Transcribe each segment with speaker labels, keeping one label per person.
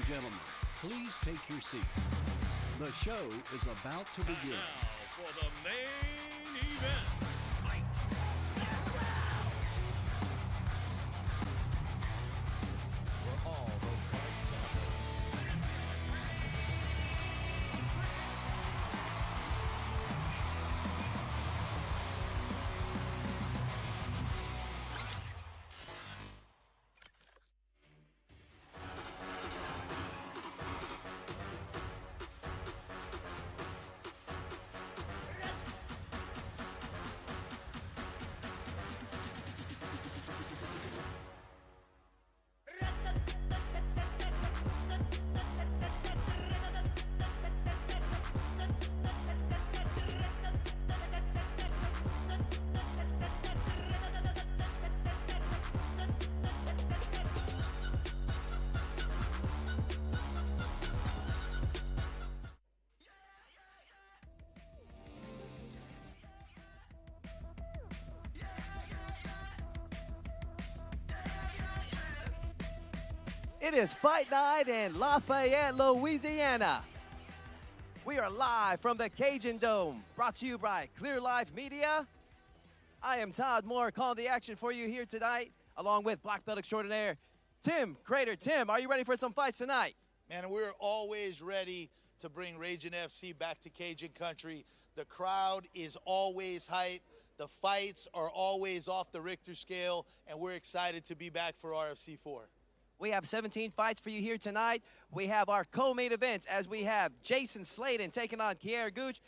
Speaker 1: gentlemen, please take your seats. The show is about to begin.
Speaker 2: Now for the main event. Fight.
Speaker 3: Where all those fights happen.
Speaker 4: It is fight night in Lafayette, Louisiana. We are live from the Cajun Dome, brought to you by Clear Life Media. I am Todd Moore, calling the action for you here tonight, along with Black Belt Extraordinaire, Tim Crater. Tim, are you ready for some fights tonight?
Speaker 5: Man, we're always ready to bring Ragin FC back to Cajun country. The crowd is always hype. The fights are always off the Richter scale, and we're excited to be back for RFC 4.
Speaker 4: We have 17 fights for you here tonight. We have our co-main events as we have Jason Sladen taking on Kier Gooch.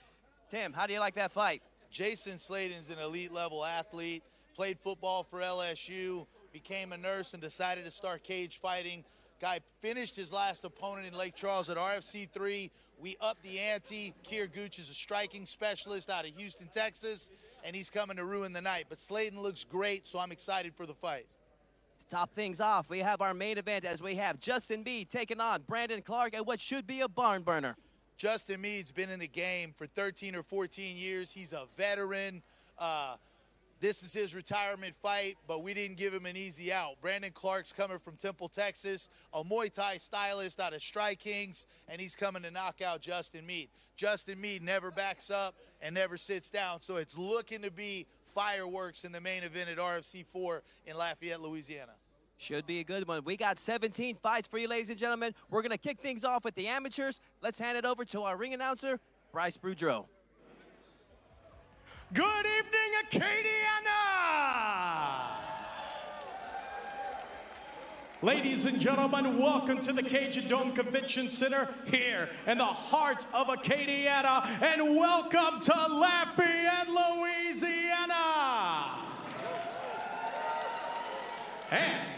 Speaker 4: Tim, how do you like that fight?
Speaker 5: Jason Sladen's an elite level athlete, played football for LSU, became a nurse and decided to start cage fighting. Guy finished his last opponent in Lake Charles at RFC 3. We upped the ante. Kier Gooch is a striking specialist out of Houston, Texas, and he's coming to ruin the night. But Sladen looks great, so I'm excited for the fight.
Speaker 4: To top things off, we have our main event as we have Justin Meade taking on Brandon Clark at what should be a barn burner.
Speaker 5: Justin Meade's been in the game for 13 or 14 years. He's a veteran. This is his retirement fight, but we didn't give him an easy out. Brandon Clark's coming from Temple, Texas, a Muay Thai stylist out of Strike Kings, and he's coming to knock out Justin Meade. Justin Meade never backs up and never sits down, so it's looking to be fireworks in the main event at RFC 4 in Lafayette, Louisiana.
Speaker 4: Should be a good one. We got 17 fights for you, ladies and gentlemen. We're going to kick things off with the amateurs. Let's hand it over to our ring announcer, Bryce Boudreau.
Speaker 6: Good evening, Acadiana! Ladies and gentlemen, welcome to the Cajun Dome Convention Center here in the heart of Acadiana, and welcome to Lafayette, Louisiana! And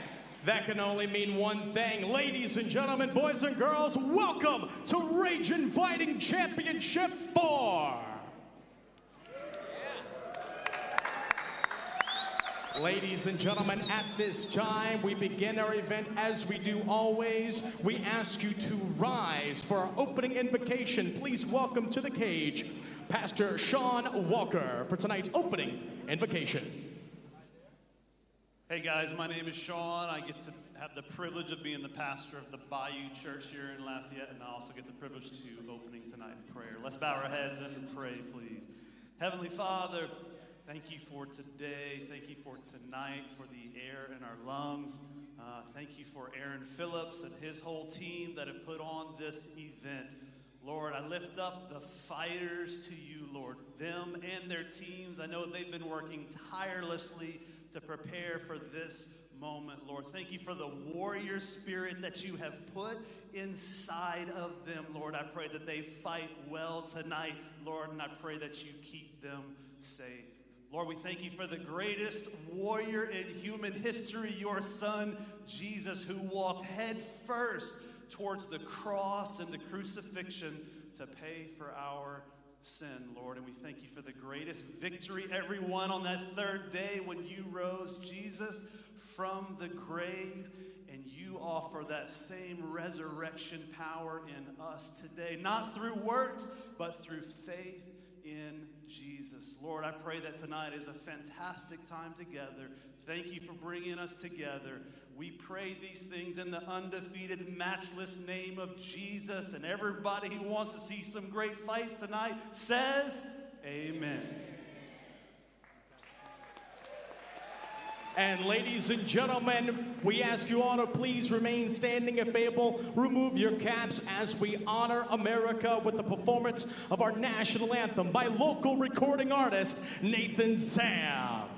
Speaker 6: that can only mean one thing. Ladies and gentlemen, boys and girls, welcome to Ragin Fighting Championship 4. Ladies and gentlemen, at this time, we begin our event as we do always. We ask you to rise for our opening invocation. Please welcome to the cage, Pastor Sean Walker, for tonight's opening invocation.
Speaker 7: Hey guys, my name is Sean. I get to have the privilege of being the pastor of the Bayou Church here in Lafayette, and I also get the privilege to opening tonight in prayer. Let's bow our heads and pray, please. Heavenly Father, thank you for today. Thank you for tonight, for the air in our lungs. Thank you for Aaron Phillips and his whole team that have put on this event. Lord, I lift up the fighters to you, Lord, them and their teams. I know they've been working tirelessly to prepare for this moment, Lord. Thank you for the warrior spirit that you have put inside of them, Lord. I pray that they fight well tonight, Lord, and I pray that you keep them safe. Lord, we thank you for the greatest warrior in human history, your son, Jesus, who walked head first towards the cross and the crucifixion to pay for our sin, Lord. And we thank you for the greatest victory, everyone, on that third day when you rose, Jesus, from the grave, and you offer that same resurrection power in us today, not through works, but through faith in Jesus. Jesus. Lord, I pray that tonight is a fantastic time together. Thank you for bringing us together. We pray these things in the undefeated, matchless name of Jesus. And everybody who wants to see some great fights tonight says, amen.
Speaker 6: And ladies and gentlemen, we ask you all to please remain standing if able. Remove your caps as we honor America with the performance of our national anthem by local recording artist Nathan Sam.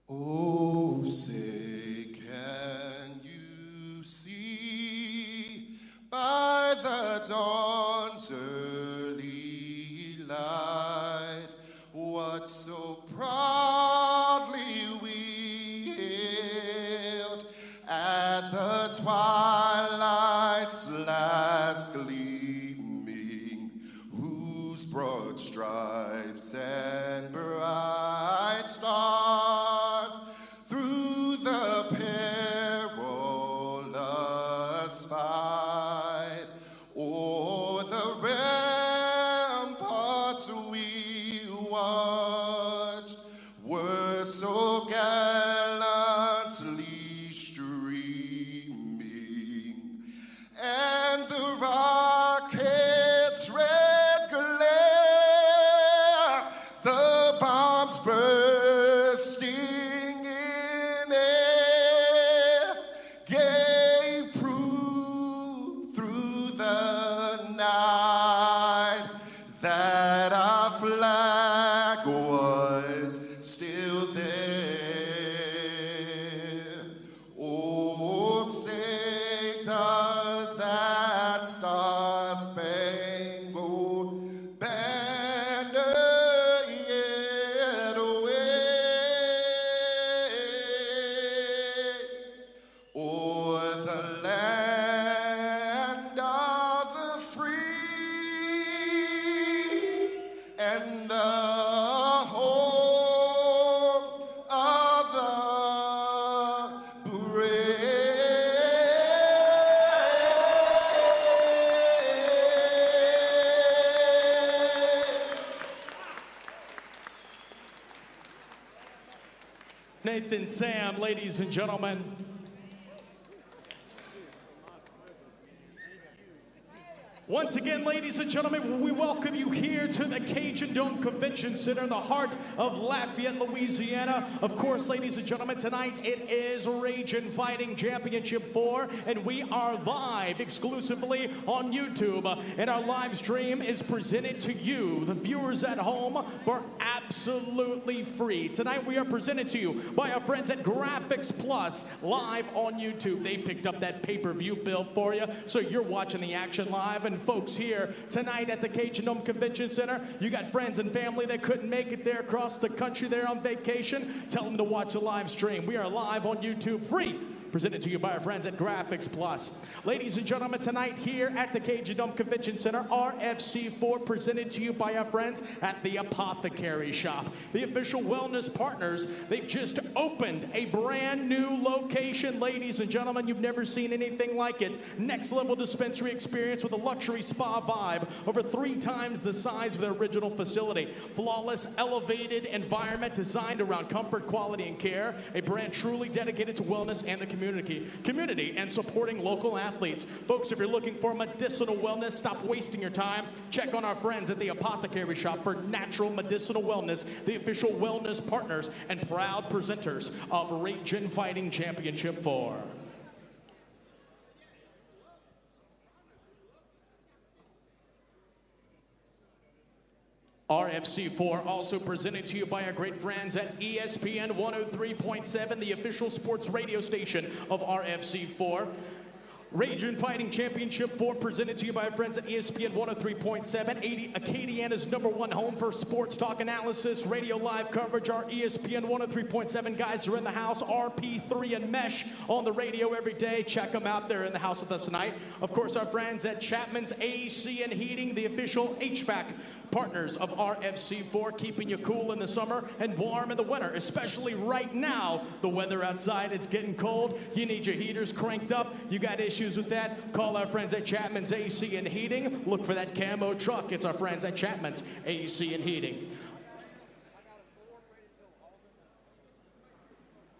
Speaker 8: Oh, say can you see by the dawn's early light what so proudly we hailed at the twilight's last gleaming, whose broad stripes and bright stars through the perilous fight o'er the ramparts we watched were so gallantly streaming, and the rocket's red glare, the bombs bursting in air, gave proof through the night that our flag was still there. Oh, say does that star-spangled banner yet wave o'er the land of the free and the home of the brave.
Speaker 6: Nathan Sam, ladies and gentlemen. Once again, ladies and gentlemen, we welcome you here to the Cajun Dome Convention Center in the heart of Lafayette, Louisiana. Of course, ladies and gentlemen, tonight it is Ragin Fighting Championship 4, and we are live exclusively on YouTube. And our live stream is presented to you, the viewers at home, for absolutely free. Tonight we are presented to you by our friends at Graphics Plus, live on YouTube. They picked up that pay-per-view bill for you, so you're watching the action live. And folks, here tonight at the Cajun Dome Convention Center, you got friends and family that couldn't make it there across the country there on vacation. Tell them to watch the live stream. We are live on YouTube, free. Presented to you by our friends at Graphics Plus. Ladies and gentlemen, tonight here at the Cajun Dome Convention Center, RFC4 presented to you by our friends at the Apothecary Shop. The official wellness partners, they've just opened a brand new location. Ladies and gentlemen, you've never seen anything like it. Next level dispensary experience with a luxury spa vibe, over 3 times the size of their original facility. Flawless, elevated environment designed around comfort, quality, and care. A brand truly dedicated to wellness and the community and supporting local athletes. Folks, if you're looking for medicinal wellness, stop wasting your time. Check on our friends at the Apothecary Shop for natural medicinal wellness, the official wellness partners and proud presenters of Ragin Fighting Championship 4. RFC4 also presented to you by our great friends at ESPN 103.7, the official sports radio station of RFC4. Ragin Fighting Championship 4 presented to you by our friends at ESPN 103.7, Acadiana's #1 home for sports talk analysis, radio live coverage. Our ESPN 103.7 guys are in the house, RP3 and Mesh on the radio every day. Check them out. They're in the house with us tonight. Of course, our friends at Chapman's AC and Heating, the official HVAC partners of RFC4, keeping you cool in the summer and warm in the winter, especially right now. The weather outside, it's getting cold. You need your heaters cranked up. You got issues with that? Call our friends at Chapman's AC and Heating. Look for that camo truck. It's our friends at Chapman's AC and Heating.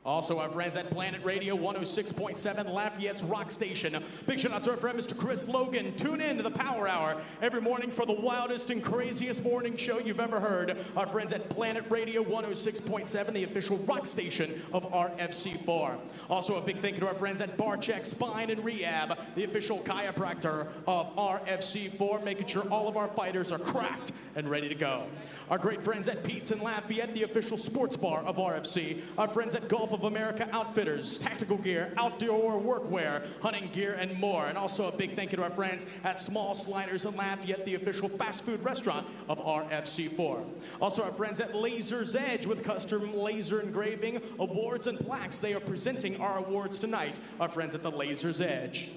Speaker 6: Also, our friends at Planet Radio 106.7, Lafayette's Rock Station. Big shout out to our friend Mr. Chris Logan. Tune in to the Power Hour every morning for the wildest and craziest morning show you've ever heard. Our friends at Planet Radio 106.7, the official rock station of RFC4. Also, a big thank you to our friends at Barek Spine and Rehab, the official chiropractor of RFC4, making sure all of our fighters are cracked and ready to go. Our great friends at Pete's in Lafayette, the official sports bar of RFC. Our friends at Gulf of America Outfitters, tactical gear, outdoor workwear, hunting gear, and more. And also a big thank you to our friends at Small Sliders in Lafayette, the official fast food restaurant of RFC4. Also our friends at Laser's Edge with custom laser engraving, awards, and plaques. They are presenting our awards tonight, our friends at the Laser's Edge.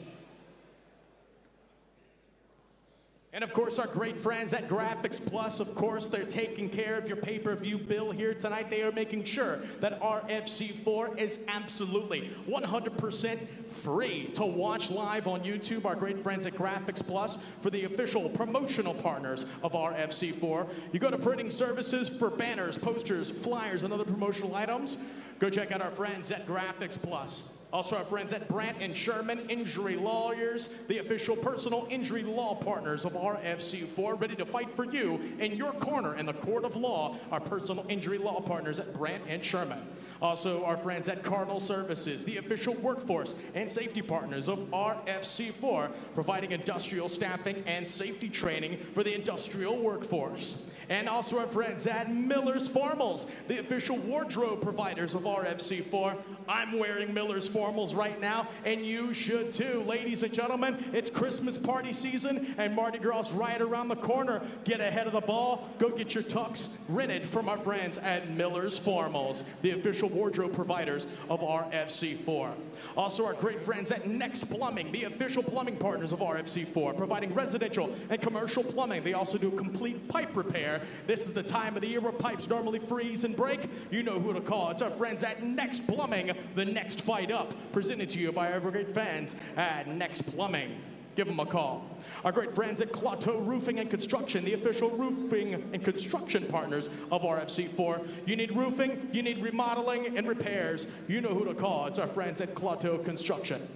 Speaker 6: And of course, our great friends at Graphics Plus, of course, they're taking care of your pay-per-view bill here tonight. They are making sure that RFC4 is absolutely 100% free to watch live on YouTube. Our great friends at Graphics Plus for the official promotional partners of RFC4. You go to printing services for banners, posters, flyers, and other promotional items. Go check out our friends at Graphics Plus. Also our friends at Brandt and Sherman Injury Lawyers, the official personal injury law partners of RFC4, ready to fight for you in your corner in the court of law. Our personal injury law partners at Brandt and Sherman. Also our friends at Cardinal Services, the official workforce and safety partners of RFC4, providing industrial staffing and safety training for the industrial workforce. And also our friends at Miller's Formals, the official wardrobe providers of RFC4. I'm wearing Miller's Formals right now, and you should too. Ladies and gentlemen, it's Christmas party season, and Mardi Gras right around the corner. Get ahead of the ball. Go get your tux rented from our friends at Miller's Formals, the official wardrobe providers of RFC4. Also our great friends at Next Plumbing, the official plumbing partners of RFC4, providing residential and commercial plumbing. They also do complete pipe repair. This is the time of the year where pipes normally freeze and break. You know who to call. It's our friends at Next Plumbing, the next fight up, presented to you by our great fans at Next Plumbing. Give them a call. Our great friends at Clotto Roofing and Construction, the official roofing and construction partners of RFC4. You need roofing, you need remodeling and repairs. You know who to call. It's our friends at Clotto Construction.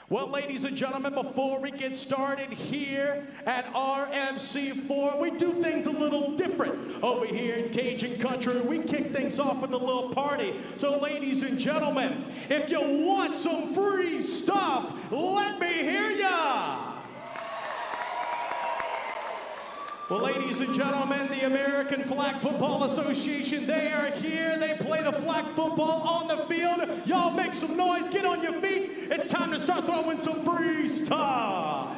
Speaker 6: Well, ladies and gentlemen, before we get started here at RFC4, we do things a little different. Over here in Cajun Country, we kick things off with a little party. So, ladies and gentlemen, if you want some free stuff, let me hear ya! Well, ladies and gentlemen, the American Flag Football Association, they are here. They play the flag football on the field. Y'all make some noise. Get on your feet. It's time to start throwing some free stuff.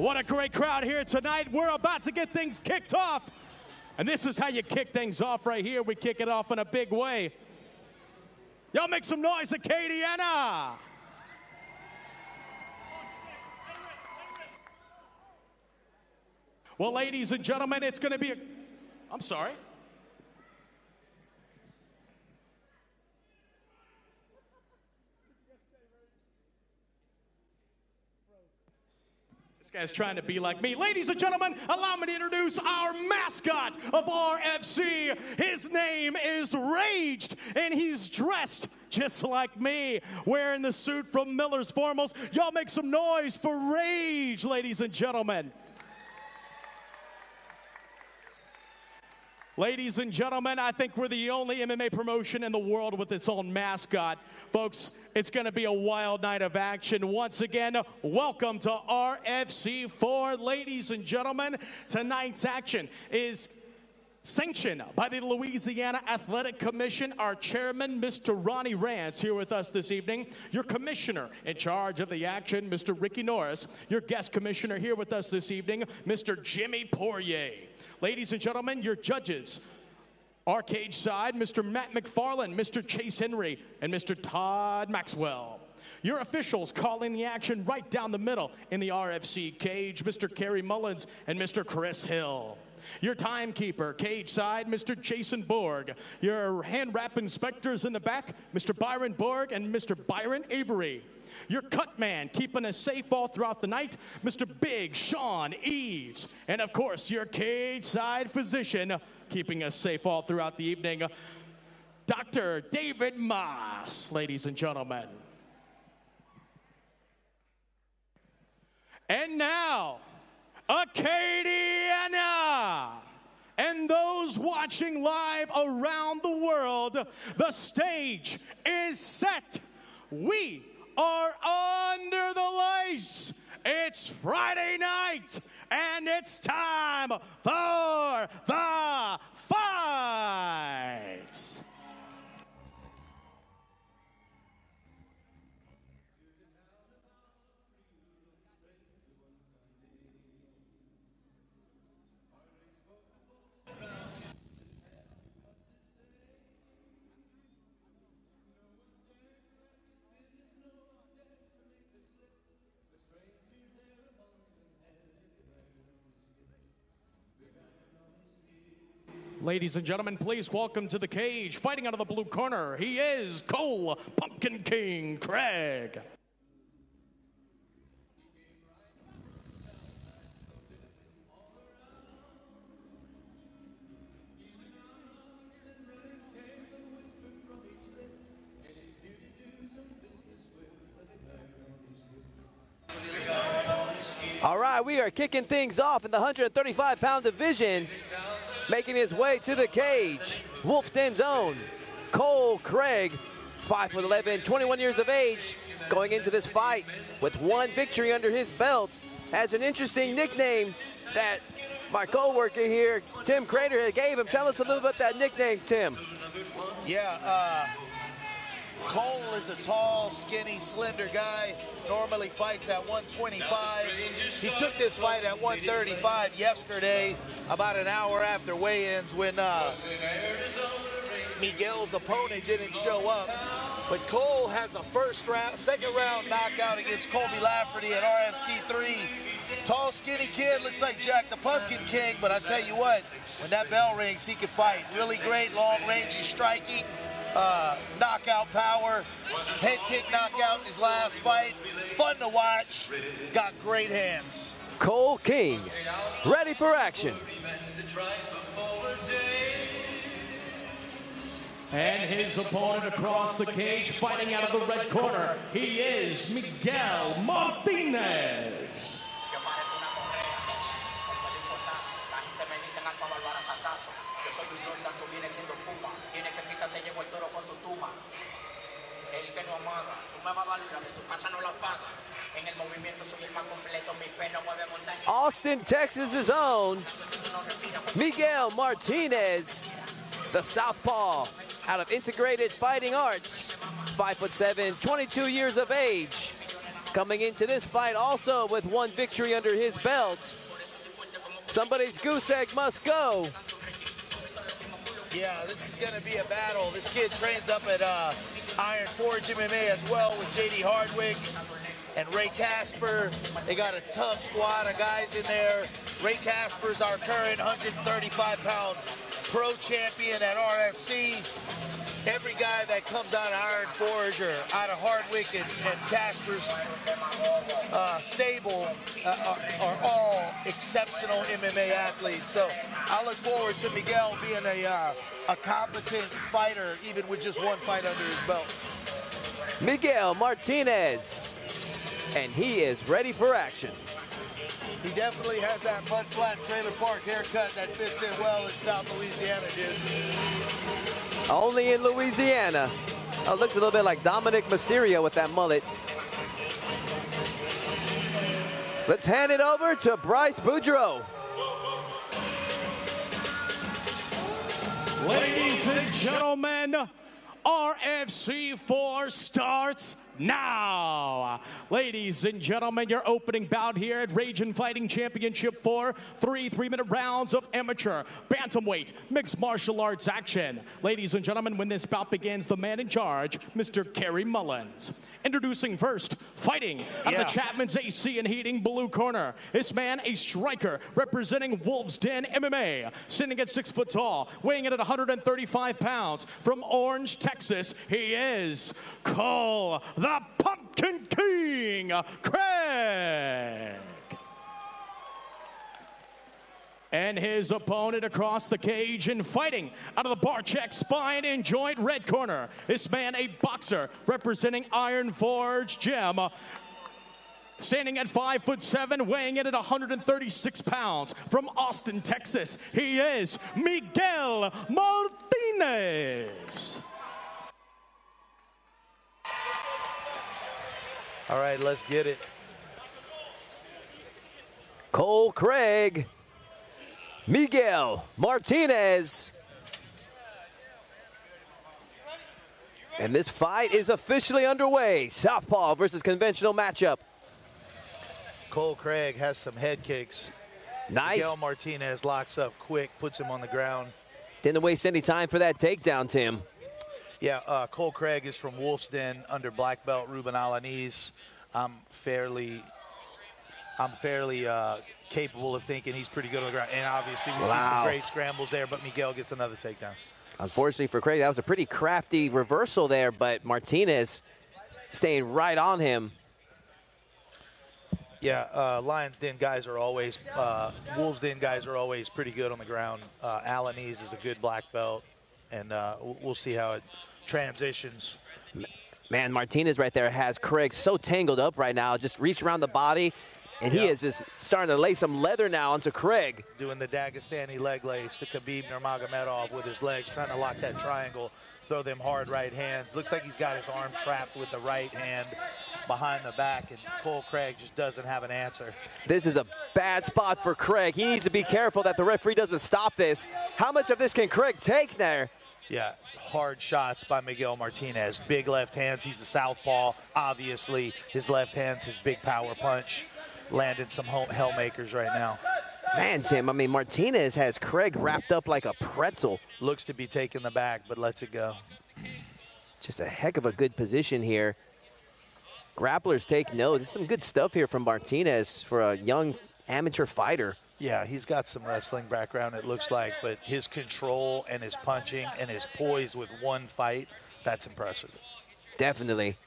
Speaker 6: What a great crowd here tonight. We're about to get things kicked off. And this is how you kick things off right here. We kick it off in a big way. Y'all make some noise, Acadiana. Well, ladies and gentlemen, it's going to be a... I'm sorry. This guy's trying to be like me. Ladies and gentlemen, allow me to introduce our mascot of RFC. His name is Raged, and he's dressed just like me, wearing the suit from Miller's Formals. Y'all make some noise for Rage, ladies and gentlemen. Ladies and gentlemen, I think we're the only MMA promotion in the world with its own mascot. Folks, it's going to be a wild night of action. Once again, welcome to RFC 4. Ladies and gentlemen, tonight's action is sanctioned by the Louisiana Athletic Commission. Our chairman, Mr. Ronnie Rance, here with us this evening. Your commissioner in charge of the action, Mr. Ricky Norris. Your guest commissioner here with us this evening, Mr. Jimmy Poirier. Ladies and gentlemen, your judges. Our cage side, Mr. Matt McFarland, Mr. Chase Henry, and Mr. Todd Maxwell. Your officials calling the action right down the middle in the RFC cage, Mr. Kerry Mullins and Mr. Chris Hill. Your timekeeper, cage side, Mr. Jason Borg. Your hand wrap inspectors in the back, Mr. Byron Borg and Mr. Byron Avery. Your cut man keeping us safe all throughout the night, Mr. Big Sean Eads. And of course, your cage side physician keeping us safe all throughout the evening, Dr. David Moss, ladies and gentlemen. And now, Acadiana, and those watching live around the world, the stage is set. We are under the lights. It's Friday night, and it's time for the fights. Ladies and gentlemen, please welcome to the cage, fighting out of the blue corner, he is Cole Pumpkin King Craig.
Speaker 4: All right, we are kicking things off in the 135-pound division. Making his way to the cage, Wolf Den's own Cole Craig, 5'11", 21 years of age, going into this fight with one victory under his belt. Has an interesting nickname that my co-worker here, Tim Crater, gave him. Tell us a little about that nickname, Tim.
Speaker 5: Yeah, Cole is a tall, skinny, slender guy. Normally fights at 125. He took this fight at 135 yesterday, about an hour after weigh-ins when Miguel's opponent didn't show up. But Cole has a second round knockout against Colby Lafferty at RFC 3. Tall, skinny kid, looks like Jack the Pumpkin King, but I tell you what, when that bell rings, he can fight. Really great long-range striking. Knockout power, head kick knockout in his last fight. Fun to watch, got great hands.
Speaker 4: Cole King, ready for action.
Speaker 6: And his opponent across the cage, fighting out of the red corner, he is Miguel Martinez.
Speaker 4: Austin, Texas's own Miguel Martinez, the southpaw out of Integrated Fighting Arts, 5'7", 22 years of age. Coming into this fight also with one victory under his belt. Somebody's goose egg must go.
Speaker 5: Yeah, this is going to be a battle. This kid trains up at Iron Forge MMA as well with J.D. Hardwick and Ray Casper. They got a tough squad of guys in there. Ray Casper's our current 135-pound pro champion at RFC. Every guy that comes out of Iron Forge or out of Hardwick and Casper's stable are all exceptional MMA athletes. So I look forward to Miguel being a competent fighter, even with just one fight under his belt.
Speaker 4: Miguel Martinez, and he is ready for action.
Speaker 5: He definitely has that mud flat trailer park haircut that fits in well in South Louisiana, dude.
Speaker 4: Only in Louisiana. Oh, looks a little bit like Dominic Mysterio with that mullet. Let's hand it over to Bryce Boudreaux.
Speaker 6: Ladies and gentlemen, RFC 4 starts now. Ladies and gentlemen, your opening bout here at Ragin Fighting Championship 4, 3-minute rounds of amateur bantamweight mixed martial arts action. Ladies and gentlemen, when this bout begins, the man in charge, Mr. Kerry Mullins. Introducing first, fighting out of the Chapman's AC and Heating blue corner. This man, a striker representing Wolf's Den MMA, standing at 6 foot tall, weighing in at 135 pounds. From Orange, Texas, he is Cole the Pumpkin King, Craig. And his opponent across the cage and fighting out of the Barek Spine and Joint red corner. This man, a boxer representing Iron Forge Gym, standing at 5'7", weighing in at 136 pounds. From Austin, Texas, he is Miguel Martinez.
Speaker 5: All right, let's get it.
Speaker 4: Cole Craig, Miguel Martinez. And this fight is officially underway. Southpaw versus conventional matchup.
Speaker 5: Cole Craig has some head kicks.
Speaker 4: Nice.
Speaker 5: Miguel Martinez locks up quick, puts him on the ground.
Speaker 4: Didn't waste any time for that takedown, Tim.
Speaker 5: Yeah, Cole Craig is from Wolf's Den under black belt Ruben Alanise. I'm fairly capable of thinking he's pretty good on the ground. And obviously we see some great scrambles there, but Miguel gets another takedown.
Speaker 4: Unfortunately for Craig, that was a pretty crafty reversal there, but Martinez staying right on him.
Speaker 5: Yeah, Lions Den guys are always, Wolves Den guys are always pretty good on the ground. Alanise is a good black belt, and we'll see how it transitions.
Speaker 4: Man, Martinez right there has Craig so tangled up right now. Just reached around the body, and he is just starting to lay some leather now onto Craig.
Speaker 5: Doing the Dagestani leg lace to Khabib Nurmagomedov with his legs, trying to lock that triangle, throw them hard right hands. Looks like he's got his arm trapped with the right hand behind the back, and Cole Craig just doesn't have an answer.
Speaker 4: This is a bad spot for Craig. He needs to be careful that the referee doesn't stop this. How much of this can Craig take there?
Speaker 5: Yeah, hard shots by Miguel Martinez. Big left hands. He's the southpaw. Obviously, his left hand's his big power punch. Landing some hellmakers right now.
Speaker 4: Man, Tim, I mean, Martinez has Craig wrapped up like a pretzel.
Speaker 5: Looks to be taking the back, but lets it go.
Speaker 4: Just a heck of a good position here. Grapplers take note. There's some good stuff here from Martinez for a young amateur fighter.
Speaker 5: Yeah, he's got some wrestling background, it looks like, but his control and his punching and his poise with one fight, that's impressive.
Speaker 4: Definitely.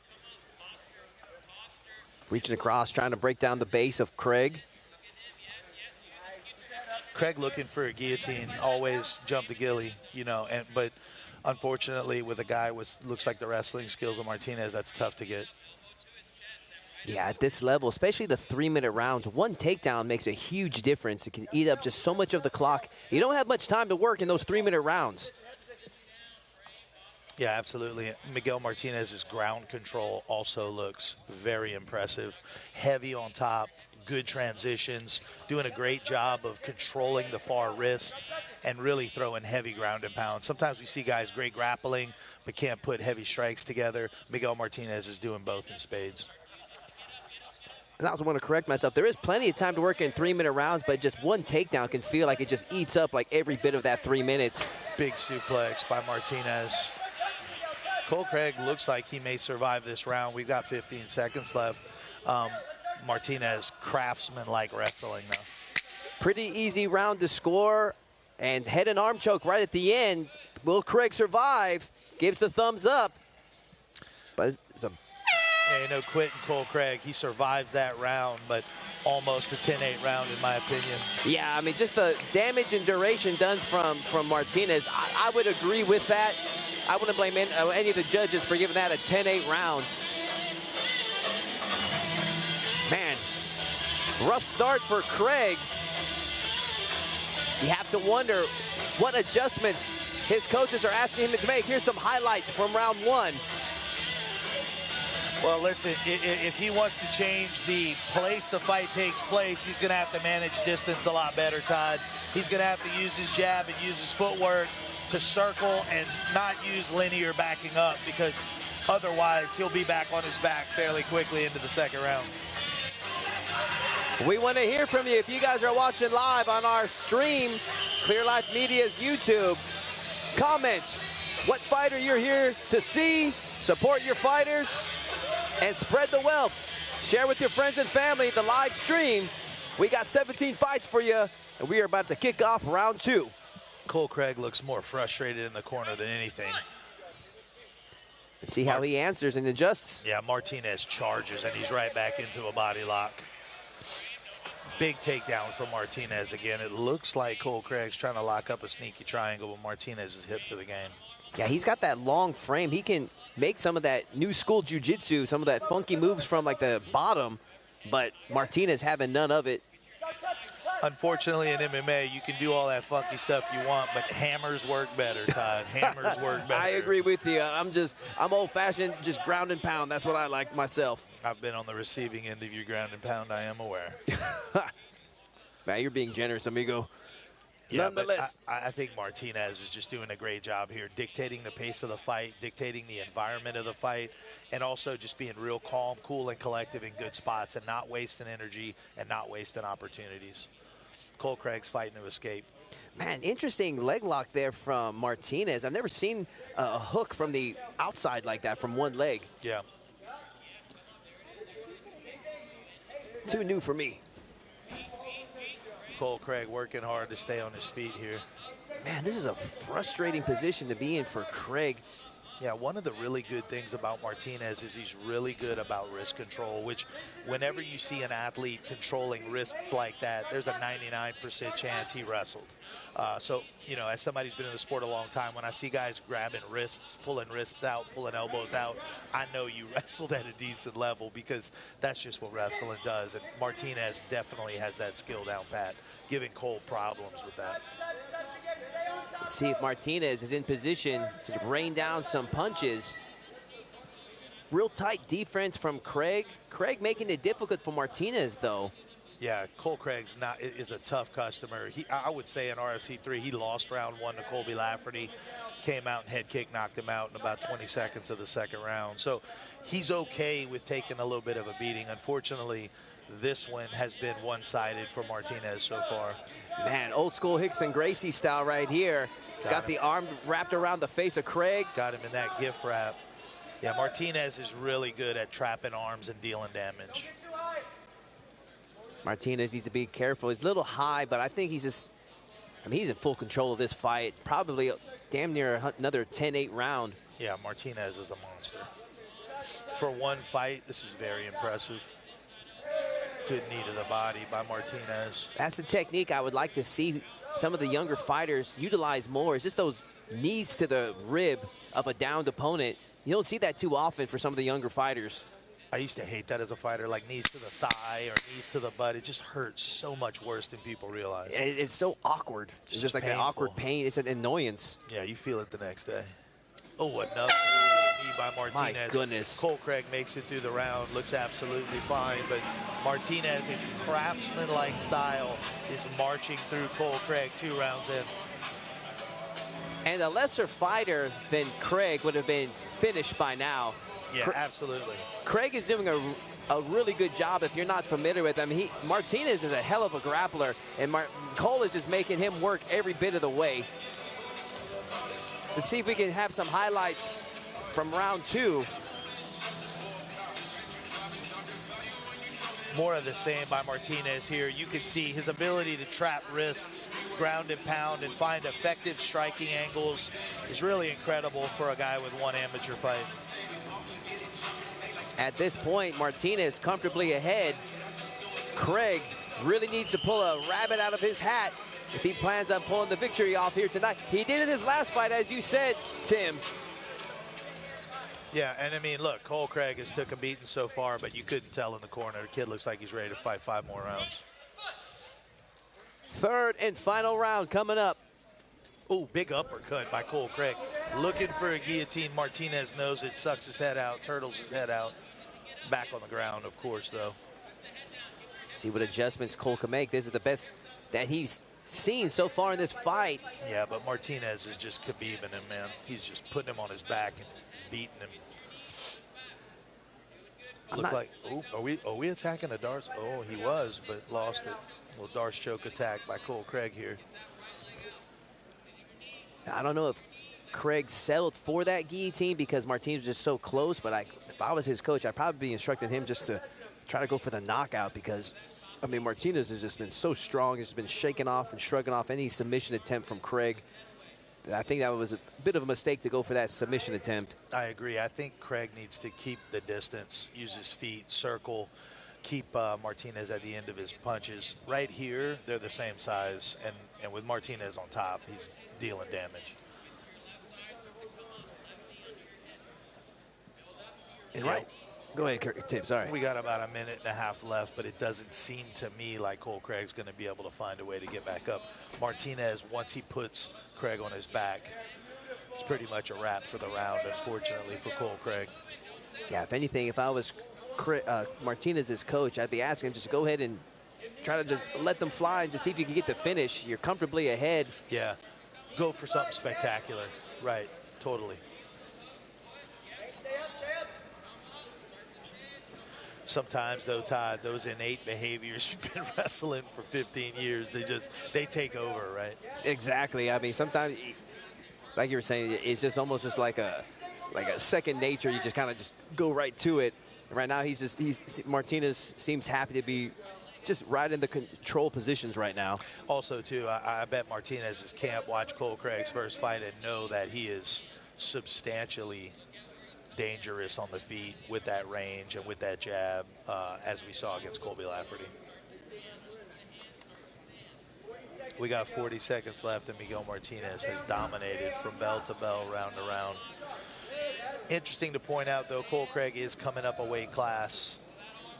Speaker 4: Reaching across, trying to break down the base of Craig.
Speaker 5: Craig looking for a guillotine, always jump the ghillie, you know, but unfortunately with a guy with looks like the wrestling skills of Martinez, that's tough to get.
Speaker 4: Yeah, at this level, especially the 3-minute rounds, one takedown makes a huge difference. It can eat up just so much of the clock. You don't have much time to work in those 3-minute rounds.
Speaker 5: Yeah, absolutely. Miguel Martinez's ground control also looks very impressive. Heavy on top, good transitions, doing a great job of controlling the far wrist and really throwing heavy ground and pound. Sometimes we see guys great grappling but can't put heavy strikes together. Miguel Martinez is doing both in spades.
Speaker 4: And I also want to correct myself. There is plenty of time to work in 3-minute rounds, but just one takedown can feel like it just eats up like every bit of that 3 minutes.
Speaker 5: Big suplex by Martinez. Cole Craig looks like he may survive this round. We've got 15 seconds left. Martinez, craftsman-like wrestling, though.
Speaker 4: Pretty easy round to score, and head and arm choke right at the end. Will Craig survive? Gives the thumbs up. But it's a...
Speaker 5: Yeah, you know, quitting Cole Craig, he survives that round, but almost a 10-8 round in my opinion.
Speaker 4: Yeah, I mean, just the damage and duration done from Martinez, I would agree with that. I wouldn't blame any of the judges for giving that a 10-8 round. Man, rough start for Craig. You have to wonder what adjustments his coaches are asking him to make. Here's some highlights from round one.
Speaker 5: Well, listen, if he wants to change the place the fight takes place, he's going to have to manage distance a lot better, Todd. He's going to have to use his jab and use his footwork to circle and not use linear backing up, because otherwise he'll be back on his back fairly quickly into the second round.
Speaker 4: We want to hear from you. If you guys are watching live on our stream, Clear Life Media's YouTube, comment what fighter you're here to see, support your fighters, and spread the wealth. Share with your friends and family the live stream. We got 17 fights for you, and we are about to kick off round 2.
Speaker 5: Cole Craig looks more frustrated in the corner than anything.
Speaker 4: Let's see how he answers and adjusts.
Speaker 5: Yeah, Martinez charges, and he's right back into a body lock. Big takedown from Martinez again. It looks like Cole Craig's trying to lock up a sneaky triangle, but Martinez is hip to the game.
Speaker 4: Yeah, he's got that long frame. He can make some of that new school jiu-jitsu, some of that funky moves from like the bottom, but Martinez having none of it.
Speaker 5: Unfortunately, in MMA, you can do all that funky stuff you want, but hammers work better, Todd. Hammers work better.
Speaker 4: I agree with you. I'm old-fashioned, just ground and pound. That's what I like myself.
Speaker 5: I've been on the receiving end of your ground and pound, I am aware.
Speaker 4: Man, you're being generous, amigo.
Speaker 5: Yeah,
Speaker 4: nonetheless,
Speaker 5: but I think Martinez is just doing a great job here, dictating the pace of the fight, dictating the environment of the fight, and also just being real calm, cool, and collective in good spots and not wasting energy and not wasting opportunities. Cole Craig's fighting to escape.
Speaker 4: Man, interesting leg lock there from Martinez. I've never seen a hook from the outside like that from one leg.
Speaker 5: Yeah.
Speaker 4: Too new for me.
Speaker 5: Cole Craig working hard to stay on his feet here.
Speaker 4: Man, this is a frustrating position to be in for Craig.
Speaker 5: Yeah, one of the really good things about Martinez is he's really good about wrist control, which whenever you see an athlete controlling wrists like that, there's a 99% chance he wrestled. So, you know, as somebody who's been in the sport a long time, when I see guys grabbing wrists, pulling wrists out, pulling elbows out, I know you wrestled at a decent level, because that's just what wrestling does. And Martinez definitely has that skill down pat, giving Cole problems with that.
Speaker 4: Let's see if Martinez is in position to rain down some punches. Real tight defense from Craig. Craig making it difficult for Martinez, though.
Speaker 5: Yeah, Cole Craig's is a tough customer. I would say in RFC 3, he lost round 1 to Colby Lafferty. Came out and head kick, knocked him out in about 20 seconds of the second round. So he's okay with taking a little bit of a beating. Unfortunately, this one has been one-sided for Martinez so far.
Speaker 4: Man, old school Hickson Gracie style right here. He's got the arm wrapped around the face of Craig.
Speaker 5: Got him in that gift wrap. Yeah, Martinez is really good at trapping arms and dealing damage.
Speaker 4: Martinez needs to be careful. He's a little high, but I think he's just, I mean, he's in full control of this fight. Probably damn near another 10-8 round.
Speaker 5: Yeah, Martinez is a monster. For one fight, this is very impressive. Good knee to the body by Martinez.
Speaker 4: That's the technique I would like to see some of the younger fighters utilize more. It's just those knees to the rib of a downed opponent. You don't see that too often for some of the younger fighters.
Speaker 5: I used to hate that as a fighter, like knees to the thigh or knees to the butt. It just hurts so much worse than people realize.
Speaker 4: It's so awkward. It's just like
Speaker 5: painful.
Speaker 4: an awkward pain. It's an annoyance.
Speaker 5: Yeah, you feel it the next day. Oh, another knee by Martinez.
Speaker 4: My goodness.
Speaker 5: Cole Craig makes it through the round, looks absolutely fine, but Martinez, in craftsman-like style, is marching through Cole Craig 2 rounds in.
Speaker 4: And a lesser fighter than Craig would have been finished by now.
Speaker 5: Yeah, absolutely.
Speaker 4: Craig is doing a really good job if you're not familiar with him. Martinez is a hell of a grappler, and Cole is just making him work every bit of the way. Let's see if we can have some highlights from round 2.
Speaker 5: More of the same by Martinez here. You can see his ability to trap wrists, ground and pound, and find effective striking angles is really incredible for a guy with one amateur fight.
Speaker 4: At this point, Martinez comfortably ahead. Craig really needs to pull a rabbit out of his hat if he plans on pulling the victory off here tonight. He did in his last fight, as you said, Tim.
Speaker 5: Yeah, and I mean, look, Cole Craig has took a beating so far, but you couldn't tell in the corner. The kid looks like he's ready to fight 5 more rounds.
Speaker 4: Third and final round coming up.
Speaker 5: Oh, big uppercut by Cole Craig. Looking for a guillotine. Martinez knows it, sucks his head out, turtles his head out. Back on the ground, of course, though.
Speaker 4: See what adjustments Cole can make. This is the best that he's seen so far in this fight.
Speaker 5: Yeah, but Martinez is just khabibing him, man. He's just putting him on his back and beating him. Look like, oh, are we attacking the darts? Oh, he was, but lost it. A little darts choke attack by Cole Craig here.
Speaker 4: I don't know if Craig settled for that guillotine because Martinez was just so close, but if I was his coach, I'd probably be instructing him just to try to go for the knockout because, I mean, Martinez has just been so strong. He's been shaking off and shrugging off any submission attempt from Craig. I think that was a bit of a mistake to go for that submission attempt.
Speaker 5: I agree. I think Craig needs to keep the distance, use his feet, circle, keep Martinez at the end of his punches. Right here, they're the same size, and with Martinez on top, he's dealing damage.
Speaker 4: And right. Go ahead, Tim, sorry.
Speaker 5: We got about a minute and a half left, but it doesn't seem to me like Cole Craig's going to be able to find a way to get back up. Martinez, once he puts Craig on his back, it's pretty much a wrap for the round, unfortunately, for Cole Craig.
Speaker 4: Yeah, if anything, if I was Martinez's coach, I'd be asking him just go ahead and try to just let them fly and just see if you can get the finish. You're comfortably ahead.
Speaker 5: Yeah, go for something spectacular. Right, totally. Sometimes, though, Todd, those innate behaviors you've been wrestling for 15 years, they take over, right?
Speaker 4: Exactly. I mean, sometimes, like you were saying, it's just almost just like a second nature. You just kind of just go right to it. And right now, Martinez seems happy to be just right in the control positions right now.
Speaker 5: Also, too, I bet Martinez's camp watch Cole Craig's first fight and know that he is substantially dangerous on the feet with that range and with that jab, as we saw against Colby Lafferty. We got 40 seconds left, and Miguel Martinez has dominated from bell to bell, round to round. Interesting to point out, though, Cole Craig is coming up a weight class.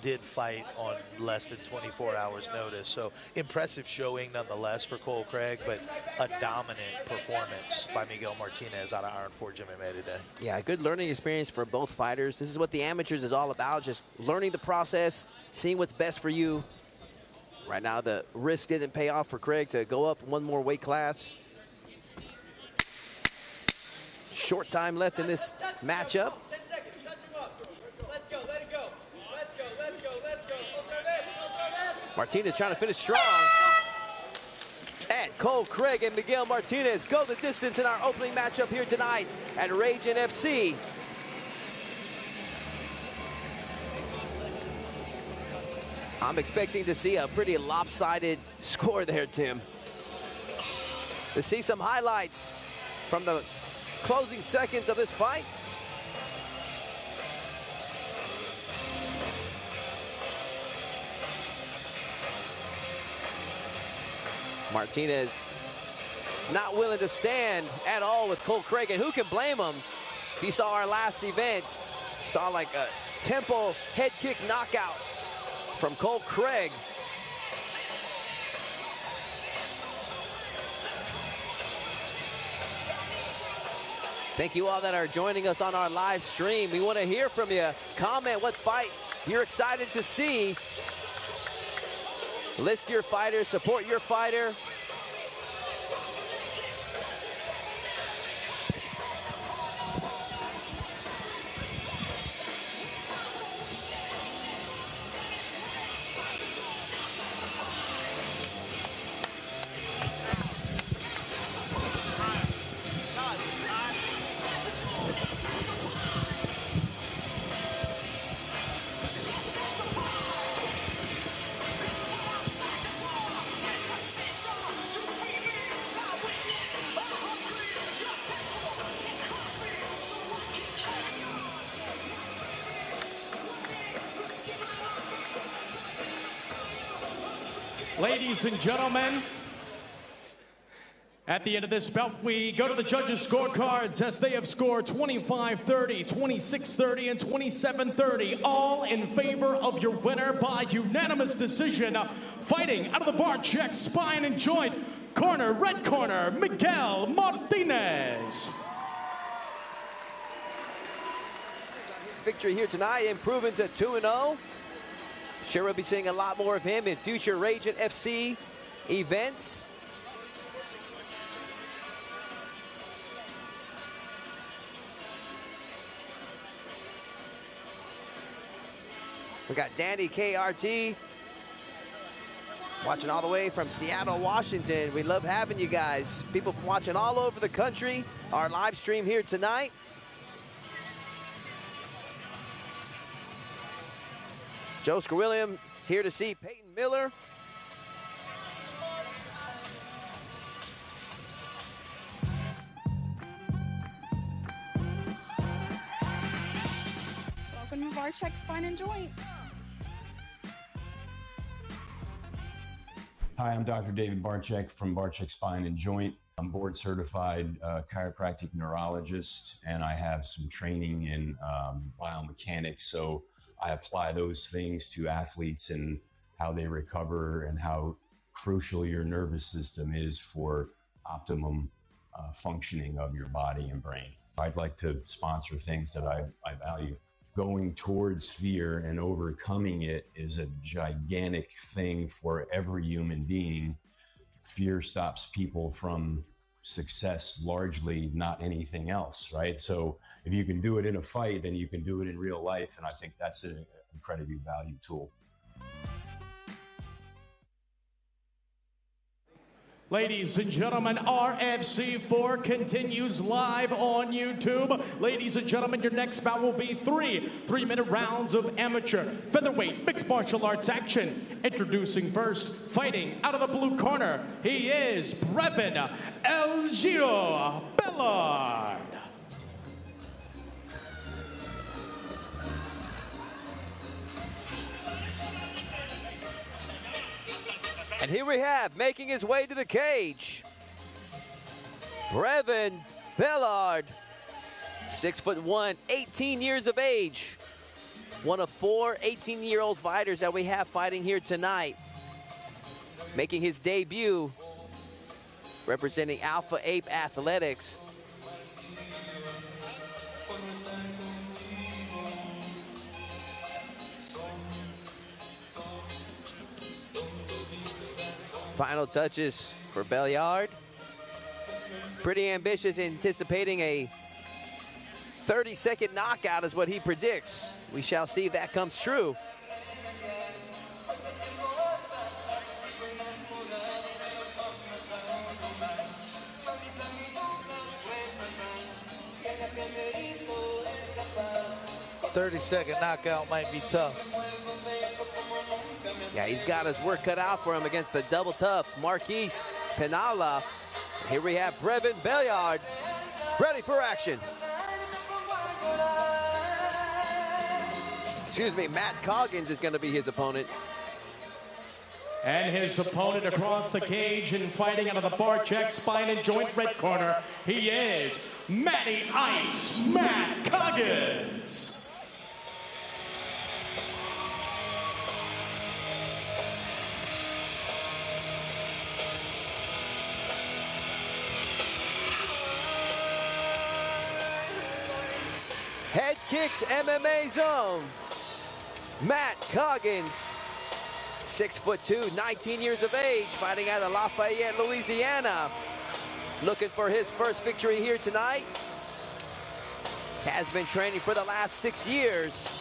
Speaker 5: Did fight on less than 24 hours notice. So impressive showing nonetheless for Cole Craig, but a dominant performance by Miguel Martinez out of Iron Forge MMA today.
Speaker 4: Yeah, good learning experience for both fighters. This is what the amateurs is all about, just learning the process, seeing what's best for you. Right now, the risk didn't pay off for Craig to go up one more weight class. Short time left in this matchup. Martinez trying to finish strong. And Cole Craig and Miguel Martinez go the distance in our opening matchup here tonight at Ragin FC. I'm expecting to see a pretty lopsided score there, Tim. To see some highlights from the closing seconds of this fight. Martinez not willing to stand at all with Cole Craig, and who can blame him? If you saw our last event, saw like a tempo head kick knockout from Cole Craig. Thank you all that are joining us on our live stream. We want to hear from you. Comment what fight you're excited to see. List your fighter, support your fighter.
Speaker 6: Ladies and gentlemen, at the end of this bout, we go to the judges' scorecards as they have scored 25-30, 26-30, and 27-30, all in favor of your winner by unanimous decision. Fighting out of the Barek Spine and Joint corner, red corner, Miguel Martinez.
Speaker 4: victory here tonight, improving to 2-0. Sure, we'll be seeing a lot more of him in future Ragin FC events. We got Danny KRT watching all the way from Seattle, Washington. We love having you guys. People watching all over the country. Our live stream here tonight. Joe Scarwilliam is here to see Peyton Miller.
Speaker 9: Welcome to Barek Spine and Joint.
Speaker 10: Hi, I'm Dr. David Barczyk from Barek Spine and Joint. I'm board certified chiropractic neurologist, and I have some training in biomechanics. So I apply those things to athletes and how they recover and how crucial your nervous system is for optimum functioning of your body and brain. I'd like to sponsor things that I value. Going towards fear and overcoming it is a gigantic thing for every human being. Fear stops people from success largely, not anything else, right? So if you can do it in a fight, then you can do it in real life. And I think that's an incredibly valued tool.
Speaker 6: Ladies and gentlemen, RFC4 continues live on YouTube. Ladies and gentlemen, your next bout will be three-minute rounds of amateur featherweight mixed martial arts action. Introducing first, fighting out of the blue corner, he is Brevin El Giro Bellard.
Speaker 4: And here we have, making his way to the cage, Brevin Bellard, 6'1", 18 years of age. One of 4 18-year-old fighters that we have fighting here tonight. Making his debut, representing Alpha Ape Athletics. Final touches for Bellard. Pretty ambitious, anticipating a 30-second knockout is what he predicts. We shall see if that comes true.
Speaker 5: A 30-second knockout might be tough.
Speaker 4: Yeah, he's got his work cut out for him against the double tough Marquise Panala. Here we have Brevin Bellard ready for action. Excuse me, Matt Coggins is going to be his opponent.
Speaker 6: And his opponent across the cage and fighting out of the Barek Spine and Joint red corner, he is Matty Ice Matt Coggins.
Speaker 4: Head Kicks MMA Zone. Matt Coggins, 6'2", 19 years of age, fighting out of Lafayette, Louisiana. Looking for his first victory here tonight. Has been training for the last 6 years.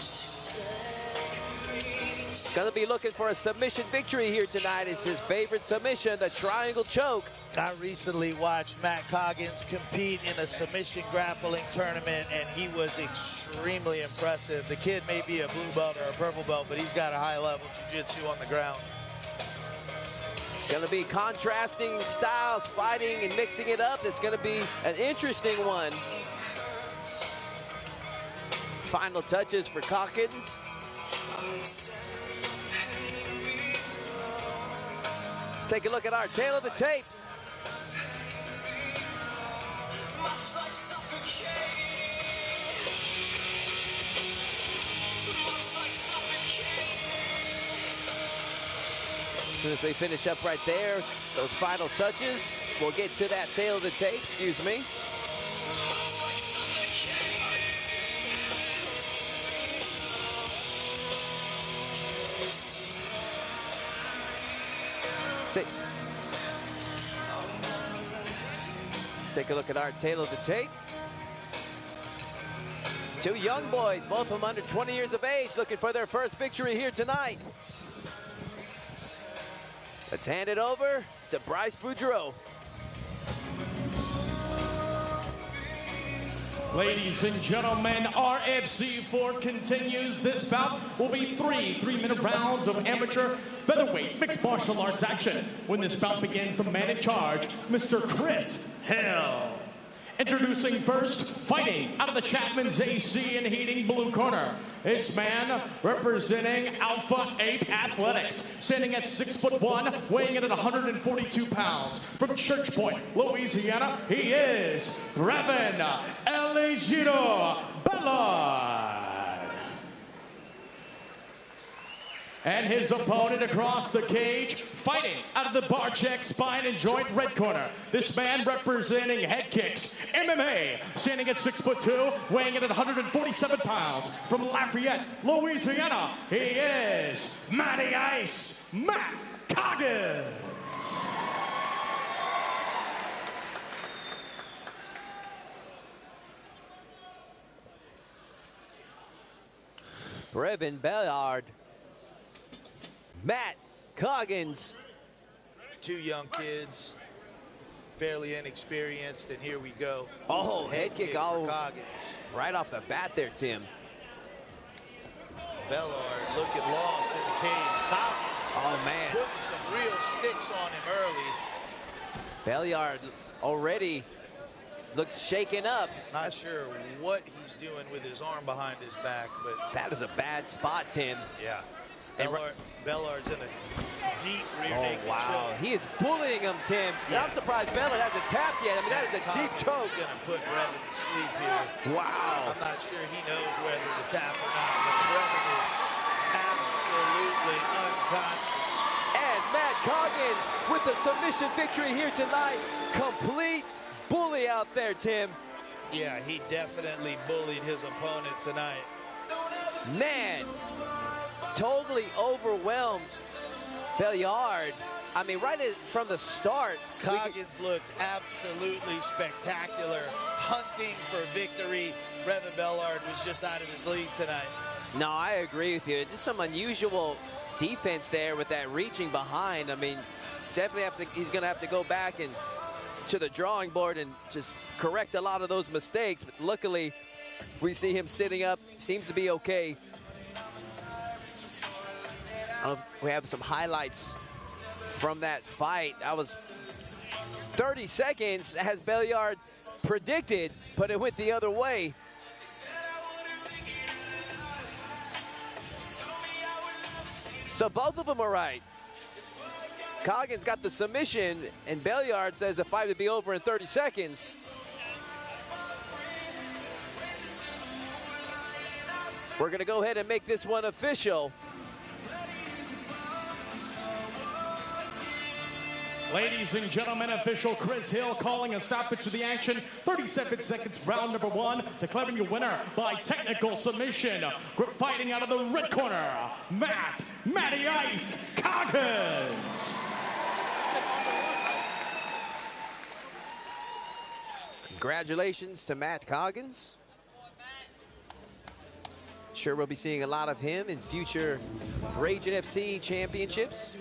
Speaker 4: Gonna be looking for a submission victory here tonight. It's his favorite submission, the triangle choke.
Speaker 5: I recently watched Matt Coggins compete in a submission grappling tournament, and he was extremely impressive. The kid may be a blue belt or a purple belt, but he's got a high-level jiu-jitsu on the ground.
Speaker 4: It's gonna be contrasting styles, fighting and mixing it up. It's gonna be an interesting one. Final touches for Coggins. Take a look at our tail of the tape. As soon as they finish up right there, those final touches, we'll get to that tail of the tape, excuse me. Take a look at our tail of the tape. Two young boys, both of them under 20 years of age, looking for their first victory here tonight. Let's hand it over to Bryce Boudreau.
Speaker 6: Ladies and gentlemen, RFC 4 continues. This bout will be three-minute rounds of amateur featherweight mixed martial arts action. When this bout begins, the man in charge, Mr. Chris Hill. Introducing first, fighting out of the Chapman's AC and Heating blue corner. This man representing Alpha Ape Athletics, standing at 6'1", weighing in at 142 pounds. From Church Point, Louisiana, he is Brevin Bellard. And his opponent across the cage, fighting out of the Barek Spine and Joint red corner. This man representing Head Kicks MMA, standing at 6'2", weighing in at 147 pounds. From Lafayette, Louisiana, he is Matty Ice, Matt Coggins.
Speaker 4: Brevin Bellard. Matt Coggins.
Speaker 5: Two young kids, fairly inexperienced, and here we go.
Speaker 4: Oh, head kick all
Speaker 5: Coggins.
Speaker 4: Right off the bat there, Tim.
Speaker 5: Bellard looking lost in the cage. Coggins,
Speaker 4: oh man,
Speaker 5: putting some real sticks on him early.
Speaker 4: Bellard already looks shaken up.
Speaker 5: Not sure what he's doing with his arm behind his back, but
Speaker 4: that is a bad spot, Tim.
Speaker 5: Yeah. Bellard's in a deep rear naked
Speaker 4: wow.
Speaker 5: choke.
Speaker 4: He is bullying him, Tim.
Speaker 5: Yeah.
Speaker 4: I'm surprised Bellard hasn't tapped yet. I mean, that is a deep choke.
Speaker 5: He's going to put Brevin to sleep here.
Speaker 4: Wow.
Speaker 5: I'm not sure he knows whether to tap or not, but Brevin is absolutely unconscious.
Speaker 4: And Matt Coggins with the submission victory here tonight. Complete bully out there, Tim.
Speaker 5: Yeah, he definitely bullied his opponent tonight.
Speaker 4: Man, totally overwhelmed Bellard. I mean, from the start.
Speaker 5: Coggins looked absolutely spectacular, hunting for victory. Brevin Bellard was just out of his league tonight.
Speaker 4: No, I agree with you. Just some unusual defense there with that reaching behind. I mean, definitely he's going to have to go back and to the drawing board and just correct a lot of those mistakes. But luckily, we see him sitting up. Seems to be okay. I don't know if we have some highlights from that fight. That was 30 seconds as Bellard predicted, but it went the other way. So both of them are right. Coggins got the submission, and Bellard says the fight would be over in 30 seconds. We're going to go ahead and make this one official.
Speaker 6: Ladies and gentlemen, official Chris Hill calling a stoppage to the action. 37 seconds, round number one. Declaring your winner by technical submission. Fighting out of the red corner, Matty Ice Coggins.
Speaker 4: Congratulations to Matt Coggins. Sure we'll be seeing a lot of him in future Ragin FC championships.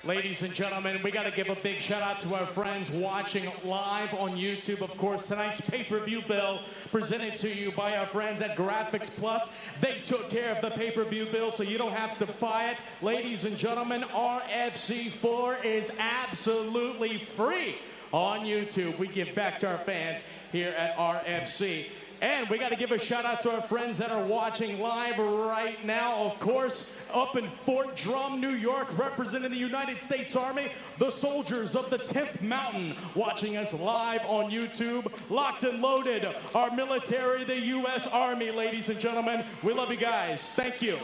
Speaker 6: Ladies and gentlemen, we got to give a big shout out to our friends watching live on YouTube. Of course, tonight's pay-per-view bill presented to you by our friends at Graphics Plus. They took care of the pay-per-view bill, so you don't have to buy it. Ladies and gentlemen, RFC4 is absolutely free on YouTube. We give back to our fans here at RFC. And we got to give a shout out to our friends that are watching live right now. Of course, up in Fort Drum, New York, representing the United States Army, the soldiers of the 10th Mountain, watching us live on YouTube. Locked and loaded, our military, the U.S. Army, ladies and gentlemen. We love you guys. Thank you.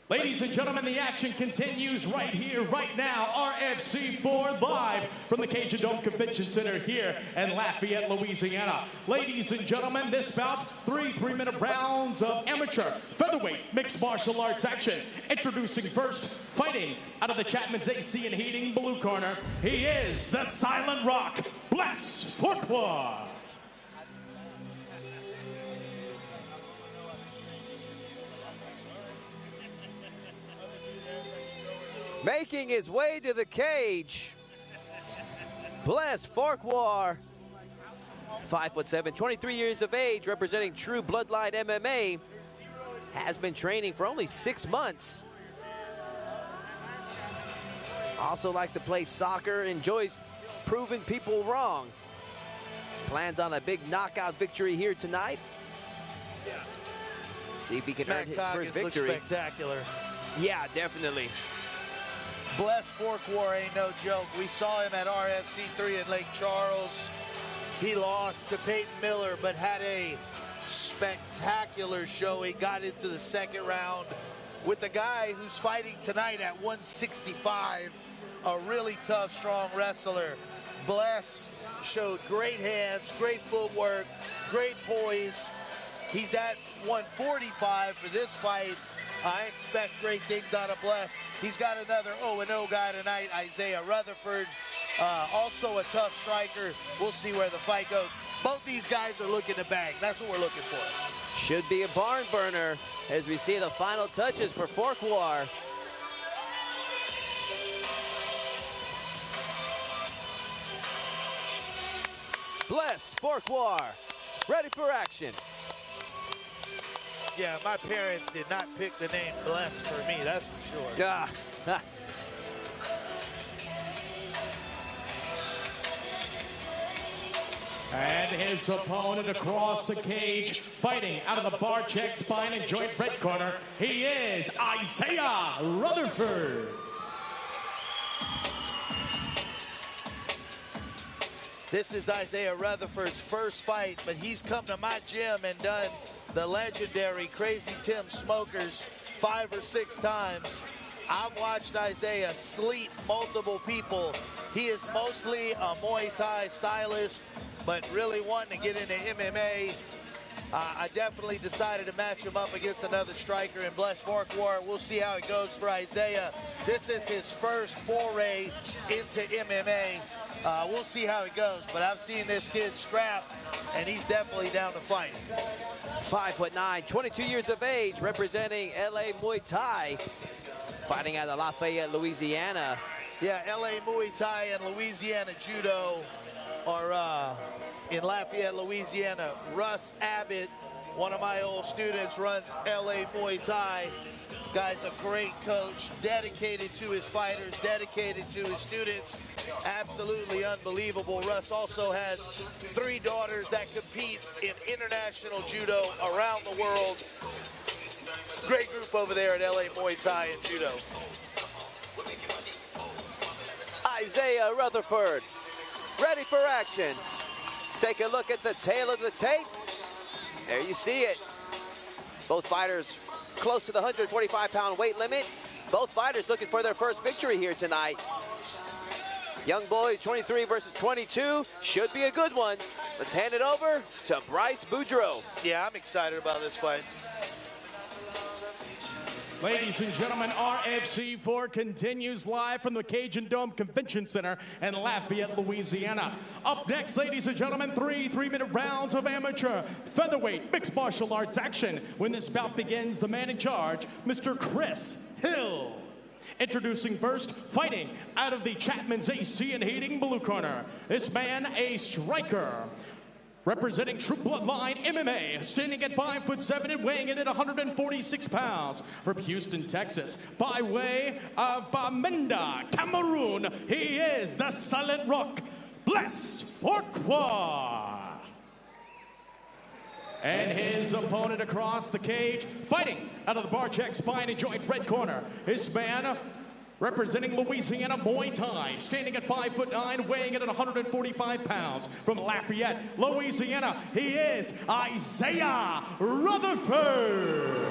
Speaker 6: Ladies and gentlemen, the action continues right here, right now. RFC4 live from the Cajun Dome Convention Center here in Lafayette, Louisiana. Ladies and gentlemen, this bout, 3 3-minute rounds of amateur featherweight mixed martial arts action. Introducing first, fighting out of the Chapman's AC and Heating blue corner, he is the Silent Rock, Bless Forkwar.
Speaker 4: Making his way to the cage, Bless Forkwar, 5'7", 23 years of age, representing True Bloodline MMA, has been training for only 6 months. Also likes to play soccer, enjoys proving people wrong. Plans on a big knockout victory here tonight. See if he can earn his first victory.
Speaker 5: Looks spectacular.
Speaker 4: Yeah, definitely.
Speaker 5: Bless Forkwar ain't no joke. We saw him at RFC3 in Lake Charles. He lost to Peyton Miller, but had a spectacular show. He got into the second round with the guy who's fighting tonight at 165, a really tough, strong wrestler. Bless showed great hands, great footwork, great poise. He's at 145 for this fight. I expect great things out of Bless. He's got another 0-0 guy tonight, Isaiah Rutherford. Also a tough striker. We'll see where the fight goes. Both these guys are looking to bang. That's what we're looking for.
Speaker 4: Should be a barn burner as we see the final touches for Forkwar. Bless Forkwar, ready for action.
Speaker 5: Yeah, my parents did not pick the name Bless for me, that's for sure.
Speaker 6: And his opponent across the cage, fighting out of the Barek Spine and Joint red corner, he is Isaiah Rutherford.
Speaker 5: This is Isaiah Rutherford's first fight, but he's come to my gym and done the legendary Crazy Tim Smokers 5 or 6 times. I've watched Isaiah sleep multiple people. He is mostly a Muay Thai stylist, but really wanting to get into MMA. I definitely decided to match him up against another striker in Bless Forkwar. We'll see how it goes for Isaiah. This is his first foray into MMA. We'll see how it goes, but I've seen this kid scrap, and he's definitely down to fight.
Speaker 4: 5'9", 22 years of age, representing LA Muay Thai, fighting out of Lafayette, Louisiana.
Speaker 5: Yeah, LA Muay Thai and Louisiana Judo are in Lafayette, Louisiana. Russ Abbott, one of my old students, runs LA Muay Thai. Guy's a great coach, dedicated to his fighters, dedicated to his students. Absolutely unbelievable. Russ also has 3 daughters that compete in international judo around the world. Great group over there at LA Muay Thai and Judo.
Speaker 4: Isaiah Rutherford, ready for action. Let's take a look at the tail of the tape. There you see it. Both fighters close to the 125-pound weight limit. Both fighters looking for their first victory here tonight. Young boys, 23 versus 22, should be a good one. Let's hand it over to Bryce Boudreaux.
Speaker 5: Yeah, I'm excited about this fight.
Speaker 6: Ladies and gentlemen, RFC4 continues live from the Cajun Dome Convention Center in Lafayette, Louisiana. Up next, ladies and gentlemen, three-minute rounds of amateur featherweight mixed martial arts action. When this bout begins, the man in charge, Mr. Chris Hill. Introducing first, fighting out of the Chapman's AC and Heating blue corner. This man, a striker. Representing True Bloodline MMA, standing at 5'7" and weighing in at 146 pounds. From Houston, Texas, by way of Bamenda, Cameroon, he is the Silent Rock, Bless Forkwar. And his opponent across the cage, fighting out of the Barek Spine and Joint red corner. This man, representing Louisiana Muay Thai, standing at 5'9", weighing in at 145 pounds. From Lafayette, Louisiana, he is Isaiah Rutherford.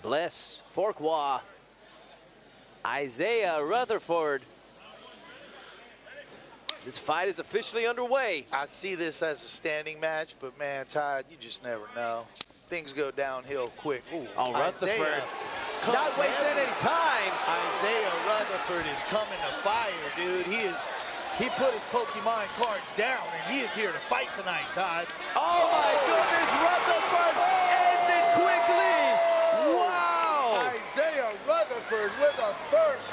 Speaker 4: Bless Forkwar. Isaiah Rutherford. This fight is officially underway.
Speaker 5: I see this as a standing match, but man, Todd, you just never know. Things go downhill quick. Ooh,
Speaker 4: Rutherford not wasting any time.
Speaker 5: Isaiah Rutherford is coming to fire, dude. He put his Pokemon cards down, and he is here to fight tonight, Todd.
Speaker 4: Oh my goodness, Rutherford ends it quickly. Wow.
Speaker 5: Isaiah Rutherford with a first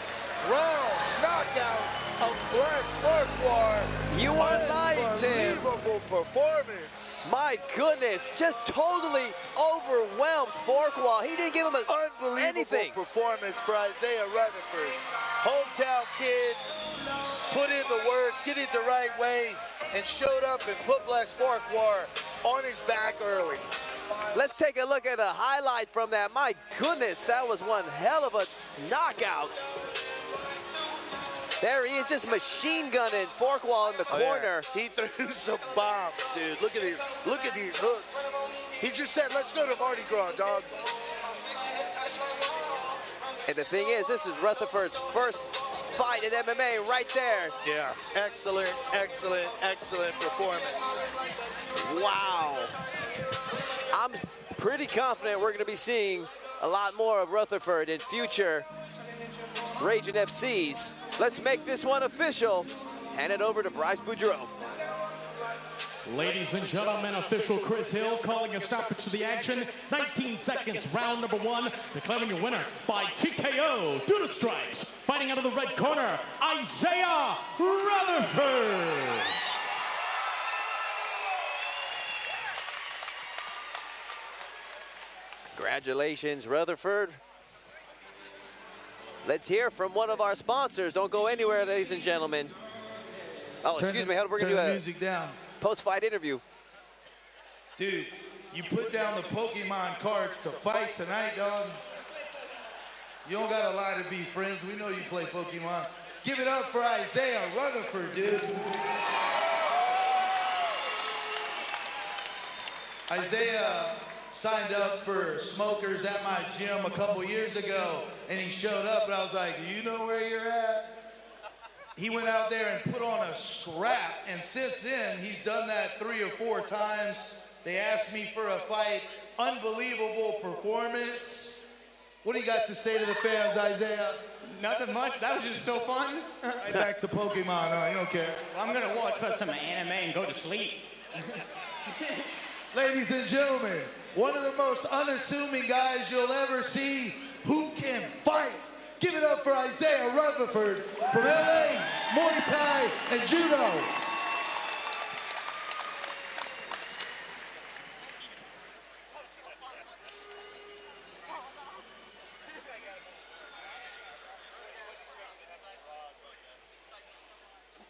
Speaker 5: round knockout of Bless Forkwar.
Speaker 4: You are lying, Tim.
Speaker 5: Unbelievable performance.
Speaker 4: My goodness, just totally overwhelmed Forkwar. He didn't give him anything.
Speaker 5: Performance for Isaiah Rutherford. Hometown kid, put in the work, did it the right way, and showed up and put Bless Forkwar on his back early.
Speaker 4: Let's take a look at a highlight from that. My goodness, that was one hell of a knockout. There he is, just machine gunning Forkwar in the corner.
Speaker 5: Yeah. He threw some bombs, dude. Look at these hooks. He just said, let's go to Mardi Gras, dog.
Speaker 4: And the thing is, this is Rutherford's first fight in MMA right there.
Speaker 5: Yeah, excellent performance.
Speaker 4: Wow. I'm pretty confident we're going to be seeing a lot more of Rutherford in future Ragin FCs. Let's make this one official. Hand it over to Bryce Boudreaux.
Speaker 6: Ladies and gentlemen, official Chris Hill calling a stoppage to the action. 19 seconds, round number one. Declaring your winner by TKO due to strikes. Fighting out of the red corner, Isaiah Rutherford.
Speaker 4: Congratulations, Rutherford. Let's hear from one of our sponsors. Don't go anywhere, ladies and gentlemen. Oh, excuse me. We're going to do a
Speaker 5: music down.
Speaker 4: Post-fight interview.
Speaker 5: Dude, you put down the Pokemon cards to fight tonight, dog. You don't got to lie to be friends. We know you play Pokemon. Give it up for Isaiah Rutherford, dude. Isaiah signed up for smokers at my gym a couple years ago, and he showed up, and I was like, you know where you're at? He went out there and put on a scrap, and since then, he's done that 3 or 4 times. They asked me for a fight. Unbelievable performance. What do you got to say to the fans, Isaiah?
Speaker 11: Nothing much. That was just so fun.
Speaker 5: Right back to Pokemon, huh? You don't care.
Speaker 11: Well, I'm going to watch some anime and go to sleep.
Speaker 5: Ladies and gentlemen, one of the most unassuming guys you'll ever see who can fight. Give it up for Isaiah Rutherford from LA, Muay Thai, and Judo.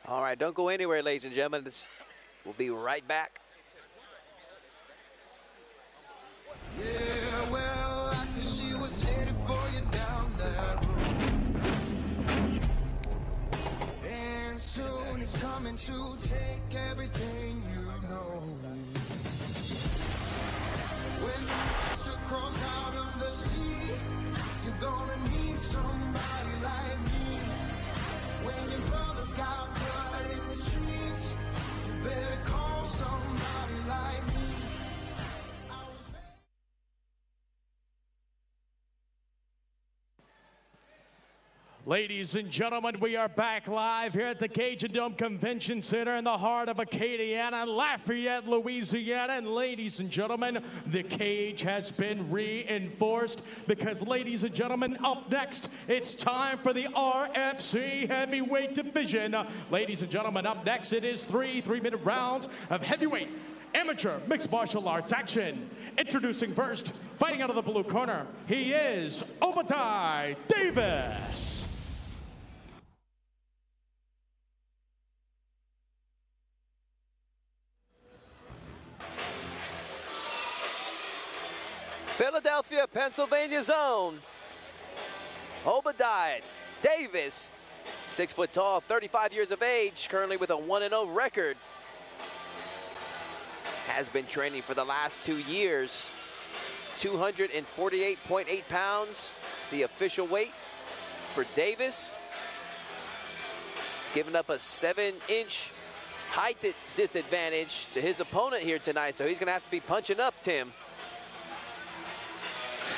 Speaker 4: All right, don't go anywhere, ladies and gentlemen. We'll be right back.
Speaker 12: Yeah, well, I think she was headed for you down that road. And soon it's coming to take everything you know. When the monster crawls out of the sea, you're gonna need somebody like me. When your brother's got blood in the streets, you better call
Speaker 6: Ladies and gentlemen, we are back live here at the Cajun Dome Convention Center in the heart of Acadiana, Lafayette, Louisiana. And ladies and gentlemen, the cage has been reinforced because, ladies and gentlemen, up next, it's time for the RFC Heavyweight Division. Ladies and gentlemen, up next, it is three-minute rounds of heavyweight amateur mixed martial arts action. Introducing first, fighting out of the blue corner, he is Obadiah Davis.
Speaker 4: Philadelphia, Pennsylvania's own Obadiah Davis, 6 foot tall, 35 years of age, currently with a 1-0 record. Has been training for the last 2 years. 248.8 pounds, the official weight for Davis. Giving up a 7-inch height disadvantage to his opponent here tonight, so he's gonna have to be punching up, Tim.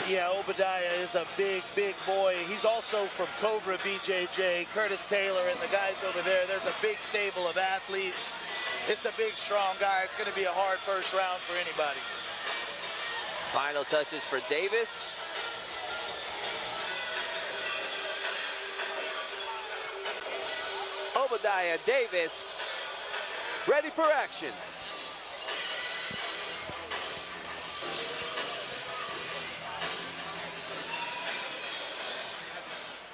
Speaker 5: Yeah, Obadiah is a big, big boy. He's also from Cobra BJJ, Curtis Taylor, and the guys over there. There's a big stable of athletes. It's a big, strong guy. It's going to be a hard first round for anybody.
Speaker 4: Final touches for Davis. Obadiah Davis, ready for action.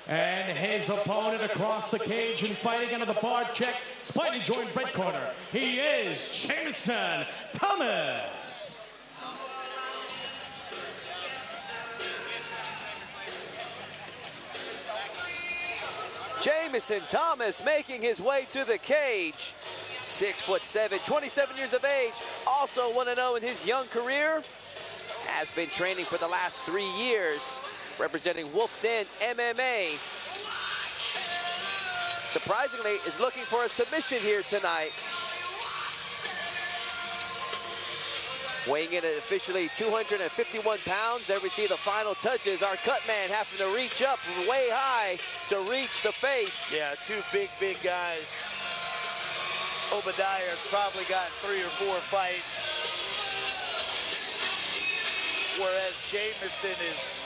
Speaker 6: And his opponent across the cage and fighting under the bar check, spine and joint red corner, he is Jameson Thomas.
Speaker 4: Jameson Thomas making his way to the cage. 6'7", 27 years of age, also 1-0 in his young career. Has been training for the last 3 years. Representing Wolf Den MMA. Surprisingly, is looking for a submission here tonight. Weighing in at officially 251 pounds. There we see the final touches. Our cut man having to reach up way high to reach the face.
Speaker 5: Yeah, two big, big guys. Obadiah's probably got 3 or 4 fights. Whereas Jameson is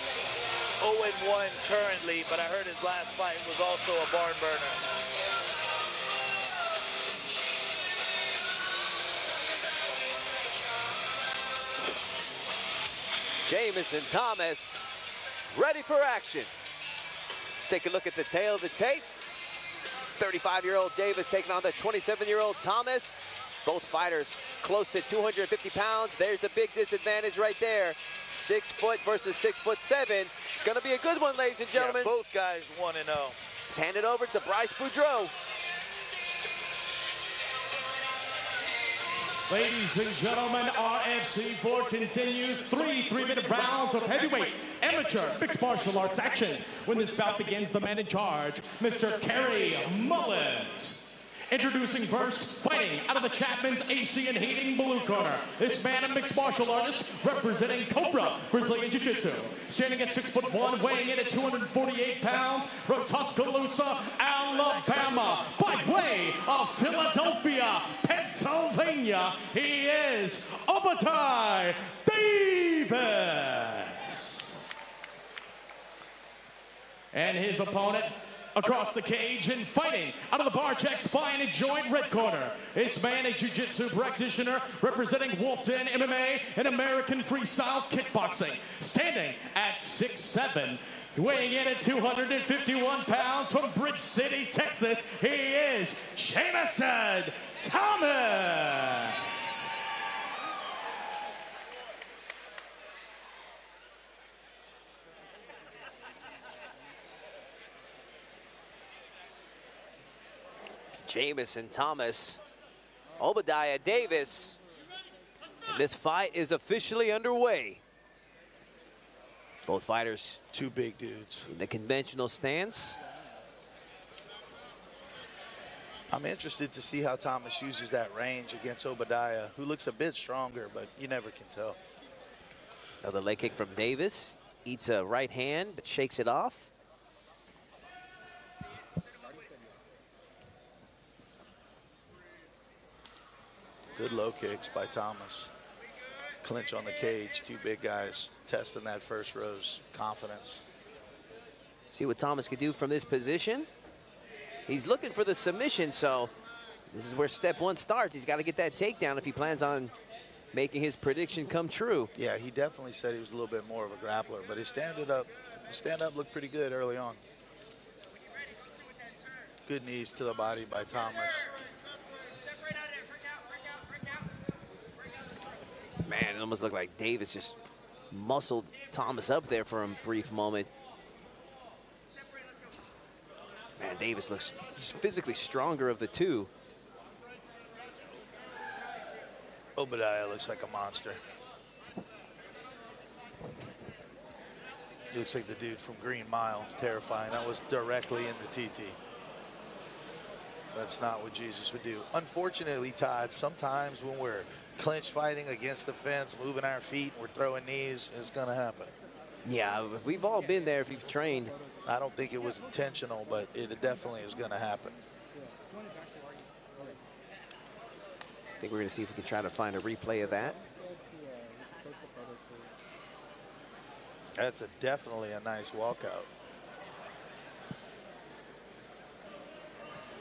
Speaker 5: 0-1 currently, but I heard his last fight was also a barn burner.
Speaker 4: Jameson Thomas, ready for action. Take a look at the tail of the tape. 35-year-old Davis taking on the 27-year-old Thomas. Both fighters close to 250 pounds. There's the big disadvantage right there. 6 foot versus 6'7". It's gonna be a good one, ladies and gentlemen.
Speaker 5: Yeah, both guys 1-0.
Speaker 4: Let's hand it over to Bryce Boudreau.
Speaker 6: Ladies and gentlemen, RFC 4 continues. Three-minute rounds of heavyweight amateur mixed martial arts action. When this bout begins, the man in charge, Mr. Kerry Mullins. Introducing first, fighting out of the Chapman's AC and Hating blue corner. This man, a mixed martial artist, representing Cobra Brazilian Jiu-Jitsu. Standing at 6'1", weighing in at 248 pounds, from Tuscaloosa, Alabama. By way of Philadelphia, Pennsylvania, he is Obadiah Davis. And his opponent, across the cage and fighting out of the bar check, spine and joint red corner. This man, a jiu-jitsu practitioner representing Wolf Den MMA and American freestyle kickboxing. Standing at 6'7", weighing in at 251 pounds from Bridge City, Texas, he is Jameson Thomas.
Speaker 4: Jameson Thomas, Obadiah Davis. And this fight is officially underway. Both fighters,
Speaker 5: two big dudes
Speaker 4: in the conventional stance.
Speaker 5: I'm interested to see how Thomas uses that range against Obadiah, who looks a bit stronger, but you never can tell.
Speaker 4: Another leg kick from Davis. Eats a right hand, but shakes it off.
Speaker 5: Good low kicks by Thomas. Clinch on the cage, two big guys testing that first row's confidence.
Speaker 4: See what Thomas can do from this position. He's looking for the submission, so this is where step one starts. He's got to get that takedown if he plans on making his prediction come true.
Speaker 5: Yeah, he definitely said he was a little bit more of a grappler, but his stand-up looked pretty good early on. Good knees to the body by Thomas.
Speaker 4: Man, it almost looked like Davis just muscled Thomas up there for a brief moment. Man, Davis looks physically stronger of the two.
Speaker 5: Obadiah looks like a monster. He looks like the dude from Green Mile. Terrifying. That was directly in the TT. That's not what Jesus would do. Unfortunately, Todd, sometimes when we're clinch fighting against the fence, moving our feet, and we're throwing knees, it's going to happen.
Speaker 4: Yeah, we've all been there if you've trained.
Speaker 5: I don't think it was intentional, but it definitely is going to happen.
Speaker 4: I think we're going to see if we can try to find a replay of that.
Speaker 5: That's definitely a nice walkout.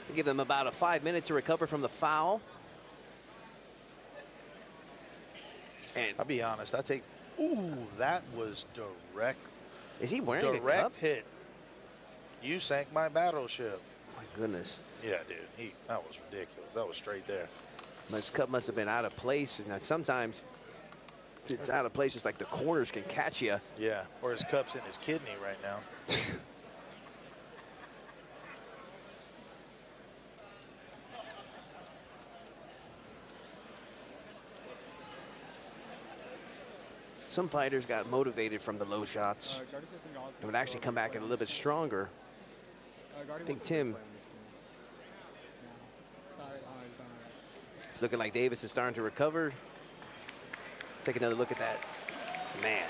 Speaker 4: We give them about 5 minutes to recover from the foul. And
Speaker 5: I'll be honest, ooh, that was direct.
Speaker 4: Is he wearing a cup?
Speaker 5: Direct hit. You sank my battleship.
Speaker 4: My goodness.
Speaker 5: Yeah, dude, that was ridiculous. That was straight there.
Speaker 4: His cup must have been out of place. And sometimes it's out of place, just like the corners can catch you.
Speaker 5: Yeah, or his cup's in his kidney right now.
Speaker 4: Some fighters got motivated from the low shots and would actually come back a little bit stronger. I think Tim, it's looking like Davis is starting to recover. Let's take another look at that. Man.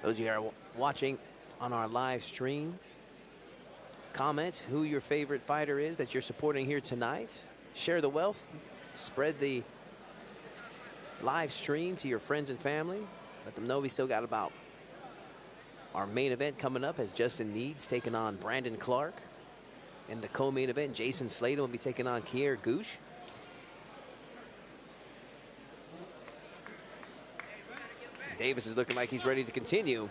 Speaker 4: Those of you who are watching on our live stream, comment who your favorite fighter is that you're supporting here tonight. Share the wealth. Spread the live stream to your friends and family. Let them know we still got about our main event coming up as Justin Needs taking on Brandon Clark. In the co-main event, Jason Sladen will be taking on Kier Gooch. Davis is looking like he's ready to continue.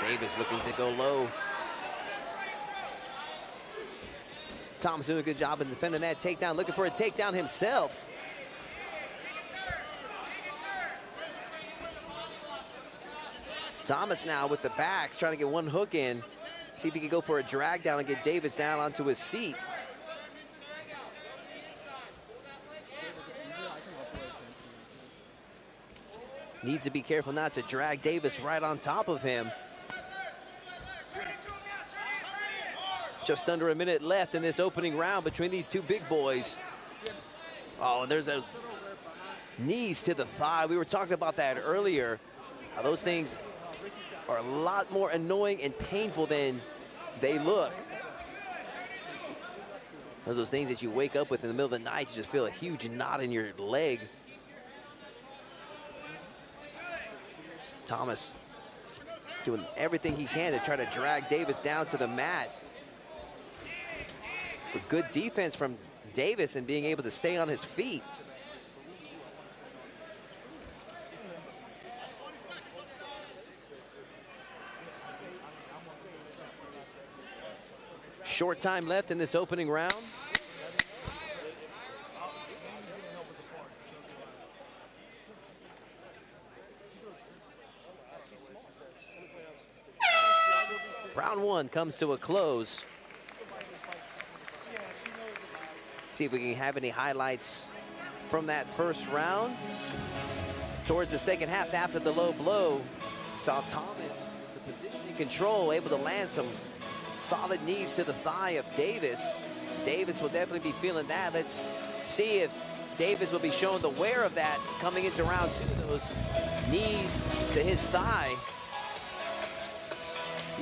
Speaker 4: Davis looking to go low. Tom's doing a good job in defending that takedown, looking for a takedown himself. Thomas now with the backs, trying to get one hook in. See if he can go for a drag down and get Davis down onto his seat. Needs to be careful not to drag Davis right on top of him. Just under a minute left in this opening round between these two big boys. Oh, and there's those knees to the thigh. We were talking about that earlier. Those things are a lot more annoying and painful than they look. Those things that you wake up with in the middle of the night, you just feel a huge knot in your leg. Thomas doing everything he can to try to drag Davis down to the mat. But good defense from Davis and being able to stay on his feet. Short time left in this opening round. Round one comes to a close. See if we can have any highlights from that first round. Towards the second half after the low blow, Saw Thomas, the positioning control, able to land some solid knees to the thigh of Davis. Davis will definitely be feeling that. Let's see if Davis will be showing the wear of that coming into round 2. Those knees to his thigh.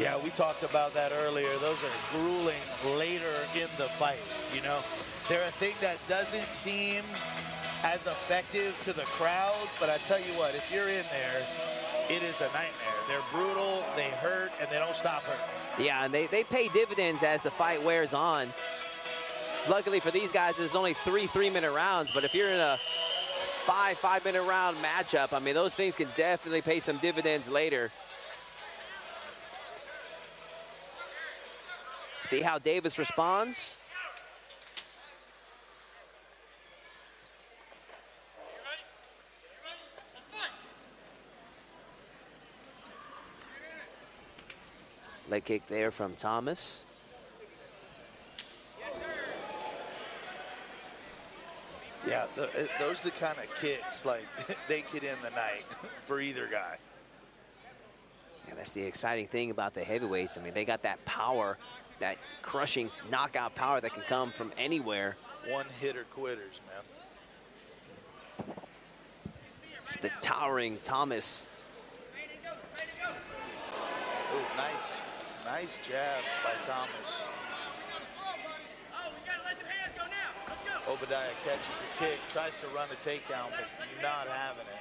Speaker 5: Yeah, we talked about that earlier. Those are grueling later in the fight, you know. They're a thing that doesn't seem as effective to the crowd, but I tell you what, if you're in there, it is a nightmare. They're brutal, they hurt, and they don't stop hurting.
Speaker 4: Yeah, and they pay dividends as the fight wears on. Luckily for these guys, there's only 3 3-minute rounds, but if you're in a 5-minute round matchup, I mean, those things can definitely pay some dividends later. See how Davis responds. Leg kick there from Thomas.
Speaker 5: Yeah, those are the kind of kicks, like, they could end the night for either guy.
Speaker 4: Yeah, that's the exciting thing about the heavyweights. I mean, they got that power, that crushing knockout power that can come from anywhere.
Speaker 5: One-hitter quitters, man.
Speaker 4: Just the towering Thomas.
Speaker 5: Oh, nice jab by Thomas. Obadiah catches the kick, tries to run a takedown, but not having it.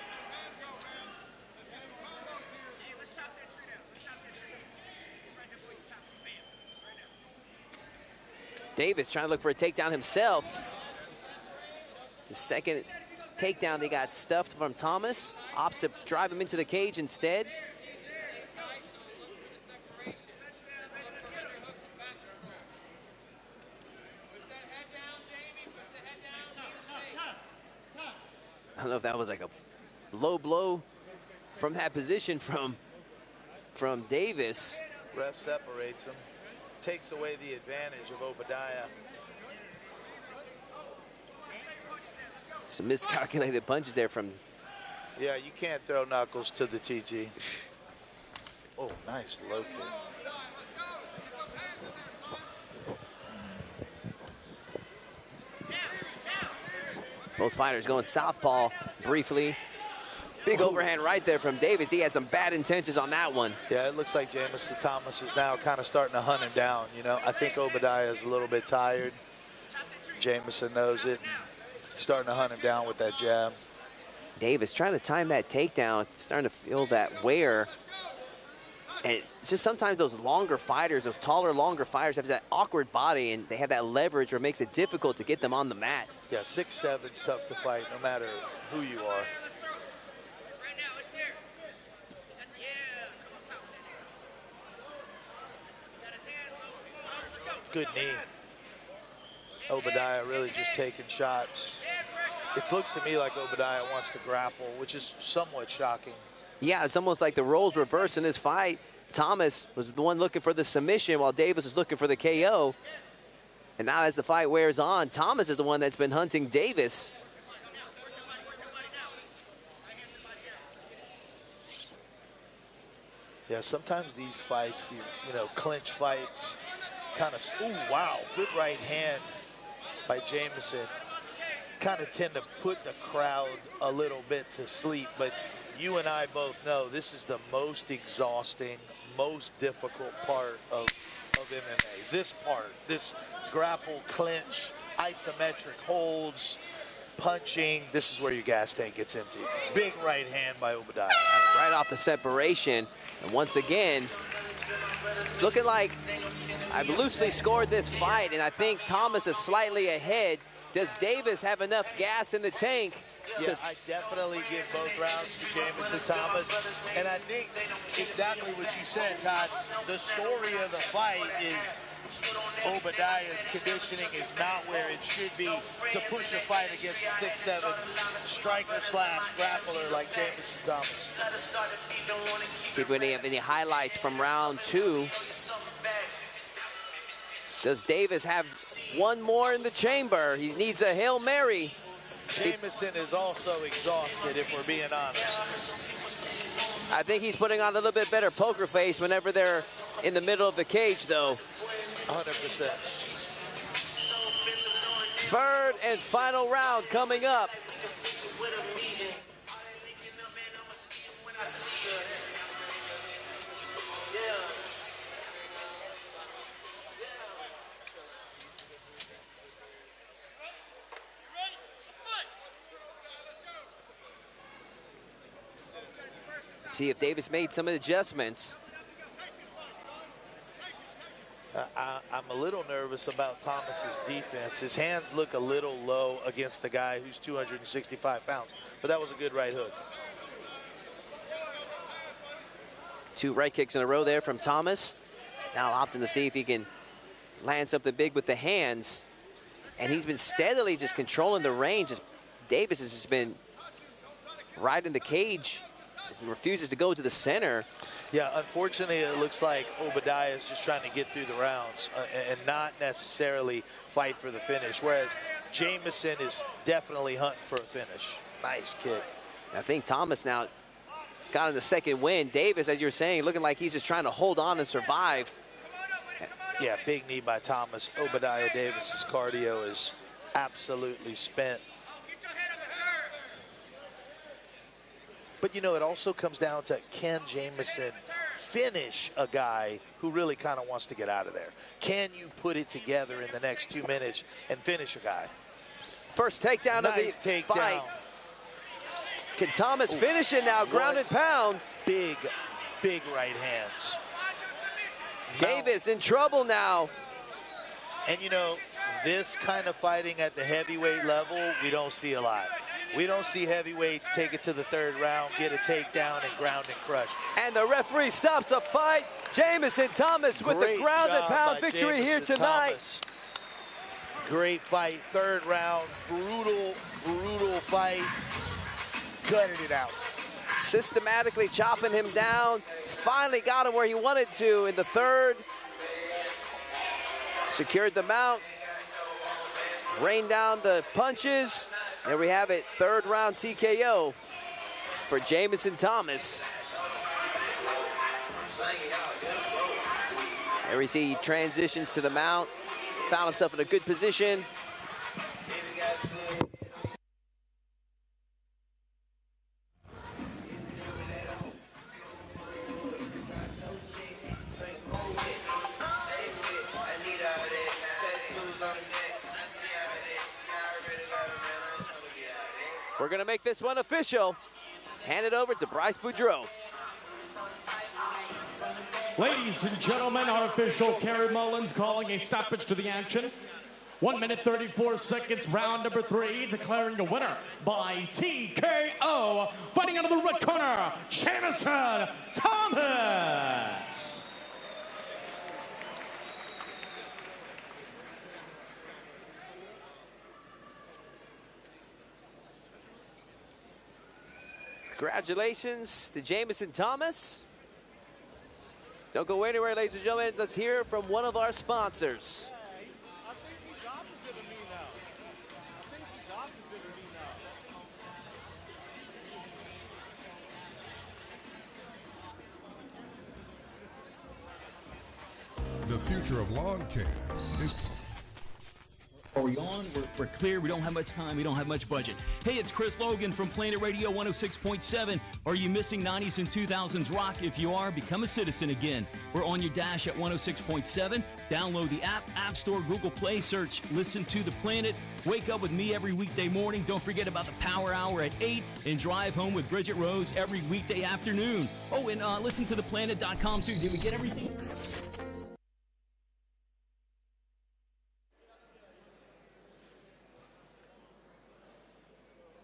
Speaker 4: Davis trying to look for a takedown himself. It's the second takedown they got stuffed from Thomas. Opts to drive him into the cage instead. I don't know if that was like a low blow from that position from Davis.
Speaker 5: Ref separates him, takes away the advantage of Obadiah.
Speaker 4: Some miscalculated punches there from...
Speaker 5: Yeah, you can't throw knuckles to the TT. Oh, nice low kick.
Speaker 4: Both fighters going southpaw briefly. Big overhand right there from Davis. He had some bad intentions on that one.
Speaker 5: Yeah, it looks like Jameson Thomas is now kind of starting to hunt him down. You know, I think Obadiah is a little bit tired. Jameson knows it. Starting to hunt him down with that jab.
Speaker 4: Davis trying to time that takedown. Starting to feel that wear. And it's just sometimes those longer fighters, those taller, longer fighters have that awkward body, and they have that leverage where it makes it difficult to get them on the mat.
Speaker 5: Yeah, 6'7" tough to fight no matter who you are. Good knee. Obadiah really just taking shots. It looks to me like Obadiah wants to grapple, which is somewhat shocking.
Speaker 4: Yeah, it's almost like the roles reversed in this fight. Thomas was the one looking for the submission while Davis was looking for the KO. And now as the fight wears on, Thomas is the one that's been hunting Davis.
Speaker 5: Yeah, sometimes these fights, these, you know, clinch fights, kind of, ooh, wow, good right hand by Jameson. Kind of tend to put the crowd a little bit to sleep, but you and I both know this is the most exhausting, most difficult part of MMA. This part, this grapple, clinch, isometric holds, punching, this is where your gas tank gets empty. Big right hand by Obadiah.
Speaker 4: Right off the separation. And once again, it's looking like I've loosely scored this fight, and I think Thomas is slightly ahead. Does Davis have enough gas in the tank?
Speaker 5: Yeah, I definitely give both rounds to Jameson Thomas. And I think exactly what you said, Todd. The story of the fight is Obadiah's conditioning is not where it should be to push a fight against a 6'7" striker slash grappler like Jameson Thomas.
Speaker 4: See if we have any highlights from round 2. Does Davis have one more in the chamber? He needs a Hail Mary.
Speaker 5: Jameson is also exhausted, if we're being honest.
Speaker 4: I think he's putting on a little bit better poker face whenever they're in the middle of the cage, though.
Speaker 5: 100%.
Speaker 4: Third and final round coming up. See if Davis made some adjustments.
Speaker 5: I'm a little nervous about Thomas's defense. His hands look a little low against the guy who's 265 pounds, but that was a good right hook.
Speaker 4: 2 right kicks in a row there from Thomas. Now opting to see if he can land something big with the hands. And he's been steadily just controlling the range. Davis has just been right in the cage. Refuses to go to the center.
Speaker 5: Yeah, unfortunately, it looks like Obadiah is just trying to get through the rounds and not necessarily fight for the finish, whereas Jameson is definitely hunting for a finish. Nice kick.
Speaker 4: I think Thomas now has gotten the second win. Davis, as you're saying, looking like he's just trying to hold on and survive.
Speaker 5: Yeah, big knee by Thomas. Obadiah Davis's cardio is absolutely spent. But, you know, it also comes down to, can Jameson finish a guy who really kind of wants to get out of there? Can you put it together in the next 2 minutes and finish a guy?
Speaker 4: First takedown
Speaker 5: nice
Speaker 4: of the
Speaker 5: takedown.
Speaker 4: fight. Can Thomas finish it now? Ground and pound.
Speaker 5: Big right hands.
Speaker 4: Davis in trouble now.
Speaker 5: And, you know, this kind of fighting at the heavyweight level, we don't see a lot. We don't see heavyweights take it to the 3rd round, get a takedown, and ground and crush.
Speaker 4: And the referee stops a fight. Jameson Thomas with the ground and pound victory here tonight.
Speaker 5: Thomas. Great fight, 3rd round, brutal fight. Gutted it out.
Speaker 4: Systematically chopping him down. Finally got him where he wanted to in the 3rd. Secured the mount. Rained down the punches. There we have it, 3rd round TKO for Jameson Thomas. There we see he transitions to the mount, found himself in a good position. We're going to make this one official. Hand it over to Bryce Boudreaux.
Speaker 6: Ladies and gentlemen, our official Kerry Mullins calling a stoppage to the action. 1 minute 34 seconds, round number 3, declaring a winner by TKO. Fighting out of the red corner, Jameson Thomas.
Speaker 4: Congratulations to Jameson Thomas. Don't go anywhere, ladies and gentlemen. Let's hear from one of our sponsors.
Speaker 2: I think he's opposite of me now.
Speaker 13: The future of lawn care is...
Speaker 14: Are we on? We're clear. We don't have much time. We don't have much budget. Hey, it's Chris Logan from Planet Radio 106.7. Are you missing 90s and 2000s rock? If you are, become a citizen again. We're on your dash at 106.7. Download the app Store, Google Play, search Listen to the Planet. Wake up with me every weekday morning. Don't forget about the Power Hour at 8 and drive home with Bridget Rose every weekday afternoon. Oh, and listen to theplanet.com too. Did we get everything?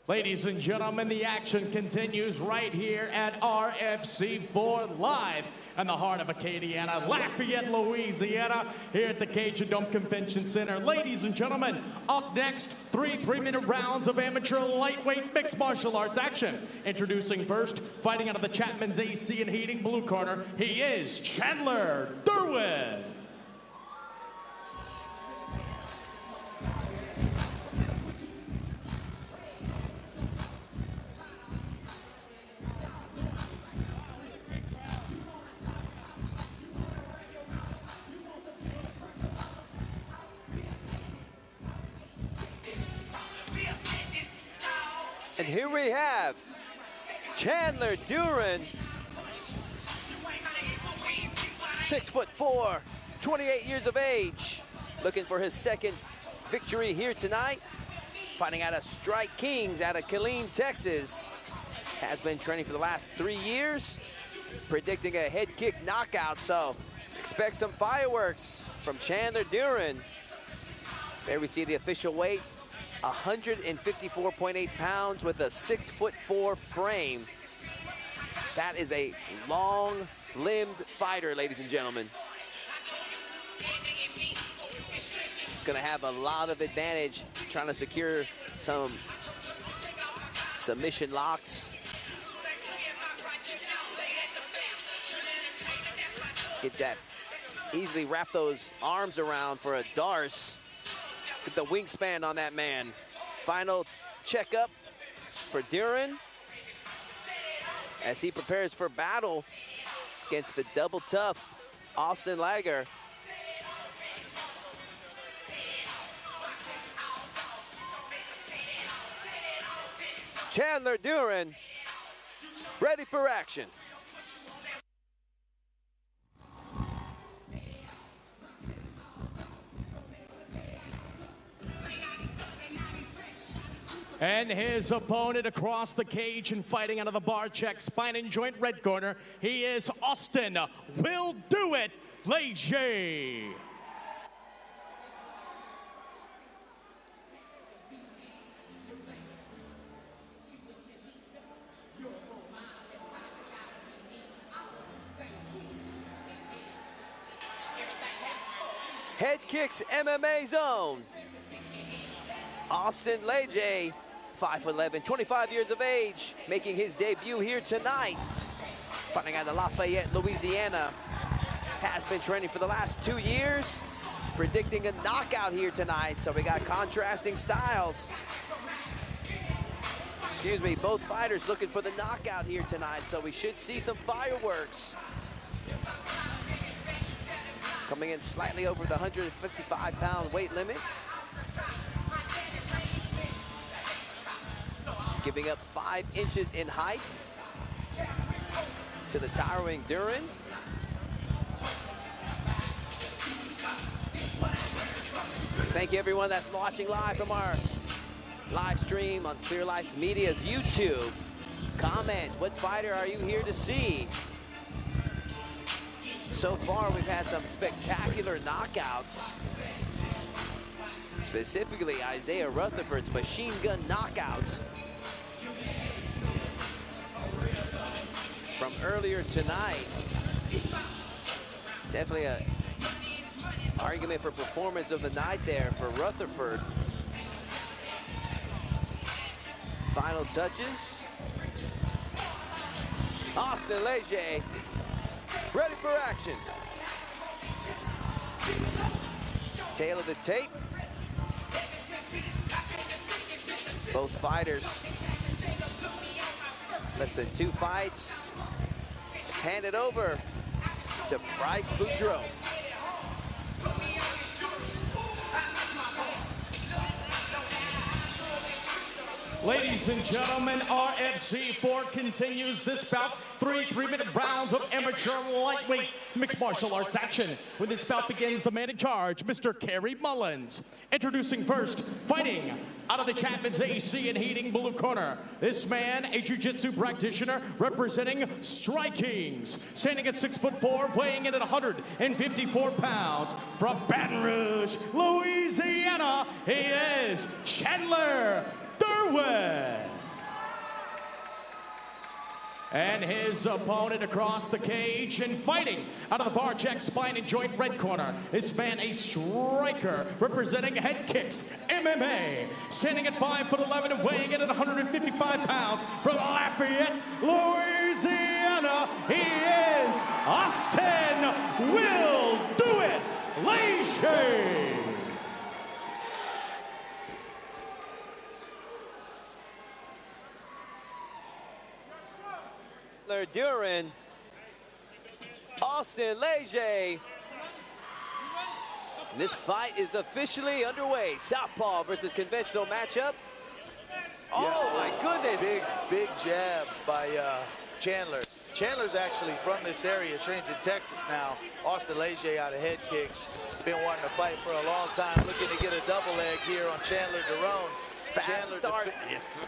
Speaker 6: Ladies and gentlemen, the action continues right here at RFC4 Live in the heart of Acadiana, Lafayette, Louisiana, here at the Cajun Dome Convention Center. Ladies and gentlemen, up next, 3 3-minute rounds of amateur lightweight mixed martial arts action. Introducing first, fighting out of the Chapman's AC and Heating blue corner, he is Chandler Duran.
Speaker 4: And here we have Chandler Duran, 6'4", 28 years of age, looking for his second victory here tonight. Fighting out of Strike Kings out of Killeen, Texas. Has been training for the last 3 years, predicting a head kick knockout, so expect some fireworks from Chandler Duran. There we see the official weight, 154.8 pounds with a 6'4" frame. That is a long-limbed fighter, ladies and gentlemen. He's gonna have a lot of advantage trying to secure some submission locks. Let's get that, easily wrap those arms around for a Darce. Get the wingspan on that man. Final checkup for Duran as he prepares for battle against the double tough Austin Lejay. Chandler Duran, ready for action.
Speaker 6: And his opponent across the cage and fighting out of the Barek Spine and Joint red corner, he is Austin Will Do It Lejay.
Speaker 4: Head Kicks MMA Zone. Austin Lejay, 5'11", 25 years of age, making his debut here tonight. Fighting out of Lafayette, Louisiana. Has been training for the last 2 years. He's predicting a knockout here tonight, so we got contrasting styles. Excuse me, both fighters looking for the knockout here tonight, so we should see some fireworks. Coming in slightly over the 155-pound weight limit. Giving up 5 inches in height to the towering Duran. Thank you everyone that's watching live from our live stream on Clear Life Media's YouTube. Comment, what fighter are you here to see? So far, we've had some spectacular knockouts. Specifically, Isaiah Rutherford's machine gun knockout from earlier tonight. Definitely an argument for performance of the night there for Rutherford. Final touches. Austin Lejay, ready for action. Tail of the tape. Both fighters, less than 2 fights. Let's hand it over to Bryce Boudreaux.
Speaker 6: Ladies and gentlemen, RFC 4 continues this bout. 3 3-minute rounds of amateur lightweight mixed martial arts action. When this bout begins, the man in charge, Mr. Kerry Mullins. Introducing first, fighting out of the Chapman's AC and Heating blue corner. This man, a jiu-jitsu practitioner representing Strike Kings. Standing at 6'4", weighing in at 154 pounds. From Baton Rouge, Louisiana, he is Chandler Duran. And his opponent across the cage and fighting out of the Barek Spine and Joint red corner. This man, a striker representing Head Kicks MMA. Standing at 5'11" and weighing in at 155 pounds from Lafayette, Louisiana. He is Austin Will Do It Lejay.
Speaker 4: Duran, Austin Lejay. This fight is officially underway. Southpaw versus conventional matchup. Oh, my goodness.
Speaker 5: Big jab by Chandler. Chandler's actually from this area, trains in Texas now. Austin Lejay out of head kicks. Been wanting to fight for a long time, looking to get a double leg here on Chandler Duran.
Speaker 4: Fast start.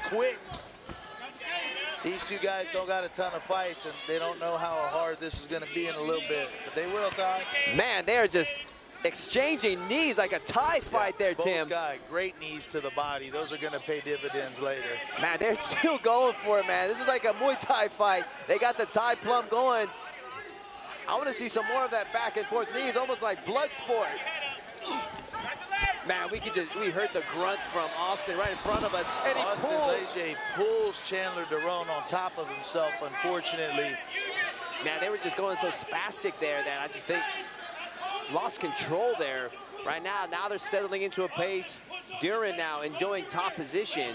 Speaker 5: Quick. These two guys don't got a ton of fights, and they don't know how hard this is going to be in a little bit. But they will, Todd.
Speaker 4: Man, they're just exchanging knees like a Thai fight there, Tim.
Speaker 5: Both guys, great knees to the body. Those are going to pay dividends later.
Speaker 4: Man, they're still going for it, man. This is like a Muay Thai fight. They got the Thai plum going. I want to see some more of that back and forth knees, almost like blood sport. Man, we heard the grunt from Austin right in front of us, and he
Speaker 5: Austin Lejay pulls Chandler Duran on top of himself, unfortunately.
Speaker 4: Man, they were just going so spastic there that I just think lost control there. Right now they're settling into a pace. Duran now enjoying top position.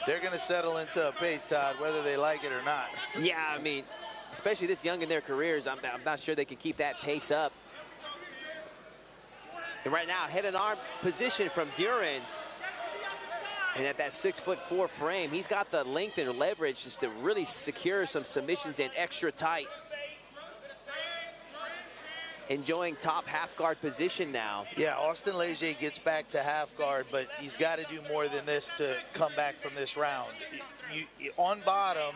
Speaker 5: They're going to settle into a pace, Todd, whether they like it or not.
Speaker 4: Yeah, I mean, especially this young in their careers, I'm not sure they can keep that pace up. And right now, head and arm position from Duran. And at that 6'4" frame, he's got the length and leverage just to really secure some submissions in extra tight. Enjoying top half guard position now.
Speaker 5: Yeah, Austin Lejay gets back to half guard, but he's got to do more than this to come back from this round. On bottom,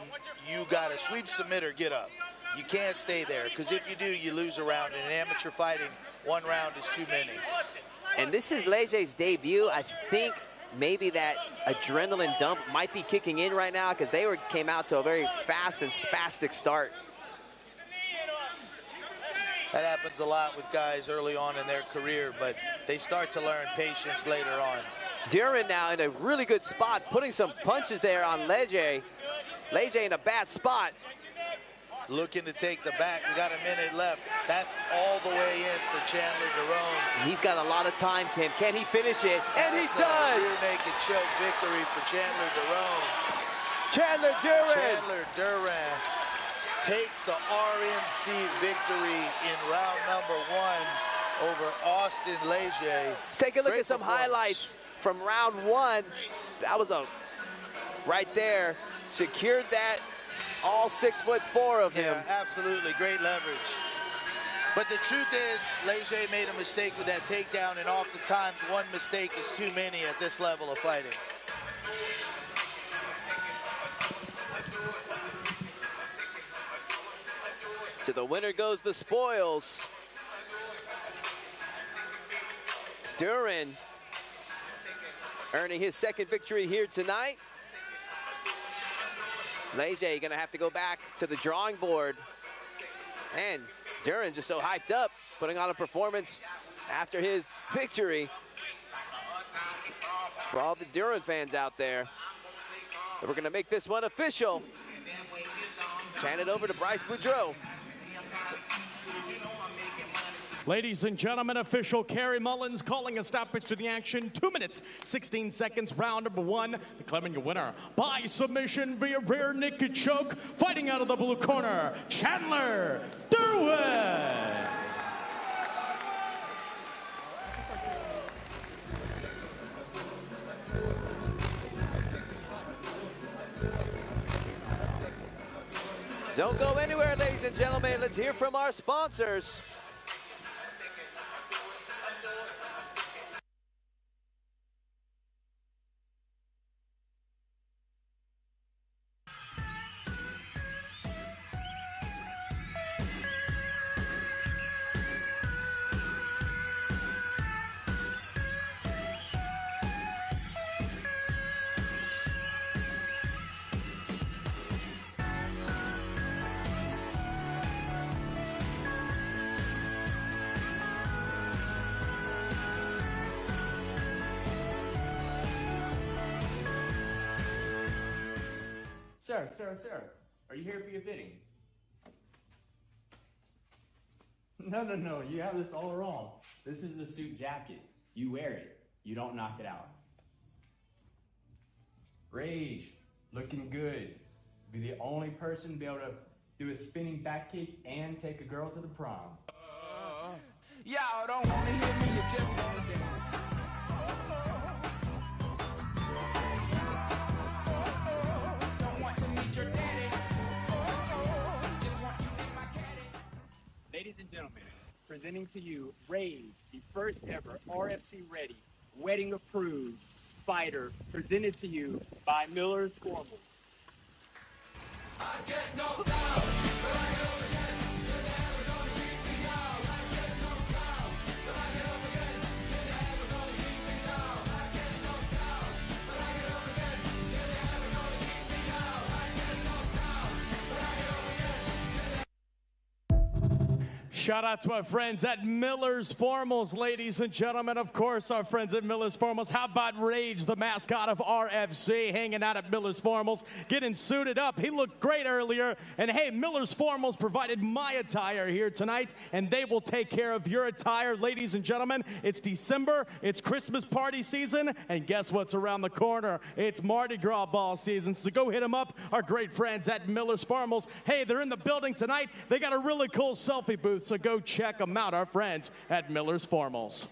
Speaker 5: you got to sweep, submit, or get up. You can't stay there, because if you do, you lose a round. In amateur fighting, one round is too many.
Speaker 4: And this is Lejay's debut. I think maybe that adrenaline dump might be kicking in right now, because they came out to a very fast and spastic start.
Speaker 5: That happens a lot with guys early on in their career, but they start to learn patience later on.
Speaker 4: Duran now in a really good spot, putting some punches there on Lejay. Lejay in a bad spot.
Speaker 5: Looking to take the back. We got a minute left. That's all the way in for Chandler Duran.
Speaker 4: He's got a lot of time, Tim. Can he finish it? And he does!
Speaker 5: Rear naked choke victory for Chandler Duran.
Speaker 4: Chandler Duran!
Speaker 5: Chandler Duran takes the RNC victory in round number 1 over Austin Lejay.
Speaker 4: Let's take a look at some highlights from round 1. That was right there. Secured that. All 6'4" of him.
Speaker 5: Yeah, absolutely. Great leverage. But the truth is, Lejay made a mistake with that takedown, and oftentimes one mistake is too many at this level of fighting.
Speaker 4: So the winner goes the spoils. Duran earning his second victory here tonight. Lejay gonna have to go back to the drawing board. And Duran just so hyped up, putting on a performance after his victory. For all the Duran fans out there, we're gonna make this one official. Hand it over to Bryce Boudreaux.
Speaker 6: Ladies and gentlemen, official Kerry Mullins calling a stoppage to the action. 2 minutes, 16 seconds, round number 1. Declaring a winner by submission via rear naked choke. Fighting out of the blue corner, Chandler Duran.
Speaker 4: Don't go anywhere, ladies and gentlemen. Let's hear from our sponsors.
Speaker 15: Sir, are you here for your fitting? No, you have this all wrong. This is a suit jacket. You wear it. You don't knock it out. Rage, looking good. Be the only person to be able to do a spinning back kick and take a girl to the prom.
Speaker 12: Y'all don't want to hear me, you just want to dance.
Speaker 16: presenting to you Rage, the first ever RFC ready, wedding approved fighter, presented to you by Miller's Formal.
Speaker 12: I get knocked down, but I get up again. You're never gonna keep me down. I get knocked down, but I get up again. You're never gonna keep me down. I get knocked down, but I get up again. You're never gonna keep me down. I get knocked down, but I get up again.
Speaker 6: Shout out to our friends at Miller's Formals, ladies and gentlemen. Of course, our friends at Miller's Formals. How about Rage, the mascot of RFC, hanging out at Miller's Formals, getting suited up. He looked great earlier. And hey, Miller's Formals provided my attire here tonight, and they will take care of your attire, ladies and gentlemen. It's December, it's Christmas party season, and guess what's around the corner? It's Mardi Gras ball season. So go hit them up, our great friends at Miller's Formals. Hey, they're in the building tonight. They got a really cool selfie booth, so go check them out, our friends at Miller's Formals.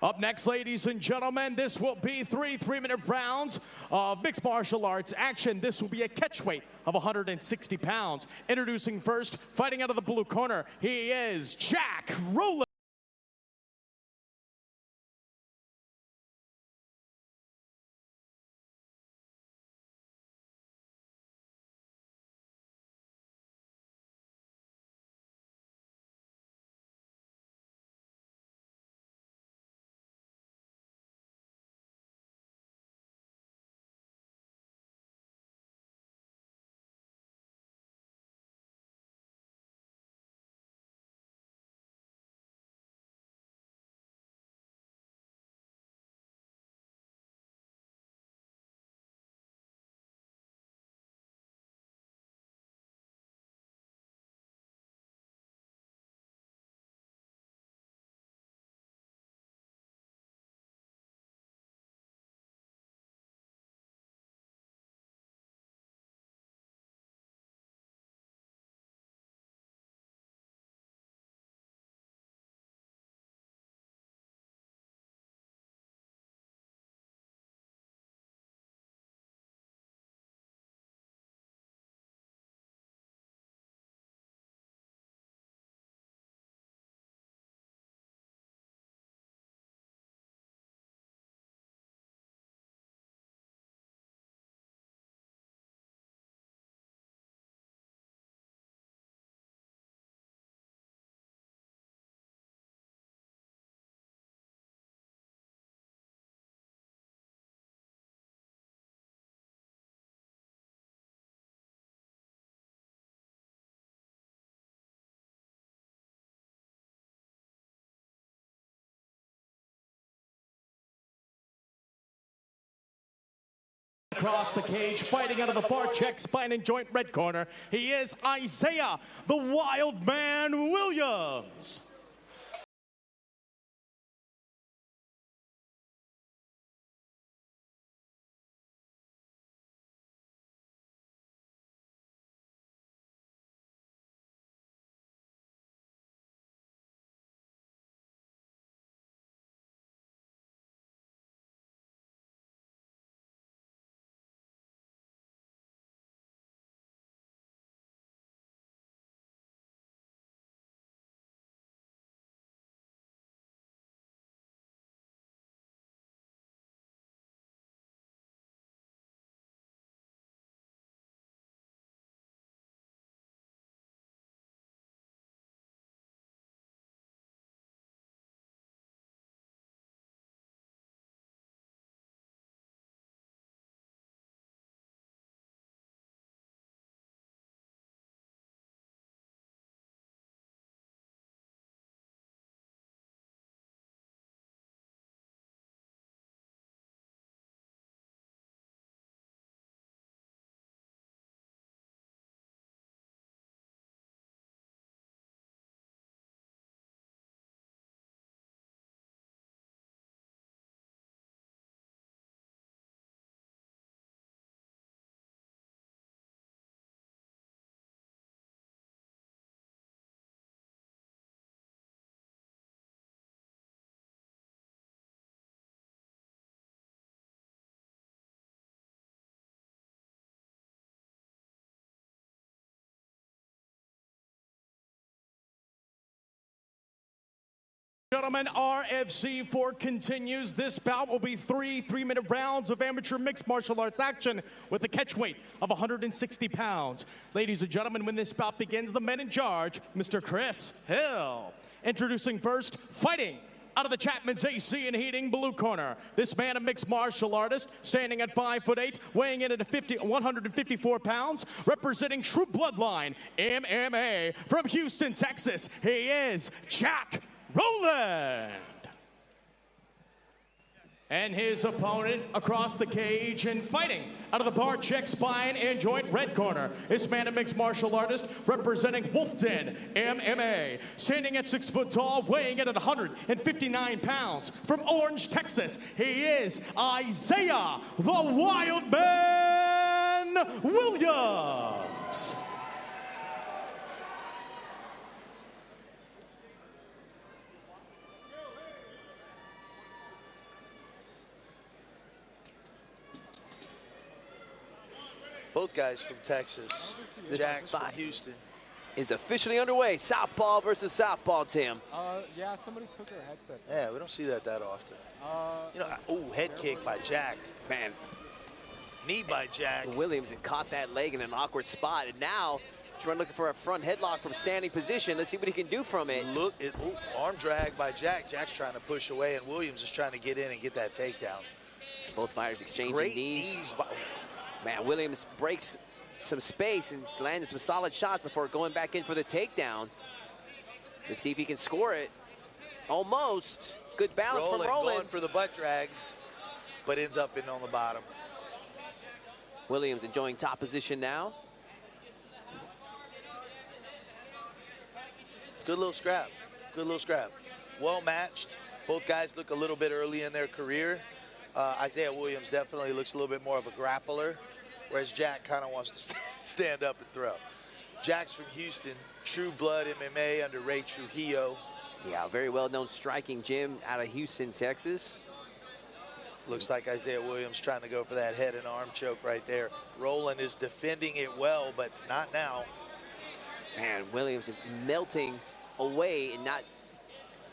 Speaker 6: Up next, ladies and gentlemen, this will be three 3-minute rounds of mixed martial arts action. This will be a catch weight of 160 pounds. Introducing first, fighting out of the blue corner, he is Jack Rowland. Across the cage, fighting out of the Barek Spine and Joint red corner, he is Isaiah, the Wild Man Williams. Gentlemen, RFC 4 continues. This bout will be 3 3-minute rounds of amateur mixed martial arts action with a catch weight of 160 pounds. Ladies and gentlemen, when this bout begins, the man in charge, Mr. Chris Hill. Introducing first, fighting out of the Chapman's AC and Heating blue corner. This man, a mixed martial artist, standing at 5'8", weighing in at 154 pounds, representing True Bloodline MMA from Houston, Texas. He is Jack Rowland. And his opponent across the cage and fighting out of the Barek Spine and Joint red corner. This man, a mixed martial artist, representing Wolfden MMA. Standing at 6 foot tall, weighing in at 159 pounds. From Orange, Texas, he is Isaiah, the Wild Man Williams.
Speaker 5: Both guys from Texas. Jack's from Houston.
Speaker 4: Is officially underway. Southpaw versus southpaw, Tim.
Speaker 17: Yeah, somebody took their headset.
Speaker 5: Yeah, we don't see that often. You know, head kick by Jack.
Speaker 4: Man.
Speaker 5: Knee by Jack.
Speaker 4: Williams had caught that leg in an awkward spot, and now Duran looking for a front headlock from standing position. Let's see what he can do from it.
Speaker 5: Look, arm drag by Jack. Jack's trying to push away, and Williams is trying to get in and get that takedown.
Speaker 4: Both fighters exchanging
Speaker 5: Great
Speaker 4: knees. Man, Williams breaks some space and lands some solid shots before going back in for the takedown. Let's see if he can score it. Almost. Good balance from Rowland.
Speaker 5: Going for the butt drag, but ends up in on the bottom.
Speaker 4: Williams enjoying top position now.
Speaker 5: Good little scrap. Good little scrap. Well matched. Both guys look a little bit early in their career. Isaiah Williams definitely looks a little bit more of a grappler, whereas Jack kind of wants to stand up and throw. Jack's from Houston, True Blood MMA under Ray Trujillo.
Speaker 4: Yeah, very well-known striking gym out of Houston, Texas.
Speaker 5: Looks like Isaiah Williams trying to go for that head and arm choke right there. Rowland is defending it well, but not now.
Speaker 4: Man, Williams is melting away and not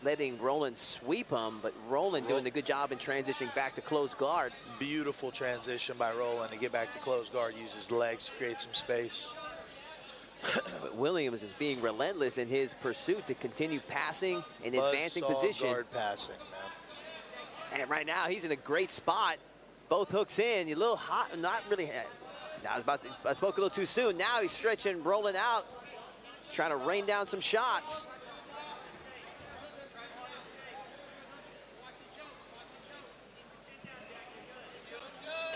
Speaker 4: letting Rowland sweep him, but Rowland doing a good job in transitioning back to close guard.
Speaker 5: Beautiful transition by Rowland to get back to close guard, use his legs to create some space.
Speaker 4: But Williams is being relentless in his pursuit to continue passing and advancing position.
Speaker 5: Guard passing, man.
Speaker 4: And right now he's in a great spot. Both hooks in, a little hot, not really. I spoke a little too soon. Now he's stretching Rowland out, trying to rain down some shots.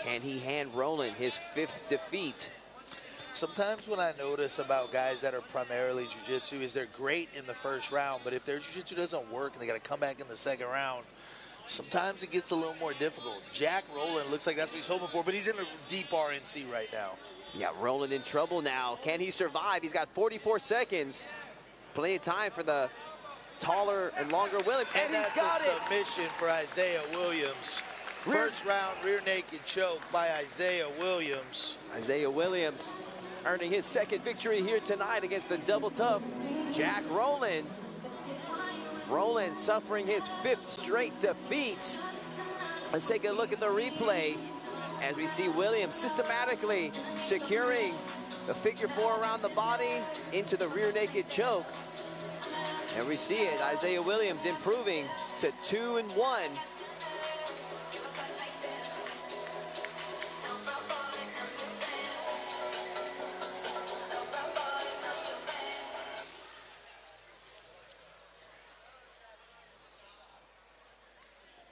Speaker 4: Can he hand Rowland his 5th defeat?
Speaker 5: Sometimes what I notice about guys that are primarily jiu-jitsu is they're great in the first round, but if their jiu-jitsu doesn't work and they got to come back in the second round, sometimes it gets a little more difficult. Jack Rowland looks like that's what he's hoping for, but he's in a deep RNC right now.
Speaker 4: Yeah, Rowland in trouble now. Can he survive? He's got 44 seconds. Plenty of time for the taller and longer Williams. And he's got it.
Speaker 5: Submission for Isaiah Williams. First round rear naked choke by Isaiah Williams.
Speaker 4: Isaiah Williams earning his 2nd victory here tonight against the double tough Jack Rowland. Rowland suffering his 5th straight defeat. Let's take a look at the replay as we see Williams systematically securing the figure 4 around the body into the rear naked choke. And we see it, Isaiah Williams improving to 2-1.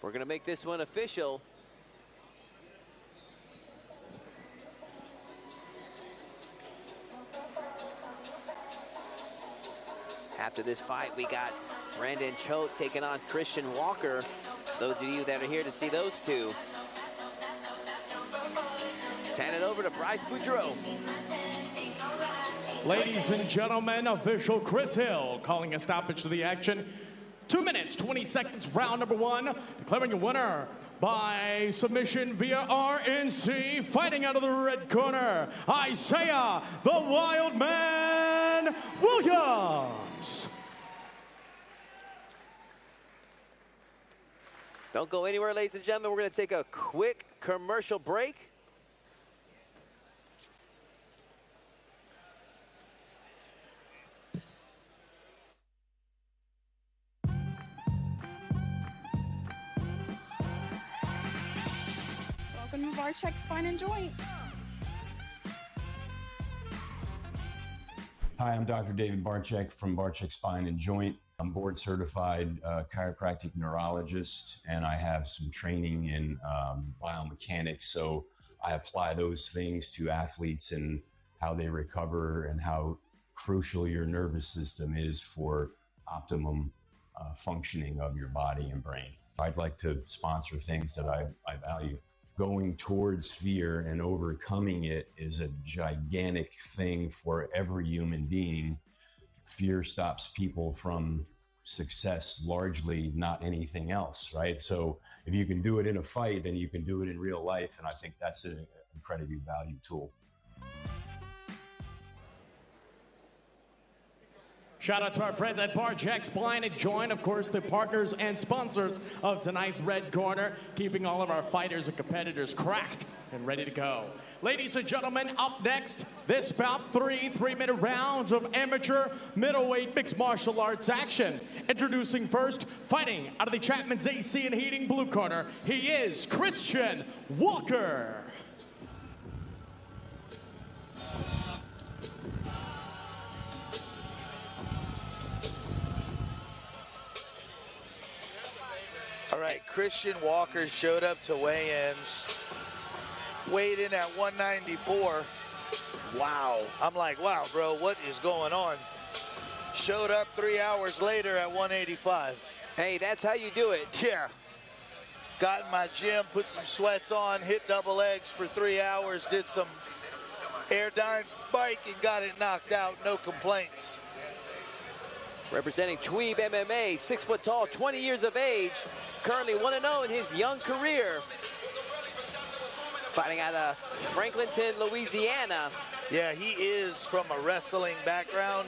Speaker 4: We're going to make this one official. After this fight, we got Brandon Chot taking on Christian Walker. Those of you that are here to see those two. Let's hand it over to Bryce Boudreaux.
Speaker 6: Ladies and gentlemen, official Chris Hill calling a stoppage to the action. 2 minutes, 20 seconds, round number 1. Declaring a winner by submission via RNC. Fighting out of the red corner, Isaiah, the Wild Man Williams.
Speaker 4: Don't go anywhere, ladies and gentlemen. We're going to take a quick commercial break.
Speaker 9: Welcome to Barek Spine and Joint.
Speaker 10: Hi, I'm Dr. David Barek from Barek Spine and Joint. I'm board certified chiropractic neurologist, and I have some training in biomechanics. So I apply those things to athletes and how they recover and how crucial your nervous system is for optimum functioning of your body and brain. I'd like to sponsor things that I value. Going towards fear and overcoming it is a gigantic thing for every human being. Fear stops people from success largely, not anything else, right? So if you can do it in a fight, then you can do it in real life. And I think that's an incredibly valuable tool.
Speaker 6: Shout out to our friends at Barek Spine and Joint, of course, the partners and sponsors of tonight's Red Corner, keeping all of our fighters and competitors cracked and ready to go. Ladies and gentlemen, up next, this bout, three-minute rounds of amateur middleweight mixed martial arts action. Introducing first, fighting out of the Chapman's AC and Heating blue corner, he is Christian Walker.
Speaker 5: All right, Christian Walker showed up to weigh-ins, weighed in at 194. Wow. I'm like, wow, bro, what is going on? Showed up 3 hours later at 185.
Speaker 4: Hey, that's how you do it.
Speaker 5: Yeah. Got in my gym, put some sweats on, hit double legs for 3 hours, did some airdyne bike and got it knocked out. No complaints.
Speaker 4: Representing Tweeb MMA, 6 foot tall, 20 years of age, currently 1-0 in his young career. Fighting out of Franklinton, Louisiana.
Speaker 5: Yeah, he is from a wrestling background.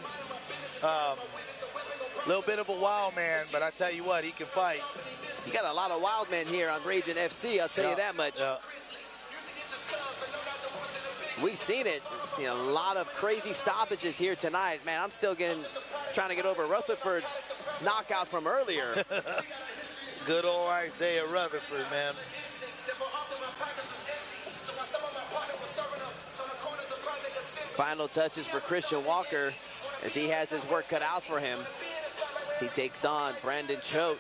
Speaker 5: Little bit of a wild man, but I tell you what, he can fight.
Speaker 4: You got a lot of wild men here on Ragin FC, I'll tell you that much.
Speaker 5: Yeah.
Speaker 4: We've seen it. We've seen a lot of crazy stoppages here tonight. Man, I'm still trying to get over Rutherford's knockout from earlier.
Speaker 5: Good old Isaiah Rutherford, man.
Speaker 4: Final touches for Christian Walker as he has his work cut out for him. He takes on Brandon Chot.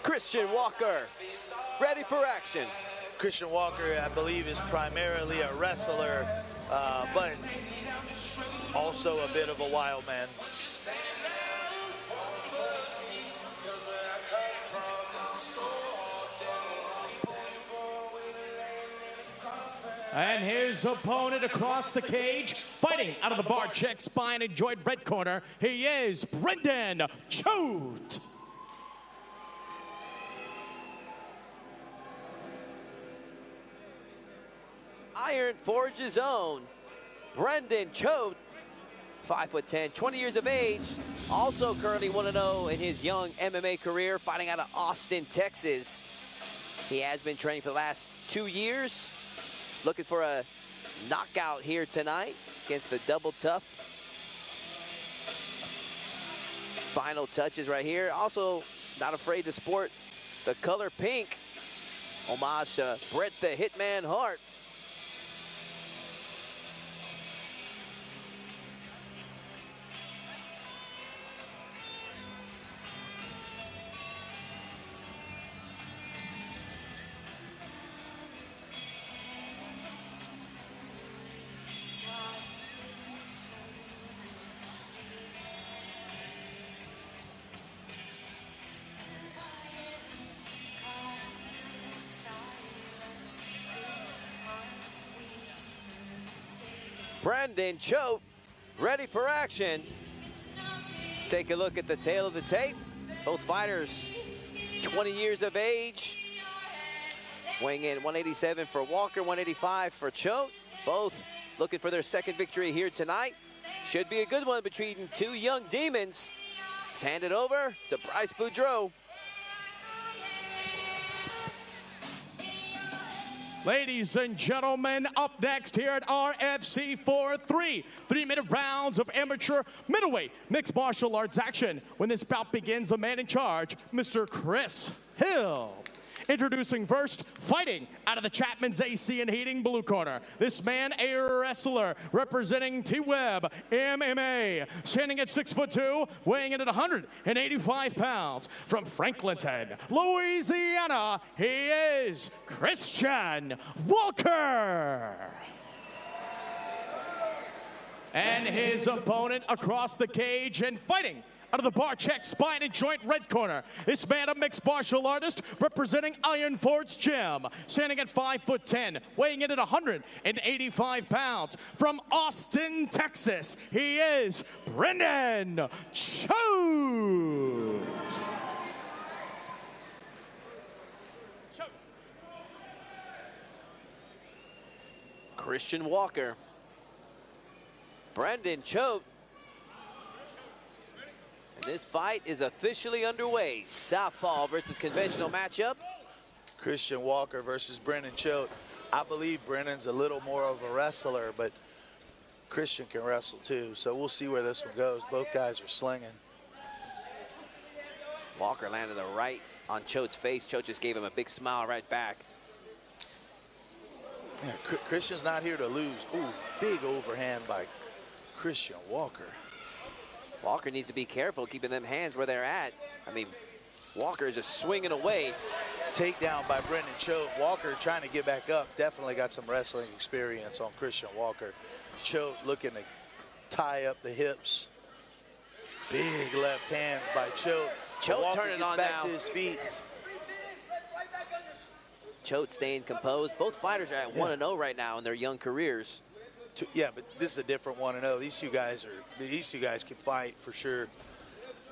Speaker 4: Christian Walker, ready for action.
Speaker 5: Christian Walker, I believe, is primarily a wrestler, but also a bit of a wild man.
Speaker 6: And his opponent across the cage, fighting out of the Barek Spine and Joint red corner, he is Brandon Chot.
Speaker 4: Iron Forge's own Brandon Chot, 5'10", 20 years of age, also currently 1-0 in his young MMA career, fighting out of Austin, Texas. He has been training for the last 2 years, looking for a knockout here tonight against the Double Tough. Final touches right here. Also, not afraid to sport the color pink. Homage to Bret the Hitman Hart. Brandon Chot, ready for action. Let's take a look at the tail of the tape. Both fighters, 20 years of age. Weighing in 187 for Walker, 185 for Chot. Both looking for their second victory here tonight. Should be a good one between two young demons. Let's hand it over to Bryce Boudreau.
Speaker 6: Ladies and gentlemen, up next here at RFC 4-3, 3-minute rounds of amateur middleweight mixed martial arts action. When this bout begins, the man in charge, Mr. Chris Hill. Introducing first, fighting out of the Chapman's AC and Heating blue corner. This man, a wrestler, representing T-Web MMA. Standing at 6'2", weighing in at 185 pounds. From Franklinton, Louisiana, he is Christian Walker. And his opponent across the cage and fighting out of the Barek Spine and Joint red corner. This man, a mixed martial artist representing Iron Forge Gym, standing at 5'10", weighing in at 185 pounds. From Austin, Texas, he is Brendan Chot.
Speaker 4: Christian Walker. Brendan Chot. This fight is officially underway. Southpaw versus conventional matchup.
Speaker 5: Christian Walker versus Brendan Chot. I believe Brendan's a little more of a wrestler, but Christian can wrestle too. So we'll see where this one goes. Both guys are slinging.
Speaker 4: Walker landed a right on Chot's face. Chot just gave him a big smile right back.
Speaker 5: Yeah, Christian's not here to lose. Ooh, big overhand by Christian Walker.
Speaker 4: Walker needs to be careful keeping them hands where they're at. I mean, Walker is just swinging away.
Speaker 5: Takedown by Brendan Chot. Walker trying to get back up. Definitely got some wrestling experience on Christian Walker. Chot looking to tie up the hips. Big left hands by Chot.
Speaker 4: Chot turning on
Speaker 5: back
Speaker 4: now.
Speaker 5: to his feet.
Speaker 4: Chot staying composed. Both fighters are at 1-0 right now in their young careers.
Speaker 5: Yeah, but this is a different 1-0. These two guys can fight for sure.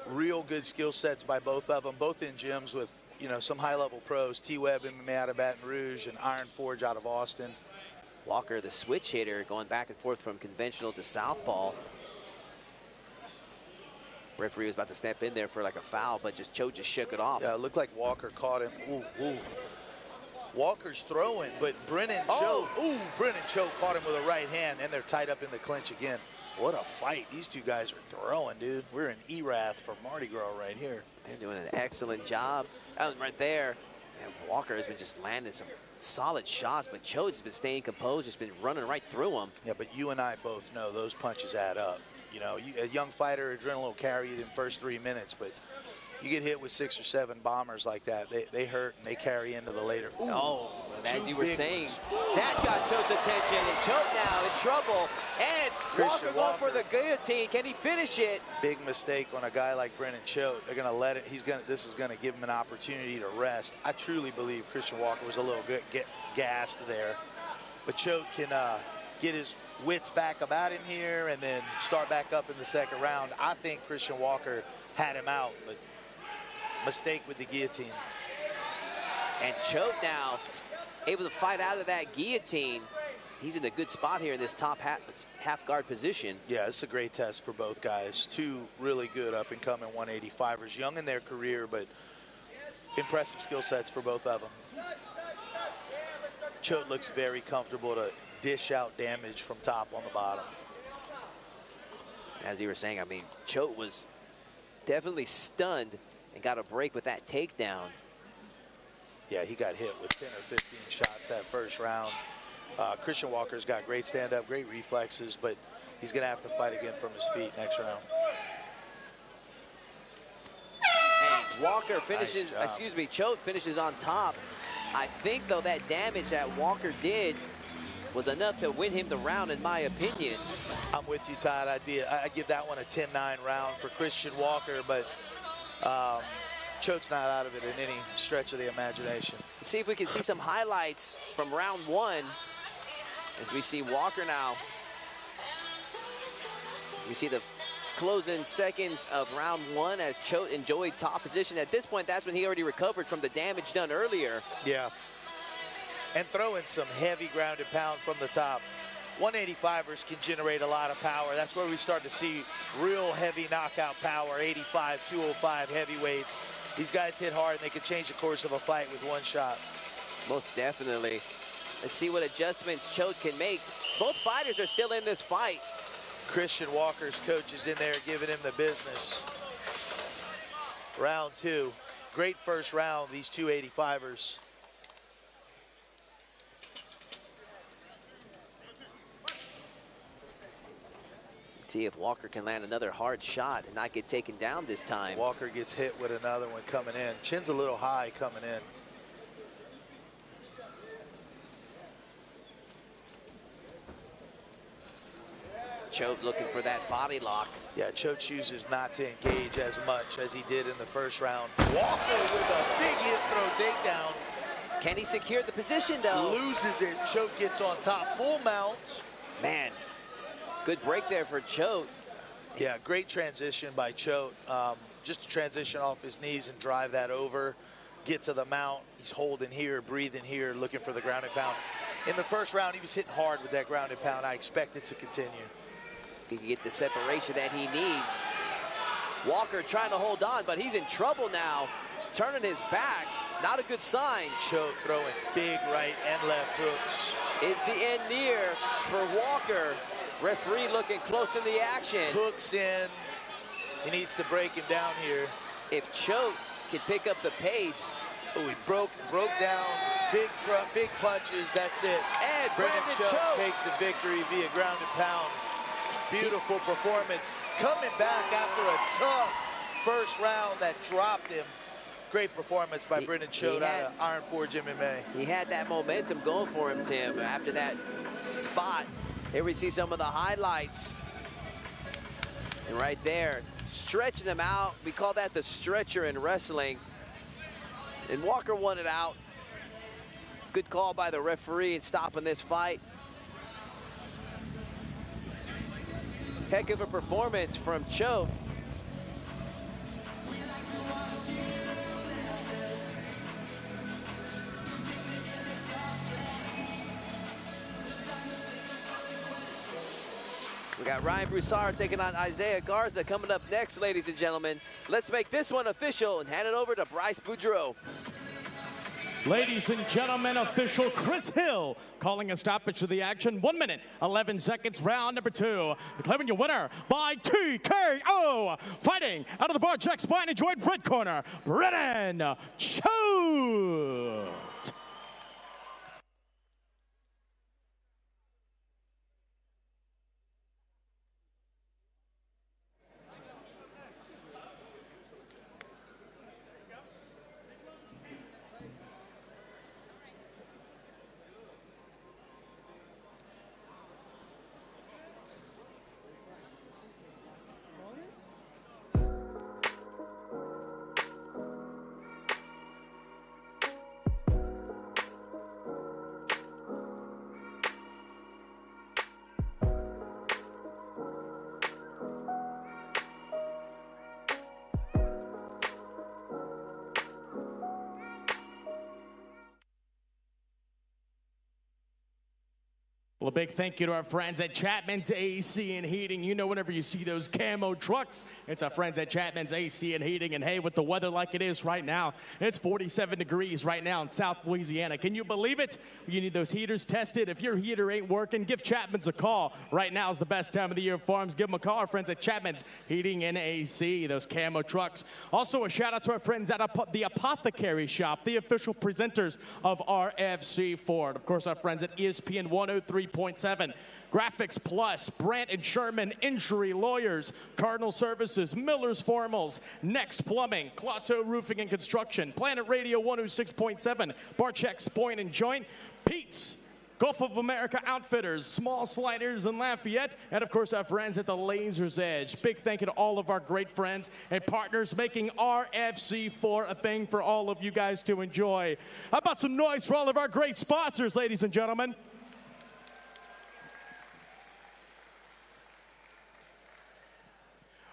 Speaker 5: Real good skill sets by both of them. Both in gyms with, you know, some high-level pros. T-Web MMA out of Baton Rouge and Iron Forge out of Austin.
Speaker 4: Walker, the switch hitter, going back and forth from conventional to southpaw. Referee was about to step in there for like a foul, but Chot just shook it off.
Speaker 5: Yeah, it looked like Walker caught him. Ooh, ooh. Walker's throwing, but Brendan Chot caught him with a right hand, and they're tied up in the clinch again. What a fight. These two guys are throwing, dude. We're in Erath for Mardi Gras right here.
Speaker 4: They're doing an excellent job. Right there. And Walker has been just landing some solid shots, but Chot's been staying composed, just been running right through them.
Speaker 5: Yeah, but you and I both know those punches add up. You know, a young fighter, adrenaline will carry you in the first 3 minutes, but you get hit with 6 or 7 bombers like that, they hurt and they carry into the later. Ooh,
Speaker 4: oh, as you were saying, that got Chot's attention, and Chot now in trouble. And Walker going for the guillotine. Can he finish it?
Speaker 5: Big mistake on a guy like Brendan Chot. They're going to let it. This is going to give him an opportunity to rest. I truly believe Christian Walker was a little gassed there, but Chot can get his wits back about him here and then start back up in the second round. I think Christian Walker had him out, but mistake with the guillotine.
Speaker 4: And Chot now able to fight out of that guillotine. He's in a good spot here in this top half guard position.
Speaker 5: Yeah, it's a great test for both guys. Two really good up-and-coming 185ers, young in their career, but impressive skill sets for both of them. Chot looks very comfortable to dish out damage from top on the bottom.
Speaker 4: As you were saying, I mean, Chot was definitely stunned and got a break with that takedown.
Speaker 5: Yeah, he got hit with 10 or 15 shots that first round. Christian Walker's got great stand-up, great reflexes, but he's going to have to fight again from his feet next round.
Speaker 4: And Walker finishes, Chot finishes on top. I think, though, that damage that Walker did was enough to win him the round, in my opinion.
Speaker 5: I'm with you, Todd. I'd give that one a 10-9 round for Christian Walker, but Chot's not out of it in any stretch of the imagination.
Speaker 4: Let's see if we can see some highlights from round one. As we see Walker now. We see the closing seconds of round one as Chot enjoyed top position. At this point, that's when he already recovered from the damage done earlier.
Speaker 5: Yeah. And throwing some heavy ground and pound from the top. 185ers can generate a lot of power. That's where we start to see real heavy knockout power, 85, 205 heavyweights. These guys hit hard, and they can change the course of a fight with one shot.
Speaker 4: Most definitely. Let's see what adjustments Chot can make. Both fighters are still in this fight.
Speaker 5: Christian Walker's coach is in there giving him the business. Round 2. Great first round, these two 85ers.
Speaker 4: See if Walker can land another hard shot and not get taken down this time.
Speaker 5: Walker gets hit with another one coming in. Chin's a little high coming in.
Speaker 4: Chot looking for that body lock.
Speaker 5: Yeah, Chot chooses not to engage as much as he did in the first round. Walker with a big hip throw takedown.
Speaker 4: Can he secure the position though?
Speaker 5: Loses it. Chot gets on top. Full mount.
Speaker 4: Man, good break there for Chot.
Speaker 5: Yeah, great transition by Chot. Just to transition off his knees and drive that over. Get to the mount. He's holding here, breathing here, looking for the ground and pound. In the first round, he was hitting hard with that ground and pound. I expect it to continue.
Speaker 4: He can get the separation that he needs. Walker trying to hold on, but he's in trouble now. Turning his back, not a good sign.
Speaker 5: Chot throwing big right and left hooks.
Speaker 4: Is the end near for Walker? Referee looking close in the action.
Speaker 5: Hooks in. He needs to break him down here.
Speaker 4: If Chot can pick up the pace.
Speaker 5: Oh, he broke down. Big punches, that's it.
Speaker 4: And
Speaker 5: Brandon Chot takes the victory via ground and pound. Beautiful performance. Coming back after a tough first round that dropped him. Great performance by Brendan Chot out of Iron Forge MMA.
Speaker 4: He had that momentum going for him, Tim, after that spot. Here we see some of the highlights. And right there, stretching him out. We call that the stretcher in wrestling. And Walker won it out. Good call by the referee in stopping this fight. Heck of a performance from Chot. We got Ryan Brousard taking on Isaiah Garza coming up next, ladies and gentlemen. Let's make this one official and hand it over to Bryce Boudreau.
Speaker 6: Ladies and gentlemen, official Chris Hill calling a stoppage to the action. 1 minute, 11 seconds, round number 2. Declaring your winner by TKO. Fighting out of the Barek Spine and Joint red corner, Ruben Chot. Well, a big thank you to our friends at Chapman's AC and Heating. You know, whenever you see those camo trucks, it's our friends at Chapman's AC and Heating. And hey, with the weather like it is right now, it's 47 degrees right now in South Louisiana. Can you believe it? You need those heaters tested. If your heater ain't working, give Chapman's a call. Right now is the best time of the year for farms. Give them a call. Our friends at Chapman's Heating and AC, those camo trucks. Also, a shout out to our friends at the Apothecary Shop, the official presenters of RFC Ford. Of course, our friends at ESPN 103.7. Graphics Plus, Brandt and Sherman Injury Lawyers, Cardinal Services, Miller's Formals, Next Plumbing, Clato Roofing and Construction, Planet Radio 106.7, Barek Spine and Joint, Pete's, Gulf of America Outfitters, Small Sliders in Lafayette, and of course our friends at the Laser's Edge. Big thank you to all of our great friends and partners making RFC4 a thing for all of you guys to enjoy. How about some noise for all of our great sponsors, ladies and gentlemen?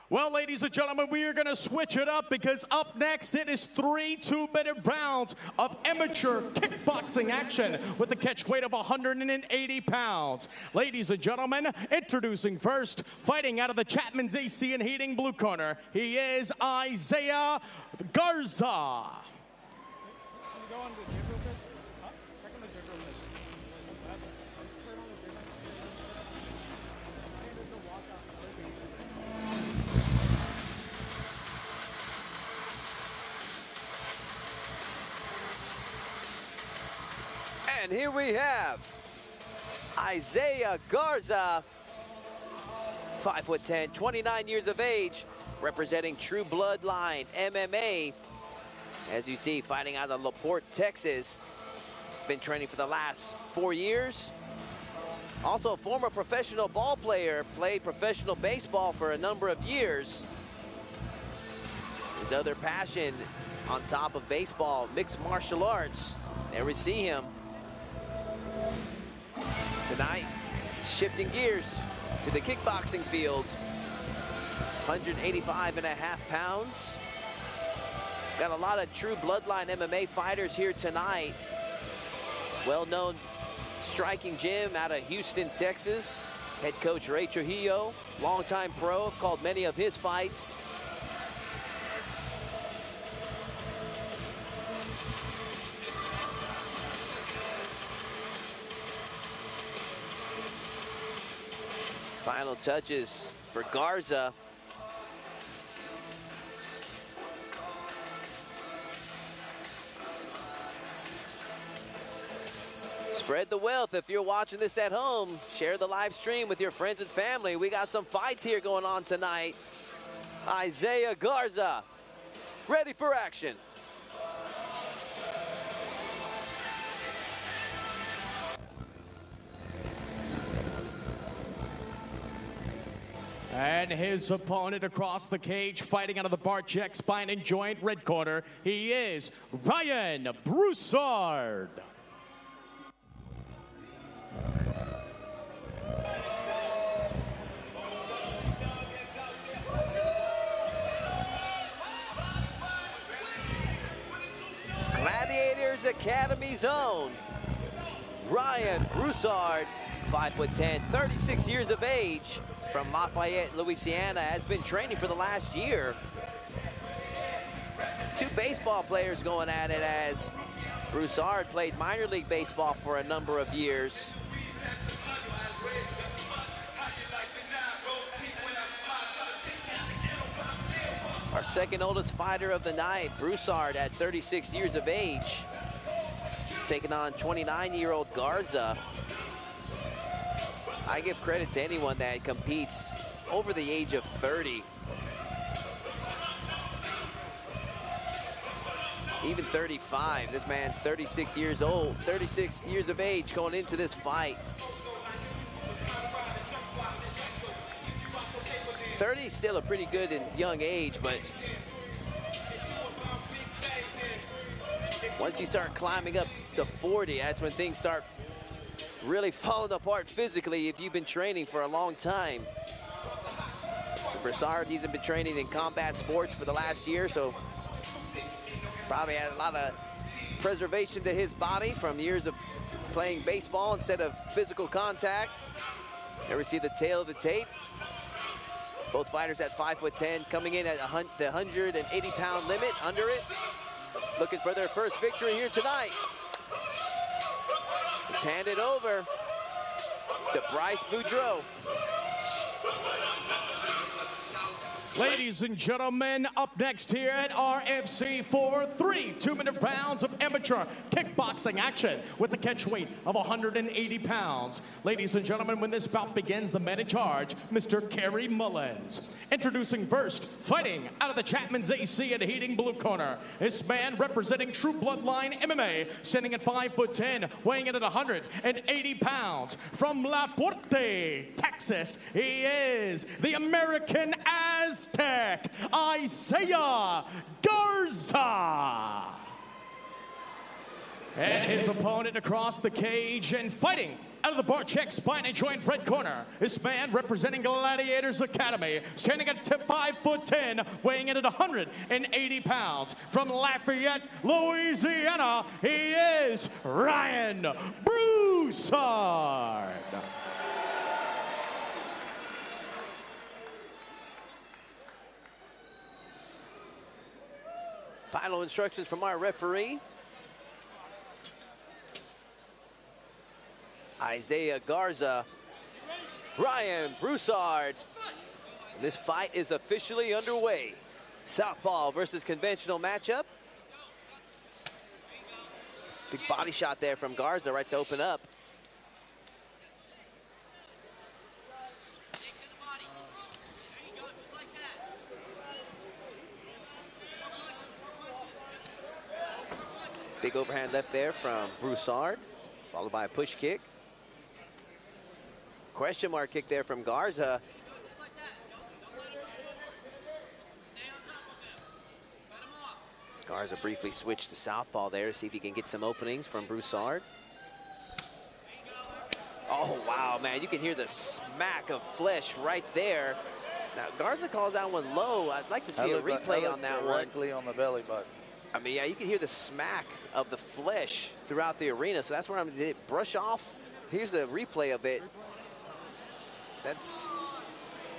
Speaker 6: Well, ladies and gentlemen, we are going to switch it up because up next it is 3 2-minute rounds of amateur kickboxing action with a catch weight of 180 pounds. Ladies and gentlemen, introducing first, fighting out of the Chapman's AC and Heating blue corner, he is Isaiah Garza.
Speaker 4: And here we have Isaiah Garza, 5'10", 29 years of age, representing True Bloodline MMA. As you see, fighting out of LaPorte, Texas. He's been training for the last 4 years. Also a former professional ball player, played professional baseball for a number of years. His other passion on top of baseball, mixed martial arts. There we see him. Tonight, shifting gears to the kickboxing field. 185.5 pounds. Got a lot of True Bloodline MMA fighters here tonight. Well-known striking gym out of Houston, Texas. Head coach Ray Trujillo, longtime pro, called many of his fights. Final touches for Garza. Spread the wealth. If you're watching this at home, share the live stream with your friends and family. We got some fights here going on tonight. Isaiah Garza, ready for action.
Speaker 6: And his opponent across the cage, fighting out of the Barek Spine and Joint red corner, he is Ryan Brousard.
Speaker 4: Gladiators Academy's own Ryan Brousard, 5'10", 36 years of age, from Lafayette, Louisiana, has been training for the last year. Two baseball players going at it, as Brousard played minor league baseball for a number of years. Our second oldest fighter of the night, Brousard, at 36 years of age, taking on 29-year-old Garza. I give credit to anyone that competes over the age of 30. Even 35. This man's 36 years old, 36 years of age going into this fight. 30 is still a pretty good and young age, but once you start climbing up to 40, that's when things start really falling apart physically if you've been training for a long time. Brousard, he's been training in combat sports for the last year, so probably had a lot of preservation to his body from years of playing baseball instead of physical contact. There we see the tail of the tape. Both fighters at 5'10", coming in at the 180-pound limit, under it. Looking for their first victory here tonight. It's handed over to Bryce Boudreaux.
Speaker 6: Ladies and gentlemen, up next here at RFC for 3 2-minute rounds of amateur kickboxing action with a catch weight of 180 pounds. Ladies and gentlemen, when this bout begins, the man in charge, Mr. Kerry Mullins. Introducing first, fighting out of the Chapman's AC and Heating blue corner. This man representing True Bloodline MMA, standing at 5'10", weighing in at 180 pounds. From LaPorte, Texas, he is the American Aztec, Isaiah Garza. And his opponent across the cage and fighting Out of the Barek Spine and Joint red corner, this man representing Gladiators Academy, standing at 5'10", weighing in at 180 pounds. From Lafayette, Louisiana, he is Ryan Brousard.
Speaker 4: Final instructions from our referee. Isaiah Garza, Ryan Brousard. This fight is officially underway. Southpaw versus conventional matchup. Big body shot there from Garza right to open up. Big overhand left there from Brousard, followed by a push kick. Question mark kick there from Garza. Garza briefly switched to southpaw there to see if he can get some openings from Brousard. Oh, wow, man. You can hear the smack of flesh right there. Now, Garza calls that one low. I'd like to see a replay on that one.
Speaker 5: Directly on the belly button.
Speaker 4: I mean, yeah, you can hear the smack of the flesh throughout the arena. So that's where I'm going to brush off. Here's the replay of it.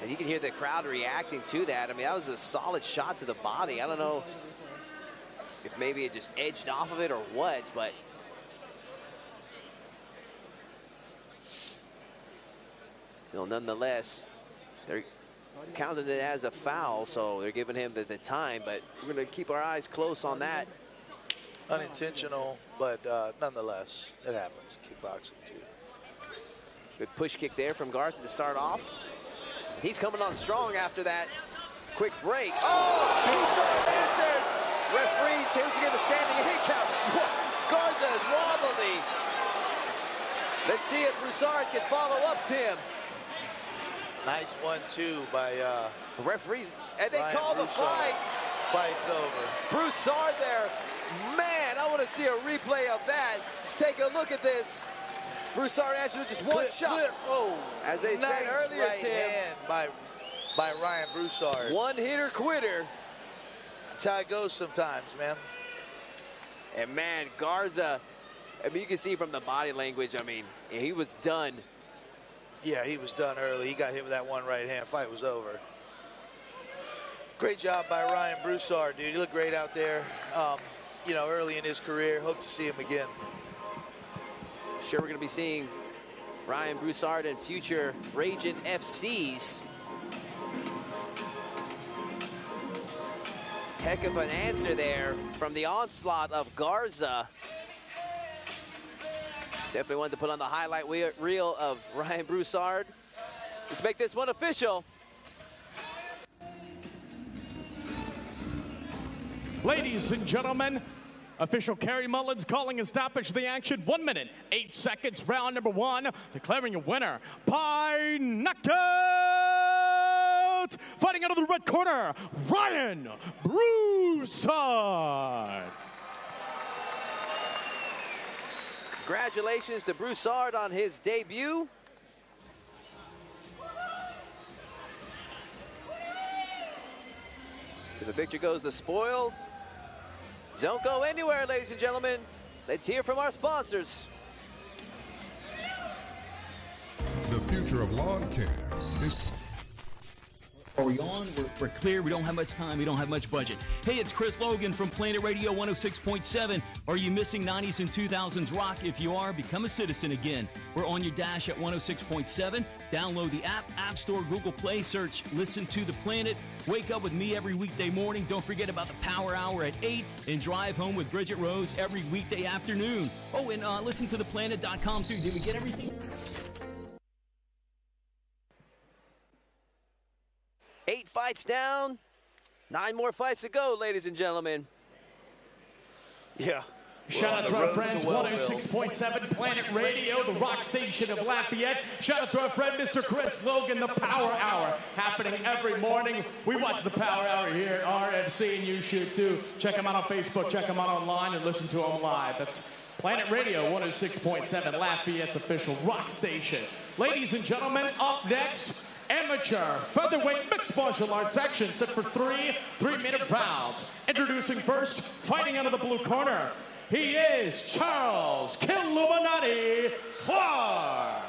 Speaker 4: And you can hear the crowd reacting to that. I mean, that was a solid shot to the body. I don't know if maybe it just edged off of it or what, but nonetheless, they're counting it as a foul, so they're giving him the time, but we're going to keep our eyes close on that.
Speaker 5: Unintentional, but nonetheless, it happens. Kickboxing, too.
Speaker 4: Good push kick there from Garza to start off. He's coming on strong after that quick break. Oh, Brousard answers. Referee choosing him a standing 8 count. Garza is wobbly. Let's see if Brousard can follow up, Tim.
Speaker 5: Nice 1-2 by
Speaker 4: referees, and they
Speaker 5: Ryan
Speaker 4: call the fight.
Speaker 5: Fight's over.
Speaker 4: Brousard there. Man, I want to see a replay of that. Let's take a look at this. Brousard answered with just one shot.
Speaker 5: Flip. Oh,
Speaker 4: as they said earlier,
Speaker 5: right
Speaker 4: Tim.
Speaker 5: Hand by Ryan Brousard.
Speaker 4: One hitter quitter.
Speaker 5: That's how it goes sometimes, man.
Speaker 4: And man, Garza, I mean, you can see from the body language, I mean, he was done.
Speaker 5: Yeah, he was done early. He got hit with that one right hand. Fight was over. Great job by Ryan Brousard, dude. He looked great out there, you know, early in his career. Hope to see him again.
Speaker 4: Sure, we're going to be seeing Ryan Brousard in future Ragin FCs. Heck of an answer there from the onslaught of Garza. Definitely wanted to put on the highlight reel of Ryan Brousard. Let's make this one official.
Speaker 6: Ladies and gentlemen, official Kerry Mullins calling a stoppage of the action. 1 minute, 8 seconds, round number 1. Declaring a winner by knockout. Fighting out of the red corner, Ryan Brousard.
Speaker 4: Congratulations to Brousard on his debut. To the victor goes the spoils. Don't go anywhere, ladies and gentlemen. Let's hear from our sponsors.
Speaker 13: The future of lawn care is...
Speaker 14: Are we on? We're clear. We don't have much time. We don't have much budget. Hey, it's Chris Logan from Planet Radio 106.7. Are you missing 90s and 2000s rock? If you are, become a citizen again. We're on your dash at 106.7. Download the App Store, Google Play, search Listen to the Planet. Wake up with me every weekday morning. Don't forget about the Power Hour at 8 and drive home with Bridget Rose every weekday afternoon. Oh, and listen to theplanet.com too. Did we get everything?
Speaker 4: 8 fights down, 9 more fights to go, ladies and gentlemen.
Speaker 5: Yeah.
Speaker 6: Shout out to our friends, 106.7 Planet Radio, the rock station of Lafayette. Shout out to our friend, Mr. Chris Logan, the Power Hour, happening every morning. We watch the Power Hour here at RFC, and you should too. Check him out on Facebook, check him out online, and listen to him live. That's Planet Radio 106.7, Lafayette's official rock station. Ladies and gentlemen, up next, amateur featherweight mixed martial arts action set for 3-minute rounds. Introducing first, fighting out of the blue corner, he is Charles Killuminati Clark.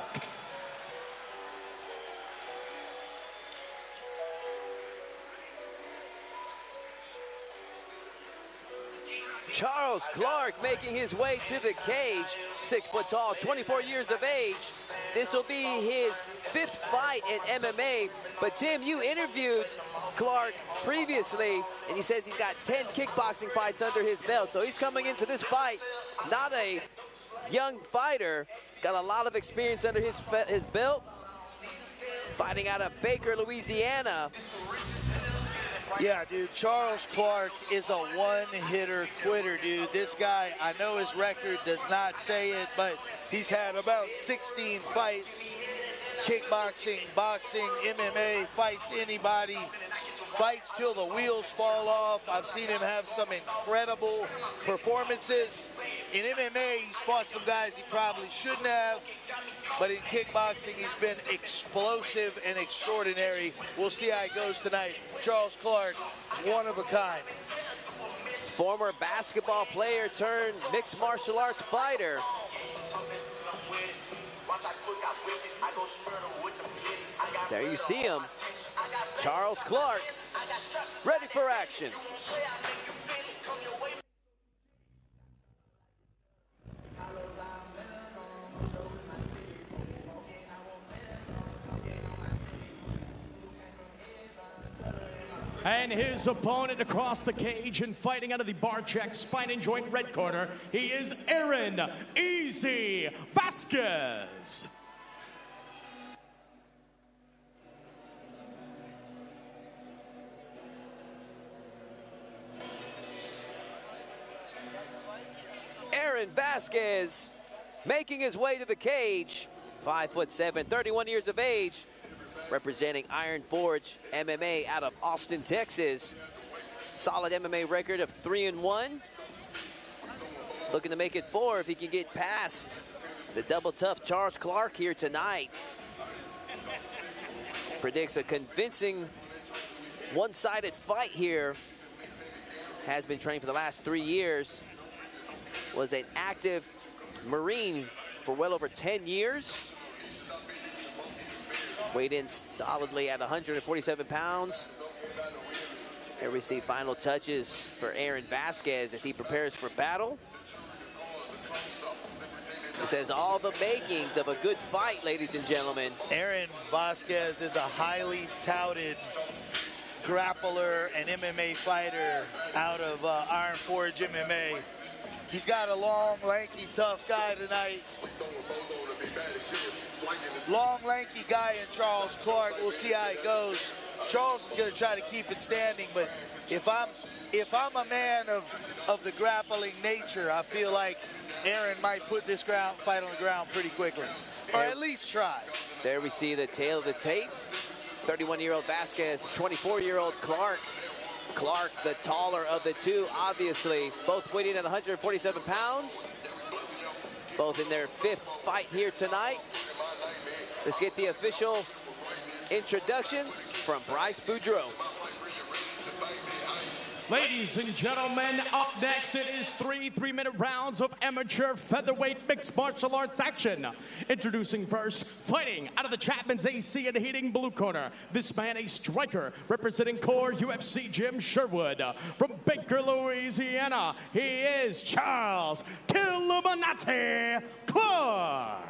Speaker 4: Charles Clark making his way to the cage, 6 foot tall, 24 years of age. This will be his 5th fight in MMA. But Tim, you interviewed Clark previously, and he says he's got 10 kickboxing fights under his belt. So he's coming into this fight, not a young fighter. He's got a lot of experience under his belt. Fighting out of Baker, Louisiana.
Speaker 5: Yeah, dude, Charles Clark is a one-hitter quitter, dude. This guy, I know his record does not say it, but he's had about 16 fights, kickboxing, boxing, MMA, fights anybody, fights till the wheels fall off. I've seen him have some incredible performances. In MMA, he's fought some guys he probably shouldn't have, but in kickboxing, he's been explosive and extraordinary. We'll see how he goes tonight. Charles Clark, one of a kind.
Speaker 4: Former basketball player turned mixed martial arts fighter. There you see him, Charles Clark, ready for action.
Speaker 6: And his opponent across the cage and fighting out of the Barek Spine and Joint red corner, he is Aaron Easy Vasquez.
Speaker 4: Aaron Vasquez making his way to the cage, 5'7", 31 years of age, representing Iron Forge MMA out of Austin, Texas. Solid MMA record of 3-1. Looking to make it 4 if he can get past the double tough Charles Clark here tonight. Predicts a convincing one-sided fight here. Has been trained for the last 3 years. Was an active Marine for well over 10 years. Weighed in solidly at 147 pounds. Here we see final touches for Aaron Vasquez as he prepares for battle. This has all the makings of a good fight, ladies and gentlemen.
Speaker 5: Aaron Vasquez is a highly touted grappler and MMA fighter out of Iron Forge MMA. He's got a long, lanky, tough guy tonight. Long, lanky guy in Charles Clark. We'll see how it goes. Charles is going to try to keep it standing, but if I'm a man of the grappling nature, I feel like Aaron might put this fight on the ground pretty quickly, or at least try.
Speaker 4: There we see the tail of the tape. 31-year-old Vasquez, 24-year-old Clark. Clark, the taller of the two, obviously. Both weighing at 147 pounds. Both in their 5th fight here tonight. Let's get the official introductions from Bryce Boudreaux.
Speaker 6: Ladies and gentlemen, up next it is 3-minute rounds of amateur featherweight mixed martial arts action. Introducing first, fighting out of the Chapman's AC and Heating blue corner. This man a striker representing Core UFC Gym Sherwood. From Baker, Louisiana, he is Charles Killuminati Clark.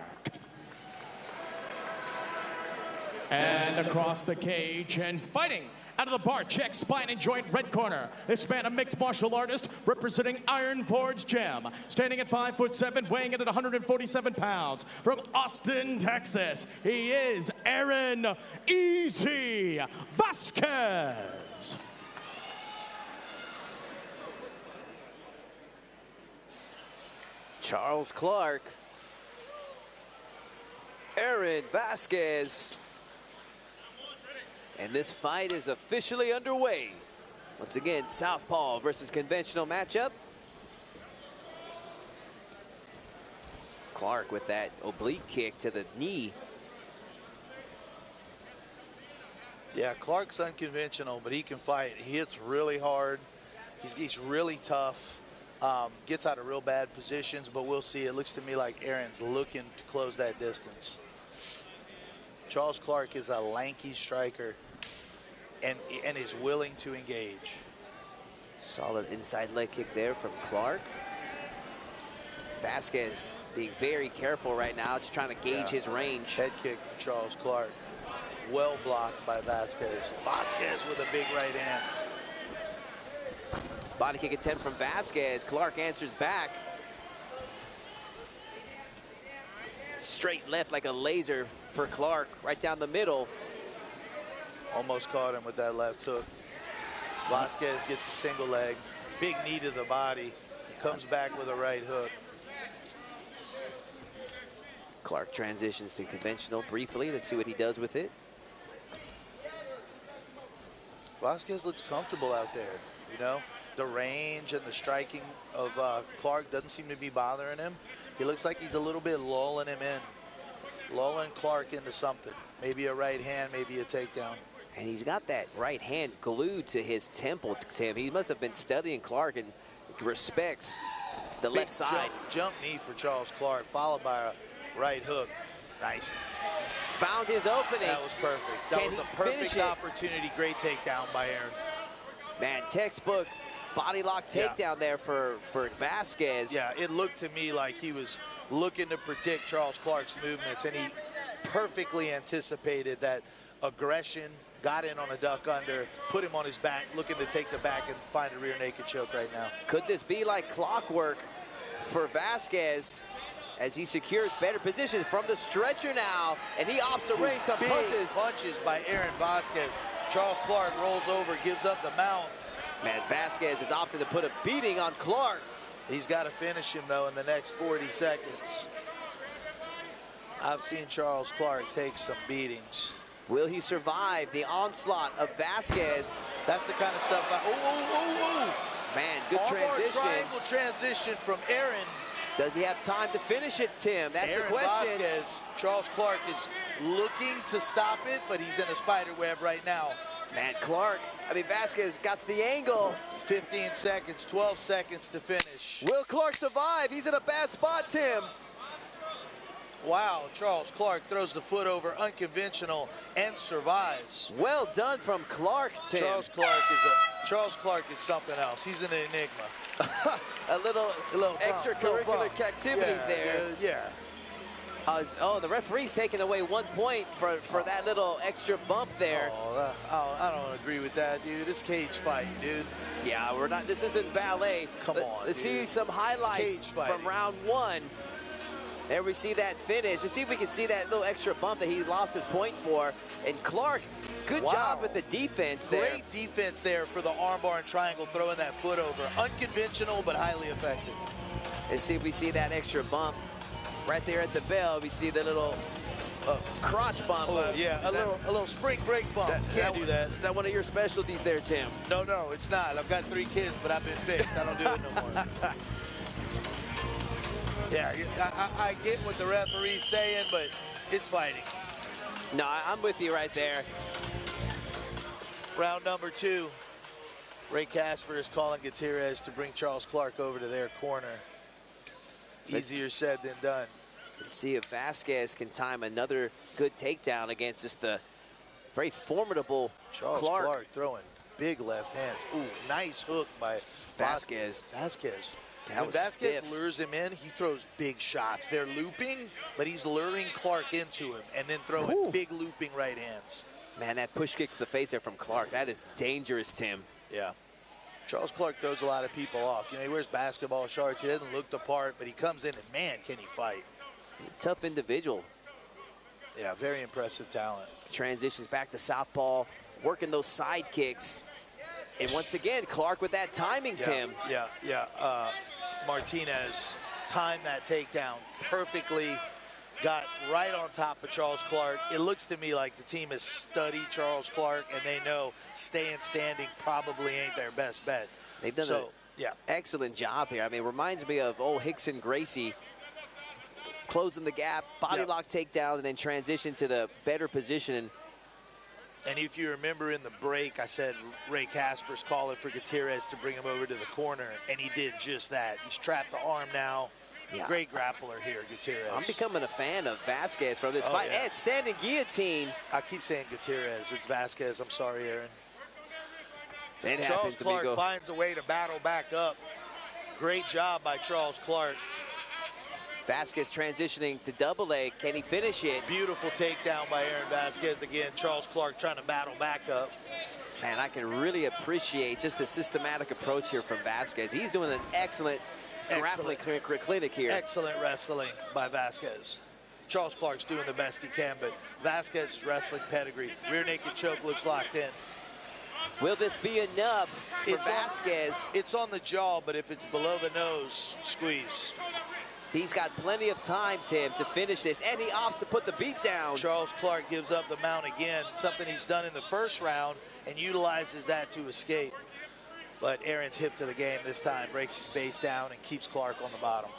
Speaker 6: And across the cage and fighting out of the Barek Spine and Joint red corner, this man a mixed martial artist representing Iron Forge Gym, standing at 5'7", weighing in at 147 pounds. From Austin, Texas, he is Aaron Easy Vasquez.
Speaker 4: Charles Clark, Aaron Vasquez. And this fight is officially underway. Once again, southpaw versus conventional matchup. Clark with that oblique kick to the knee.
Speaker 5: Yeah, Clark's unconventional, but he can fight. He hits really hard. He's really tough. Gets out of real bad positions, but we'll see. It looks to me like Aaron's looking to close that distance. Charles Clark is a lanky striker and is willing to engage.
Speaker 4: Solid inside leg kick there from Clark. Vasquez being very careful right now, just trying to gauge his range.
Speaker 5: Head kick from Charles Clark. Well blocked by Vasquez. Vasquez with a big right hand.
Speaker 4: Body kick attempt from Vasquez. Clark answers back. Straight left like a laser for Clark, right down the middle.
Speaker 5: Almost caught him with that left hook. Vasquez gets a single leg. Big knee to the body. Comes back with a right hook.
Speaker 4: Clark transitions to conventional briefly. Let's see what he does with it.
Speaker 5: Vasquez looks comfortable out there, you know. The range and the striking of Clark doesn't seem to be bothering him. He looks like he's a little bit lulling him in. Lulling Clark into something. Maybe a right hand, maybe a takedown.
Speaker 4: And he's got that right hand glued to his temple, Tim. He must have been studying Clark and respects the left side.
Speaker 5: Jump knee for Charles Clark, followed by a right hook. Nice.
Speaker 4: Found his opening.
Speaker 5: That was perfect. That was a perfect opportunity. Great takedown by Aaron.
Speaker 4: Man, textbook body lock takedown there for Vasquez.
Speaker 5: Yeah, it looked to me like he was looking to predict Charles Clark's movements, and he perfectly anticipated that aggression, got in on a duck under, put him on his back, looking to take the back and find a rear naked choke right now.
Speaker 4: Could this be like clockwork for Vasquez as he secures better positions from the stretcher now, and he opts to rain some
Speaker 5: punches by Aaron Vasquez. Charles Clark rolls over, gives up the mount.
Speaker 4: Man, Vasquez has opted to put a beating on Clark.
Speaker 5: He's got to finish him, though, in the next 40 seconds. I've seen Charles Clark take some beatings.
Speaker 4: Will he survive the onslaught of Vasquez?
Speaker 5: That's the kind of stuff.
Speaker 4: Man, good transition.
Speaker 5: Triangle transition from Aaron.
Speaker 4: Does he have time to finish it, Tim? That's
Speaker 5: Aaron
Speaker 4: the question.
Speaker 5: Vasquez, Charles Clark is looking to stop it, but he's in a spider web right now.
Speaker 4: Man, Vasquez got the angle.
Speaker 5: 15 seconds, 12 seconds to finish.
Speaker 4: Will Clark survive? He's in a bad spot, Tim.
Speaker 5: Wow, Charles Clark throws the foot over, unconventional, and survives.
Speaker 4: Well done from Clark, Tim.
Speaker 5: Charles Clark is something else. He's an enigma.
Speaker 4: a little extracurricular activities there.
Speaker 5: Yeah.
Speaker 4: Oh, the referee's taking away 1 point for that little extra bump there.
Speaker 5: I don't agree with that, dude. It's cage fighting, dude.
Speaker 4: Yeah, we're not. This isn't ballet.
Speaker 5: Come on,
Speaker 4: Let's see some highlights from round one. There we see that finish. Let's see if we can see that little extra bump that he lost his point for. And Clark, good job with the defense there.
Speaker 5: Great defense there for the armbar and triangle, throwing that foot over. Unconventional, but highly effective.
Speaker 4: Let's see if we see that extra bump. Right there at the bell, we see the little crotch bump.
Speaker 5: A little spring break bump. Can't do that.
Speaker 4: Is that one of your specialties there, Tim?
Speaker 5: No, it's not. I've got 3 kids, but I've been fixed. I don't do it no more. Yeah, I get what the referee's saying, but it's fighting.
Speaker 4: No, I'm with you right there.
Speaker 5: Round number 2. Ray Casper is calling Gutierrez to bring Charles Clark over to their corner. Easier said than done.
Speaker 4: Let's see if Vasquez can time another good takedown against just the very formidable
Speaker 5: Charles Clark throwing big left hand. Ooh, nice hook by Vasquez. When Vasquez lures him in, he throws big shots. They're looping, but he's luring Clark into him and then throwing big looping right hands.
Speaker 4: Man, that push kick to the face there from Clark, that is dangerous, Tim.
Speaker 5: Yeah. Charles Clark throws a lot of people off. You know, he wears basketball shorts. He doesn't look the part, but he comes in and, man, can he fight.
Speaker 4: He's a tough individual.
Speaker 5: Yeah, very impressive talent.
Speaker 4: Transitions back to southpaw, working those side kicks. And once again, Clark with that timing, Tim.
Speaker 5: Martinez timed that takedown perfectly. Got right on top of Charles Clark. It looks to me like the team has studied Charles Clark, and they know staying standing probably ain't their best bet.
Speaker 4: They've done an excellent job here. I mean, it reminds me of old Hickson Gracie closing the gap, body
Speaker 5: Yep.
Speaker 4: lock takedown, and then transition to the better position.
Speaker 5: And if you remember in the break, I said Ray Casper's calling for Gutierrez to bring him over to the corner, and he did just that. He's trapped the arm now.
Speaker 4: Yeah.
Speaker 5: Great grappler here, Gutierrez.
Speaker 4: I'm becoming a fan of Vasquez from this fight.
Speaker 5: Yeah.
Speaker 4: And standing guillotine.
Speaker 5: I keep saying Gutierrez. It's Vasquez. I'm sorry, Aaron.
Speaker 4: It
Speaker 5: Charles
Speaker 4: happens to me.
Speaker 5: Clark finds a way to battle back up. Great job by Charles Clark.
Speaker 4: Vasquez transitioning to double leg. Can he finish it?
Speaker 5: Beautiful takedown by Aaron Vasquez. Again, Charles Clark trying to battle back up.
Speaker 4: Man, I can really appreciate just the systematic approach here from Vasquez. He's doing an excellent grappling clinic here.
Speaker 5: Excellent wrestling by Vasquez. Charles Clark's doing the best he can, but Vasquez's wrestling pedigree. Rear naked choke looks locked in.
Speaker 4: Will this be enough for Vasquez?
Speaker 5: It's on the jaw, but if it's below the nose, squeeze.
Speaker 4: He's got plenty of time, Tim, to finish this, and he opts to put the beat down.
Speaker 5: Charles Clark gives up the mount again, something he's done in the first round, and utilizes that to escape. But Aaron's hip to the game this time, breaks his base down and keeps Clark on the bottom.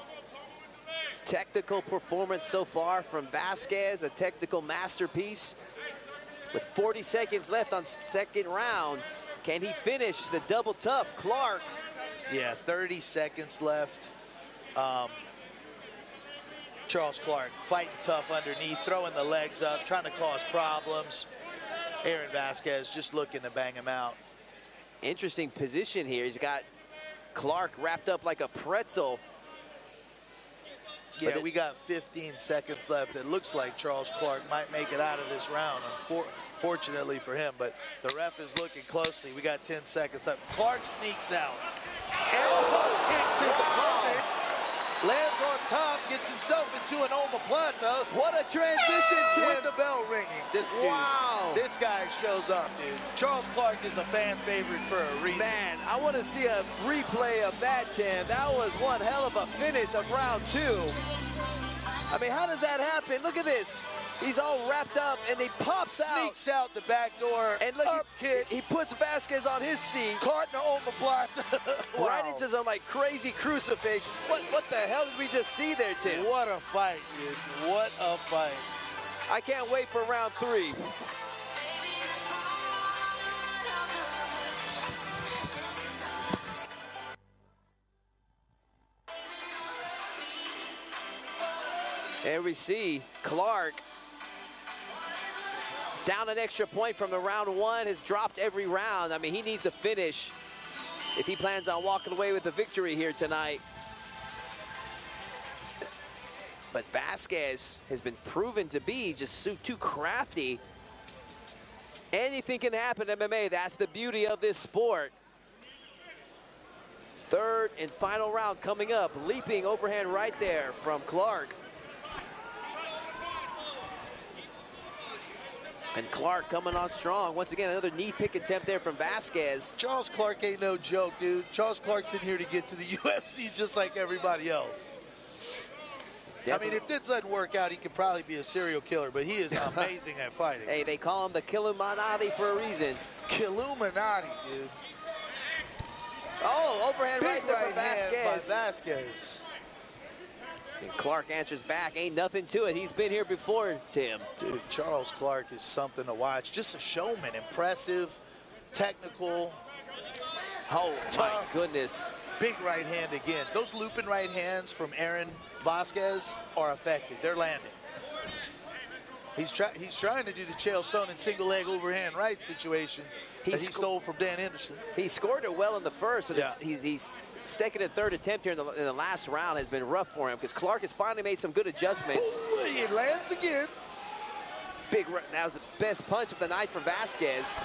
Speaker 4: Technical performance so far from Vasquez, a technical masterpiece. With 40 seconds left on second round, can he finish the double tough? Clark.
Speaker 5: Yeah, 30 seconds left. Charles Clark fighting tough underneath, throwing the legs up, trying to cause problems. Aaron Vasquez just looking to bang him out.
Speaker 4: Interesting position here. He's got Clark wrapped up like a pretzel.
Speaker 5: Yeah, we got 15 seconds left. It looks like Charles Clark might make it out of this round, fortunately for him, but the ref is looking closely. We got 10 seconds left. Clark sneaks out. Elbow kicks his opponent. Lands on top, gets himself into an omoplata.
Speaker 4: What a transition, Tim.
Speaker 5: With the bell ringing. This dude, this guy shows up, dude. Charles Clark is a fan favorite for a reason.
Speaker 4: Man, I want to see a replay of that, Tim. That was one hell of a finish of round two. I mean, how does that happen? Look at this. He's all wrapped up, and he pops out.
Speaker 5: Sneaks out the back door.
Speaker 4: And look,
Speaker 5: up kick.
Speaker 4: He puts Vasquez on his seat.
Speaker 5: Caught in the omoplata. Wow.
Speaker 4: Right into some like crazy crucifix. What the hell did we just see there, Tim?
Speaker 5: What a fight, dude. What a fight.
Speaker 4: I can't wait for round three. There we see Clark down an extra point from the round one, has dropped every round. I mean, he needs a finish if he plans on walking away with a victory here tonight. But Vasquez has been proven to be just too crafty. Anything can happen in MMA. That's the beauty of this sport. Third and final round coming up. Leaping overhand right there from Clark. And Clark coming on strong. Once again, another knee pick attempt there from Vasquez.
Speaker 5: Charles Clark ain't no joke, dude. Charles Clark's in here to get to the UFC just like everybody else. I mean, if this doesn't work out, he could probably be a serial killer, but he is amazing at fighting.
Speaker 4: Hey, they call him the Killuminati for a reason.
Speaker 5: Killuminati, dude.
Speaker 4: Oh, overhand
Speaker 5: Big
Speaker 4: right there
Speaker 5: right
Speaker 4: from Vasquez.
Speaker 5: hand by Vasquez.
Speaker 4: And Clark answers back. Ain't nothing to it. He's been here before, Tim.
Speaker 5: Dude, Charles Clark is something to watch. Just a showman. Impressive, technical.
Speaker 4: Oh,
Speaker 5: tough.
Speaker 4: my goodness.
Speaker 5: Big right hand again. Those looping right hands from Aaron Vasquez are effective. They're landing. He's trying to do the Chael Sonnen single leg overhand right situation that he stole from Dan Anderson. He
Speaker 4: scored it well in the first. But
Speaker 5: yeah.
Speaker 4: He's second and third attempt here in the last round has been rough for him because Clark has finally made some good adjustments.
Speaker 5: Ooh, it lands again.
Speaker 4: That was the best punch of the night for Vasquez.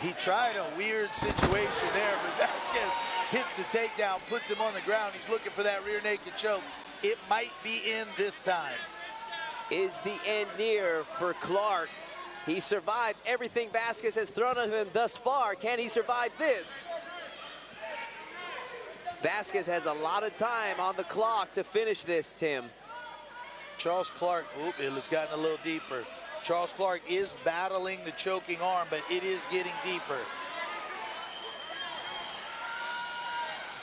Speaker 5: He tried a weird situation there, but Vasquez hits the takedown, puts him on the ground. He's looking for that rear naked choke. It might be in this time.
Speaker 4: Is the end near for Clark? He survived everything Vasquez has thrown at him thus far. Can he survive this? Vasquez has a lot of time on the clock to finish this, Tim.
Speaker 5: Charles Clark, it's gotten a little deeper. Charles Clark is battling the choking arm, but it is getting deeper.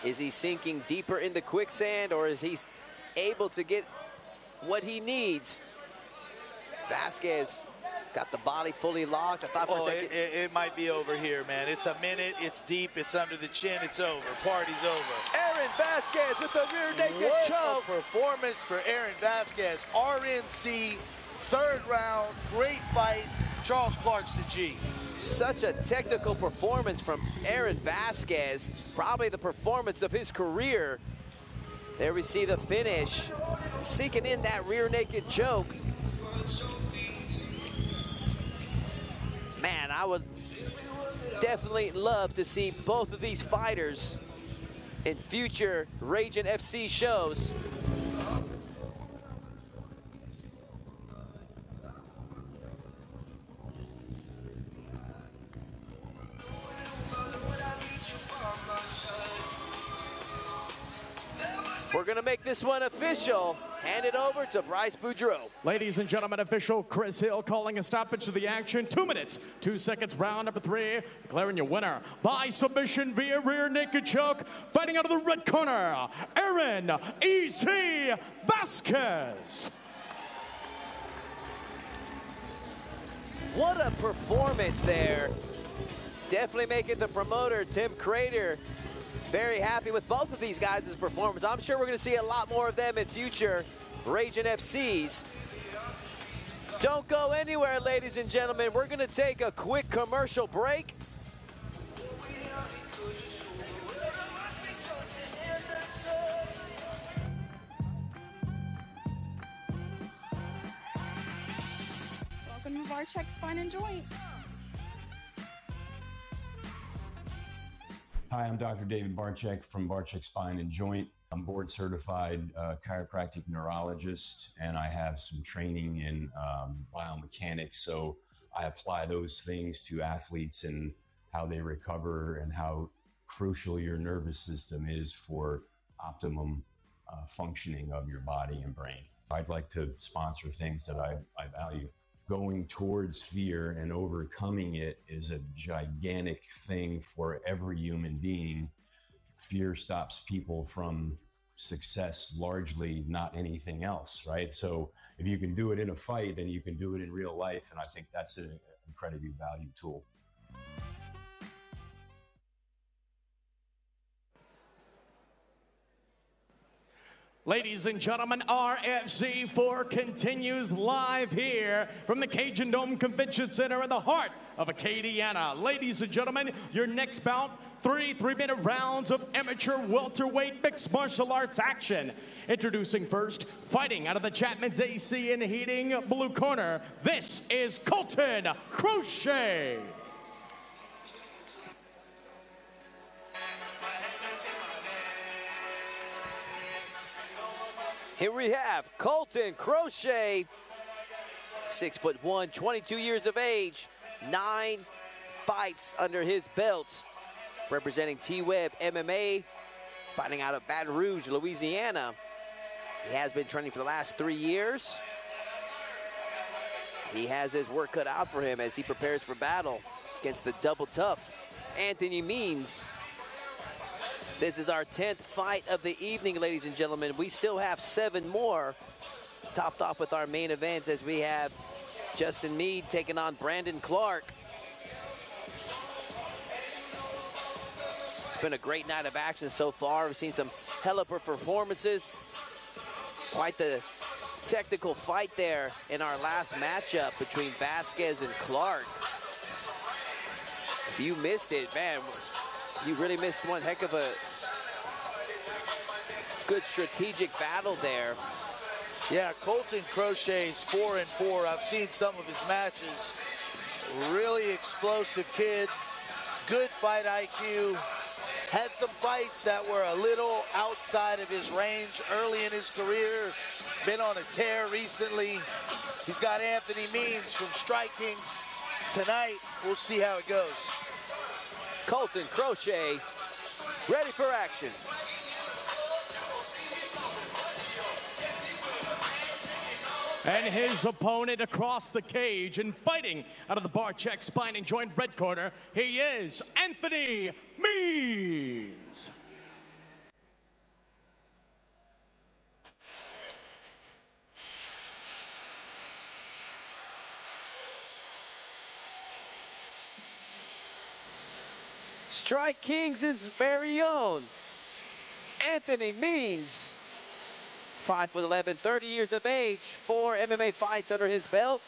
Speaker 4: Is he sinking deeper in the quicksand, or is he able to get what he needs. Vasquez got the body fully locked. I thought for a second.
Speaker 5: It might be over here, man. It's a minute. It's deep. It's under the chin. It's over. Party's over.
Speaker 4: Aaron Vasquez with the rear naked choke.
Speaker 5: What a performance for Aaron Vasquez. RNC, third round. Great fight. Charles Clarkson G.
Speaker 4: Such a technical performance from Aaron Vasquez. Probably the performance of his career. There we see the finish. Sinking in that rear naked choke. Man, I would definitely love to see both of these fighters in future Ragin FC shows. We're going to make this one official. Hand it over to Bryce Boudreau.
Speaker 6: Ladies and gentlemen, official Chris Hill calling a stoppage to the action. 2 minutes, 2 seconds, round number 3. Declaring your winner by submission via rear naked choke. Fighting out of the red corner, Aaron E.C. Vasquez.
Speaker 4: What a performance there. Definitely making the promoter, Tim Crater, very happy with both of these guys' performance. I'm sure we're going to see a lot more of them in future Ragin FCs. Don't go anywhere, ladies and gentlemen. We're going to take a quick commercial break.
Speaker 9: Welcome to Barek Spine and Joint.
Speaker 10: Hi, I'm Dr. David Barczyk from Barczyk Spine and Joint. I'm board certified chiropractic neurologist, and I have some training in biomechanics. So I apply those things to athletes and how they recover and how crucial your nervous system is for optimum functioning of your body and brain. I'd like to sponsor things that I value. Going towards fear and overcoming it is a gigantic thing for every human being. Fear stops people from success largely, not anything else, right? So if you can do it in a fight, then you can do it in real life, and I think that's an incredibly valued tool.
Speaker 6: Ladies and gentlemen, RFC 4 continues live here from the Cajun Dome Convention Center in the heart of Acadiana. Ladies and gentlemen, your next bout, 3 3-minute rounds of amateur welterweight mixed martial arts action. Introducing first, fighting out of the Chapman's AC in the heating blue corner, this is Colton Crochet.
Speaker 4: Here we have Colton Crochet, 6'1", 22 years of age, 9 fights under his belt, representing T-Web MMA, fighting out of Baton Rouge, Louisiana. He has been training for the last 3 years. He has his work cut out for him as he prepares for battle against the double tough Anthony Means. This is our 10th fight of the evening, ladies and gentlemen. We still have 7 more, topped off with our main events as we have Justin Meade taking on Brandon Clark. It's been a great night of action so far. We've seen some hell of performances. Quite the technical fight there in our last matchup between Vasquez and Clark. If you missed it, man, you really missed one heck of a good strategic battle there.
Speaker 5: Yeah, Colton Crochet's 4-4. I've seen some of his matches. Really explosive kid, good fight IQ. Had some fights that were a little outside of his range early in his career. Been on a tear recently. He's got Anthony Means from Strikings. Tonight, we'll see how it goes.
Speaker 4: Colton Crochet, ready for action.
Speaker 6: And his opponent across the cage and fighting out of the Barczyk Spine and Joint red corner, he is Anthony Means.
Speaker 4: Strike Kings' very own Anthony Means. 5'11", 30 years of age, 4 MMA fights under his belt.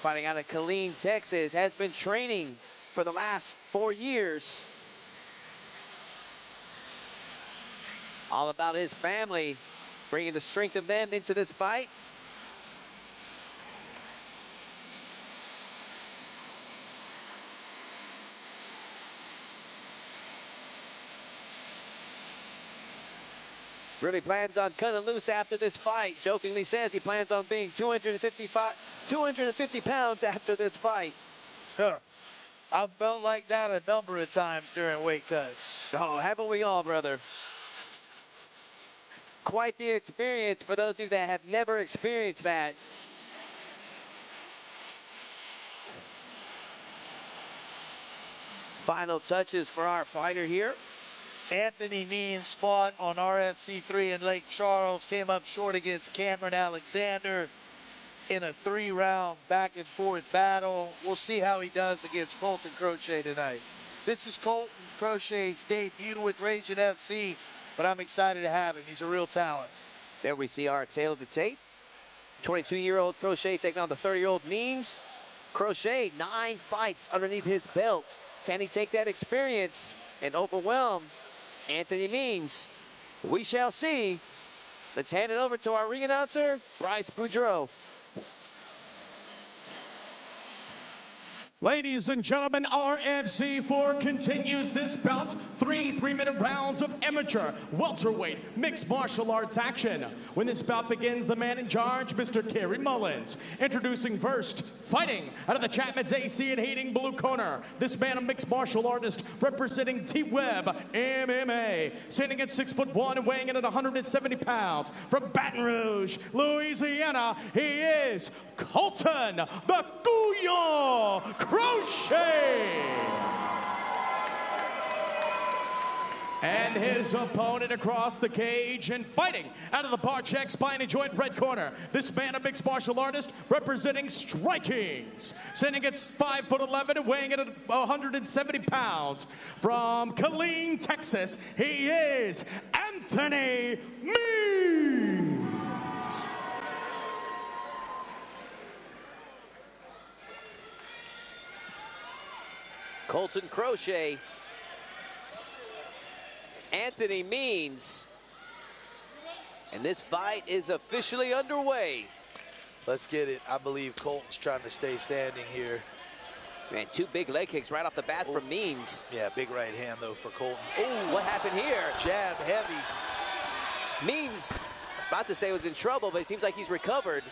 Speaker 4: Fighting out of Killeen, Texas, has been training for the last 4 years. All about his family, bringing the strength of them into this fight. Really plans on cutting loose after this fight. Jokingly says he plans on being 250 pounds after this fight.
Speaker 5: Sure. I've felt like that a number of times during weight cuts.
Speaker 4: Oh, haven't we all, brother? Quite the experience for those of you that have never experienced that. Final touches for our fighter here.
Speaker 5: Anthony Means fought on RFC 3 in Lake Charles, came up short against Cameron Alexander in a 3-round back-and-forth battle. We'll see how he does against Colton Crochet tonight. This is Colton Crochet's debut with Ragin FC, but I'm excited to have him. He's a real talent.
Speaker 4: There we see our tail of the tape. 22-year-old Crochet taking on the 30-year-old Means. Crochet, 9 fights underneath his belt. Can he take that experience and overwhelm Anthony Means? We shall see. Let's hand it over to our ring announcer, Bryce Boudreau.
Speaker 6: Ladies and gentlemen, RFC 4 continues this bout. 3 3-minute rounds of amateur, welterweight, mixed martial arts action. When this bout begins, the man in charge, Mr. Kerry Mullins. Introducing first, fighting out of the Chapman's AC and Hating blue corner. This man, a mixed martial artist, representing T-Web MMA. Standing at 6'1" and weighing in at 170 pounds. From Baton Rouge, Louisiana, he is Colton the Couillon Crochet. And his opponent across the cage and fighting out of the Barek Spine and Joint red corner. This man, a mixed martial artist, representing Strike Kings. Standing at 5'11" and weighing in at 170 pounds. From Killeen, Texas, he is Anthony Means.
Speaker 4: Colton Crochet, Anthony Means, and this fight is officially underway.
Speaker 5: Let's get it. I believe Colton's trying to stay standing here.
Speaker 4: Man, 2 big leg kicks right off the bat from Means.
Speaker 5: Yeah, big right hand, though, for Colton.
Speaker 4: Oh, what happened here?
Speaker 5: Jab heavy.
Speaker 4: Means, about to say was in trouble, but it seems like he's recovered.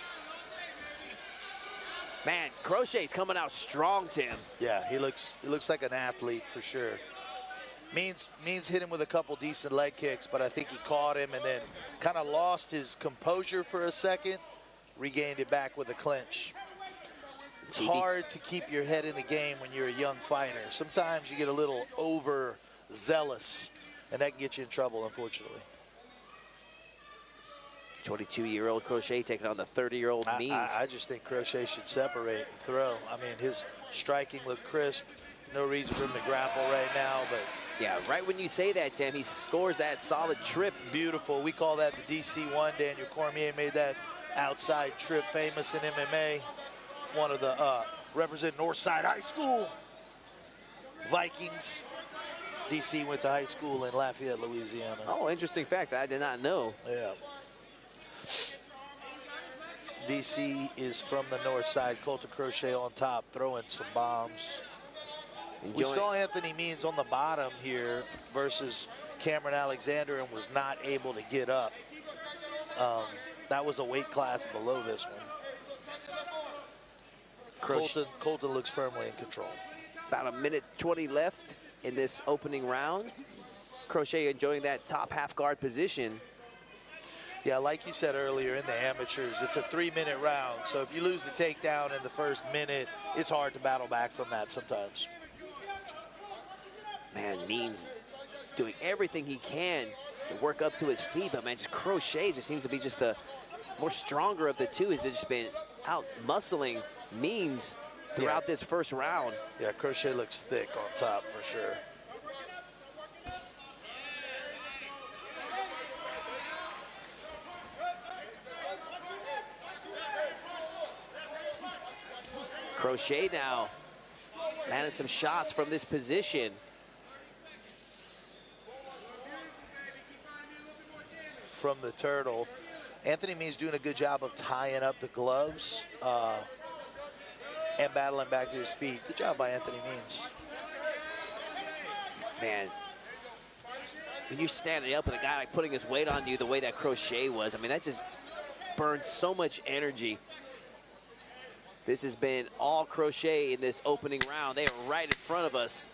Speaker 4: Man, Crochet's coming out strong, Tim.
Speaker 5: Yeah, he looks like an athlete for sure. Means hit him with a couple decent leg kicks, but I think he caught him and then kind of lost his composure for a second, regained it back with a clinch. It's hard to keep your head in the game when you're a young fighter. Sometimes you get a little overzealous, and that can get you in trouble, unfortunately.
Speaker 4: 22-year-old Crochet taking on the 30-year-old Means.
Speaker 5: I just think Crochet should separate and throw. I mean, his striking looked crisp. No reason for him to grapple right now, but...
Speaker 4: Yeah, right when you say that, Tim, he scores that solid trip.
Speaker 5: Beautiful. We call that the DC-1. Daniel Cormier made that outside trip famous in MMA. One of the represent Northside High School Vikings. DC went to high school in Lafayette, Louisiana.
Speaker 4: Oh, interesting fact. I did not know.
Speaker 5: Yeah. DC is from the north side. Colton Crochet on top, throwing some bombs. We saw Anthony Means on the bottom here versus Cameron Alexander and was not able to get up. That was a weight class below this one. Colton looks firmly in control.
Speaker 4: About 1:20 left in this opening round. Crochet enjoying that top half guard position.
Speaker 5: Yeah, like you said earlier, in the amateurs, it's a 3-minute round. So if you lose the takedown in the first minute, it's hard to battle back from that sometimes.
Speaker 4: Man, Means doing everything he can to work up to his feet, but man, just Crochet just seems to be just the more stronger of the two. He's just been out muscling Means throughout this first round.
Speaker 5: Yeah, Crochet looks thick on top for sure.
Speaker 4: Crochet now landing some shots from this position.
Speaker 5: From the turtle. Anthony Means doing a good job of tying up the gloves and battling back to his feet. Good job by Anthony Means.
Speaker 4: Man, when you're standing up with a guy like putting his weight on you the way that Crochet was, I mean, that just burns so much energy. This has been all Crochet in this opening round. They are right in front of us.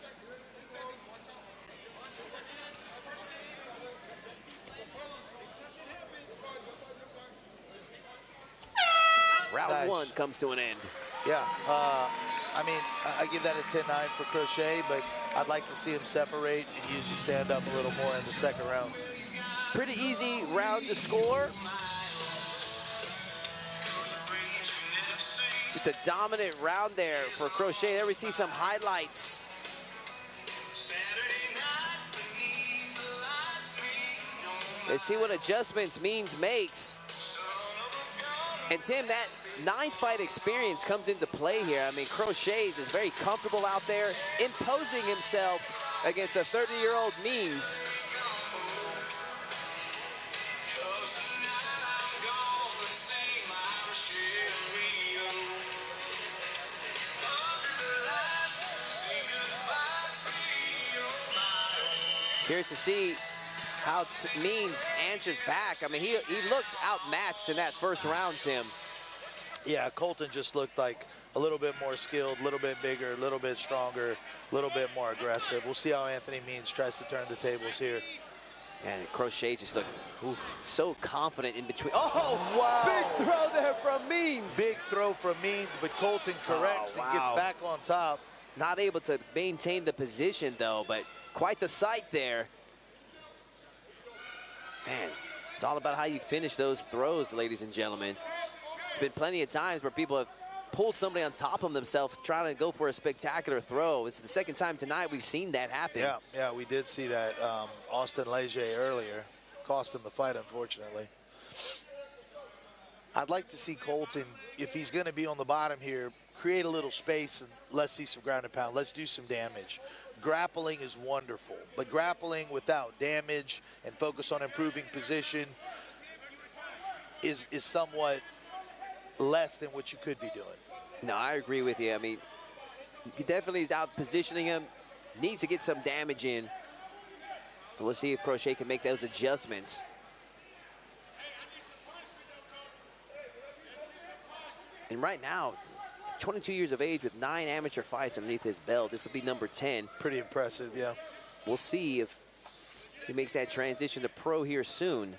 Speaker 4: Round one comes to an end.
Speaker 5: Yeah, I mean, I give that a 10-9 for Crochet, but I'd like to see him separate and usually stand up a little more in the second round.
Speaker 4: Pretty easy round to score. Just a dominant round there for Crochet. There we see some highlights. Let's see what adjustments Means makes. And Tim, that 9-fight experience comes into play here. I mean, Crochet is just very comfortable out there, imposing himself against a 30-year-old Means. Curious to see how Means answers back. I mean, he looked outmatched in that first round, Tim.
Speaker 5: Yeah, Colton just looked like a little bit more skilled, a little bit bigger, a little bit stronger, a little bit more aggressive. We'll see how Anthony Means tries to turn the tables here.
Speaker 4: And Crochet just looked so confident in between. Oh, wow. Big throw there from Means.
Speaker 5: Big throw from Means, but Colton corrects and gets back on top.
Speaker 4: Not able to maintain the position, though, but quite the sight there. Man, it's all about how you finish those throws, ladies and gentlemen. It's been plenty of times where people have pulled somebody on top of themselves trying to go for a spectacular throw. It's the second time tonight we've seen that happen.
Speaker 5: Yeah, we did see that. Austin Lejay earlier. Cost him the fight, unfortunately. I'd like to see Colton, if he's going to be on the bottom here, create a little space and let's see some ground and pound. Let's do some damage. Grappling is wonderful, but grappling without damage and focus on improving position is somewhat less than what you could be doing.
Speaker 4: No, I agree with you. I mean, he definitely is out positioning him. Needs to get some damage in. We'll see if Crochet can make those adjustments. And right now, 22 years of age with 9 amateur fights underneath his belt. This will be number 10.
Speaker 5: Pretty impressive, yeah.
Speaker 4: We'll see if he makes that transition to pro here soon.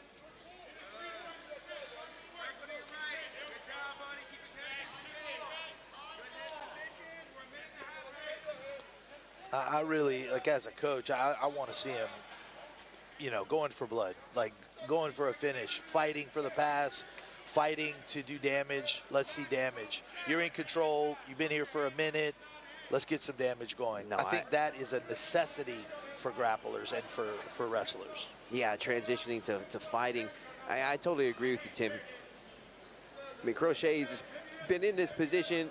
Speaker 5: I really, like as a coach, I want to see him, you know, going for blood, like going for a finish, fighting for the pass, fighting to do damage. Let's see damage. You're in control. You've been here for a minute. Let's get some damage going. No, I think that is a necessity for grapplers and for wrestlers.
Speaker 4: Yeah, transitioning to fighting. I totally agree with you, Tim. I mean, Crochet's just been in this position.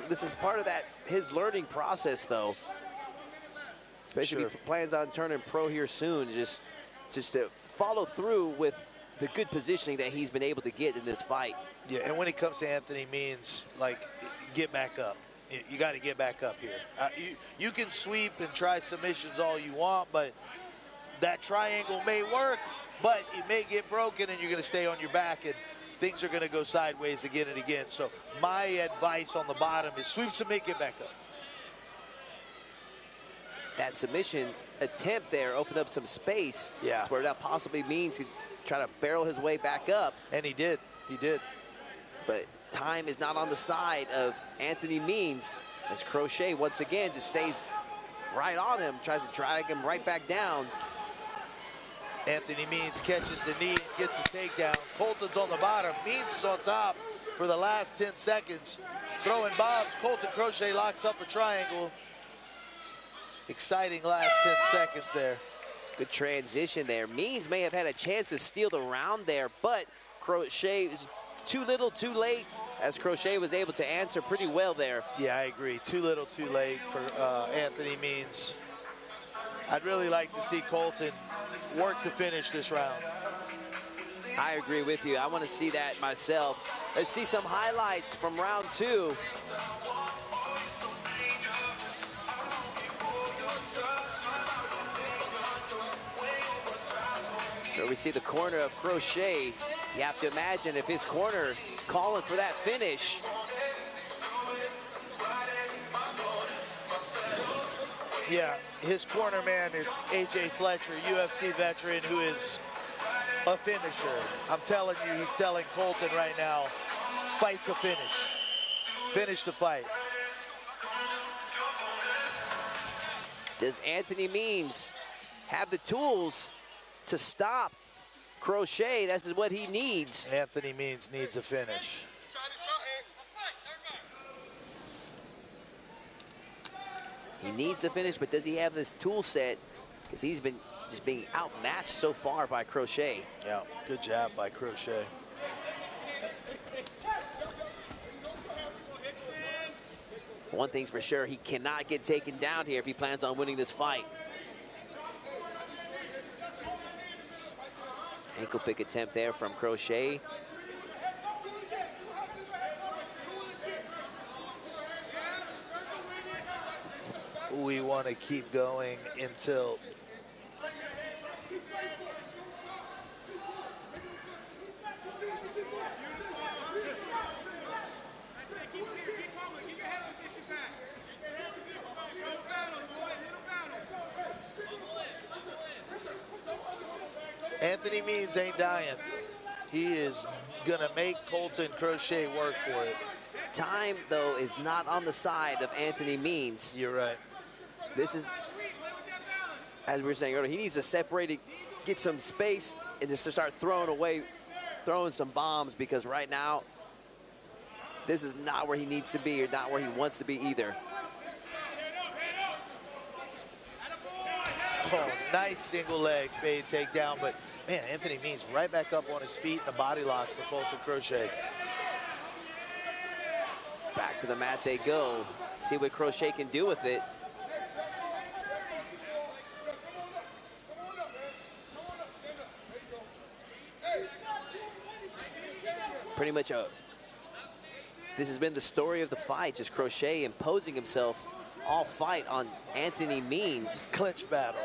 Speaker 4: This is part of that, his learning process, though. Especially if he plans on turning pro here soon, just to follow through with the good positioning that he's been able to get in this fight.
Speaker 5: Yeah, and when it comes to Anthony Means, like, get back up. You got to get back up here. You can sweep and try submissions all you want, but that triangle may work, but it may get broken and you're going to stay on your back and things are going to go sideways again and again. So my advice on the bottom is sweep, submit, get back up.
Speaker 4: That submission attempt there opened up some space.
Speaker 5: Yeah.
Speaker 4: Where that possibly Means could try to barrel his way back up.
Speaker 5: And he did. He did.
Speaker 4: But time is not on the side of Anthony Means as Crochet once again just stays right on him, tries to drag him right back down.
Speaker 5: Anthony Means catches the knee and gets a takedown. Colton's on the bottom. Means is on top for the last 10 seconds. Throwing bombs. Colton Crochet locks up a triangle. Exciting last 10 seconds there.
Speaker 4: Good transition there. Means may have had a chance to steal the round there, but Crochet is too little, too late, as Crochet was able to answer pretty well there.
Speaker 5: Yeah, I agree. Too little, too late for Anthony Means. I'd really like to see Colton work to finish this round.
Speaker 4: I agree with you. I want to see that myself. Let's see some highlights from round 2. Here we see the corner of Crochet. You have to imagine if his corner calling for that finish.
Speaker 5: Yeah, his corner man is AJ Fletcher, UFC veteran, who is a finisher. I'm telling you, he's telling Colton right now, fight's a finish. Finish the fight.
Speaker 4: Does Anthony Means have the tools to stop Crochet? This is what he needs.
Speaker 5: Anthony Means needs a finish.
Speaker 4: He needs to finish, but does he have this tool set? Because he's been just being outmatched so far by Crochet.
Speaker 5: Yeah, good job by Crochet.
Speaker 4: One thing's for sure, he cannot get taken down here if he plans on winning this fight. Ankle pick attempt there from Crochet.
Speaker 5: We want to keep going until Anthony Means ain't dying. He is gonna make Colton Crochet work for it.
Speaker 4: Time, though, is not on the side of Anthony Means.
Speaker 5: You're right.
Speaker 4: This is, as we were saying earlier, he needs to separate it, get some space, and just to start throwing some bombs, because right now, this is not where he needs to be or not where he wants to be either.
Speaker 5: Oh, nice single leg fade takedown, but man, Anthony Means right back up on his feet in a body lock for Colton Crochet.
Speaker 4: Back to the mat they go. See what Crochet can do with it. Pretty much this has been the story of the fight, just Crochet imposing himself all fight on Anthony Means.
Speaker 5: Clinch battle.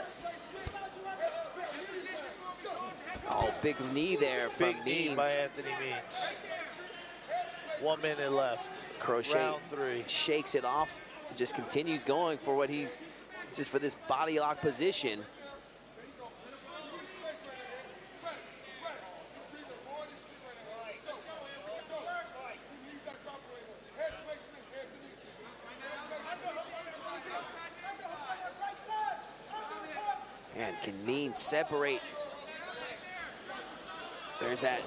Speaker 4: Oh, big knee there from Means.
Speaker 5: Big knee by Anthony Means. 1 minute left.
Speaker 4: Crochet
Speaker 5: round 3.
Speaker 4: Shakes it off, just continues going for what he's, just for this body lock position. And can Means separate? There's that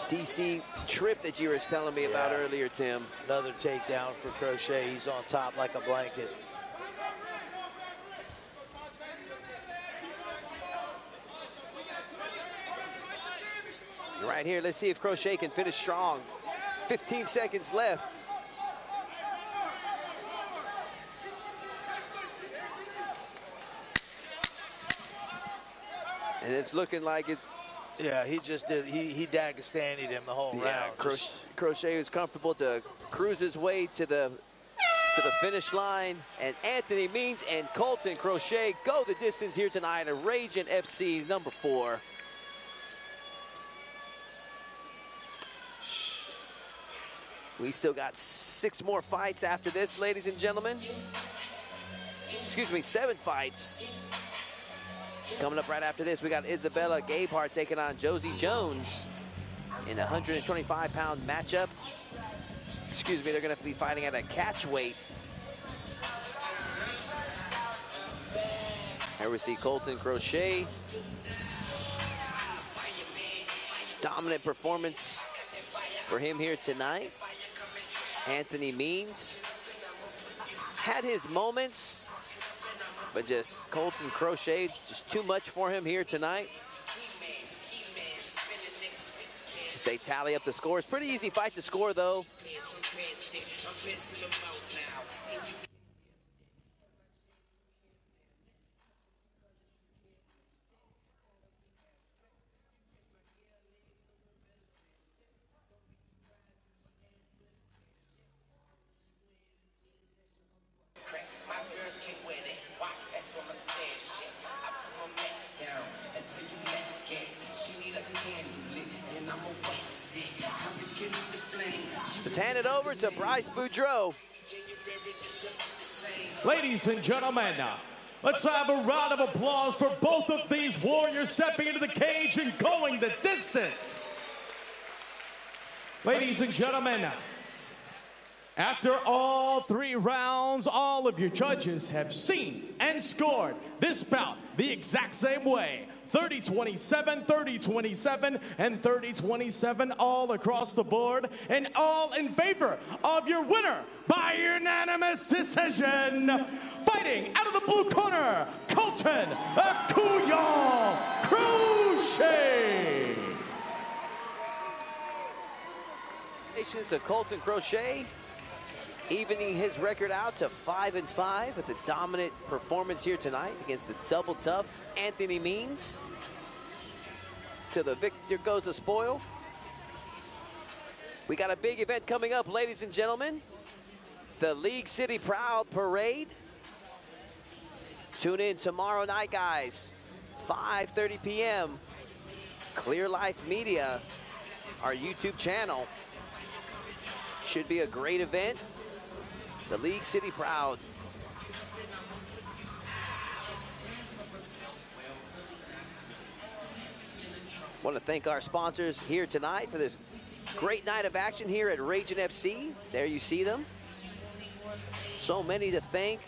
Speaker 4: DC trip that you were telling me about earlier, Tim.
Speaker 5: Another takedown for Crochet. He's on top like a blanket.
Speaker 4: Right here, let's see if Crochet can finish strong. 15 seconds left. And it's looking like it.
Speaker 5: Yeah, he just did. He Dagestani'd him the whole round.
Speaker 4: Crochet was comfortable to cruise his way to the finish line. And Anthony Means and Colton Crochet go the distance here tonight at Ragin FC number 4. We still got 6 more fights after this, ladies and gentlemen. Excuse me, 7 fights. Coming up right after this, we got Isabella Gayart taking on Josie Jones in a 125-pound matchup. Excuse me, they're going to be fighting at a catch weight. Here we see Colton Crochet. Dominant performance for him here tonight. Anthony Means had his moments, but just Colton Crochet, just too much for him here tonight. They tally up the scores. Pretty easy fight to score, though. Let's hand it over to Bryce Boudreaux.
Speaker 6: Ladies and gentlemen, let's have a round of applause for both of these warriors stepping into the cage and going the distance. Ladies and gentlemen, after all 3 rounds, all of your judges have seen and scored this bout the exact same way. 30-27, 30-27, and 30-27 all across the board, and all in favor of your winner by unanimous decision. Fighting out of the blue corner, Colton Crochet.
Speaker 4: Congratulations to Colton Crochet, evening his record out to 5-5 with a dominant performance here tonight against the double tough Anthony Means. To the victor goes the spoil. We got a big event coming up, ladies and gentlemen. The League City Proud Parade. Tune in tomorrow night, guys. 5:30 p.m. Clear Life Media, our YouTube channel. Should be a great event. The League City Proud. Want to thank our sponsors here tonight for this great night of action here at Ragin FC. There you see them. So many to thank,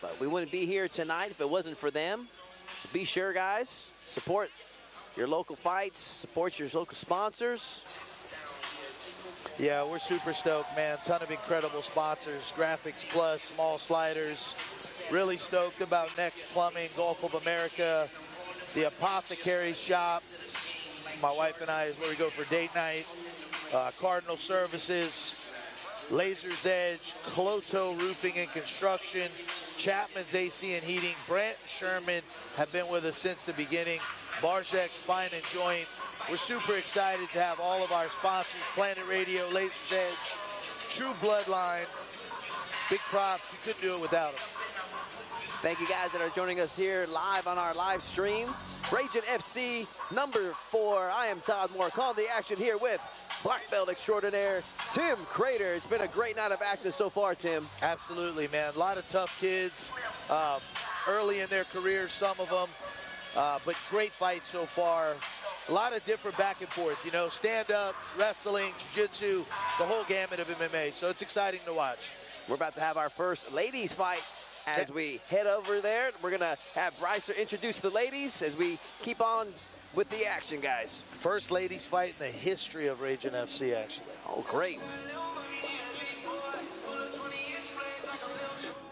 Speaker 4: but we wouldn't be here tonight if it wasn't for them. So be sure, guys, support your local fights, support your local sponsors.
Speaker 5: Yeah, we're super stoked, man. Ton of incredible sponsors. Graphics Plus, Small Sliders. Really stoked about Next Plumbing, Gulf of America, the Apothecary Shop. My wife and I is where we go for date night. Cardinal Services, Laser's Edge, Cloto Roofing and Construction, Chapman's AC and Heating, Brant Sherman have been with us since the beginning. Barek Spine and Joint. We're super excited to have all of our sponsors, Planet Radio, Laser's Edge, True Bloodline. Big props. We couldn't do it without them.
Speaker 4: Thank you guys that are joining us here live on our live stream. Ragin FC number 4. I am Todd Moore. Calling the action here with black belt extraordinaire Tim Crater. It's been a great night of action so far, Tim.
Speaker 5: Absolutely, man. A lot of tough kids early in their careers, some of them, but great fights so far. A lot of different back and forth, you know, stand-up, wrestling, jiu-jitsu, the whole gamut of MMA. So it's exciting to watch.
Speaker 4: We're about to have our first ladies fight. As we head over there, we're going to have Brycer introduce the ladies as we keep on with the action, guys.
Speaker 5: First ladies fight in the history of Ragin FC, actually.
Speaker 4: Oh, great.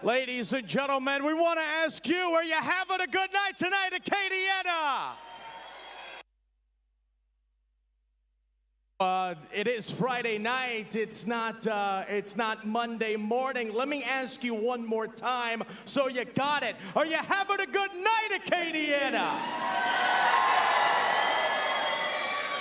Speaker 6: Ladies and gentlemen, we want to ask you, are you having a good night tonight at Acadiana? It is Friday night. It's not Monday morning. Let me ask you one more time so you got it. Are you having a good night, Acadiana?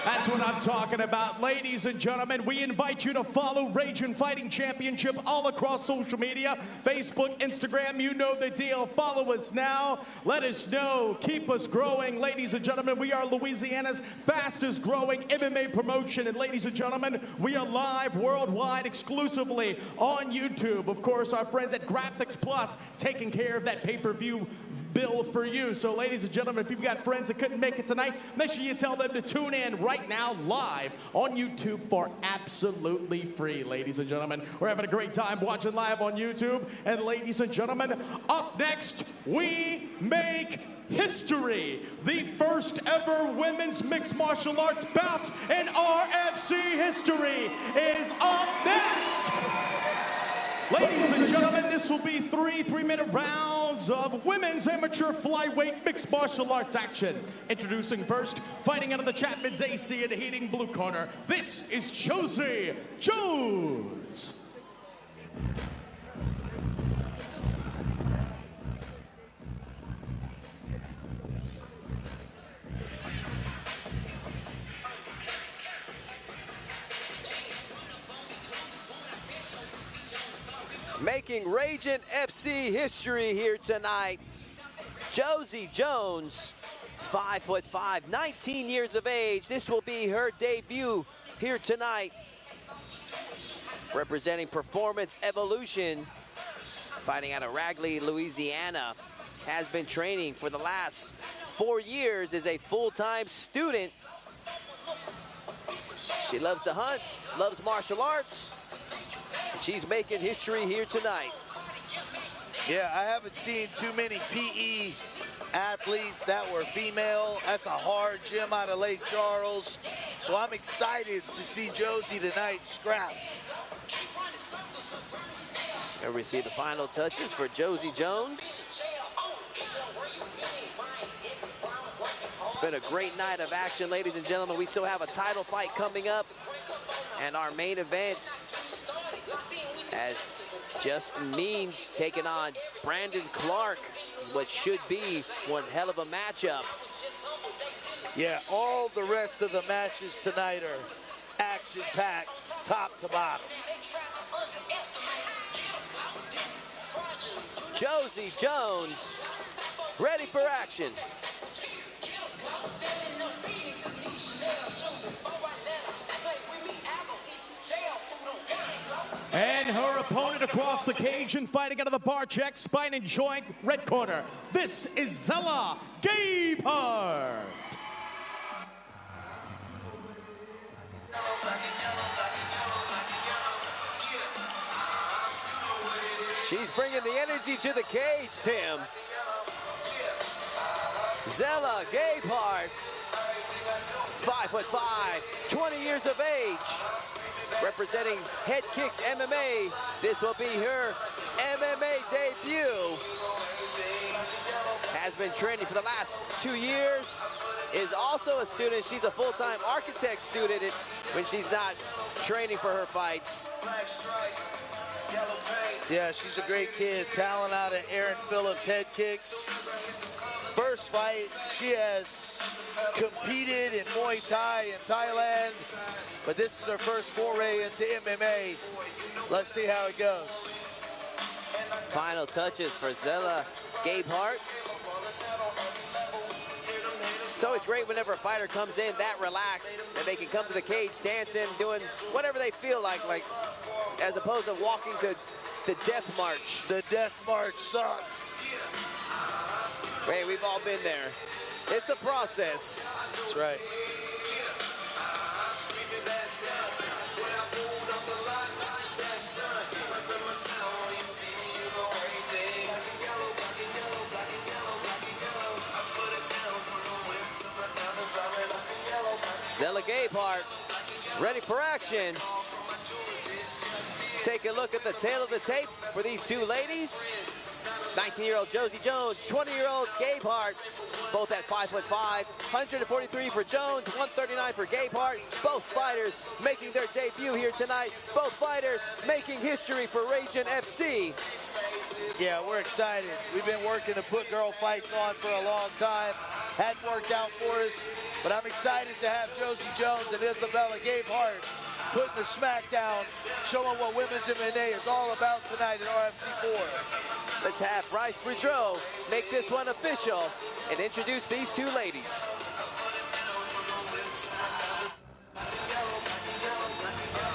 Speaker 6: That's what I'm talking about. Ladies and gentlemen, we invite you to follow Ragin Fighting Championship all across social media. Facebook, Instagram, you know the deal. Follow us now. Let us know. Keep us growing. Ladies and gentlemen, we are Louisiana's fastest growing MMA promotion. And ladies and gentlemen, we are live worldwide exclusively on YouTube. Of course, our friends at Graphics Plus taking care of that pay-per-view bill for you. So ladies and gentlemen, if you've got friends that couldn't make it tonight, make sure you tell them to tune in right now live on YouTube for absolutely free. Ladies and gentlemen, we're having a great time watching live on YouTube. And ladies and gentlemen, up next, we make history. The first ever women's mixed martial arts bout in RFC history is up next. Ladies and gentlemen, this will be 3 3-minute rounds rounds of women's amateur flyweight mixed martial arts action. Introducing first, fighting out of the Chapman's AC in the heating blue corner, this is Josie Jones.
Speaker 4: Making Ragin FC history here tonight, Josie Jones, 5'5", 19 years of age. This will be her debut here tonight. Representing Performance Evolution, fighting out of Ragley, Louisiana. Has been training for the last 4 years as a full-time student. She loves to hunt, loves martial arts. She's making history here tonight.
Speaker 5: Yeah, I haven't seen too many PE athletes that were female. That's a hard gym out of Lake Charles. So I'm excited to see Josie tonight scrap.
Speaker 4: And we see the final touches for Josie Jones. It's been a great night of action, ladies and gentlemen. We still have a title fight coming up. And our main event as Justine taking on Brandon Clark, what should be one hell of a matchup.
Speaker 5: Yeah, all the rest of the matches tonight are action-packed, top to bottom.
Speaker 4: Josie Jones, ready for action.
Speaker 6: And her opponent across the cage and fighting out of the Barek Spine and Joint red corner, this is Zella Gayart.
Speaker 4: She's bringing the energy to the cage, Tim. Zella Gayart, 5'5", 20 years of age, representing Head Kicks MMA. This will be her MMA debut. Has been training for the last 2 years. Is also a student. She's a full-time architect student when she's not training for her fights.
Speaker 5: Yeah, she's a great kid. Talent out of Aaron Phillips Head Kicks. First fight, she has competed in Muay Thai in Thailand, but this is her first foray into MMA. Let's see how it goes.
Speaker 4: Final touches for Zella Gayart. It's always great whenever a fighter comes in that relaxed and they can come to the cage dancing, doing whatever they feel like as opposed to walking to the death march.
Speaker 5: The death march sucks.
Speaker 4: Hey, we've all been there. It's a process.
Speaker 5: That's right.
Speaker 4: Zella Gayart, ready for action. Take a look at the tail of the tape for these two ladies. 19-year-old Josie Jones, 20-year-old Gayart, both at 5'5", 143 for Jones, 139 for Gayart. Both fighters making their debut here tonight. Both fighters making history for Ragin FC.
Speaker 5: Yeah, we're excited. We've been working to put girl fights on for a long time. Hadn't worked out for us, but I'm excited to have Josie Jones and Isabella Gayart putting the smack down, showing what women's MMA is all about tonight at RFC4.
Speaker 4: Let's have Bryce Boudreaux make this one official and introduce these two ladies.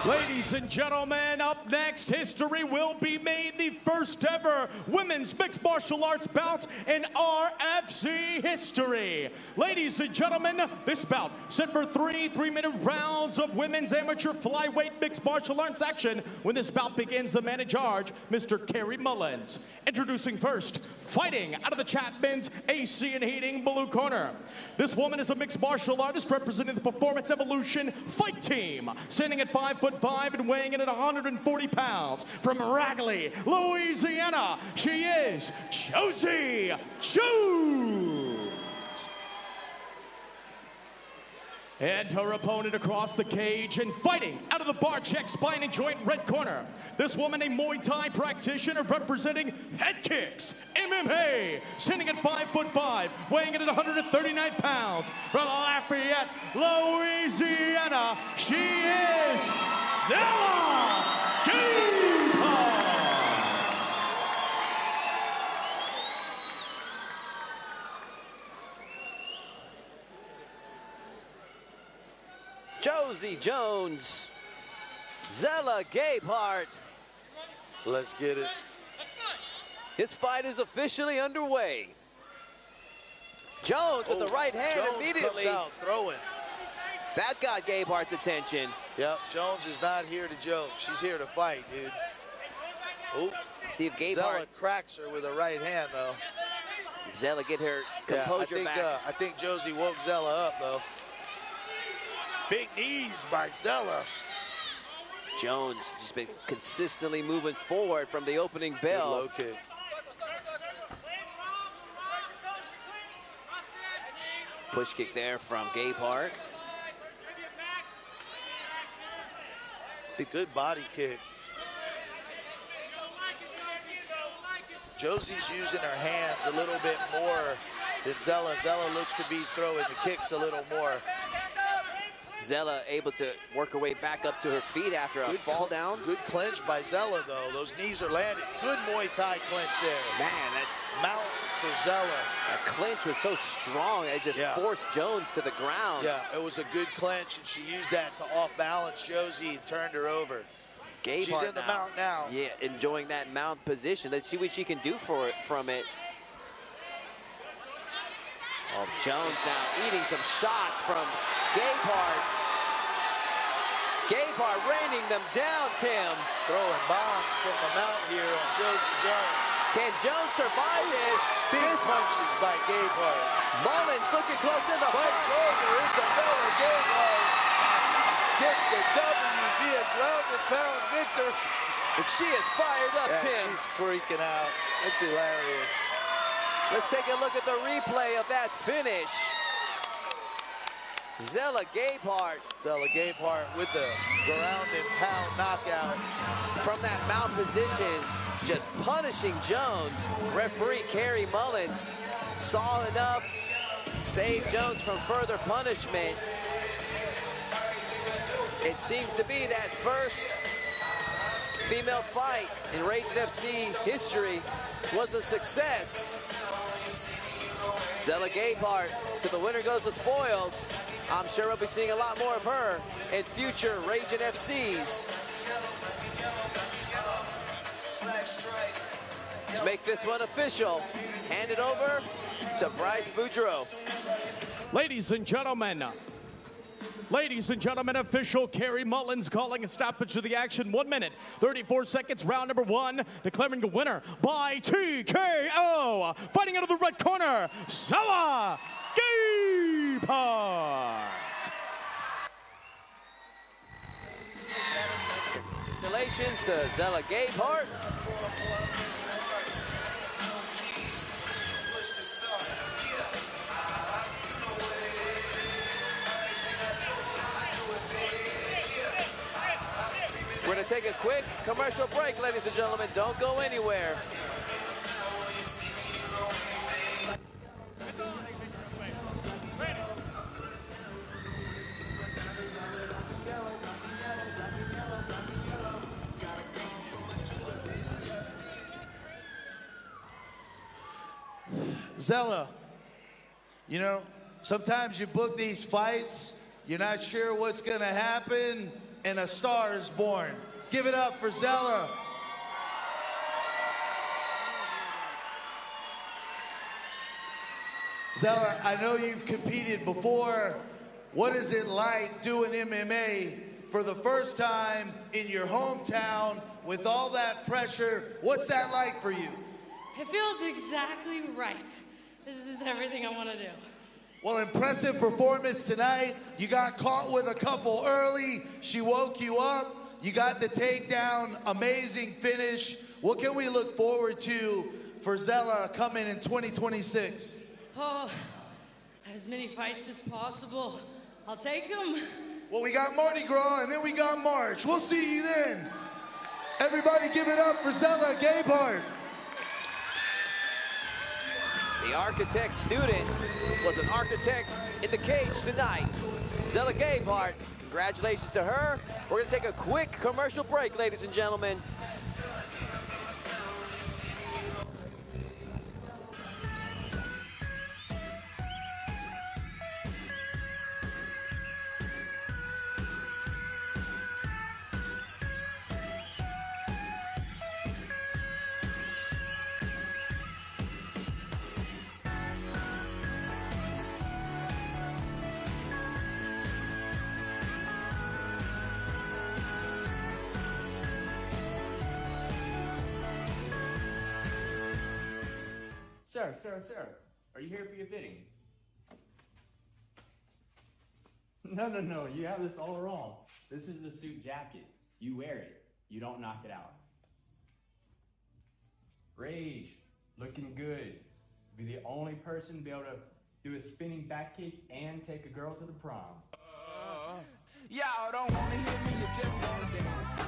Speaker 6: Ladies and gentlemen, up next, history will be made. The first ever women's mixed martial arts bout in RFC history. Ladies and gentlemen, this bout set for three-minute rounds of women's amateur flyweight mixed martial arts action. When this bout begins, the man in charge, Mr. Kerry Mullins. Introducing first, fighting out of the Chapman's AC and Heating blue corner. This woman is a mixed martial artist representing the Performance Evolution fight team. Standing at 5'5", 5'5" and weighing in at 140 pounds. From Ragin, Louisiana, she is Josie Jones. And her opponent across the cage and fighting out of the Barek Spine and Joint red corner. This woman, a Muay Thai practitioner representing Head Kicks MMA, standing at 5'5", weighing in at 139 pounds. From Lafayette, Louisiana, she is Zella Gayart.
Speaker 4: Josie Jones, Zella Gayart.
Speaker 5: Let's get it.
Speaker 4: His fight is officially underway. Jones with the right hand
Speaker 5: Jones
Speaker 4: immediately.
Speaker 5: Comes out throwing.
Speaker 4: That got Gayhart's attention.
Speaker 5: Yep, Jones is not here to joke. She's here to fight, dude. Oop.
Speaker 4: See if Gayart.
Speaker 5: Zella cracks her with a right hand, though.
Speaker 4: Zella get her composure back.
Speaker 5: I think Josie woke Zella up, though. Big knees by Zella.
Speaker 4: Jones just been consistently moving forward from the opening bell.
Speaker 5: Good low kick.
Speaker 4: Push kick there from Gayart.
Speaker 5: Good body kick. Josie's using her hands a little bit more than Zella. Zella looks to be throwing the kicks a little more.
Speaker 4: Zella able to work her way back up to her feet after a fall down.
Speaker 5: Good clinch by Zella, though. Those knees are landing. Good Muay Thai clinch there.
Speaker 4: Man, that
Speaker 5: mount for Zella.
Speaker 4: That clinch was so strong, it just forced Jones to the ground.
Speaker 5: Yeah, it was a good clinch, and she used that to off-balance Josie and turned her over.
Speaker 4: Gayart
Speaker 5: She's in the mount now.
Speaker 4: Yeah, enjoying that mount position. Let's see what she can do from it. Oh, Jones now eating some shots from Gayart. Gayart raining them down, Tim.
Speaker 5: Throwing bombs from the mount here on Josie Jones.
Speaker 4: Can Jones survive this?
Speaker 5: Big punches by Gayart.
Speaker 4: Mullins looking close in the
Speaker 5: fight. Over. Isabella Gayart gets the W via ground and pound victor.
Speaker 4: And she is fired up, Tim.
Speaker 5: She's freaking out. It's hilarious.
Speaker 4: Let's take a look at the replay of that finish. Zella Gayart.
Speaker 5: Zella Gayart with the ground and pound knockout.
Speaker 4: From that mount position, just punishing Jones. Referee Kerry Mullins saw enough, saved Jones from further punishment. It seems to be that first female fight in Ragin FC history was a success. Zella Gayart, to the winner goes the spoils. I'm sure we'll be seeing a lot more of her in future Ragin FCs. Let's make this one official. Hand it over to Bryce Boudreaux.
Speaker 6: Ladies and gentlemen, official Kerry Mullins calling a stoppage to the action. 1 minute, 34 seconds, round number one. Declaring the winner by TKO. Fighting out of the red corner, Zella Gayart.
Speaker 4: Congratulations to Zella Gayart. We're going to take a quick commercial break, ladies and gentlemen. Don't go anywhere.
Speaker 5: Zella, you know, sometimes you book these fights, you're not sure what's going to happen, and a star is born. Give it up for Zella. Zella, I know you've competed before. What is it like doing MMA for the first time in your hometown with all that pressure? What's that like for you?
Speaker 18: It feels exactly right. This is everything I want to do.
Speaker 5: Well, impressive performance tonight. You got caught with a couple early. She woke you up. You got the takedown, amazing finish. What can we look forward to for Zella coming in 2026?
Speaker 18: Oh, as many fights as possible. I'll take them.
Speaker 5: Well, we got Mardi Gras, and then we got March. We'll see you then. Everybody give it up for Zella Gayart.
Speaker 4: The architect student was an architect in the cage tonight. Zella Gayart, congratulations to her. We're going to take a quick commercial break, ladies and gentlemen.
Speaker 15: Sir, are you here for your fitting? No, you have this all wrong. This is the suit jacket. You wear it. You don't knock it out. Rage, looking good. Be the only person to be able to do a spinning back kick and take a girl to the prom.
Speaker 12: Y'all don't wanna hear me, you just wanna dance.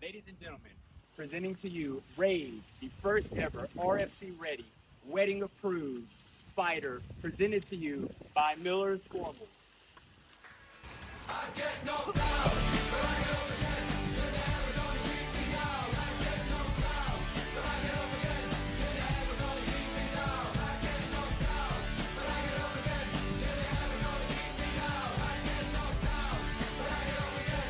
Speaker 16: Ladies and gentlemen, presenting to you Rage, the first ever RFC ready, wedding approved fighter, presented to you by Miller's Forkwar.
Speaker 12: I get knocked out, but I get up again. You're never gonna keep me down. I get knocked out, but I get up again. You're never gonna keep me down. I get knocked out, but I get up again. You're never gonna keep me down. I get knocked out, but I get up again.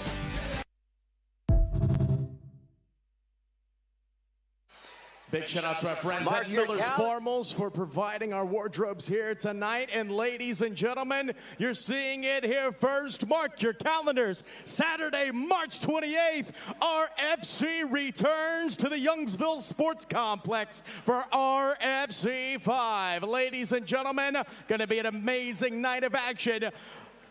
Speaker 6: Big shout out to our friends at Miller's Formals for providing our wardrobes here tonight. And ladies and gentlemen, you're seeing it here first. Mark your calendars. Saturday, March 28th, RFC returns to the Youngsville Sports Complex for RFC 5. Ladies and gentlemen, going to be an amazing night of action.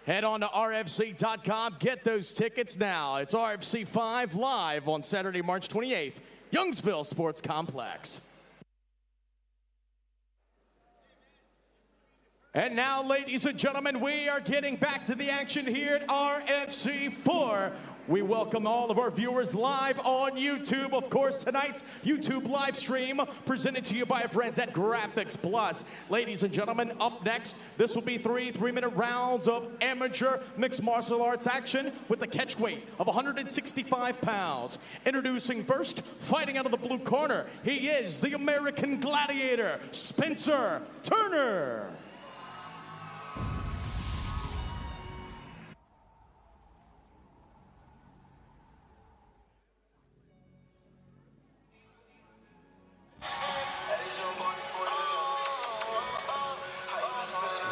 Speaker 6: Head on to RFC.com. Get those tickets now. It's RFC 5 live on Saturday, March 28th. Youngsville Sports Complex. And now, ladies and gentlemen, we are getting back to the action here at RFC 4. We welcome all of our viewers live on YouTube. Of course, tonight's YouTube live stream presented to you by our friends at Graphics Plus. Ladies and gentlemen, up next, this will be three-minute rounds of amateur mixed martial arts action with the catch weight of 165 pounds. Introducing first, fighting out of the blue corner, he is the American Gladiator, Spencer Turner.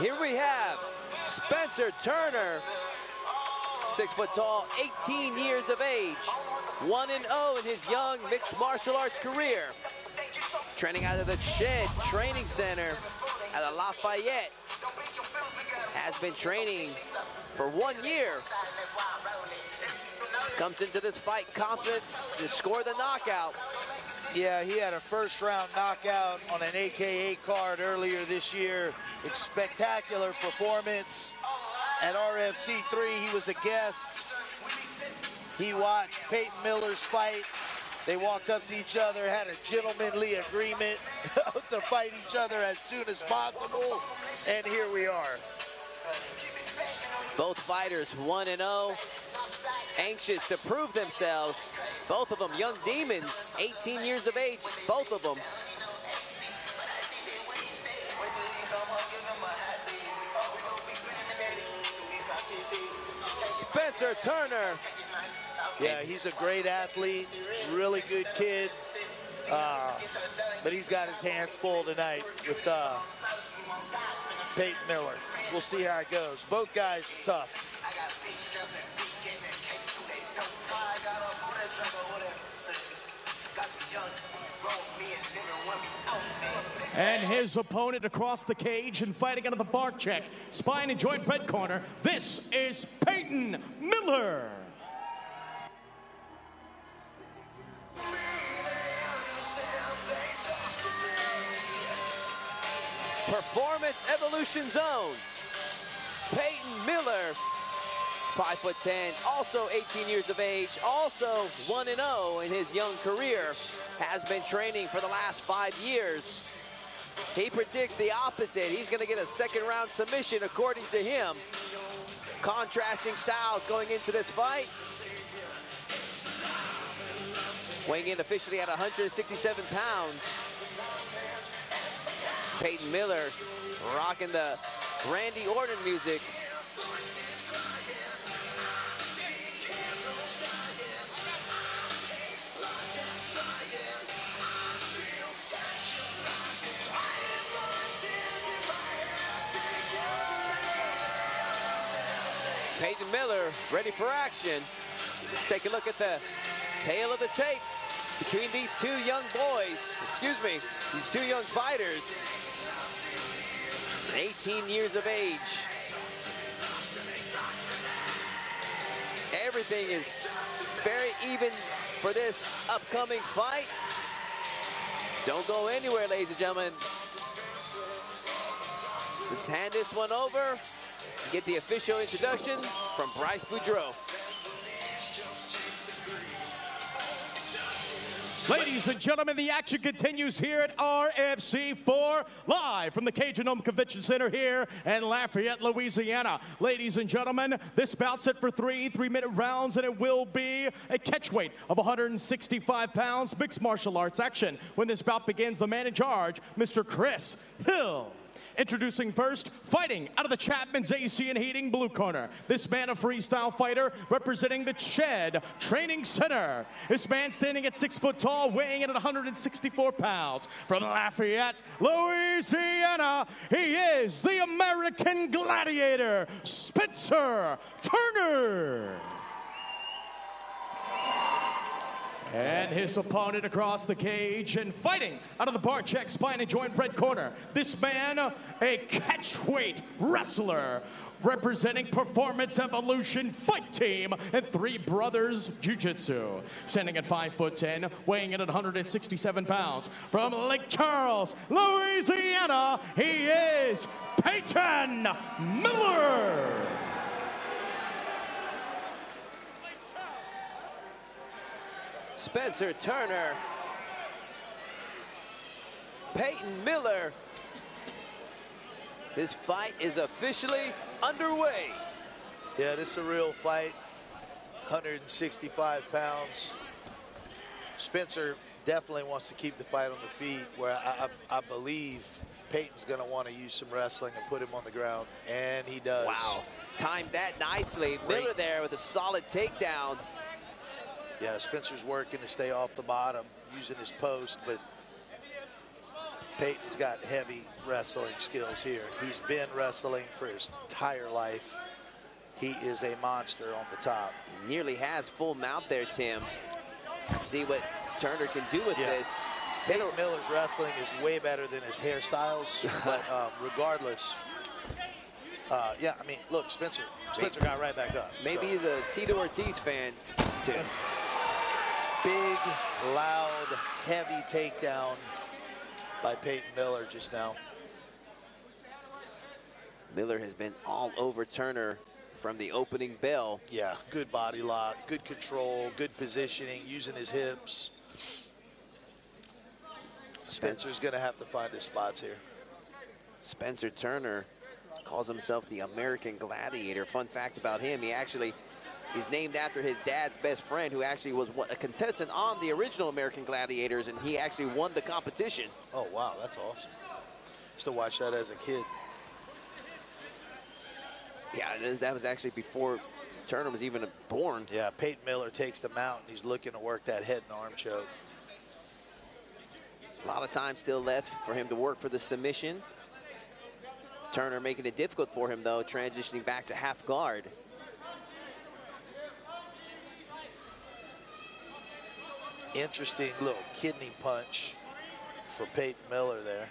Speaker 4: Here we have Spencer Turner, 6 foot tall, 18 years of age, 1-0 in his young mixed martial arts career. Training out of the Shed Training Center at the Lafayette. Has been training for 1 year. Comes into this fight confident to score the knockout.
Speaker 5: Yeah, he had a first-round knockout on an AKA card earlier this year. A spectacular performance. At RFC 3, he was a guest. He watched Peyton Miller's fight. They walked up to each other, had a gentlemanly agreement to fight each other as soon as possible, and here we are.
Speaker 4: Both fighters 1-0. Anxious to prove themselves. Both of them young demons, 18 years of age, both of them. Spencer Turner.
Speaker 5: Yeah, he's a great athlete, really good kid. But he's got his hands full tonight with Peyton Miller. We'll see how it goes. Both guys are tough.
Speaker 6: And his opponent across the cage and fighting out of the Barek Spine and Joint red corner, this is Peyton Miller.
Speaker 4: Performance Evolution Zone. Peyton Miller, 5'10", also 18 years of age, also 1-0 in his young career, has been training for the last 5 years. He predicts the opposite. He's going to get a second-round submission, according to him. Contrasting styles going into this fight. Weighing in officially at 167 pounds. Peyton Miller rocking the Randy Orton music. Peyton Miller ready for action. Take a look at the tail of the tape between these two young boys. Excuse me, these two young fighters. 18 years of age. Everything is very even for this upcoming fight. Don't go anywhere, ladies and gentlemen. Let's hand this one over. Get the official introduction from Bryce Boudreaux.
Speaker 6: Ladies and gentlemen, the action continues here at RFC 4, live from the Cajun Home Convention Center here in Lafayette, Louisiana. Ladies and gentlemen, this bout set for 3 3-minute rounds, and it will be a catch weight of 165 pounds, mixed martial arts action. When this bout begins, the man in charge, Mr. Chris Hill. Introducing first, fighting out of the Chapman's AC and Heating blue corner. This man, a freestyle fighter, representing the Ched Training Center. This man standing at 6 foot tall, weighing in at 164 pounds. From Lafayette, Louisiana, he is the American Gladiator, Spencer Turner. And his opponent across the cage and fighting out of the Barek Spine and Joint red corner. This man, a catchweight wrestler, representing Performance Evolution Fight Team and Three Brothers Jiu-Jitsu. Standing at 5'10", weighing in at 167 pounds. From Lake Charles, Louisiana, he is Peyton Miller.
Speaker 4: Spencer Turner, Peyton Miller. This fight is officially underway.
Speaker 5: Yeah, this is a real fight. 165 pounds. Spencer definitely wants to keep the fight on the feet, where I believe Peyton's going to want to use some wrestling and put him on the ground, and he does.
Speaker 4: Wow, timed that nicely. Great. Miller there with a solid takedown.
Speaker 5: Yeah, Spencer's working to stay off the bottom, using his post, but Peyton's got heavy wrestling skills here. He's been wrestling for his entire life. He is a monster on the top.
Speaker 4: He nearly has full mount there, Tim. See what Turner can do with this.
Speaker 5: Peyton Miller's wrestling is way better than his hairstyles, but regardless, yeah, I mean, look, Spencer got right back up.
Speaker 4: Maybe he's a Tito Ortiz fan, too.
Speaker 5: Big, loud, heavy takedown by Peyton Miller just now.
Speaker 4: Miller has been all over Turner from the opening bell.
Speaker 5: Yeah, good body lock, good control, good positioning, using his hips. Spencer's going to have to find his spots here.
Speaker 4: Spencer Turner calls himself the American Gladiator. Fun fact about him, he's named after his dad's best friend, who actually was a contestant on the original American Gladiators, and he actually won the competition.
Speaker 5: Oh, wow, that's awesome. Used to watch that as a kid.
Speaker 4: Yeah, that was actually before Turner was even born.
Speaker 5: Yeah, Peyton Miller takes the mount, and he's looking to work that head and arm choke.
Speaker 4: A lot of time still left for him to work for the submission. Turner making it difficult for him, though, transitioning back to half guard.
Speaker 5: Interesting little kidney punch for Peyton Miller there.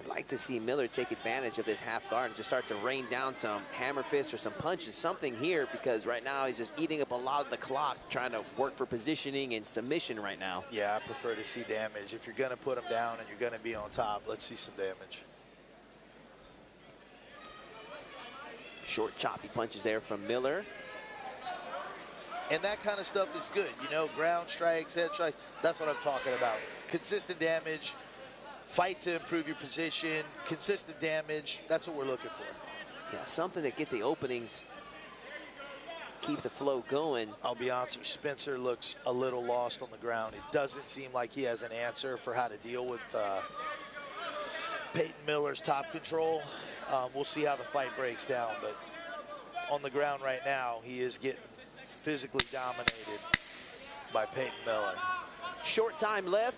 Speaker 4: I'd like to see Miller take advantage of this half guard and just start to rain down some hammer fists or some punches, something here, because right now he's just eating up a lot of the clock, trying to work for positioning and submission right now.
Speaker 5: Yeah, I prefer to see damage. If you're going to put him down and you're going to be on top, let's see some damage.
Speaker 4: Short, choppy punches there from Miller.
Speaker 5: And that kind of stuff is good. You know, ground strikes, head strikes, that's what I'm talking about. Consistent damage. Fight to improve your position, consistent damage. That's what we're looking for.
Speaker 4: Yeah, something to get the openings, keep the flow going.
Speaker 5: I'll be honest, Spencer looks a little lost on the ground. It doesn't seem like he has an answer for how to deal with Peyton Miller's top control. We'll see how the fight breaks down, but on the ground right now, he is getting physically dominated by Peyton Miller.
Speaker 4: Short time left.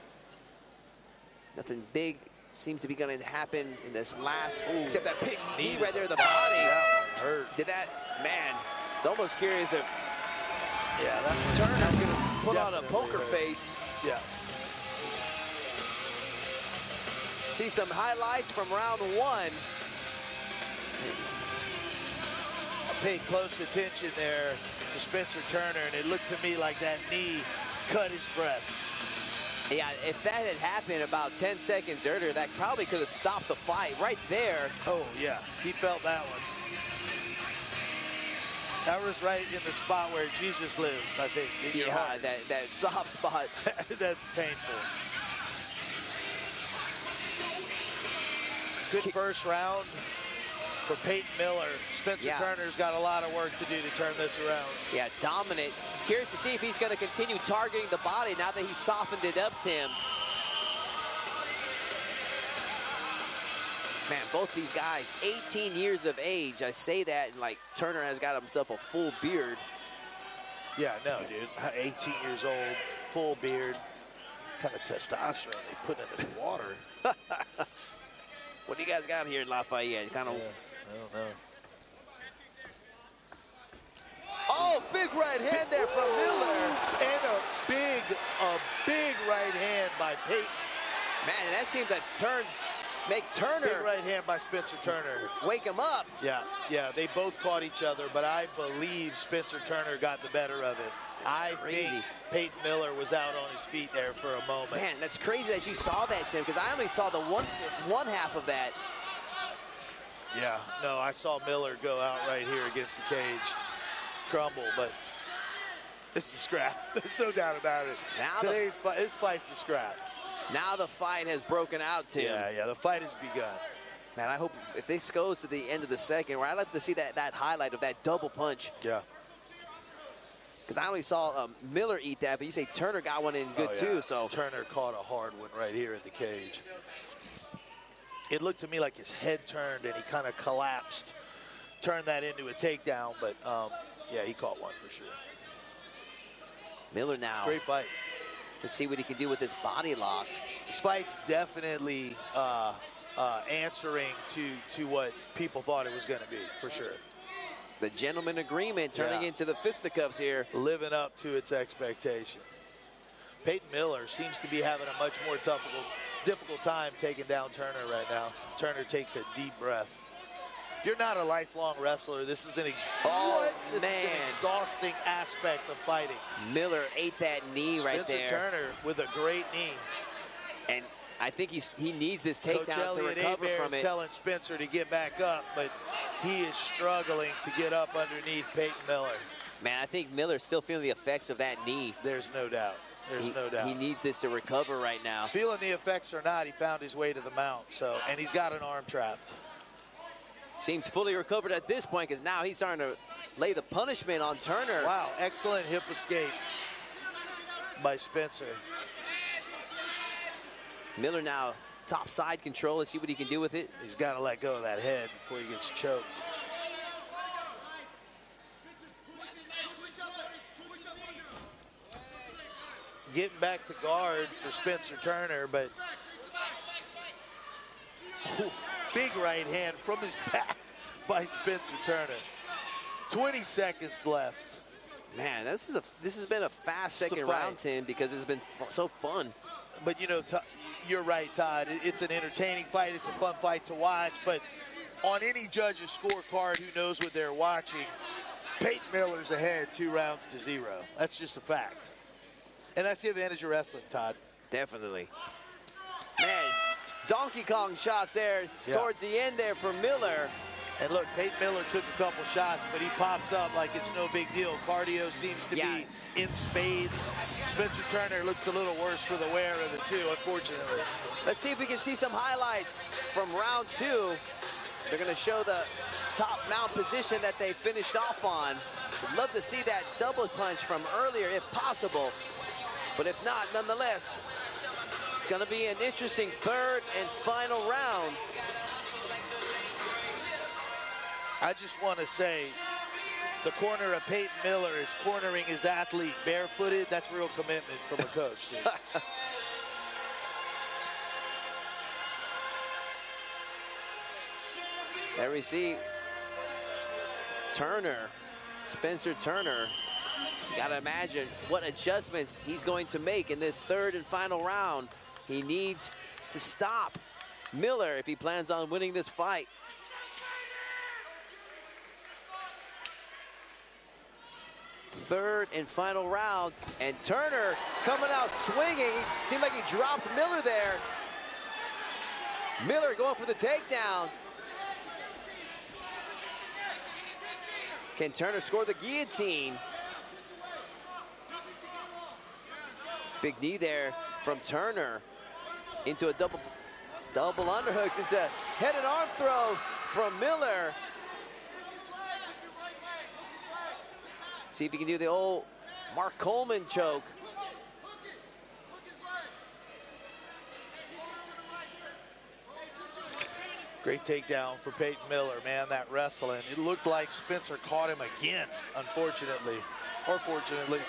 Speaker 4: Nothing big seems to be going to happen in this last, except that big knee right there in the body.
Speaker 5: That hurt.
Speaker 4: Did that, man, it's almost curious if
Speaker 5: that
Speaker 4: Turner's going to put on a poker face.
Speaker 5: Yeah.
Speaker 4: See some highlights from round one.
Speaker 5: I paid close attention there to Spencer Turner, and it looked to me like that knee cut his breath.
Speaker 4: Yeah, if that had happened about 10 seconds earlier, that probably could have stopped the fight right there.
Speaker 5: Oh, yeah, he felt that one. That was right in the spot where Jesus lives, I think, in your heart.
Speaker 4: that soft spot.
Speaker 5: That's painful. Good first round for Peyton Miller. Spencer Turner's got a lot of work to do to turn this around.
Speaker 4: Yeah, dominant. Curious to see if he's going to continue targeting the body now that he's softened it up to him. Man, both these guys, 18 years of age. I say that, and like Turner has got himself a full beard.
Speaker 5: Yeah, no, dude. 18 years old, full beard. What kind of testosterone they put into the water?
Speaker 4: What do you guys got here in Lafayette? Kind of.
Speaker 5: I don't know.
Speaker 4: Oh, big right hand there from Miller.
Speaker 5: And a big right hand by Peyton.
Speaker 4: Man, that seems to make Turner.
Speaker 5: Big right hand by Spencer Turner.
Speaker 4: Wake him up.
Speaker 5: Yeah, they both caught each other, but I believe Spencer Turner got the better of it. I think Peyton Miller was out on his feet there for a moment.
Speaker 4: Man, that's crazy that you saw that, Tim, because I only saw the one half of that.
Speaker 5: Yeah, no, I saw Miller go out right here against the cage, crumble, but it's a scrap. There's no doubt about it. This fight's a scrap.
Speaker 4: Now the fight has broken out, Tim.
Speaker 5: Yeah, the fight has begun.
Speaker 4: Man, I hope if this goes to the end of the second, where I'd like to see that highlight of that double punch.
Speaker 5: Yeah.
Speaker 4: Because I only saw Miller eat that, but you say Turner got one in good too. So
Speaker 5: Turner caught a hard one right here in the cage. It looked to me like his head turned and he kind of collapsed, turned that into a takedown. But yeah, he caught one for sure.
Speaker 4: Miller now.
Speaker 5: Great fight.
Speaker 4: Let's see what he can do with this body lock.
Speaker 5: This fight's definitely answering to what people thought it was going to be, for sure.
Speaker 4: The gentleman agreement turning into the fisticuffs here.
Speaker 5: Living up to its expectation. Peyton Miller seems to be having a much more difficult time taking down Turner right now. Turner takes a deep breath. If you're not a lifelong wrestler, this is an exhausting aspect of fighting.
Speaker 4: Miller ate that knee right there.
Speaker 5: Spencer Turner with a great knee.
Speaker 4: And I think he needs this takedown to recover from it.
Speaker 5: Telling Spencer to get back up, but he is struggling to get up underneath Peyton Miller.
Speaker 4: Man, I think Miller's still feeling the effects of that knee.
Speaker 5: There's no doubt. There's no doubt.
Speaker 4: He needs this to recover right now.
Speaker 5: Feeling the effects or not, he found his way to the mount. And he's got an arm trapped.
Speaker 4: Seems fully recovered at this point, because now he's starting to lay the punishment on Turner.
Speaker 5: Wow, excellent hip escape by Spencer.
Speaker 4: Miller now top side control. Let's see what he can do with it.
Speaker 5: He's got to let go of that head before he gets choked. Getting back to guard for Spencer Turner, but big right hand from his back by Spencer Turner. 20 seconds left.
Speaker 4: Man, this has been a fast second round, Tim, because it's been so fun.
Speaker 5: But, you know, you're right, Todd. It's an entertaining fight. It's a fun fight to watch. But on any judge's scorecard who knows what they're watching, Peyton Miller's ahead 2-0. That's just a fact. And that's the advantage of wrestling, Todd.
Speaker 4: Definitely. Man, Donkey Kong shots there towards the end there for Miller.
Speaker 5: And look, Peyton Miller took a couple shots, but he pops up like it's no big deal. Cardio seems to be in spades. Spencer Turner looks a little worse for the wear of the two, unfortunately.
Speaker 4: Let's see if we can see some highlights from round 2. They're going to show the top mount position that they finished off on. Would love to see that double punch from earlier if possible. But if not, nonetheless, it's going to be an interesting third and final round.
Speaker 5: I just want to say, the corner of Peyton Miller is cornering his athlete barefooted. That's real commitment from a coach.
Speaker 4: There we see Turner, Spencer Turner. You gotta imagine what adjustments he's going to make in this third and final round. He needs to stop Miller if he plans on winning this fight. Third and final round, and Turner is coming out swinging. Seemed like he dropped Miller there. Miller going for the takedown. Can Turner score the guillotine? Big knee there from Turner into a double underhooks. It's a head and arm throw from Miller. See if he can do the old Mark Coleman choke.
Speaker 5: Great takedown for Peyton Miller, man, that wrestling. It looked like Spencer caught him again, unfortunately, or fortunately.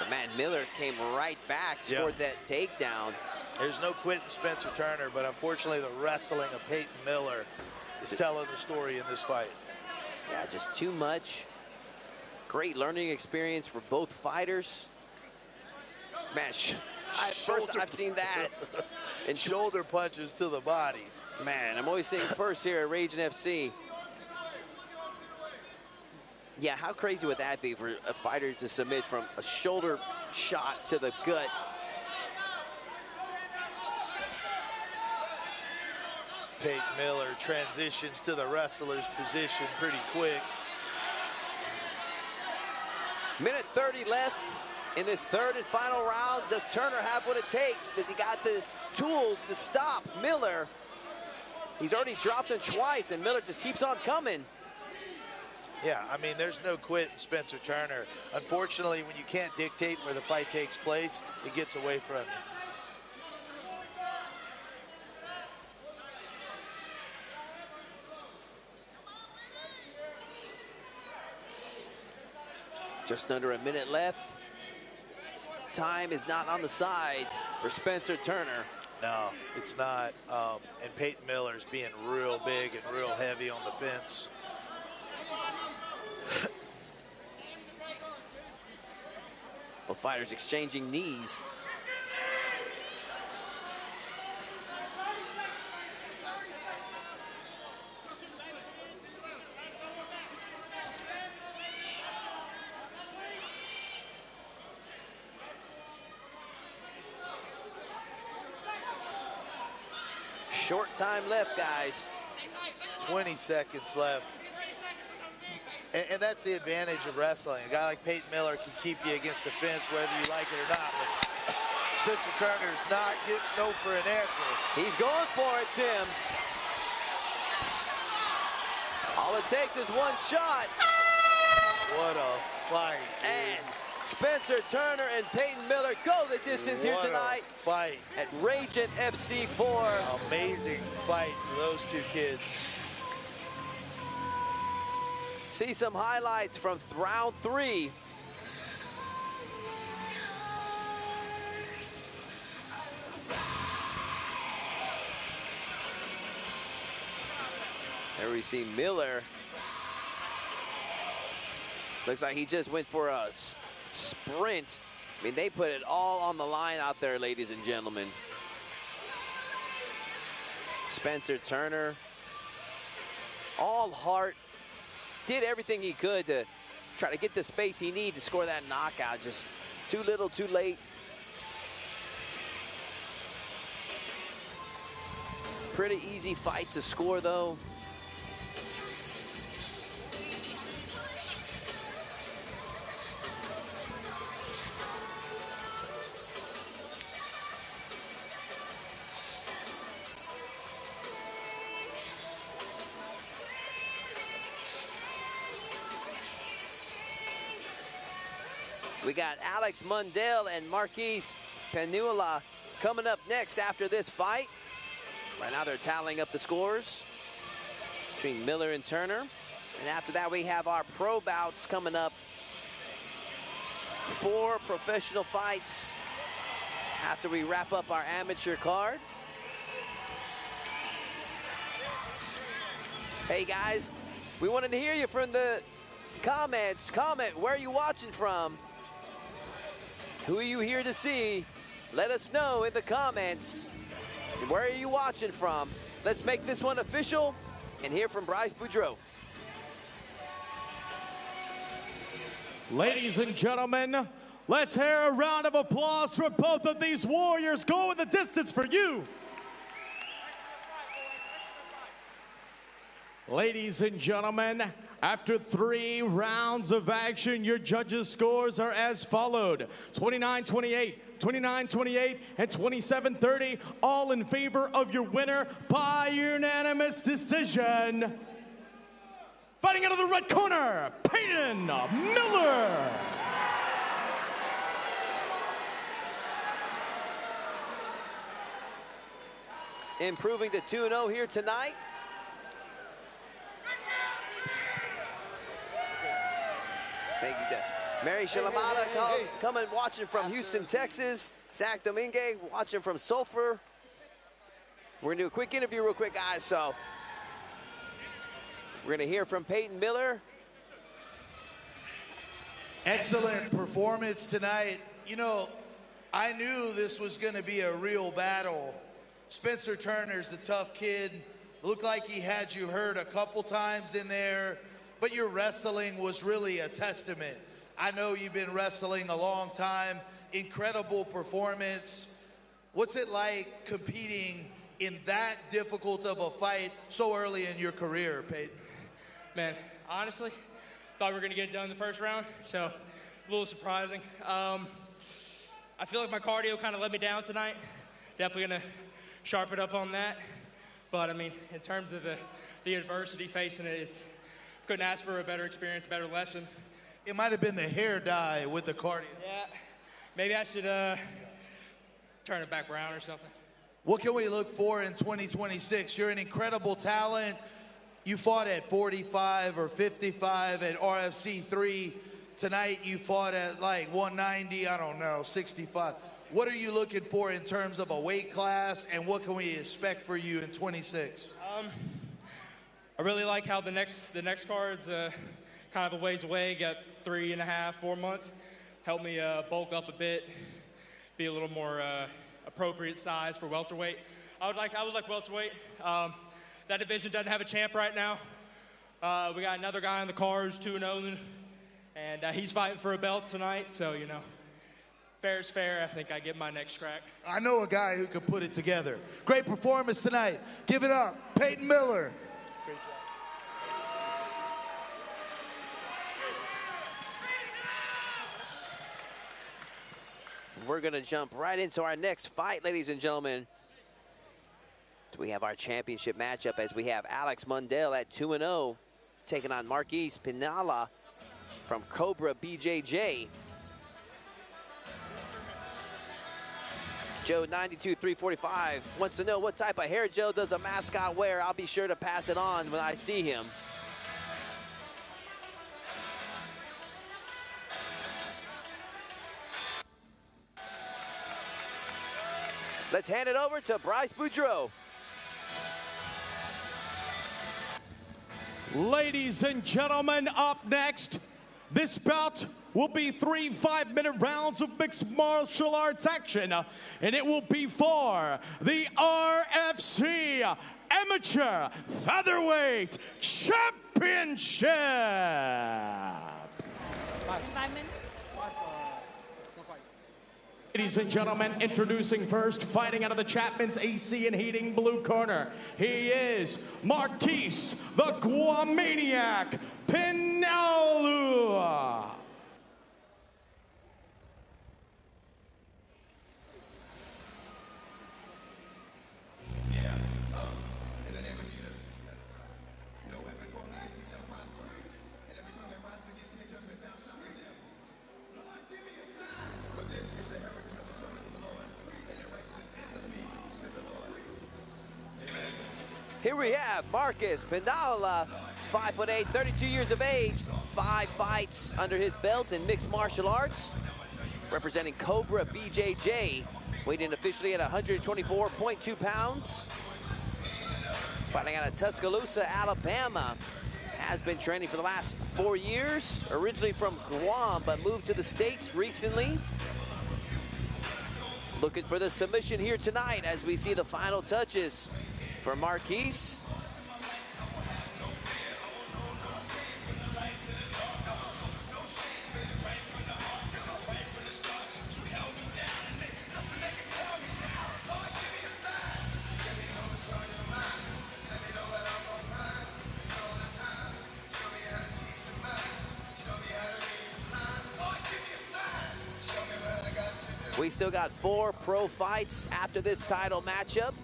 Speaker 4: But man, Miller came right back, scored that takedown.
Speaker 5: There's no quitting Spencer Turner, but unfortunately the wrestling of Peyton Miller is telling the story in this fight.
Speaker 4: Yeah, just too much. Great learning experience for both fighters. Man, first I've seen that.
Speaker 5: And shoulder punches to the body.
Speaker 4: Man, I'm always saying first here at Ragin FC. Yeah, how crazy would that be for a fighter to submit from a shoulder shot to the gut?
Speaker 5: Peyton Miller transitions to the wrestler's position pretty quick.
Speaker 4: Minute 30 left in this third and final round. Does Turner have what it takes? Does he got the tools to stop Miller? He's already dropped him twice, and Miller just keeps on coming.
Speaker 5: Yeah, I mean, there's no quit in Spencer Turner. Unfortunately, when you can't dictate where the fight takes place, it gets away from you.
Speaker 4: Just under a minute left. Time is not on the side for Spencer Turner.
Speaker 5: No, it's not. And Peyton Miller's being real big and real heavy on the fence.
Speaker 4: Both fighters exchanging knees. Short time left, guys.
Speaker 5: 20 seconds left. And that's the advantage of wrestling. A guy like Peyton Miller can keep you against the fence whether you like it or not. But Spencer Turner's not getting no for an answer.
Speaker 4: He's going for it, Tim. All it takes is one shot.
Speaker 5: What a fight, dude.
Speaker 4: And Spencer Turner and Peyton Miller go the distance here tonight.
Speaker 5: Fight
Speaker 4: at Ragin FC 4.
Speaker 5: Amazing fight for those two kids.
Speaker 4: See some highlights from round 3. There we see Miller Looks like he just went for a sprint. I mean, they put it all on the line out there, ladies and gentlemen. Spencer Turner, all heart, did everything he could to try to get the space he needed to score that knockout. Just too little, too late. Pretty easy fight to score, though. We got Alex Mundell and Marquise Panala coming up next after this fight. Right now they're tallying up the scores between Miller and Turner. And after that we have our pro bouts coming up. 4 professional fights after we wrap up our amateur card. Hey guys, we wanted to hear you from the comments. Comment, where are you watching from? Who are you here to see? Let us know in the comments. Where are you watching from? Let's make this one official and hear from Bryce Boudreaux.
Speaker 6: Ladies and gentlemen, let's hear a round of applause for both of these warriors going the distance for you. Ladies and gentlemen, after 3 rounds of action, your judges' scores are as followed. 29-28, 29-28, and 27-30, all in favor of your winner by unanimous decision. Fighting out of the red corner, Peyton Miller.
Speaker 4: Improving to 2-0 here tonight. Thank you, Mary Shalamata coming watching from Houston, Texas. Zach Domingue watching from Sulphur. We're gonna do a quick interview real quick, guys. So we're gonna hear from Peyton Miller.
Speaker 5: Excellent performance tonight. You know, I knew this was gonna be a real battle. Spencer Turner's the tough kid. Looked like he had you hurt a couple times in there. But your wrestling was really a testament. I know you've been wrestling a long time. Incredible performance. What's it like competing in that difficult of a fight so early in your career, Peyton?
Speaker 19: Man, honestly, thought we were going to get it done in the first round, so a little surprising. I feel like my cardio kind of let me down tonight. Definitely going to sharpen up on that. But, I mean, in terms of the adversity facing it, couldn't ask for a better experience, better lesson.
Speaker 5: It might have been the hair dye with the cardio.
Speaker 19: Yeah, maybe I should turn it back around or something.
Speaker 5: What can we look for in 2026? You're an incredible talent. You fought at 45 or 55 at RFC 3. Tonight you fought at like 190, I don't know, 65. What are you looking for in terms of a weight class, and what can we expect for you in 26?
Speaker 19: I really like how the next card's kind of a ways away. Got 3.5, 4 months. Helped me bulk up a bit, be a little more appropriate size for welterweight. I would like welterweight. That division doesn't have a champ right now. We got another guy on the cards, 2-0, and he's fighting for a belt tonight. So you know, fair is fair. I think I get my next crack.
Speaker 5: I know a guy who could put it together. Great performance tonight. Give it up, Peyton Miller.
Speaker 4: We're going to jump right into our next fight, ladies and gentlemen. We have our championship matchup as we have Alex Mundell at 2-0 taking on Marquise Panala from Cobra BJJ. Joe 92-345 wants to know what type of hair gel does a Mascot wear. I'll be sure to pass it on when I see him. Let's hand it over to Bryce Boudreaux.
Speaker 6: Ladies and gentlemen, up next, This bout will be 3 5-minute rounds of mixed martial arts action, and it will be for the RFC Amateur Featherweight Championship.
Speaker 9: 5 minutes.
Speaker 6: Ladies and gentlemen, introducing first, fighting out of the Chapman's AC and Heating blue corner. He is Marquise the Guamaniac Panala.
Speaker 4: Here we have Marcus Panala, 5'8", 32 years of age, 5 fights under his belt in mixed martial arts, representing Cobra BJJ, weighed in officially at 124.2 pounds. Fighting out of Tuscaloosa, Alabama, has been training for the last 4 years, originally from Guam, but moved to the States recently. Looking for the submission here tonight as we see the final touches for Marquise. We still got 4 pro fights after this title matchup.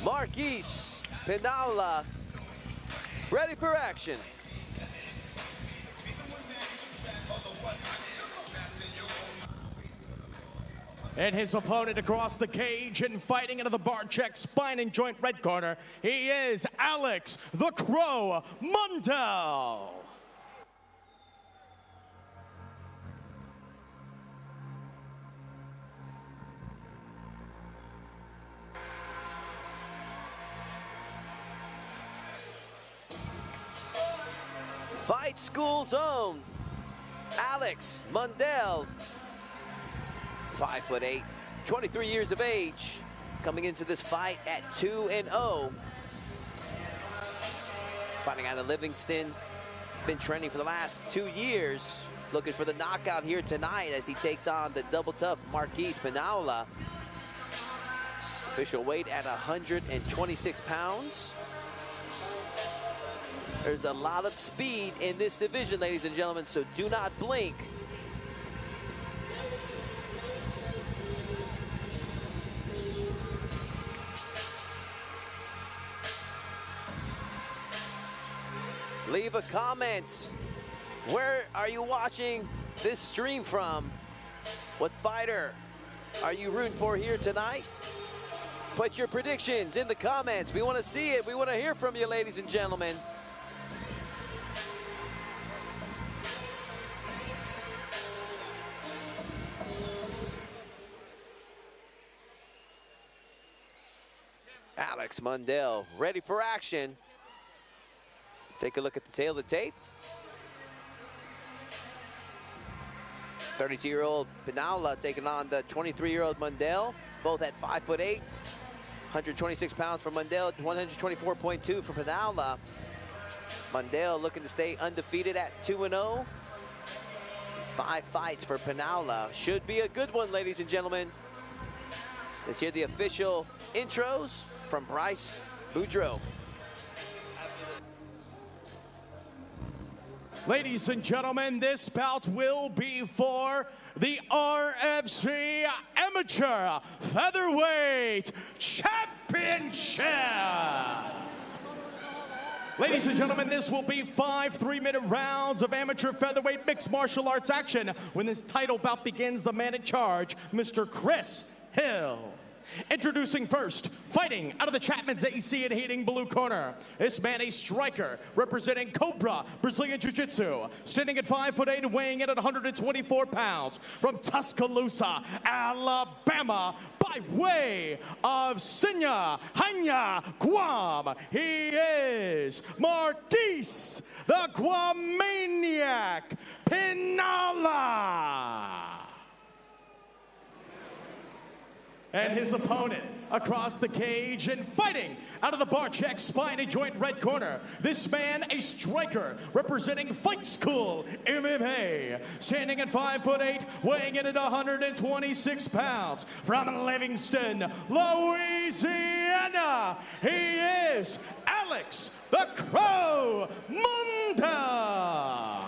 Speaker 4: Marquise Panala, ready for action.
Speaker 6: And his opponent across the cage and fighting into the Barek Spine and Joint red corner, he is Alex the Crow Mundell.
Speaker 4: Fight School Zone, Alex Mundell, 5'8", 23 years of age, coming into this fight at 2-0. Fighting out of Livingston, he's been training for the last 2 years, looking for the knockout here tonight as he takes on the double tough Marquise Panala. Official weight at 126 pounds. There's a lot of speed in this division, ladies and gentlemen, so do not blink. Leave a comment. Where are you watching this stream from? What fighter are you rooting for here tonight? Put your predictions in the comments. We want to see it. We want to hear from you, ladies and gentlemen. Alex Mundell, ready for action. Take a look at the tail of the tape. 32-year-old Panala taking on the 23-year-old Mundell, both at 5'8", 126 pounds for Mundell, 124.2 for Panala. Mundell looking to stay undefeated at 2-0. 5 fights for Panala. Should be a good one, ladies and gentlemen. Let's hear the official intros from Bryce Boudreaux.
Speaker 6: Ladies and gentlemen, this bout will be for the RFC Amateur Featherweight Championship. Ladies and gentlemen, this will be 5 3-minute rounds of amateur featherweight mixed martial arts action. When this title bout begins, the man in charge, Mr. Chris Hill. Introducing first, fighting out of the Chapman's AC and Heating blue corner. This man a striker representing Cobra Brazilian Jiu-Jitsu. Standing at 5'8", weighing in at 124 pounds. From Tuscaloosa, Alabama, by way of Sinya, Hanya, Guam. He is Marquise, the Guamaniac Panala. And his opponent across the cage and fighting out of the Barek Spine and Joint red corner. This man, a striker representing Fight School MMA. Standing at 5'8", weighing in at 126 pounds. From Livingston, Louisiana, he is Alex the Crow Mundell.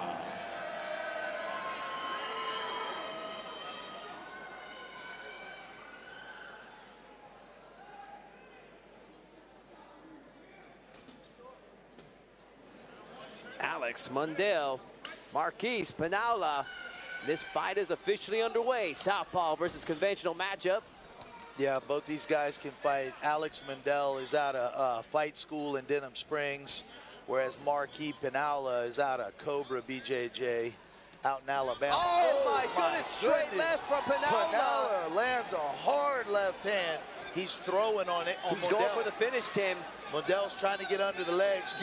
Speaker 4: Alex Mundell, Marquise Panala. This fight is officially underway. Southpaw versus conventional matchup.
Speaker 5: Yeah, both these guys can fight. Alex Mundell is out of Fight School in Denham Springs, whereas Marquise Panala is out of Cobra BJJ out in Alabama.
Speaker 4: Oh my goodness, straight left from Panala.
Speaker 5: Panala lands a hard left hand. He's throwing on it.
Speaker 4: He's going for the finish, Tim.
Speaker 5: Mundell's trying to get under the legs,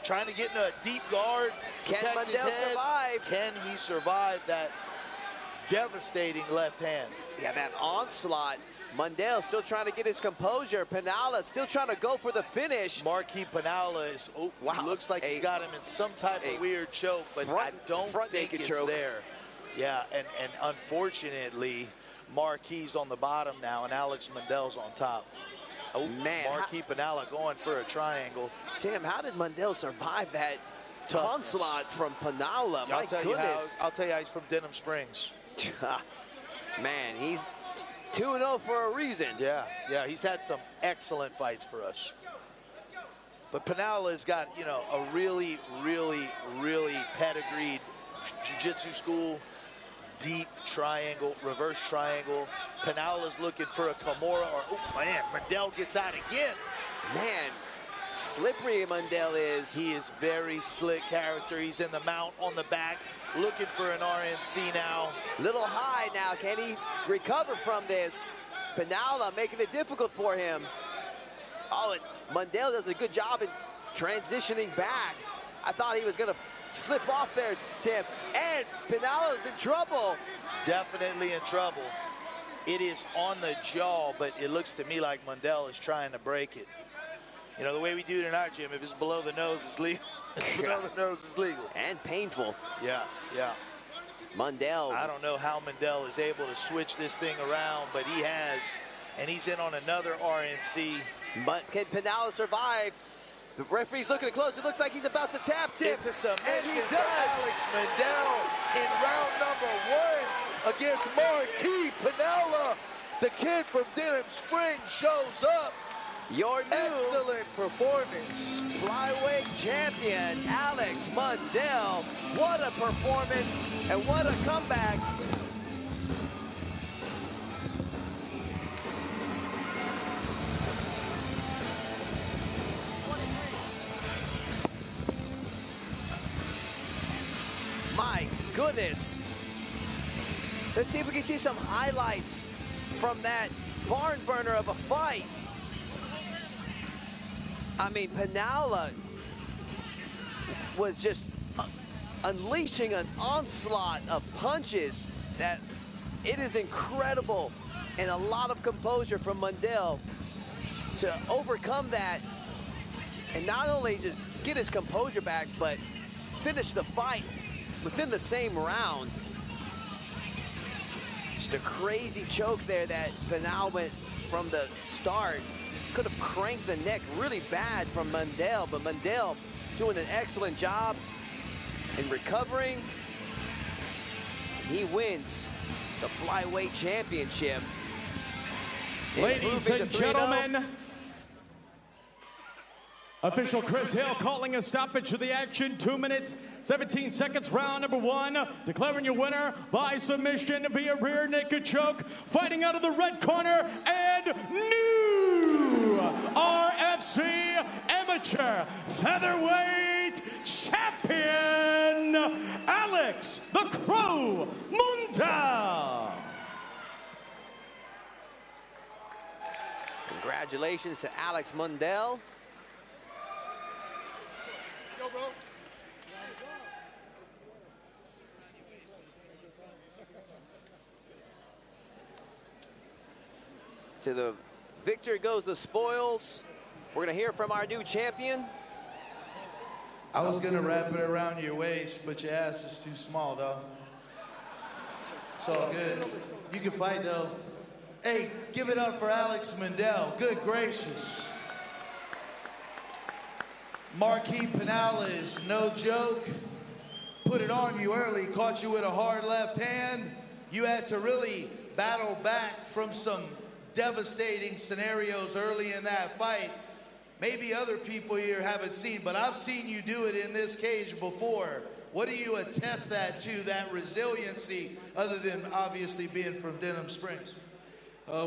Speaker 5: trying to get in a deep guard.
Speaker 4: Can Mundell survive?
Speaker 5: Can he survive that devastating left hand?
Speaker 4: Yeah, that onslaught. Mundell still trying to get his composure. Panala still trying to go for the finish.
Speaker 5: Marquise Panala is, looks like he's got him in some type of weird choke, but I don't think it's there. Yeah, and unfortunately, Marquise on the bottom now, and Alex Mundell's on top. Oh, man. Marquise Panala going for a triangle.
Speaker 4: Tim, how did Mundell survive that onslaught from Panala? My goodness.
Speaker 5: I'll tell you how he's from Denham Springs.
Speaker 4: Man, he's 2-0 for a reason.
Speaker 5: Yeah, he's had some excellent fights for us. But Panala's got, you know, a really, really, really pedigreed jiu-jitsu school. Deep triangle, reverse triangle. Panala's looking for a Kimura, or, oh man, Mundell gets out again.
Speaker 4: Man, slippery Mundell is.
Speaker 5: He is very slick character. He's in the mount on the back, looking for an RNC now.
Speaker 4: Little high now, can he recover from this? Panala making it difficult for him. Oh, and Mundell does a good job in transitioning back. I thought he was gonna slip off there, Tim. And Panala's in trouble.
Speaker 5: Definitely in trouble. It is on the jaw, but it looks to me like Mundell is trying to break it. You know, the way we do it in our gym, if it's below the nose, it's legal. Below the nose is legal.
Speaker 4: And painful.
Speaker 5: Yeah.
Speaker 4: Mundell.
Speaker 5: I don't know how Mundell is able to switch this thing around, but he has. And he's in on another RNC.
Speaker 4: But can Panala survive? The referee's looking close. It looks like he's about to tap, Tim.
Speaker 5: It's a submission
Speaker 4: and he does.
Speaker 5: for Alex Mundell in round number 1 against Marquise Panala. The kid from Denham Springs shows up.
Speaker 4: Your new
Speaker 5: excellent performance.
Speaker 4: Flyweight champion, Alex Mundell. What a performance and what a comeback. My goodness. Let's see if we can see some highlights from that barn burner of a fight. I mean, Panala was just unleashing an onslaught of punches that it is incredible, and a lot of composure from Mundell to overcome that and not only just get his composure back, but finish the fight within the same round. Just a crazy choke there that Panala went from the start. Could have cranked the neck really bad from Mundell, but Mundell doing an excellent job in recovering. He wins the Flyweight Championship.
Speaker 6: Ladies and gentlemen, Official Chris Hill calling a stoppage to the action. 2 minutes, 17 seconds, round number 1. Declaring your winner by submission via rear naked choke. Fighting out of the red corner and new RFC Amateur Featherweight Champion, Alex the Crow Mundell.
Speaker 4: Congratulations to Alex Mundell.
Speaker 8: Go, bro.
Speaker 4: To the victor goes the spoils. We're going to hear from our new champion.
Speaker 5: I was going to wrap it around your waist, but your ass is too small, dog. It's all good. You can fight, though. Hey, give it up for Alex Mundell. Good gracious. Marquis Panala is no joke. Put it on you early, caught you with a hard left hand. You had to really battle back from some devastating scenarios early in that fight. Maybe other people here haven't seen, but I've seen you do it in this cage before. What do you attest that to, that resiliency, other than obviously being from Denham Springs?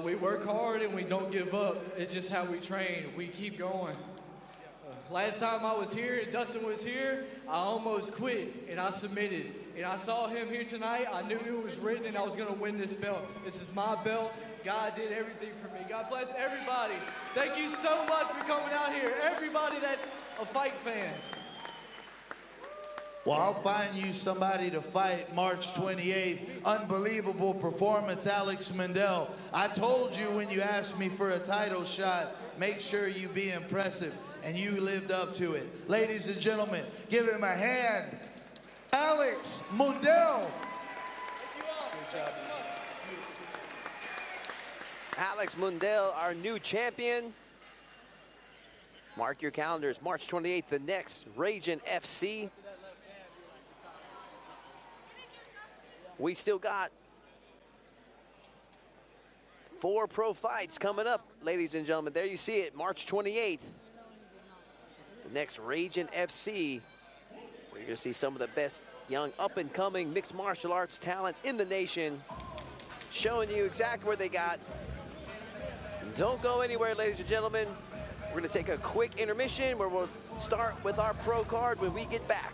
Speaker 19: We work hard and we don't give up. It's just how we train. We keep going. Last time I was here and Dustin was here, I almost quit and I submitted. And I saw him here tonight. I knew it was written and I was going to win this belt. This is my belt. God did everything for me. God bless everybody. Thank you so much for coming out here. Everybody that's a fight fan.
Speaker 5: Well, I'll find you somebody to fight March 28th. Unbelievable performance, Alex Mundell. I told you when you asked me for a title shot, make sure you be impressive, and you lived up to it. Ladies and gentlemen, give him a hand. Alex Mundell.
Speaker 19: Good job.
Speaker 4: Alex Mundell, our new champion. Mark your calendars, March 28th, the next Ragin FC. We still got 4 pro fights coming up, ladies and gentlemen. There you see it, March 28th. The next Ragin FC. We're gonna see some of the best young up-and-coming mixed martial arts talent in the nation, showing you exactly where they got. Don't go anywhere, ladies and gentlemen. We're gonna take a quick intermission where we'll start with our pro card when we get back.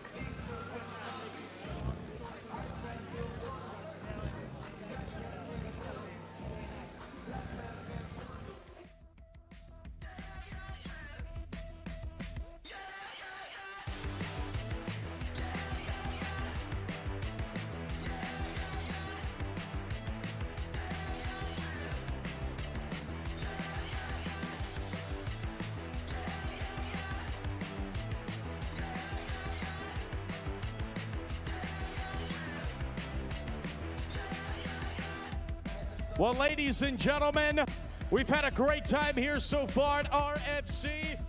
Speaker 6: Well, ladies and gentlemen, we've had a great time here so far at RFC.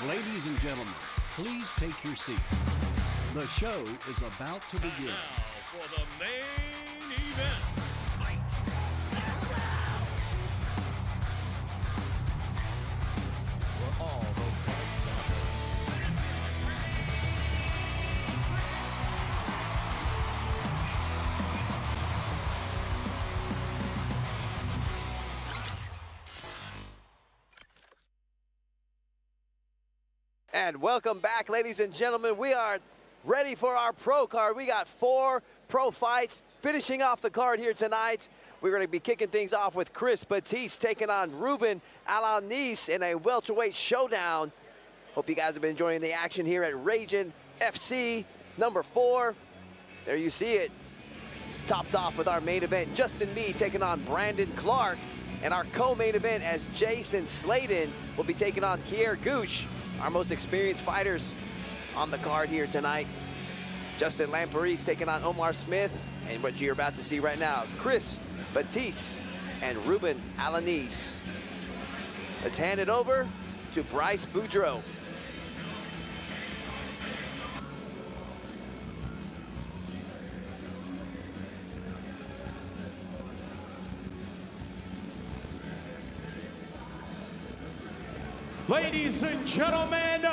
Speaker 1: Ladies and gentlemen, please take your seats. The show is about to begin.
Speaker 2: And now for the main event.
Speaker 3: We're all those fight champions.
Speaker 4: And welcome back, ladies and gentlemen. We are ready for our pro card. We got 4 pro fights finishing off the card here tonight. We're going to be kicking things off with Chris Batiste taking on Ruben Alanise in a welterweight showdown. Hope you guys have been enjoying the action here at Ragin FC number 4. There you see it. Topped off with our main event, Justin Meade taking on Brandon Clark. And our co-main event as Jason Slayton will be taking on Kier Gooch, our most experienced fighters on the card here tonight. Justin Lamparese taking on Omar Smith. And what you're about to see right now, Chris Batiste and Ruben Alanise. Let's hand it over to Bryce Boudreaux.
Speaker 6: Ladies and gentlemen,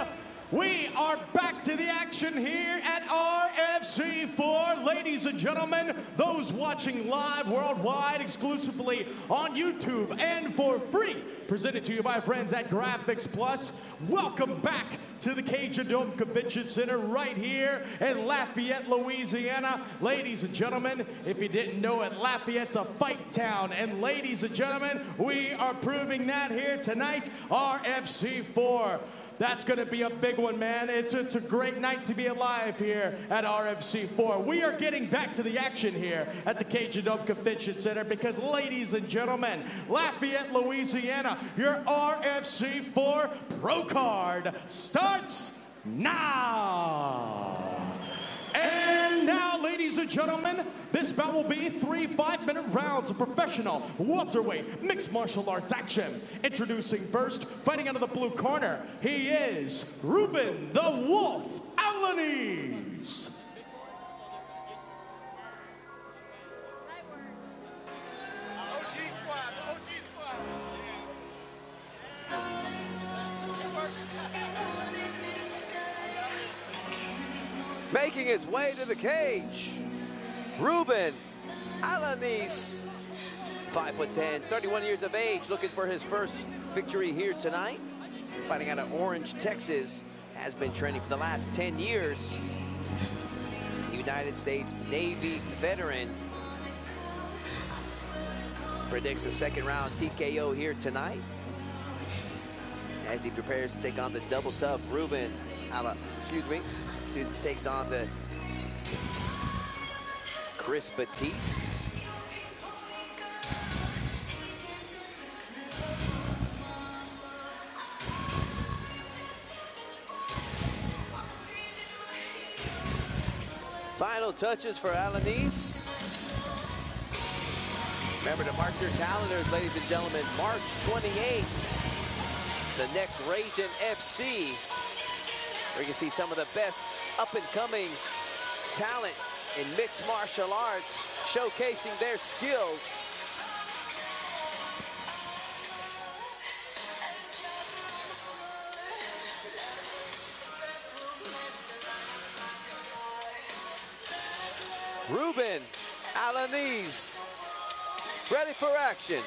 Speaker 6: we are back to the action here at RFC4. Ladies and gentlemen, those watching live worldwide, exclusively on YouTube and for free, presented to you by friends at Graphics Plus. Welcome back to the Cajun Dome Convention Center right here in Lafayette, Louisiana. Ladies and gentlemen, if you didn't know it, Lafayette's a fight town. And ladies and gentlemen, we are proving that here tonight, RFC4. That's going to be a big one, man. It's a great night to be alive here at RFC4. We are getting back to the action here at the Cajun Dome Convention Center because, ladies and gentlemen, Lafayette, Louisiana, your RFC4 Pro Card starts now. And now, ladies and gentlemen, this bout will be 3 5-minute rounds of professional welterweight mixed martial arts action. Introducing first, fighting out of the blue corner, he is Ruben the Wolf Alanise.
Speaker 4: Making his way to the cage, Ruben Alanise, 5'10", 31 years of age, looking for his first victory here tonight. Fighting out of Orange, Texas, has been training for the last 10 years. United States Navy veteran. Predicts a second round TKO here tonight as he prepares to take on the double tough Ruben takes on the Chris Batiste. Final touches for Alanise. Remember to mark your calendars, ladies and gentlemen. March 28th, the next Ragin FC. Where you can see some of the best up-and-coming talent in mixed martial arts showcasing their skills. Ruben Alanise, ready for action.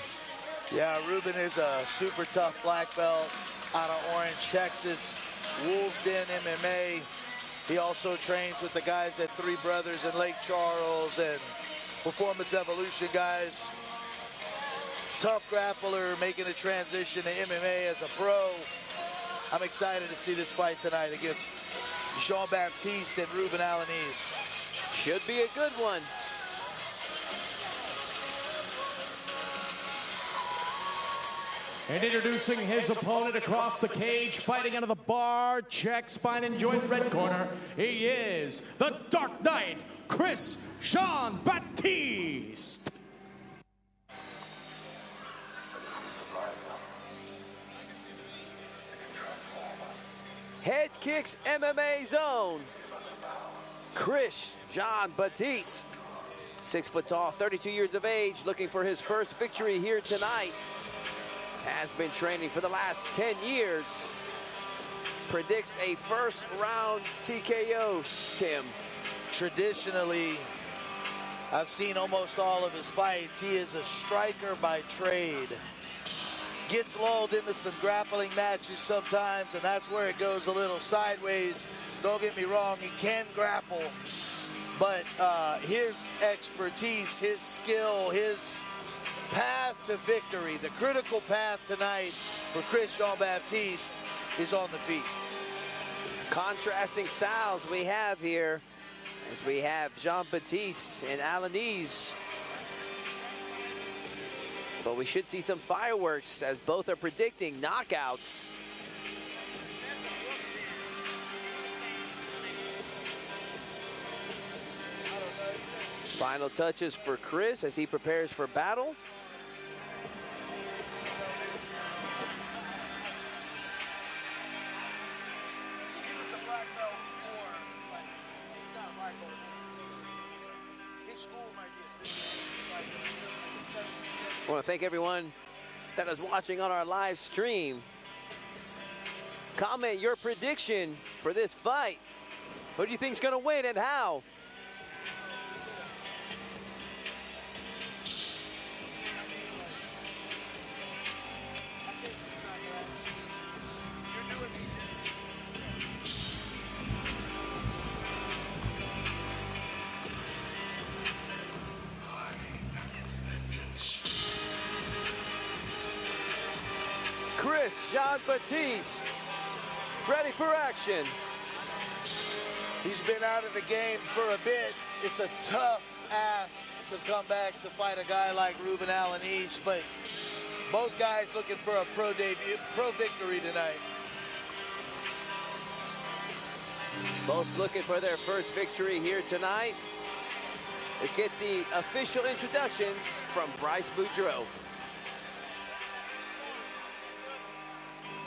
Speaker 5: Yeah, Ruben is a super tough black belt out of Orange, Texas. Wolves Den MMA. He also trains with the guys at Three Brothers in Lake Charles and Performance Evolution guys. Tough grappler, making a transition to MMA as a pro. I'm excited to see this fight tonight against Jean-Baptiste and Ruben Alanise.
Speaker 4: Should be a good one.
Speaker 6: And introducing his opponent across the cage, fighting out of the bar, check, spine, and joint red corner, he is the Dark Knight, Chris Jean-Baptiste.
Speaker 4: Head Kicks MMA Zone. Chris Jean-Baptiste, 6 foot tall, 32 years of age, looking for his first victory here tonight. Has been training for the last 10 years. Predicts a first round TKO, Tim.
Speaker 5: Traditionally, I've seen almost all of his fights. He is a striker by trade. Gets lulled into some grappling matches sometimes, and that's where it goes a little sideways. Don't get me wrong, he can grapple, but his expertise, his skill, his path to victory, the critical path tonight for Chris Jean-Baptiste is on the feet.
Speaker 4: Contrasting styles we have here, as we have Jean-Baptiste and Alanise. But we should see some fireworks as both are predicting knockouts. Final touches for Chris as he prepares for battle. I want to thank everyone that is watching on our live stream. Comment your prediction for this fight. Who do you think is going to win and how? Chris Jean-Baptiste, ready for action.
Speaker 5: He's been out of the game for a bit. It's a tough ask to come back to fight a guy like Ruben Alanise, but both guys looking for a pro victory tonight.
Speaker 4: Both looking for their first victory here tonight. Let's get the official introductions from Bryce Boudreaux.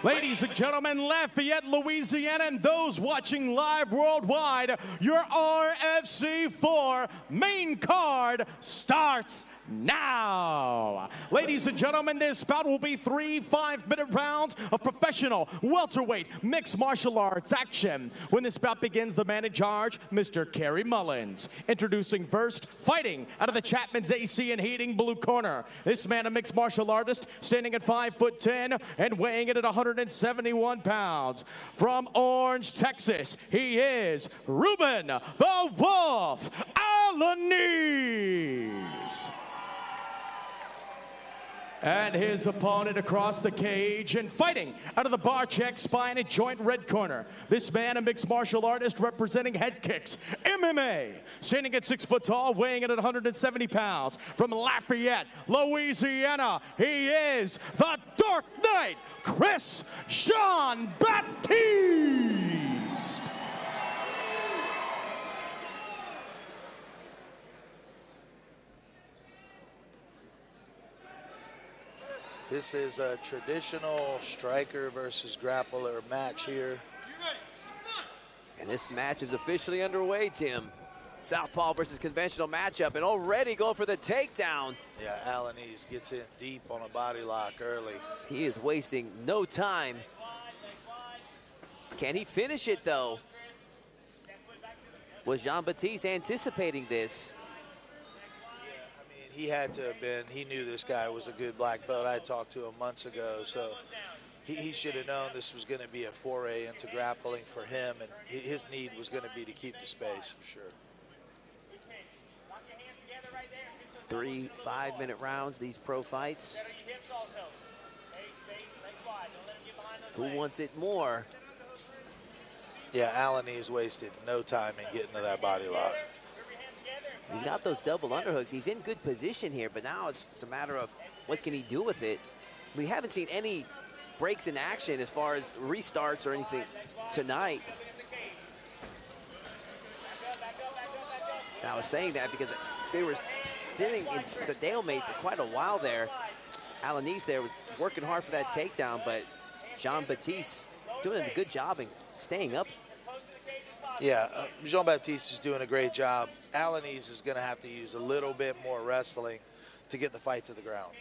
Speaker 6: Ladies and gentlemen, Lafayette, Louisiana, and those watching live worldwide, your RFC 4 main card starts now. Ladies and gentlemen, this bout will be 3 5-minute rounds of professional welterweight mixed martial arts action. When this bout begins, the man in charge, Mr. Kerry Mullins. Introducing first, fighting out of the Chapman's AC and Heating blue corner. This man, a mixed martial artist, standing at 5'10" and weighing in at 171 pounds. From Orange, Texas, he is Ruben the Wolf Alanise. And his opponent across the cage and fighting out of the Barek Spine and Joint red corner. This man, a mixed martial artist representing Head Kicks MMA, standing at 6 foot tall, weighing in at 170 pounds. From Lafayette, Louisiana, he is the Dark Knight, Chris Jean-Baptiste.
Speaker 5: This is a traditional striker versus grappler match here.
Speaker 4: And this match is officially underway, Tim. Southpaw versus conventional matchup, and already going for the takedown.
Speaker 5: Yeah, Alanise gets in deep on a body lock early.
Speaker 4: He is wasting no time. Can he finish it, though? Was Jean-Baptiste anticipating this?
Speaker 5: He had to have been. He knew this guy was a good black belt. I talked to him months ago, so he should have known this was going to be a foray into grappling for him, and his need was going to be to keep the space for sure.
Speaker 4: 3 5-minute rounds, these pro fights. Who wants it more?
Speaker 5: Yeah, Alanise wasted no time in getting to that body lock.
Speaker 4: He's got those double underhooks. He's in good position here, but now it's a matter of what can he do with it. We haven't seen any breaks in action as far as restarts or anything tonight. And I was saying that because they were sitting in stalemate for quite a while there. Alanise there was working hard for that takedown, but Jean-Baptiste doing a good job in staying up.
Speaker 5: Yeah, Jean-Baptiste is doing a great job. Alanise is going to have to use a little bit more wrestling to get the fight to the ground.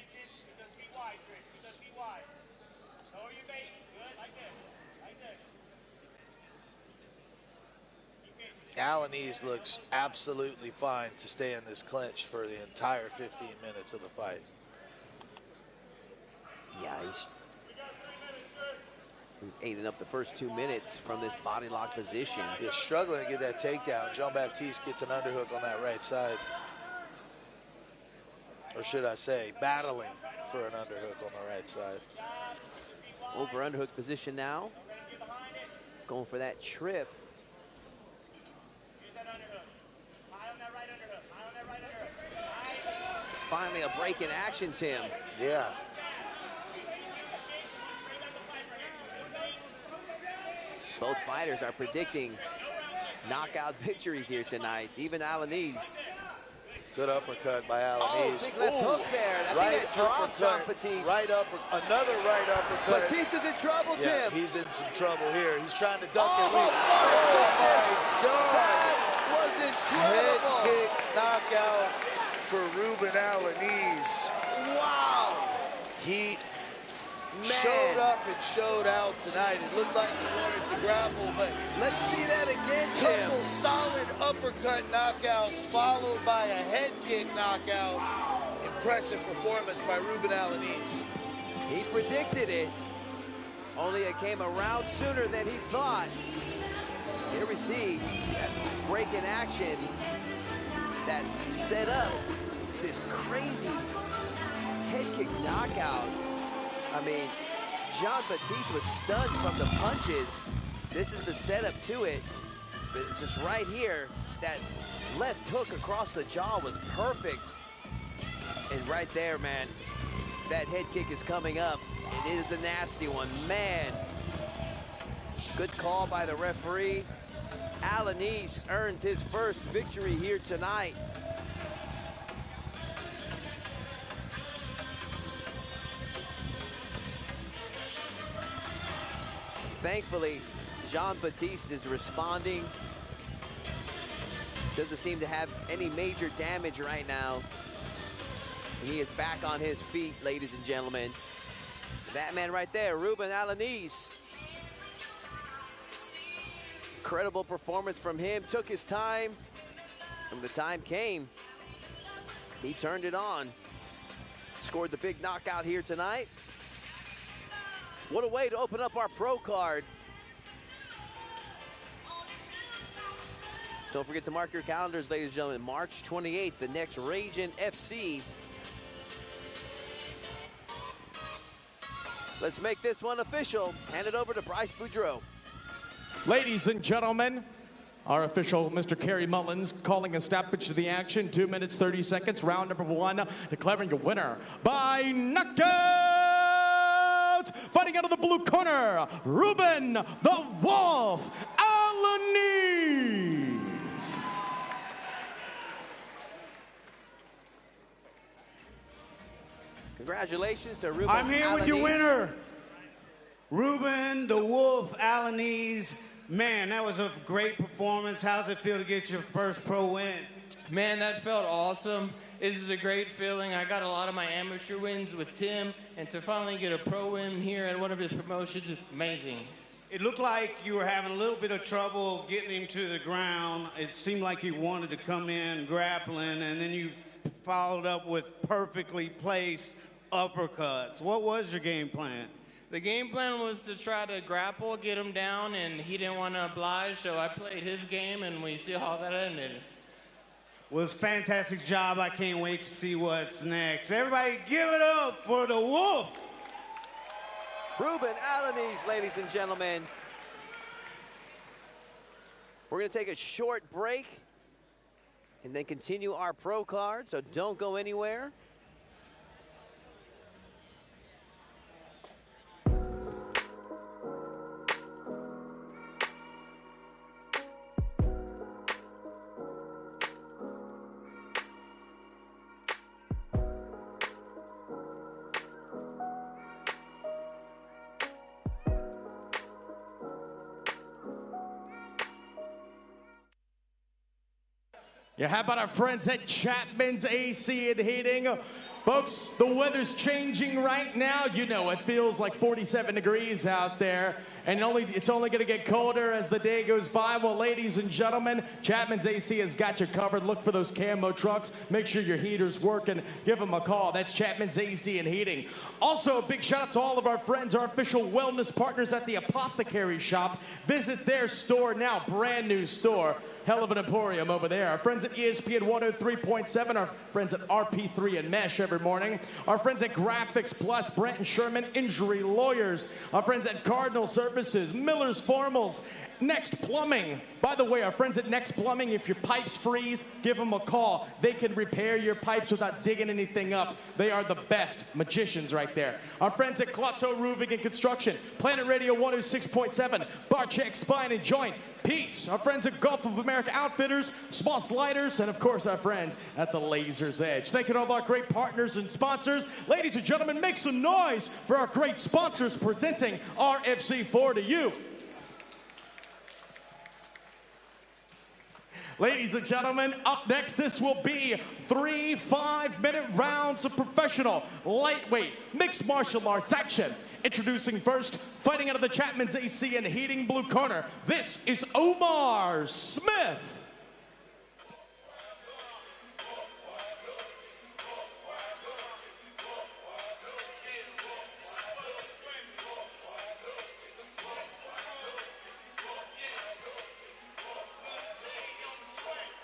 Speaker 5: Alanise looks absolutely fine to stay in this clinch for the entire 15 minutes of the fight.
Speaker 4: Yeah, he's aiding up the first 2 minutes from this body lock position.
Speaker 5: He's struggling to get that takedown. Jean-Baptiste gets an underhook on that right side. Or should I say, battling for an underhook on the right side.
Speaker 4: Over underhook position now. Going for that trip. Finally a break in action, Tim.
Speaker 5: Yeah.
Speaker 4: Both fighters are predicting knockout victories here tonight. Even Alanise.
Speaker 5: Good uppercut by Alanise.
Speaker 4: Oh, big left hook there. I think that dropped Jean-Baptiste.
Speaker 5: Right up, another right uppercut.
Speaker 4: Batista's in trouble,
Speaker 5: yeah,
Speaker 4: Tim.
Speaker 5: He's in some trouble here. He's trying to dunk it.
Speaker 4: Oh, my
Speaker 5: God.
Speaker 4: That was incredible.
Speaker 5: Head kick knockout for Ruben Alanise.
Speaker 4: Wow.
Speaker 5: He showed up and showed out tonight. It looked like he wanted to grapple, but
Speaker 4: let's see that again, Tim.
Speaker 5: Couple solid uppercut knockouts followed by a head kick knockout. Impressive performance by Ruben Alanise.
Speaker 4: He predicted it, only it came around sooner than he thought. Here we see that break in action that set up this crazy head kick knockout. I mean, Jean-Baptiste was stunned from the punches. This is the setup to it. But it's just right here, that left hook across the jaw was perfect. And right there, man, that head kick is coming up. It is a nasty one, man. Good call by the referee. Alanise earns his first victory here tonight. Thankfully, Jean-Baptiste is responding. Doesn't seem to have any major damage right now. And he is back on his feet, ladies and gentlemen. That man right there, Ruben Alanise. Incredible performance from him. Took his time. When the time came, he turned it on. Scored the big knockout here tonight. What a way to open up our pro card. Don't forget to mark your calendars, ladies and gentlemen. March 28th, the next Ragin FC. Let's make this one official. Hand it over to Bryce Boudreau.
Speaker 6: Ladies and gentlemen, our official, Mr. Kerry Mullins, calling a stoppage to the action. 2 minutes, 30 seconds. Round number 1, declaring a winner by knockout. Fighting out of the blue corner, Ruben the Wolf Alanise.
Speaker 4: Congratulations to Ruben
Speaker 20: I'm here
Speaker 4: Alanise.
Speaker 20: with your winner, Ruben the Wolf Alanise. Man, that was a great performance. How's it feel to get your first pro win?
Speaker 11: Man, that felt awesome. This is a great feeling. I got a lot of my amateur wins with Tim, and to finally get a pro win here at one of his promotions is amazing.
Speaker 20: It looked like you were having a little bit of trouble getting him to the ground. It seemed like you wanted to come in grappling, and then you followed up with perfectly placed uppercuts. What was your game plan?
Speaker 11: The game plan was to try to grapple, get him down, and he didn't want to oblige, so I played his game, and we see how that ended.
Speaker 20: Well, it was a fantastic job. I can't wait to see what's next. Everybody give it up for the Wolf.
Speaker 4: Ruben Alanise, ladies and gentlemen. We're going to take a short break and then continue our pro card, so don't go anywhere.
Speaker 6: Yeah, how about our friends at Chapman's AC and Heating? Folks, the weather's changing right now. You know, it feels like 47 degrees out there, and it's only going to get colder as the day goes by. Well, ladies and gentlemen, Chapman's AC has got you covered. Look for those camo trucks. Make sure your heater's working. Give them a call. That's Chapman's AC and Heating. Also, a big shout out to all of our friends, our official wellness partners at the Apothecary Shop. Visit their store now, brand new store. Hell of an emporium over there. Our friends at ESPN 103.7, our friends at RP3 and Mesh every morning. Our friends at Graphics Plus, Brent and Sherman Injury Lawyers. Our friends at Cardinal Services, Miller's Formals, Next Plumbing. By the way, our friends at Next Plumbing, if your pipes freeze, give them a call. They can repair your pipes without digging anything up. They are the best magicians right there. Our friends at Clotto Roofing and Construction, Planet Radio 106.7, Barek Spine and Joint, Pete's, our friends at Gulf of America Outfitters, Small Sliders, and of course our friends at the Laser's Edge. Thank you to all of our great partners and sponsors. Ladies and gentlemen, make some noise for our great sponsors presenting RFC4 to you. Ladies and gentlemen, up next, this will be 3 5-minute rounds of professional lightweight mixed martial arts action. Introducing first, fighting out of the Chapman's AC and Heating blue corner, this is Omar Smith.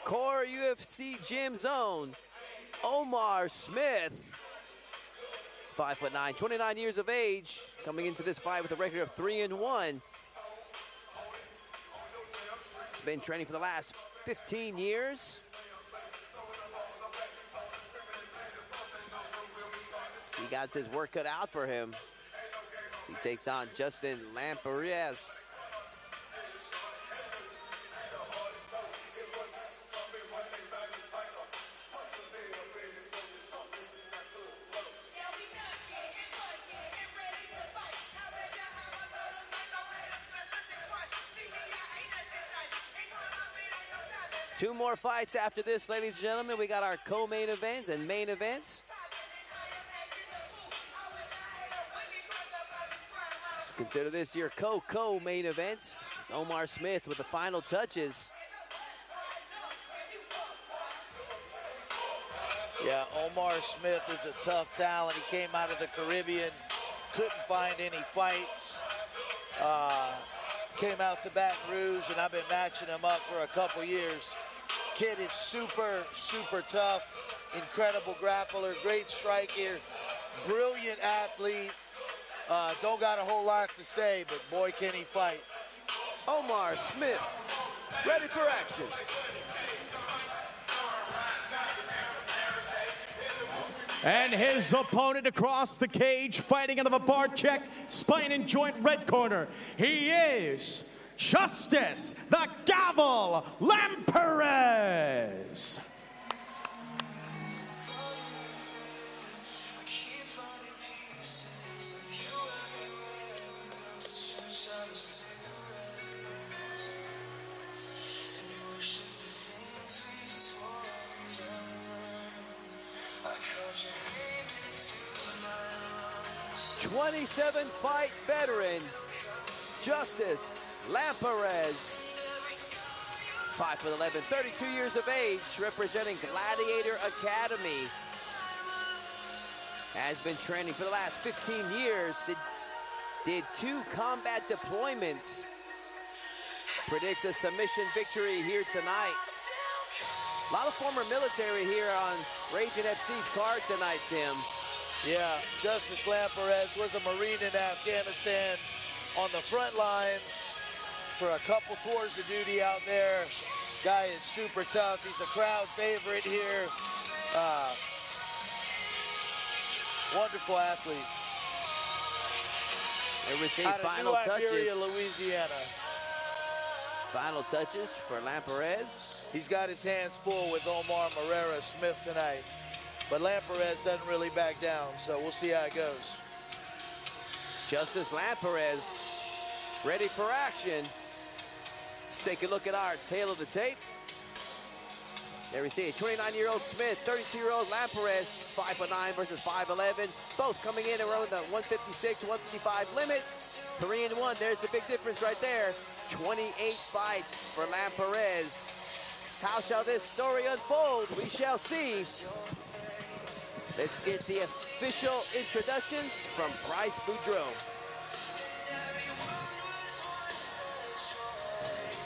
Speaker 4: Core UFC Gym Zone, Omar Smith. 5'9", 29 years of age, coming into this fight with a record of 3-1. He's been training for the last 15 years. He got his work cut out for him. He takes on Justin Lamperez. Two more fights after this, ladies and gentlemen. We got our co-main events and main events. Consider this your co-main events. It's Omar Smith with the final touches.
Speaker 5: Yeah, Omar Smith is a tough talent. He came out of the Caribbean, couldn't find any fights. Came out to Baton Rouge, and I've been matching him up for a couple years. Kid is super, super tough, incredible grappler, great striker, brilliant athlete. Don't got a whole lot to say, but boy, can he fight.
Speaker 4: Omar Smith, ready for action.
Speaker 6: And his opponent across the cage, fighting out of the Barek Spine and Joint red corner. He is Justice the Gavel Lamperez.
Speaker 4: '27-fight veteran, Justice Lamperez. 5'11", 32 years of age, representing Gladiator Academy. Has been training for the last 15 years. Did 2 combat deployments. Predicts a submission victory here tonight. A lot of former military here on Ragin FC's card tonight, Tim.
Speaker 5: Yeah, Justice Lamperez was a Marine in Afghanistan on the front lines for a couple tours of duty out there. Guy is super tough. He's a crowd favorite here. Wonderful athlete.
Speaker 4: They receive
Speaker 5: out of
Speaker 4: final
Speaker 5: Iberia,
Speaker 4: touches.
Speaker 5: Louisiana.
Speaker 4: Final touches for Lamperez.
Speaker 5: He's got his hands full with Omar Morera Smith tonight. But Lamperez doesn't really back down, so we'll see how it goes.
Speaker 4: Justice Lamperez ready for action. Let's take a look at our tail of the tape. There we see 29-year-old Smith, 32-year-old Lamperez, 5'9" versus 5'11", both coming in around the 156, 155 limit. 3-1, there's the big difference right there. 28 fights for Lamperez. How shall this story unfold? We shall see. Let's get the official introductions from Bryce Boudreaux.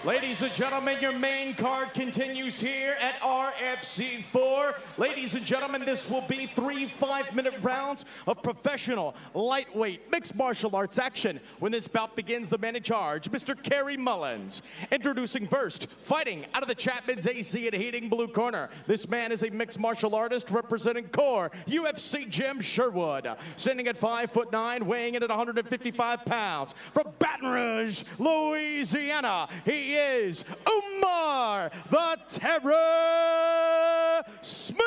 Speaker 6: Ladies and gentlemen, your main card continues here at RFC 4. Ladies and gentlemen, this will be 3 5-minute rounds of professional lightweight mixed martial arts action. When this bout begins, the man in charge, Mr. Kerry Mullins. Introducing first, fighting out of the Chapman's AC and Heating blue corner. This man is a mixed martial artist representing core UFC Jim Sherwood. Standing at 5'9", weighing in at 155 pounds. From Baton Rouge, Louisiana, he is Omar the Terror Smith.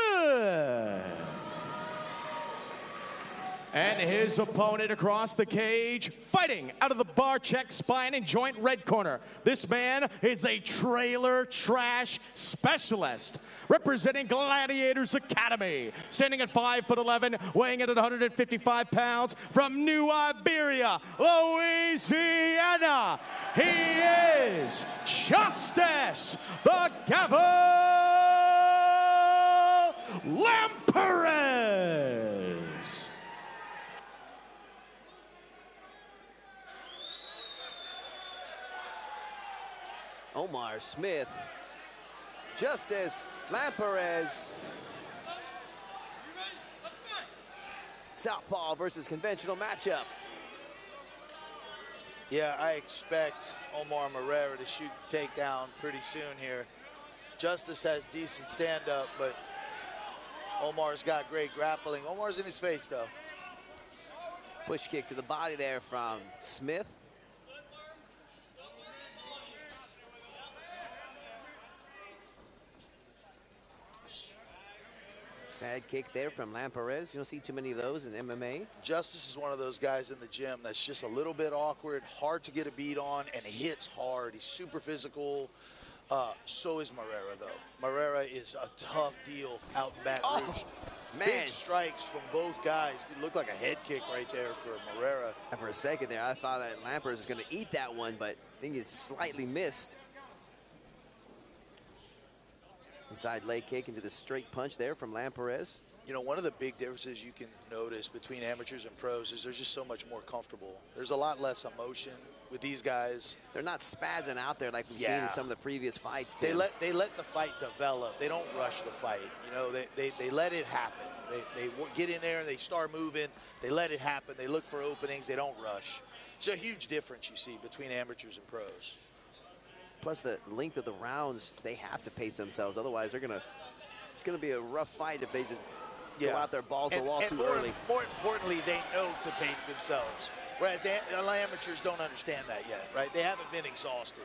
Speaker 6: And his opponent across the cage, fighting out of the Barek Spine and Joint red corner. This man is a trailer trash specialist, representing Gladiators Academy. Standing at 5'11", weighing in at 155 pounds, from New Iberia, Louisiana, he is Justice the Gavel Lamperez.
Speaker 4: Omar Smith, Justice Lamperez. Southpaw versus conventional matchup.
Speaker 5: Yeah, I expect Omar Morera to shoot the takedown pretty soon here. Justice has decent stand-up, but Omar's got great grappling. Omar's in his face, though.
Speaker 4: Push kick to the body there from Smith. Sad kick there from Lamperez. You don't see too many of those in MMA.
Speaker 5: Justice is one of those guys in the gym that's just a little bit awkward, hard to get a beat on, and he hits hard. He's super physical. So is Morera, though. Morera is a tough deal out in Baton Rouge.
Speaker 4: Man.
Speaker 5: Big strikes from both guys. It looked like a head kick right there for Morera.
Speaker 4: And for a second there, I thought that Lamperez was going to eat that one, but I think he slightly missed. Inside leg kick into the straight punch there from Lamperez.
Speaker 5: You know, one of the big differences you can notice between amateurs and pros is they're just so much more comfortable. There's a lot less emotion with these guys.
Speaker 4: They're not spazzing out there like we've seen in some of the previous fights,
Speaker 5: Tim. They let the fight develop. They don't rush the fight. You know, they let it happen. They get in there and they start moving. They let it happen. They look for openings. They don't rush. It's a huge difference you see between amateurs and pros.
Speaker 4: Plus the length of the rounds, they have to pace themselves. Otherwise, it's gonna be a rough fight if they just go out there balls to the wall too early.
Speaker 5: More importantly, they know to pace themselves. Whereas amateurs don't understand that yet, right? They haven't been exhausted.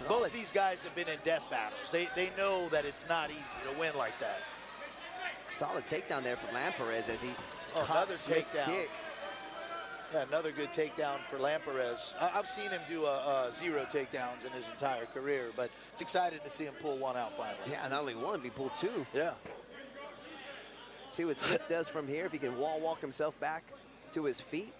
Speaker 5: Both these guys have been in death battles. They know that it's not easy to win like that.
Speaker 4: Solid takedown there from Lamperez as he
Speaker 5: another
Speaker 4: Smith's
Speaker 5: takedown.
Speaker 4: kick.
Speaker 5: Yeah, another good takedown for Lamperez. I've seen him do 0 takedowns in his entire career, but it's exciting to see him pull one out finally.
Speaker 4: Yeah, not only one, he pulled 2.
Speaker 5: Yeah.
Speaker 4: See what Smith does from here, if he can wall walk himself back to his feet.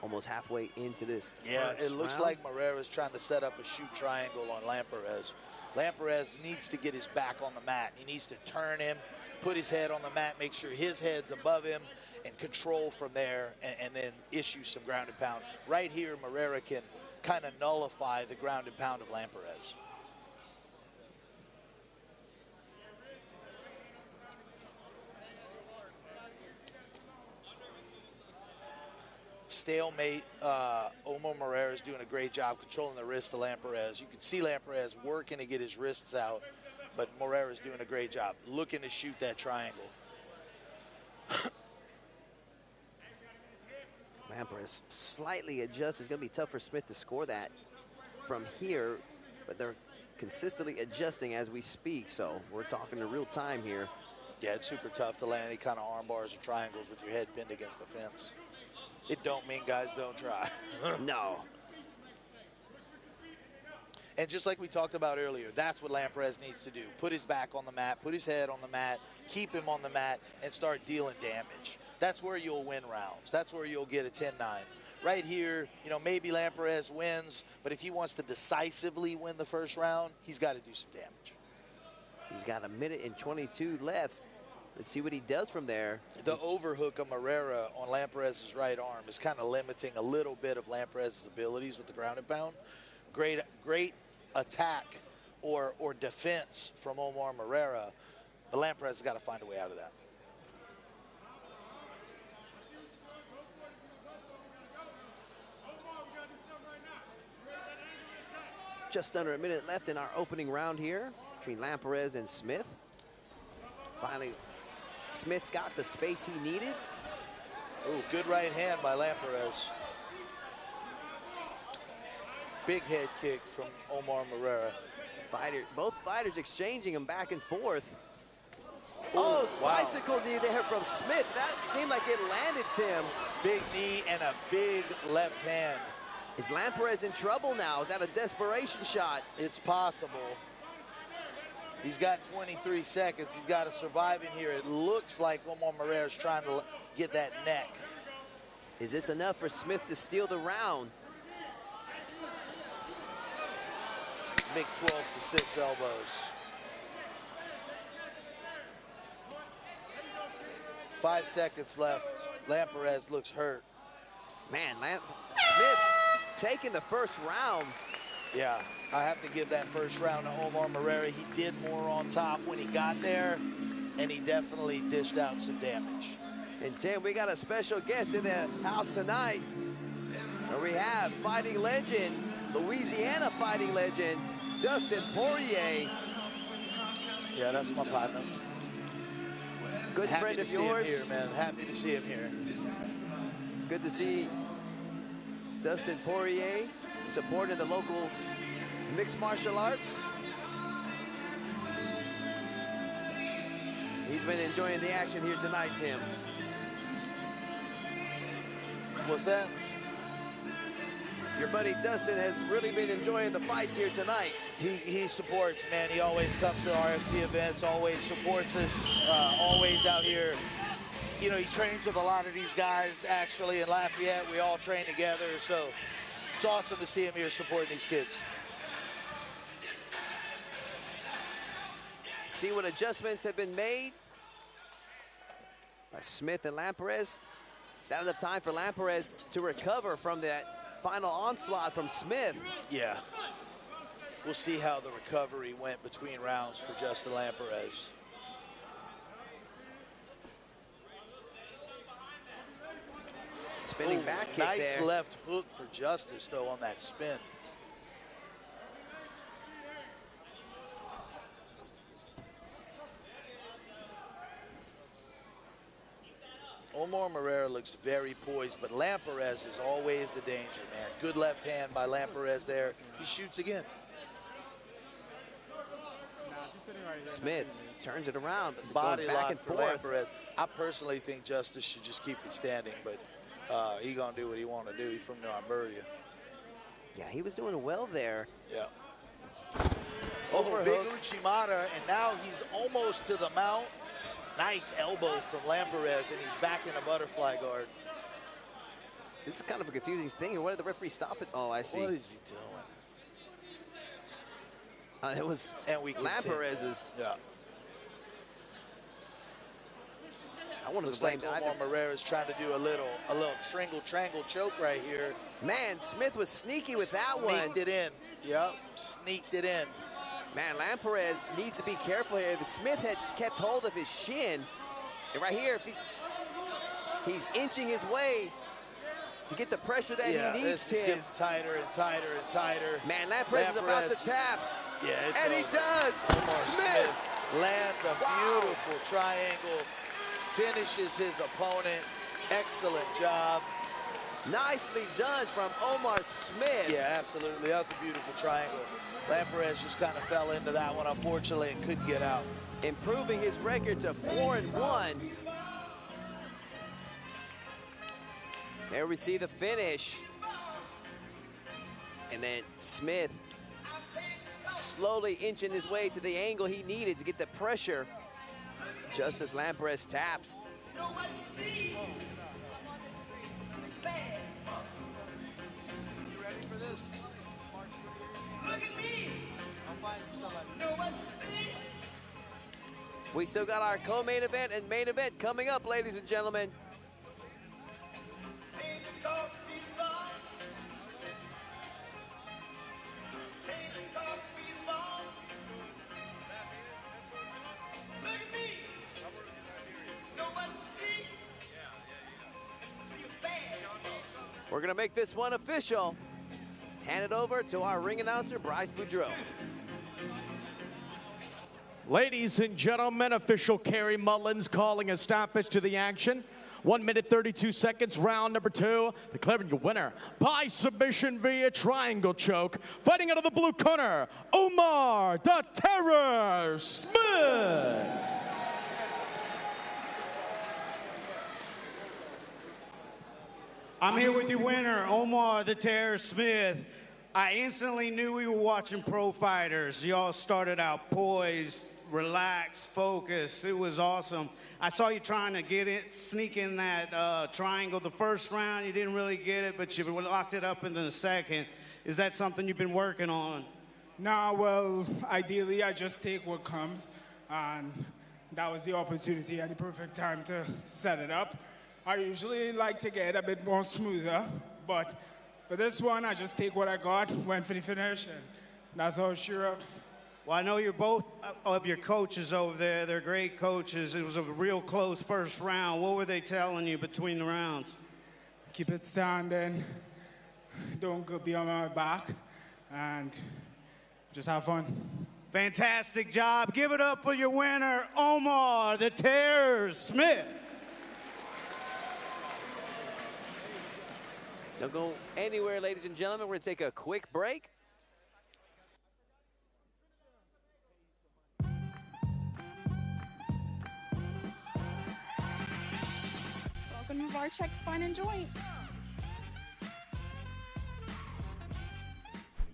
Speaker 4: Almost halfway into this.
Speaker 5: Yeah, it looks
Speaker 4: round.
Speaker 5: like Morera's trying to set up a shoot triangle on Lamperez. Lamperez needs to get his back on the mat. He needs to turn him, put his head on the mat, make sure his head's above him, and control from there, and then issue some ground and pound. Right here, Morera can kind of nullify the ground and pound of Lamperez. Stalemate. Omar Morera is doing a great job controlling the wrist of Lamperez. You can see Lamperez working to get his wrists out, but Morera is doing a great job looking to shoot that triangle.
Speaker 4: Lamperez slightly adjusts. It's going to be tough for Smith to score that from here, but they're consistently adjusting as we speak, so we're talking in real time here.
Speaker 5: Yeah, it's super tough to land any kind of arm bars or triangles with your head pinned against the fence. It don't mean guys don't try.
Speaker 4: No.
Speaker 5: And just like we talked about earlier, that's what Lamprez needs to do. Put his back on the mat, put his head on the mat, keep him on the mat, and start dealing damage. That's where you'll win rounds. That's where you'll get a 10-9. Right here, you know, maybe Lamprez wins, but if he wants to decisively win the first round, he's got to do some damage.
Speaker 4: He's got 1:22 left. Let's see what he does from there.
Speaker 5: The overhook of Marrera on Lamprez's right arm is kind of limiting a little bit of Lamprez's abilities with the ground and pound. Great attack or defense from Omar Marrera, but Lamprez has got to find a way out of that.
Speaker 4: Just under a minute left in our opening round here between Lamprez and Smith. Finally, Smith got the space he needed.
Speaker 5: Oh, good right hand by Lamprez. Big head kick from Omar Marrera.
Speaker 4: Both fighters exchanging them back and forth.
Speaker 5: Ooh,
Speaker 4: oh,
Speaker 5: wow.
Speaker 4: Bicycle knee there from Smith. That seemed like it landed, Tim.
Speaker 5: Big knee and a big left hand.
Speaker 4: Is Lamprez in trouble now? Is that a desperation shot?
Speaker 5: It's possible. He's got 23 seconds. He's got to survive in here. It looks like Omar Marrera is trying to get that neck.
Speaker 4: Is this enough for Smith to steal the round?
Speaker 5: Big 12-6 elbows. 5 seconds left. Lamprez looks hurt.
Speaker 4: Man, Smith taking the first round.
Speaker 5: Yeah, I have to give that first round to Omar Marrera. He did more on top when he got there, and he definitely dished out some damage.
Speaker 4: And Tim, we got a special guest in the house tonight. Where we have fighting legend, Louisiana fighting legend, Dustin Poirier.
Speaker 5: Yeah, that's my partner.
Speaker 4: Good friend of yours.
Speaker 5: Happy to see him here, man. Happy to see him here.
Speaker 4: Good to see Dustin Poirier supporting the local mixed martial arts. He's been enjoying the action here tonight, Tim.
Speaker 5: What's that?
Speaker 4: Your buddy Dustin has really been enjoying the fights here tonight.
Speaker 5: He supports, man. He always comes to RFC events, always supports us, always out here. You know, he trains with a lot of these guys, actually, in Lafayette. We all train together, so it's awesome to see him here supporting these kids.
Speaker 4: See what adjustments have been made by Smith and Lamprez. Is that enough time for Lamprez to recover from that final onslaught from Smith?
Speaker 5: Yeah. We'll see how the recovery went between rounds for Justin Lamprez.
Speaker 4: Spinning back kick
Speaker 5: nice
Speaker 4: there.
Speaker 5: Left hook for Justice, though, on that spin. Omar Marrera looks very poised, but Lamprez is always a danger, man. Good left hand by Lamprez there. He shoots again.
Speaker 4: Smith turns it around, but
Speaker 5: Body
Speaker 4: going back
Speaker 5: lock
Speaker 4: and
Speaker 5: for
Speaker 4: forth.
Speaker 5: Lamprez. I personally think Justice should just keep it standing, but he's going to do what he want to do. He's from New Alberta.
Speaker 4: Yeah, he was doing well there.
Speaker 5: Yeah. Oh, big Uchimata, and now he's almost to the mount. Nice elbow from Lamprez, and he's back in a butterfly guard.
Speaker 4: This is kind of a confusing thing. Why did the referee stop it? Oh, I see.
Speaker 5: What is he doing?
Speaker 4: It was
Speaker 5: Lamprez's. Yeah.
Speaker 4: I want to
Speaker 5: Looks like Omar Marrera is trying to do a little triangle choke right here.
Speaker 4: Man, Smith was sneaky with that one.
Speaker 5: Sneaked it in. Yep, sneaked it in.
Speaker 4: Man, Lamprez needs to be careful here. If Smith had kept hold of his shin, and right here, if he's inching his way to get the pressure that he needs.
Speaker 5: This is getting tighter and tighter and tighter.
Speaker 4: Man, Lamprez is about to tap.
Speaker 5: Yeah, it's
Speaker 4: and
Speaker 5: over.
Speaker 4: He does.
Speaker 5: Omar
Speaker 4: Smith
Speaker 5: lands a beautiful triangle, finishes his opponent. Excellent job.
Speaker 4: Nicely done from Omar Smith.
Speaker 5: Yeah, absolutely. That was a beautiful triangle. Lamperez just kind of fell into that one, unfortunately, and couldn't get out.
Speaker 4: Improving his record to 4-1. There we see the finish. And then Smith slowly inching his way to the angle he needed to get the pressure just as Lamperez taps.
Speaker 5: You ready for this? Look at me. I'll find somebody.
Speaker 4: We still got our co-main event and main event coming up, ladies and gentlemen. We're gonna make this one official. Hand it over to our ring announcer, Bryce Boudreau.
Speaker 6: Ladies and gentlemen, official Kerry Mullins calling a stoppage to the action. 1 minute, 32 seconds, round number 2. Declaring the winner by submission via triangle choke. Fighting out of the blue corner, Omar the Terror Smith.
Speaker 20: I'm here with your winner, Omar the Terror Smith. I instantly knew we were watching pro fighters. Y'all started out poised, relaxed, focused. It was awesome. I saw you trying to get it, sneak in that triangle the first round. You didn't really get it, but you locked it up into the second. Is that something you've been working on?
Speaker 17: Nah, well, ideally I just take what comes, and that was the opportunity and the perfect time to set it up. I usually like to get a bit more smoother, but for this one, I just take what I got, went for the finish, and that's all sure of.
Speaker 20: Well, I know you're both of your coaches over there. They're great coaches. It was a real close first round. What were they telling you between the rounds?
Speaker 17: Keep it standing, don't go be on my back, and just have fun.
Speaker 20: Fantastic job. Give it up for your winner, Omar the Terror Smith.
Speaker 4: Don't go anywhere, ladies and gentlemen. We're going to take a quick break.
Speaker 9: Welcome to Barek Spine and Joint.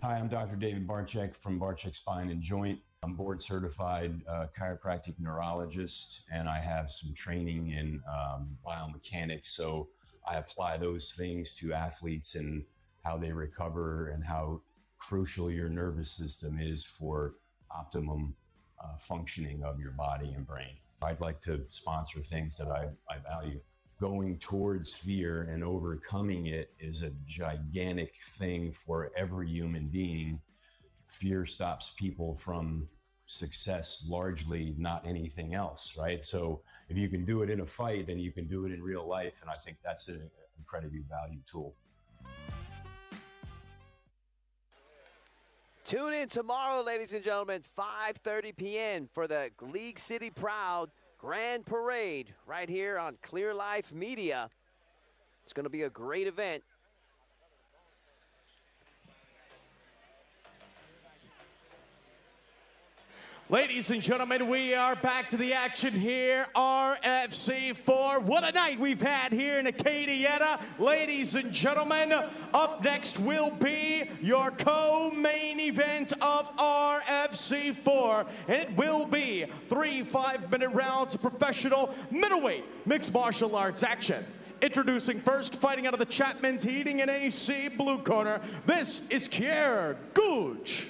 Speaker 10: Hi, I'm Dr. David Barek from Barek Spine and Joint. I'm board certified chiropractic neurologist, and I have some training in biomechanics. So I apply those things to athletes and how they recover and how crucial your nervous system is for optimum functioning of your body and brain. I'd like to sponsor things that I value. Going towards fear and overcoming it is a gigantic thing for every human being. Fear stops people from success largely, not anything else, right? So if you can do it in a fight, then you can do it in real life, and I think that's an incredibly valued tool.
Speaker 4: Tune in tomorrow, ladies and gentlemen, 5:30 p.m. for the League City Proud Grand Parade right here on Clear Life Media. It's going to be a great event.
Speaker 6: Ladies and gentlemen, we are back to the action here, RFC 4. What a night we've had here in Acadiana. Ladies and gentlemen, up next will be your co-main event of RFC 4. And it will be 3 5-minute rounds of professional middleweight mixed martial arts action. Introducing first, fighting out of the Chapman's Heating and AC blue corner, this is Kier Gooch.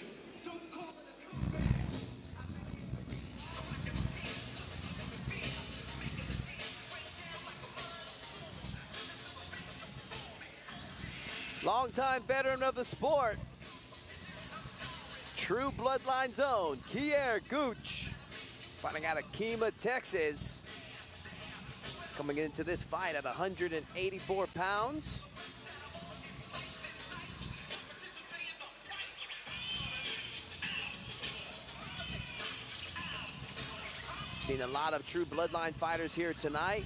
Speaker 4: Longtime veteran of the sport, true bloodline zone, Kier Gooch, fighting out of Kemah, Texas. Coming into this fight at 184 pounds. Seen a lot of true bloodline fighters here tonight.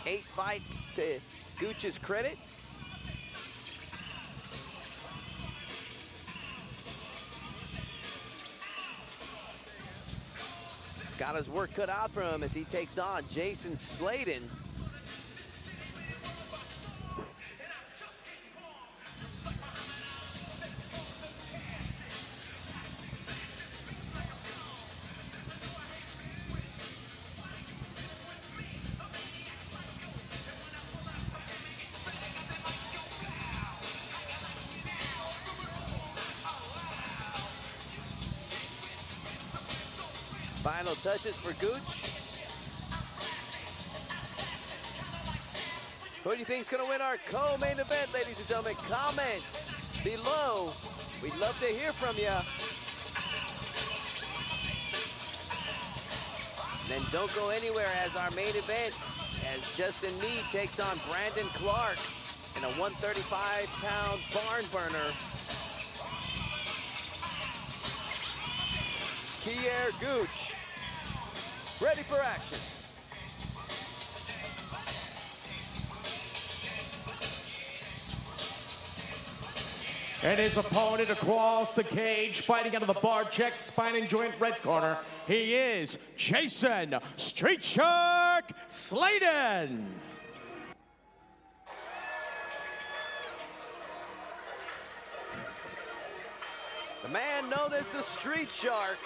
Speaker 4: 8 fights to Gooch's credit. Got his work cut out for him as he takes on Jason Sladen. Final touches for Gooch. Who do you think is going to win our co-main event, ladies and gentlemen? Comment below. We'd love to hear from you. And then don't go anywhere as our main event, as Justin Meade takes on Brandon Clark in a 135-pound barn burner. Kier Gooch, ready for action.
Speaker 6: And his opponent across the cage, fighting out of the Barek Spine and Joint red corner, he is Jason Street Shark Sladen.
Speaker 4: The man known as the Street Shark.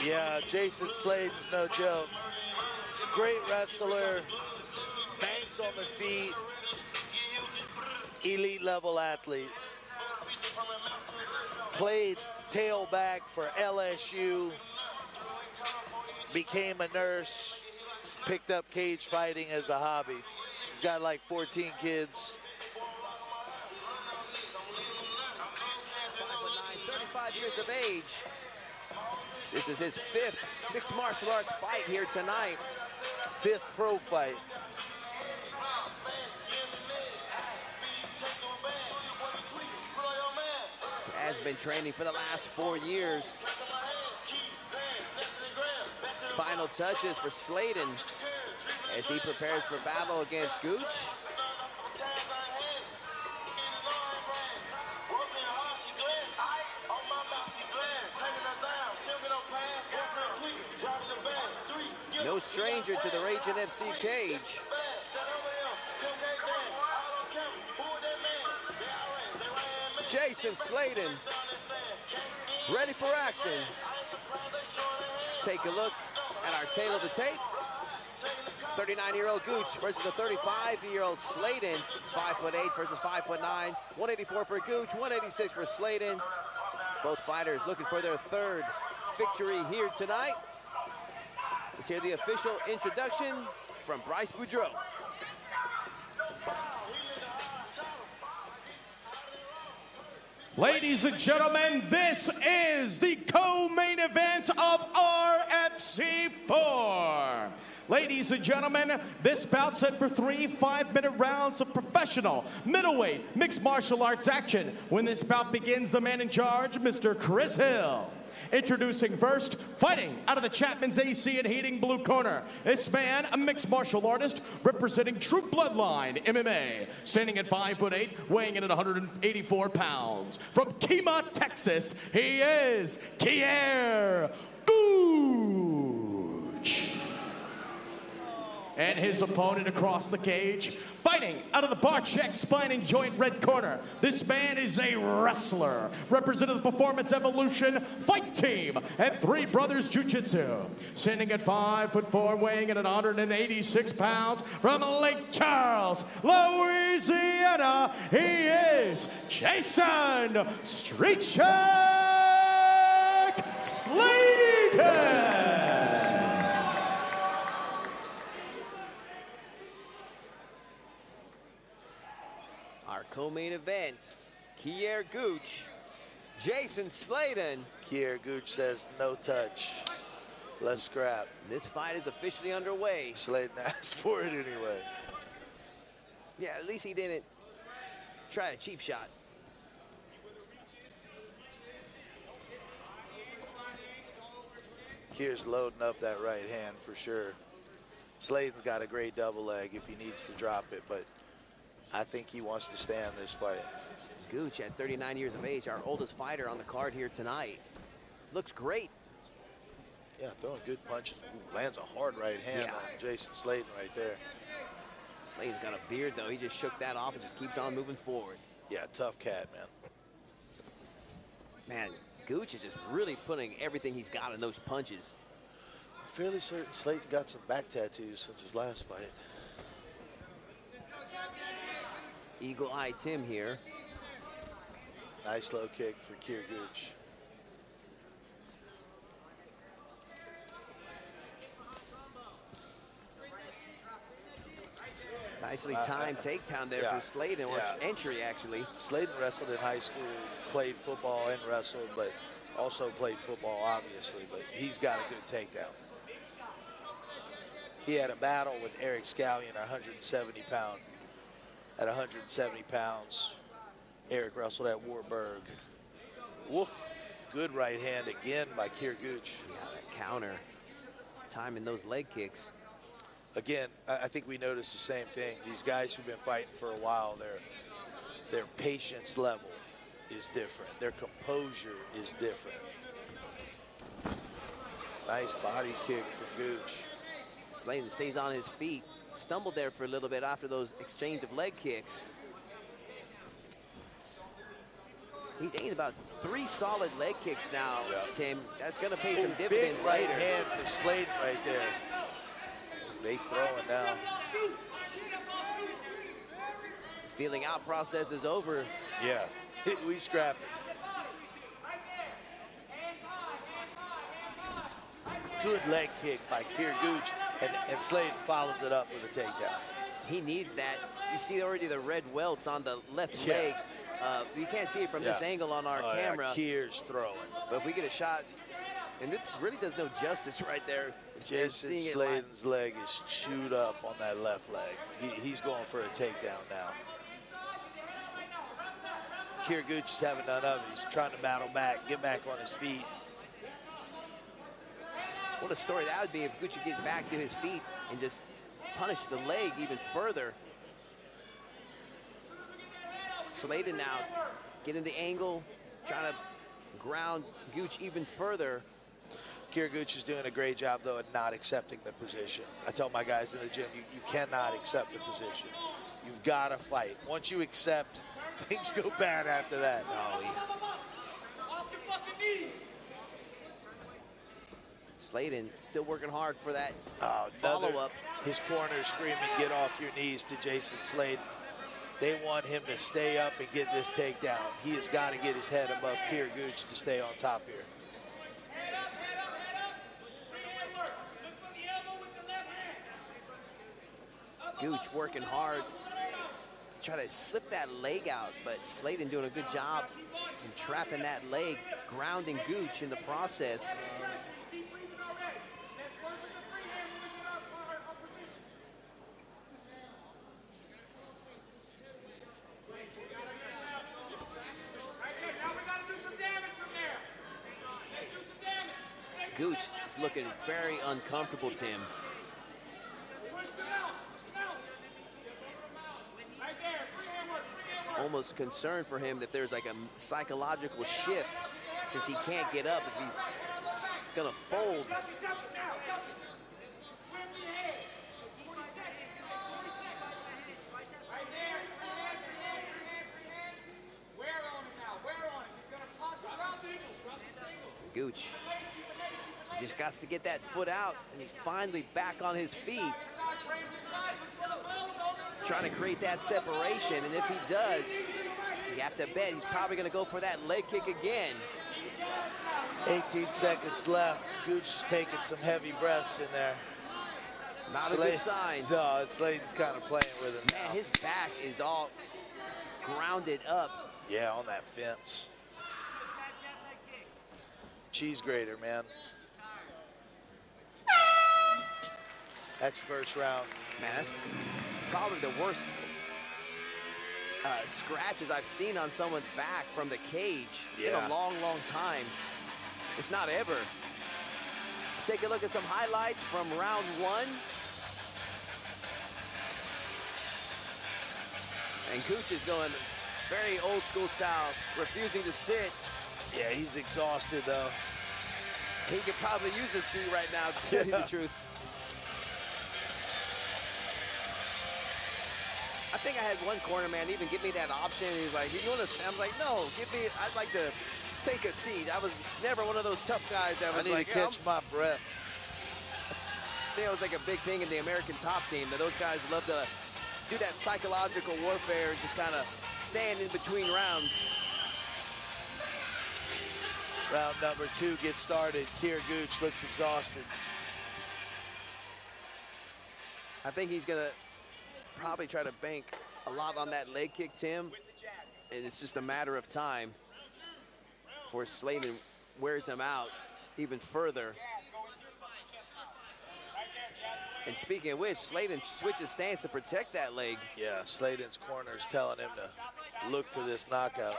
Speaker 5: Yeah, Jason Sladen's no joke. Great wrestler, bangs on the feet, elite level athlete. Played tailback for LSU, became a nurse, picked up cage fighting as a hobby. He's got like 14 kids.
Speaker 4: 35 years of age. This is his 5th mixed martial arts fight here tonight.
Speaker 5: 5th pro fight.
Speaker 4: Has been training for the last 4 years. Final touches for Sladen as he prepares for battle against Gooch. No stranger to the Ragin FC cage. Jason Sladen, ready for action. Take a look at our tail of the tape. 39-year-old Gooch versus a 35-year-old Sladen. 5'8" versus 5'9". 184 for Gooch, 186 for Sladen. Both fighters looking for their 3rd victory here tonight. Let's hear the official introduction from Bryce Boudreaux.
Speaker 6: Ladies and gentlemen, this is the co-main event of RFC 4. Ladies and gentlemen, this bout set for 3 5-minute rounds of professional middleweight mixed martial arts action. When this bout begins, the man in charge, Mr. Chris Hill. Introducing first, fighting out of the Chapman's AC and Heating blue corner. This man, a mixed martial artist, representing True Bloodline MMA. Standing at 5'8", weighing in at 184 pounds. From Kemah, Texas, he is Kier Gooch. And his opponent across the cage, fighting out of the Barek Spine and Joint red corner. This man is a wrestler, representing the Performance Evolution Fight Team and Three Brothers Jiu-Jitsu. Standing at 5'4", weighing in at 186 pounds, from Lake Charles, Louisiana, he is Jason Street Shark Sladen.
Speaker 4: Co-main event, Kier Gooch, Jason Sladen.
Speaker 5: Kier Gooch says no touch. Let's scrap.
Speaker 4: This fight is officially underway.
Speaker 5: Sladen asked for it anyway.
Speaker 4: Yeah, at least he didn't try a cheap shot.
Speaker 5: Kier's loading up that right hand for sure. Sladen's got a great double leg if he needs to drop it, but I think he wants to stay on this fight.
Speaker 4: Gooch at 39 years of age, our oldest fighter on the card here tonight. Looks great.
Speaker 5: Yeah, throwing good punches. Ooh, lands a hard right hand on Jason Sladen right there.
Speaker 4: Sladen's got a beard, though. He just shook that off and just keeps on moving forward.
Speaker 5: Yeah, tough cat, man.
Speaker 4: Man, Gooch is just really putting everything he's got in those punches.
Speaker 5: Fairly certain Sladen got some back tattoos since his last fight.
Speaker 4: Eagle Eye Tim here.
Speaker 5: Nice low kick for Keir Gooch.
Speaker 4: Nicely timed takedown there for Sladen, or entry actually.
Speaker 5: Sladen wrestled in high school, played football and wrestled, but also played football, obviously, but he's got a good takedown. He had a battle with Eric Scallion, 170 pound. At 170 pounds, Eric wrestled at Warburg. Whoa, good right hand again by Keir Gooch.
Speaker 4: Yeah, that counter. It's timing those leg kicks.
Speaker 5: Again, I think we noticed the same thing. These guys who've been fighting for a while, their patience level is different. Their composure is different. Nice body kick from Gooch.
Speaker 4: Sladen stays on his feet. Stumbled there for a little bit after those exchange of leg kicks. He's aimed about 3 solid leg kicks now, Tim. That's going to pay some dividends
Speaker 5: big right
Speaker 4: later.
Speaker 5: hand for Sladen right there. They throwing now.
Speaker 4: Feeling out process is over.
Speaker 5: Yeah, we scrapped it. Good leg kick by Keir Gooch, and Sladen follows it up with a takedown.
Speaker 4: He needs that. You see already the red welts on the left leg. You can't see it from this angle on our camera.
Speaker 5: Keir's throwing.
Speaker 4: But if we get a shot, and this really does no justice right there.
Speaker 5: Jason Sladen's leg is chewed up on that left leg. He's going for a takedown now. Keir Gooch is having none of it. He's trying to battle back, get back on his feet.
Speaker 4: What a story that would be if Gooch could get back to his feet and just punish the leg even further. Sladen now getting the angle, trying to ground Gooch even further.
Speaker 5: Keir Gooch is doing a great job, though, at not accepting the position. I tell my guys in the gym, you cannot accept the position. You've got to fight. Once you accept, things go bad after that.
Speaker 4: Sladen still working hard for that follow-up.
Speaker 5: His corner is screaming, get off your knees to Jason Sladen. They want him to stay up and get this takedown. He has got to get his head above Keir Gooch to stay on top here.
Speaker 4: Gooch working hard to try to slip that leg out, but Sladen doing a good job in trapping that leg, grounding Gooch in the process. Gooch is looking very uncomfortable, Tim. Almost concerned for him that there's like a psychological shift since he can't get up, if he's gonna fold. Gooch just got to get that foot out, and he's finally back on his feet. He's trying to create that separation, and if he does, you have to bet he's probably going to go for that leg kick again.
Speaker 5: 18 seconds left. Gooch is taking some heavy breaths in there.
Speaker 4: Not a good sign.
Speaker 5: No, Sladen's kind of playing with him now.
Speaker 4: Man, his back is all grounded up.
Speaker 5: Yeah, on that fence. Cheese grater, man. That's first round.
Speaker 4: Man, that's probably the worst scratches I've seen on someone's back from the cage in a long, long time, if not ever. Let's take a look at some highlights from round one. And Gooch is going very old school style, refusing to sit.
Speaker 5: Yeah, he's exhausted though.
Speaker 4: He could probably use a seat right now, to tell you the truth. I think I had one corner man even give me that option. He's like, you want to? I'm like, no, give me. I'd like to take a seat. I was never one of those tough guys that was
Speaker 5: I need
Speaker 4: like,
Speaker 5: to catch my breath.
Speaker 4: I think it was like a big thing in the American top team that those guys love to do that psychological warfare and just kind of stand in between rounds.
Speaker 5: Round number 2 gets started. Kier Gooch looks exhausted.
Speaker 4: I think he's gonna probably try to bank a lot on that leg kick, Tim. And it's just a matter of time before Slayton wears him out even further. And speaking of which, Slayton switches stance to protect that leg.
Speaker 5: Yeah, Slayton's corner is telling him to look for this knockout.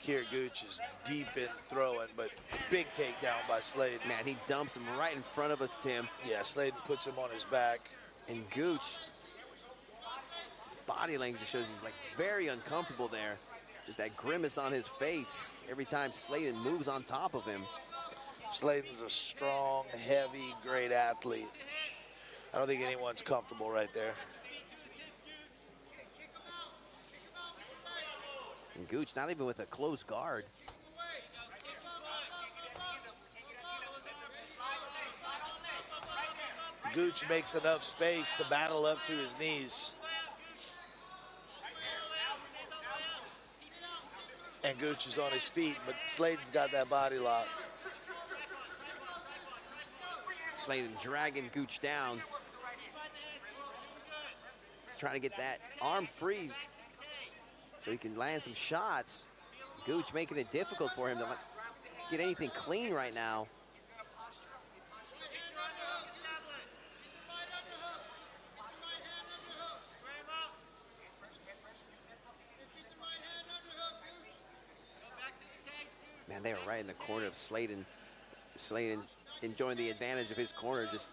Speaker 5: Kier Gooch is deep in throwing, but big takedown by Slayton.
Speaker 4: Man, he dumps him right in front of us, Tim.
Speaker 5: Yeah, Slayton puts him on his back.
Speaker 4: And Gooch, his body language shows he's like very uncomfortable there. Just that grimace on his face every time Slayton moves on top of him.
Speaker 5: Slayton's a strong, heavy, great athlete. I don't think anyone's comfortable right there.
Speaker 4: And Gooch not even with a close guard.
Speaker 5: Gooch makes enough space to battle up to his knees. And Gooch is on his feet, but Slayton's got that body lock.
Speaker 4: Slayton dragging Gooch down. He's trying to get that arm free so he can land some shots. Gooch making it difficult for him to get anything clean right now. Man, they are right in the corner of Slayton. Slayton enjoying the advantage of his corner, just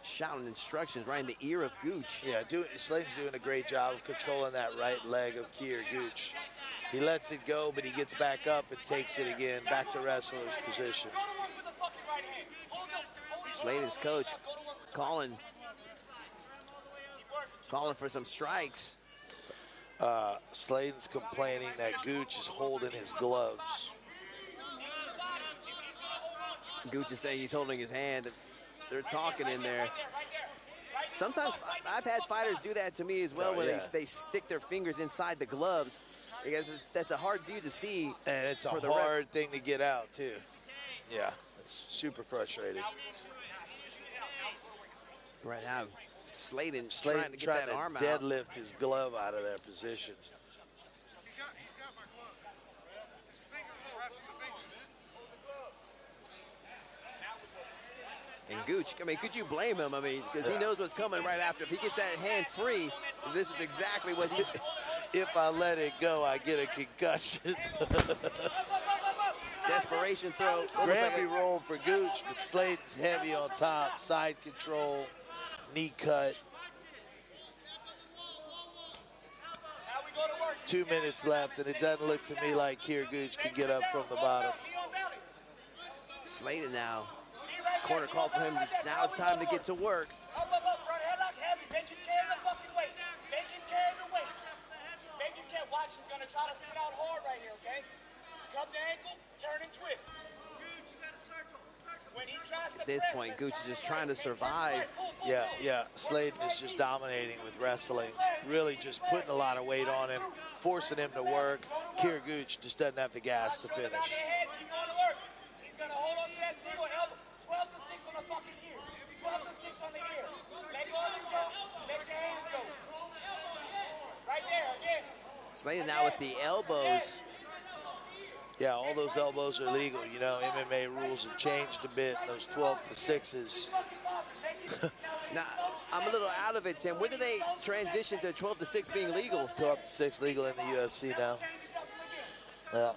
Speaker 4: shouting instructions right in the ear of Gooch.
Speaker 5: Yeah, Slayton's doing a great job of controlling that right leg of Kier Gooch. He lets it go, but he gets back up and takes it again, back to wrestler's position.
Speaker 4: Slayton's coach calling for some strikes.
Speaker 5: Slayton's complaining that Gooch is holding his gloves.
Speaker 4: Gooch is saying he's holding his hand. They're talking in there. Sometimes I've had fighters do that to me as well, where they stick their fingers inside the gloves. Because that's a hard view to see.
Speaker 5: And it's a hard thing to get out, too. Yeah, it's super frustrating.
Speaker 4: Right now, Slayton trying to get that arm out.
Speaker 5: Deadlift his glove out of that position.
Speaker 4: And Gooch, I mean, could you blame him? I mean, because he knows what's coming right after. If he gets that hand free, this is exactly what he's...
Speaker 5: If I let it go, I get a concussion.
Speaker 4: Desperation throw.
Speaker 5: Gravity roll for Gooch, but Slayton's heavy on top. Side control, knee cut. 2 minutes left, and it doesn't look to me like Kier Gooch can get up from the bottom.
Speaker 4: Slayton now. Corner call for him. Now it's time to get to work.
Speaker 16: Up, front headlock heavy. Make him carry the fucking weight. Make him carry the weight. Make him carry. Watch, he's gonna try to sit out hard right here, okay? Cup the ankle, turn and twist. When he tries to
Speaker 4: At this point, Gooch is just trying to survive.
Speaker 5: Yeah. Slayton is just dominating with wrestling. Really just putting a lot of weight on him, forcing him to work. Kier Gooch just doesn't have the gas to finish.
Speaker 16: Keep going to work. He's gonna hold on to that single elbow. 12 to 6 on the fucking ear. 12 to 6 on the ear. Let go of the choke. Let your hands go. Right there, again.
Speaker 4: Slayton now with the elbows.
Speaker 5: Yeah, all those elbows are legal. You know, MMA rules have changed a bit. Those 12 to 6s.
Speaker 4: Now, I'm a little out of it, Tim. When do they transition to 12 to 6 being legal?
Speaker 5: 12 to 6 legal in the UFC now. Yeah.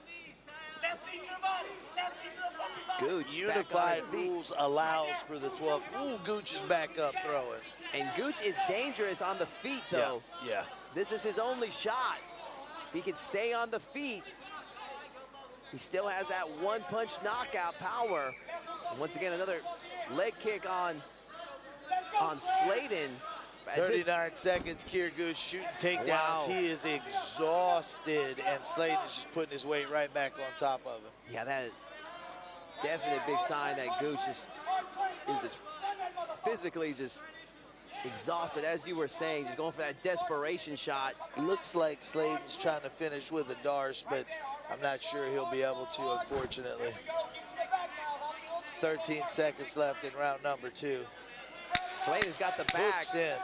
Speaker 16: Left knee to the body. Left knee to the fucking body.
Speaker 4: Gooch
Speaker 5: Unified rules allows for the 12. Ooh, Gooch is back up throwing.
Speaker 4: And Gooch is dangerous on the feet, though.
Speaker 5: Yeah.
Speaker 4: This is his only shot. He can stay on the feet. He still has that one-punch knockout power. And once again, another leg kick on Slayton.
Speaker 5: 39 seconds, Keir Gooch shooting takedowns.
Speaker 4: Wow.
Speaker 5: He is exhausted, and Slayton is just putting his weight right back on top of him.
Speaker 4: Yeah, that is definitely a big sign that Gooch is just physically just exhausted, as you were saying, just going for that desperation shot.
Speaker 5: Looks like Slayton's trying to finish with a Darce, but I'm not sure he'll be able to, unfortunately. 13 seconds left in round number 2.
Speaker 4: Slayton's got the back.
Speaker 5: Hooks in.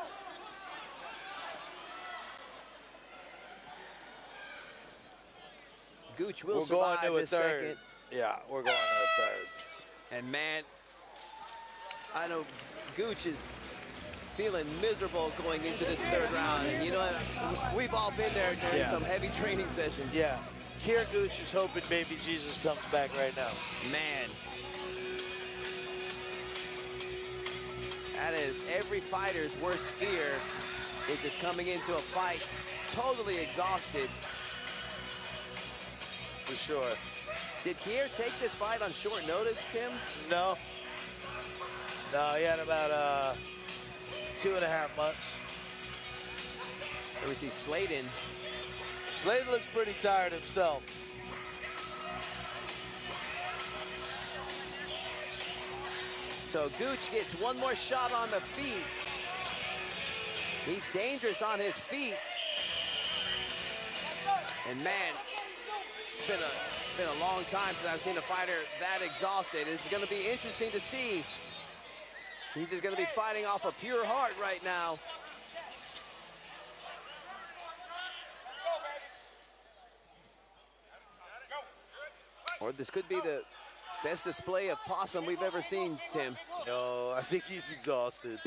Speaker 4: Gooch will
Speaker 5: We're
Speaker 4: survive
Speaker 5: going to a
Speaker 4: this
Speaker 5: third.
Speaker 4: second.
Speaker 5: Yeah, we're going to a third.
Speaker 4: And man, I know Gooch is feeling miserable going into this third round. And you know, we've all been there during some heavy training sessions.
Speaker 5: Yeah. Keir Gooch is hoping baby Jesus comes back right now.
Speaker 4: Man. That is every fighter's worst fear, is just coming into a fight totally exhausted.
Speaker 5: For sure.
Speaker 4: Did Keir take this fight on short notice, Tim?
Speaker 5: No. No, he had about 2.5 months.
Speaker 4: Here we see Slayton.
Speaker 5: Slayton looks pretty tired himself.
Speaker 4: So Gooch gets one more shot on the feet. He's dangerous on his feet. And man, it's been a long time since I've seen a fighter that exhausted. It's going to be interesting to see. He's just going to be fighting off a pure heart right now. Or this could be the best display of possum we've ever seen, Tim.
Speaker 5: No, I think he's exhausted.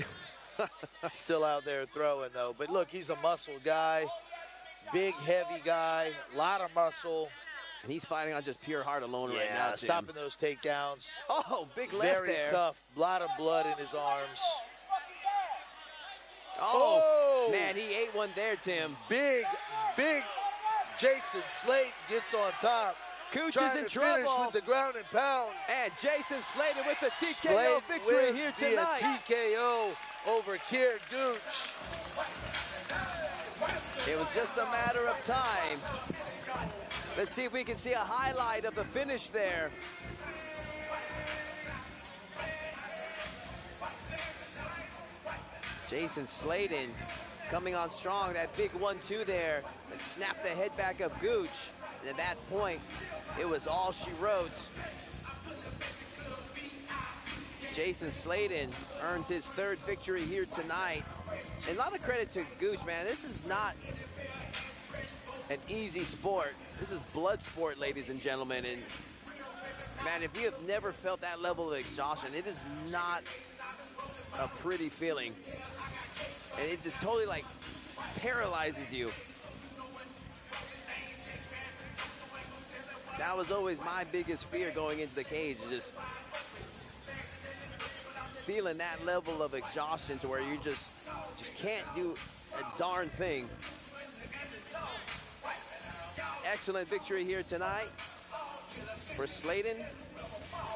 Speaker 5: Still out there throwing, though. But look, he's a muscle guy. Big, heavy guy. A lot of muscle.
Speaker 4: And he's fighting on just pure heart alone right now, Tim.
Speaker 5: Stopping those takedowns.
Speaker 4: Oh, big left
Speaker 5: Very
Speaker 4: there.
Speaker 5: tough. A lot of blood in his arms.
Speaker 4: Oh, man, he ate one there, Tim.
Speaker 5: Big Jason Slayton gets on top.
Speaker 4: Gooch
Speaker 5: trying
Speaker 4: is in
Speaker 5: to
Speaker 4: trouble.
Speaker 5: finish with the ground and pound.
Speaker 4: And Jason Slayton with the TKO
Speaker 5: Slayton
Speaker 4: victory
Speaker 5: wins
Speaker 4: here
Speaker 5: via
Speaker 4: tonight.
Speaker 5: TKO over Keir Gooch.
Speaker 4: It was just a matter of time. Let's see if we can see a highlight of the finish there. Jason Slayton coming on strong. That big 1-2 there. And snapped the head back of Gooch. And at that point, it was all she wrote. Jason Slayton earns his third victory here tonight. And a lot of credit to Gooch, man. This is not an easy sport. This is blood sport, ladies and gentlemen. And man, if you have never felt that level of exhaustion, it is not a pretty feeling. And it just totally like paralyzes you. That was always my biggest fear going into the cage, is just feeling that level of exhaustion to where you just can't do a darn thing. Excellent victory here tonight for Slayton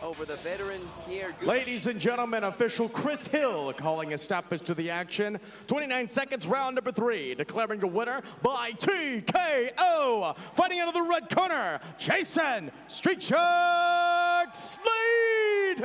Speaker 4: over the veteran Keir Gooch.
Speaker 6: Ladies and gentlemen, official Chris Hill calling a stoppage to the action. 29 seconds, round number 3. Declaring the winner by TKO. Fighting out of the red corner, Jason Street Shark Slayton.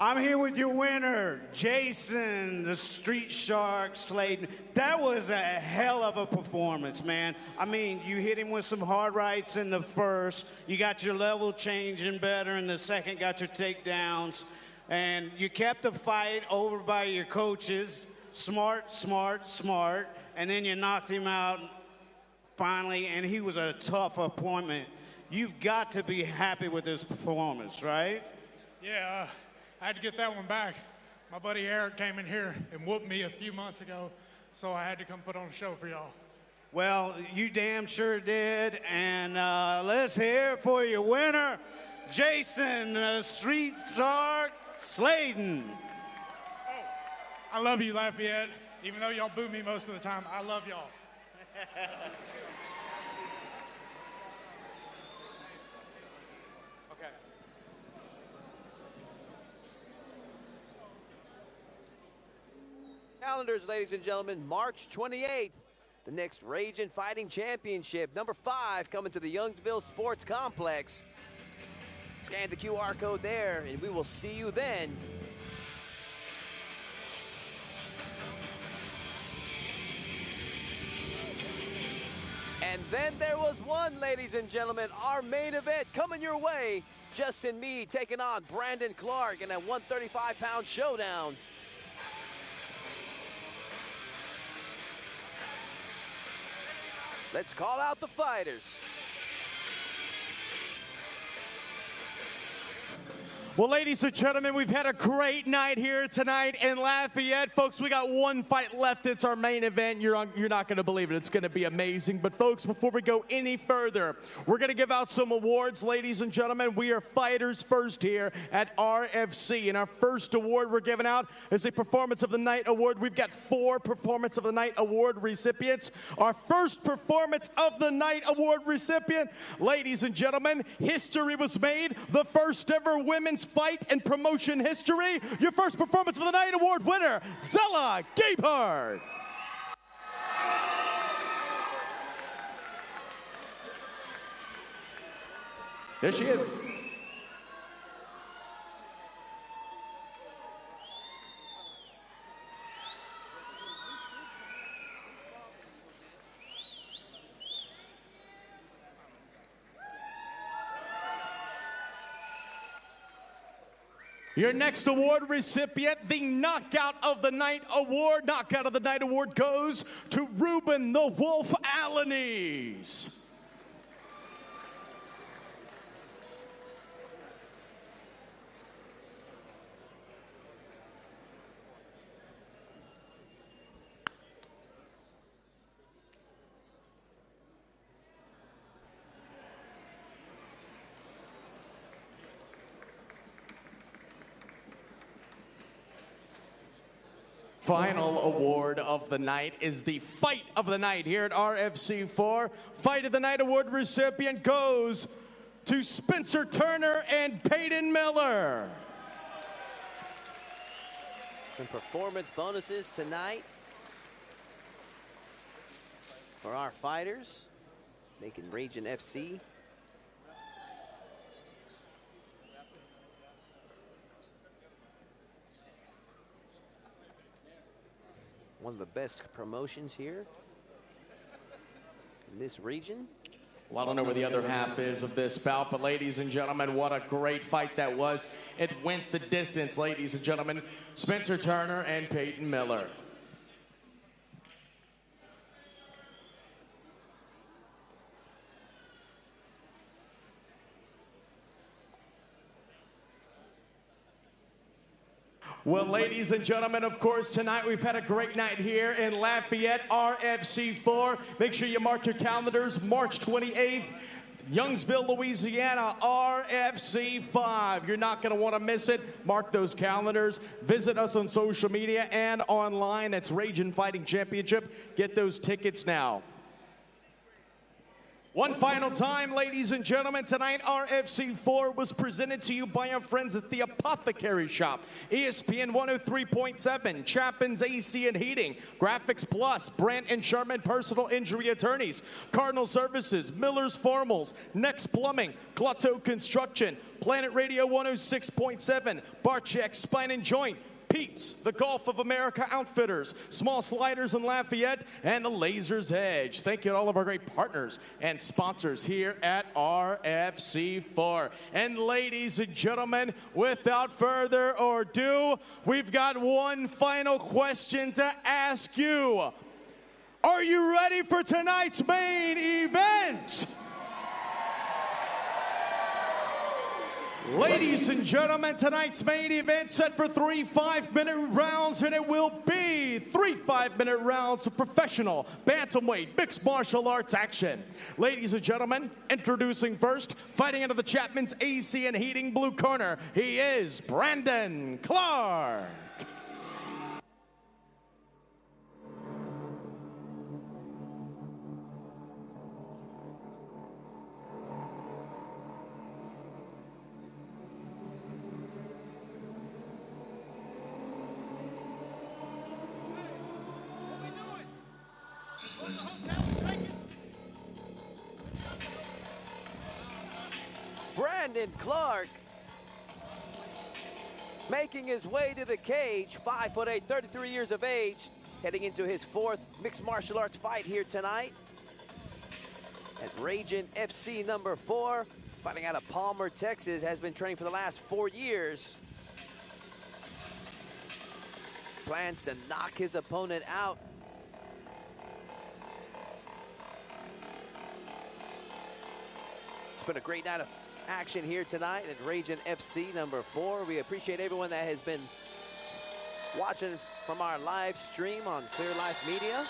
Speaker 20: I'm here with your winner, Jason, the Street Shark Slayton. That was a hell of a performance, man. I mean, you hit him with some hard rights in the first. You got your level changing better in the second, got your takedowns. And you kept the fight over by your coaches. Smart, smart, smart. And then you knocked him out finally, and he was a tough appointment. You've got to be happy with this performance, right?
Speaker 17: Yeah, I had to get that one back.
Speaker 21: My buddy Eric came in here and whooped me a few months ago, so I had to come put on a show for y'all.
Speaker 20: Well, you damn sure did. And let's hear it for your winner, Jason Street Star Sladen.
Speaker 21: Oh, I love you, Lafayette. Even though y'all boo me most of the time, I love y'all.
Speaker 20: Okay.
Speaker 4: Calendars, ladies and gentlemen, March 28th, the next Ragin Fighting Championship, number 5, coming to the Youngsville Sports Complex. Scan the QR code there, and we will see you then. And then there was one, ladies and gentlemen, our main event coming your way. Justin Meade taking on Brandon Clark in a 135-pound showdown. Let's call out the fighters.
Speaker 6: Well, ladies and gentlemen, we've had a great night here tonight in Lafayette. Folks, we got one fight left. It's our main event. You're not going to believe it. It's going to be amazing. But, folks, before we go any further, we're going to give out some awards. Ladies and gentlemen, we are fighters first here at RFC. And our first award we're giving out is a Performance of the Night award. We've got 4 Performance of the Night award recipients. Our first Performance of the Night award recipient, ladies and gentlemen, history was made. The first ever women's fight and promotion history. Your first Performance of the Night award winner, Zella Gayart. There she is. Your next award recipient, the Knockout of the Night award. Knockout of the Night award goes to Ruben the Wolf Alanise. Final award of the night is the Fight of the Night here at RFC4. Fight of the Night award recipient goes to Spencer Turner and Peyton Miller.
Speaker 4: Some performance bonuses tonight for our fighters, making Ragin FC one of the best promotions here in this region.
Speaker 6: Well, I don't know where the other half is of this bout, but ladies and gentlemen, what a great fight that was. It went the distance, ladies and gentlemen. Spencer Turner and Peyton Miller. Well, ladies and gentlemen, of course, tonight we've had a great night here in Lafayette, RFC4. Make sure you mark your calendars, March 28th, Youngsville, Louisiana, RFC5. You're not going to want to miss it. Mark those calendars. Visit us on social media and online. That's Ragin Fighting Championship. Get those tickets now. One final time, ladies and gentlemen, tonight RFC4 was presented to you by our friends at the Apothecary Shop, ESPN 103.7, Chapin's AC and Heating, Graphics Plus, Brandt and Sherman Personal Injury Attorneys, Cardinal Services, Miller's Formals, Next Plumbing, Glotto Construction, Planet Radio 106.7, Barek Spine and Joint, Pete's, the Gulf of America Outfitters, Small Sliders in Lafayette, and the Laser's Edge. Thank you to all of our great partners and sponsors here at RFC4. And ladies and gentlemen, without further ado, we've got one final question to ask you. Are you ready for tonight's main event? Ladies and gentlemen, tonight's main event set for 3 5-minute rounds, and it will be 3 5-minute rounds of professional bantamweight mixed martial arts action. Ladies and gentlemen, introducing first, fighting out of the Chapman's AC and Heating blue corner, he is Brandon Clark.
Speaker 4: Brandon Clark making his way to the cage, 5'8", 33 years of age, heading into his 4th mixed martial arts fight here tonight at Ragin FC number 4, fighting out of Palmer, Texas, has been training for the last 4 years. Plans to knock his opponent out. It's been a great night of action here tonight at Ragin FC number 4. We appreciate everyone that has been watching from our live stream on Clear Life Media.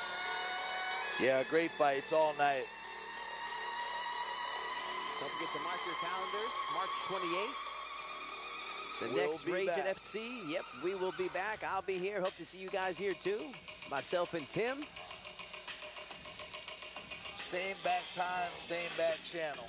Speaker 5: Yeah, great fights all night.
Speaker 4: Don't forget to mark your calendars, March 28th. The next Ragin FC, yep, we will be back. I'll be here. Hope to see you guys here too. Myself and Tim.
Speaker 5: Same back time, same back channel.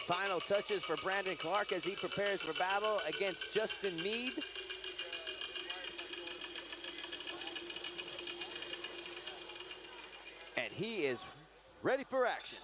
Speaker 4: Final touches for Brandon Clark as he prepares for battle against Justin Meade. And he is ready for action.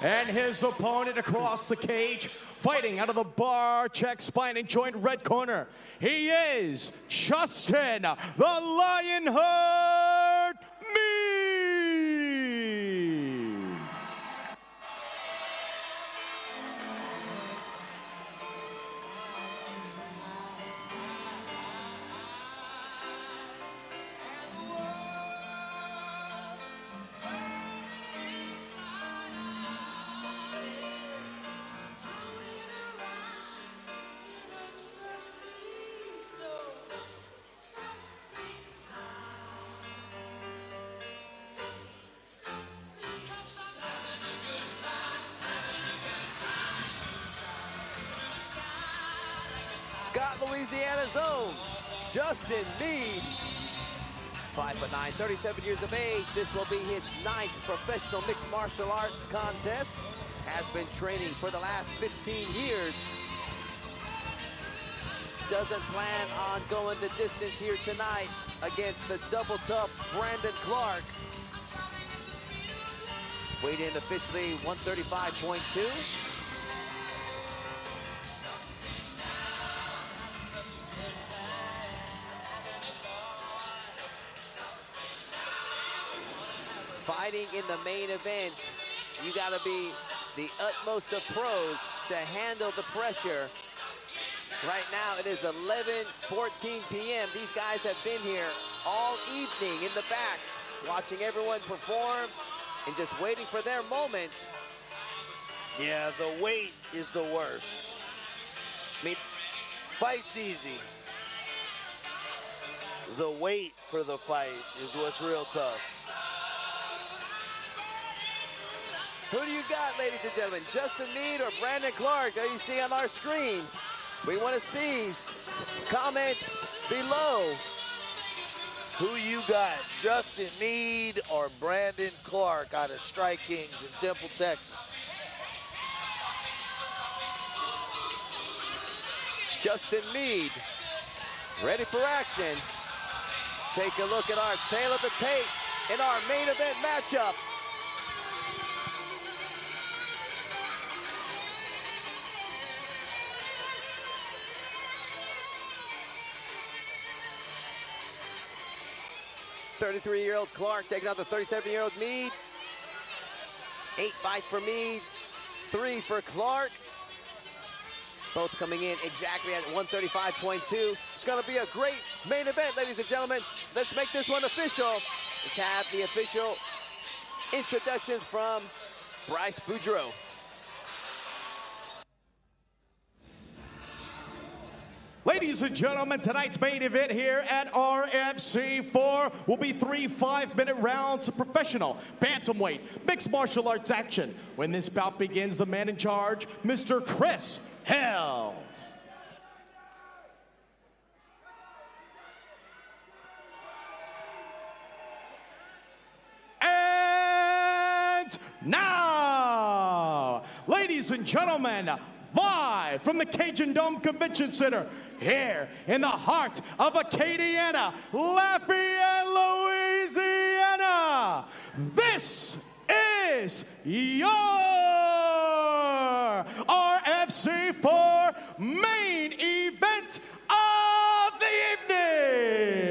Speaker 6: And his opponent across the cage, fighting out of the Barek Spine and Joint red corner, he is Justin the Lionheart Meade.
Speaker 4: Louisiana's own Justin Meade, 5'9", 37 years of age. This will be his 9th professional mixed martial arts contest. Has been training for the last 15 years. Doesn't plan on going the distance here tonight against the double tough Brandon Clark. Weighed in officially 135.2. Fighting in the main event, you got to be the utmost of pros to handle the pressure. Right now, it is 11:14 p.m. These guys have been here all evening in the back, watching everyone perform and just waiting for their moments.
Speaker 5: Yeah, the wait is the worst. I mean, fight's easy. The wait for the fight is what's real tough.
Speaker 4: Who do you got, ladies and gentlemen? Justin Meade or Brandon Clark? That you see on our screen. We want to see comments below.
Speaker 5: Who you got, Justin Meade or Brandon Clark out of Strike Kings in Temple, Texas?
Speaker 4: Justin Meade, ready for action. Take a look at our tail of the tape in our main event matchup. 33-year-old Clark taking out the 37-year-old Meade. 8 fights for Meade, 3 for Clark. Both coming in exactly at 135.2. It's going to be a great main event, ladies and gentlemen. Let's make this one official. Let's have the official introductions from Bryce Boudreaux.
Speaker 6: Ladies and gentlemen, tonight's main event here at RFC 4 will be 3 5-minute rounds of professional bantamweight mixed martial arts action. When this bout begins, the man in charge, Mr. Chris Hill. And now, ladies and gentlemen, live from the Cajun Dome Convention Center, here in the heart of Acadiana, Lafayette, Louisiana. This is your RFC 4 main event of the evening.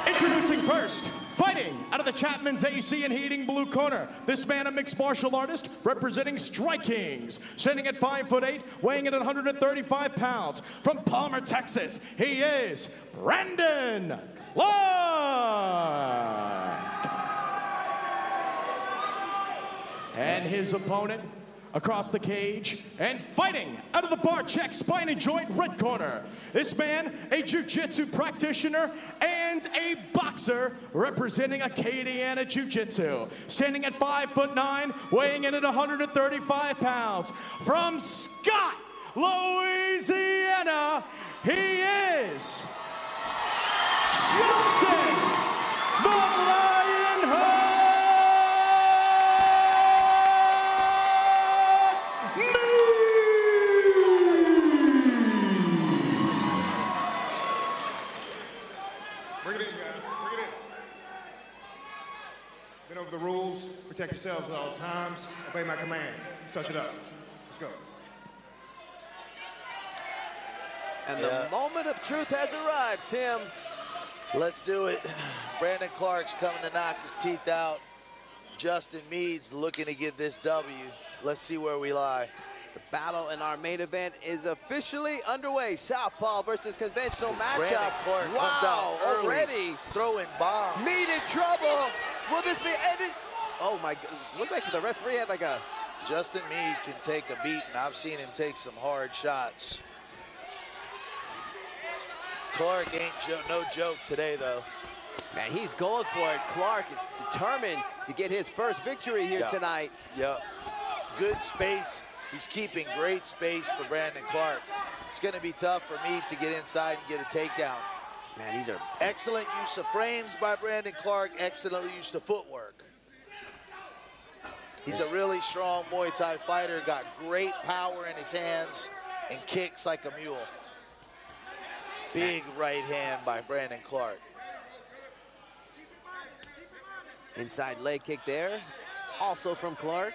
Speaker 6: Introducing first, fighting out of the Chapman's AC and Heating blue corner, this man a mixed martial artist representing Strike Kings, standing at 5'8", weighing in at 135 pounds. From Palmer, Texas, he is Brandon Clark. And his opponent across the cage and fighting out of the Barek Spine and Joint red corner, this man a jiu-jitsu practitioner and a boxer representing Acadiana Jiu-Jitsu, standing at 5'9", weighing in at 135 pounds. From Scott, Louisiana, he is Justin the Lion Heart.
Speaker 8: The rules, protect yourselves at all times, obey my commands. Touch it up. Let's go.
Speaker 4: And the moment of truth has arrived, Tim.
Speaker 5: Let's do it. Brandon Clark's coming to knock his teeth out. Justin Meade's looking to get this W. Let's see where we lie.
Speaker 4: The battle in our main event is officially underway. Southpaw versus conventional matchup.
Speaker 5: Brandon Clark comes out early,
Speaker 4: already
Speaker 5: throwing bombs.
Speaker 4: Meade in trouble. Will this be ended? Oh my God, look like the referee had like a...
Speaker 5: Justin Meade can take a beating. I've seen him take some hard shots. Clark ain't no joke today, though.
Speaker 4: Man, he's going for it. Clark is determined to get his first victory here tonight.
Speaker 5: Yep. Good space. He's keeping great space for Brandon Clark. It's going to be tough for Meade to get inside and get a takedown.
Speaker 4: Man, these are
Speaker 5: excellent use of frames by Brandon Clark, excellent use of footwork. He's a really strong Muay Thai fighter, got great power in his hands and kicks like a mule. Big right hand by Brandon Clark.
Speaker 4: Inside leg kick there, also from Clark.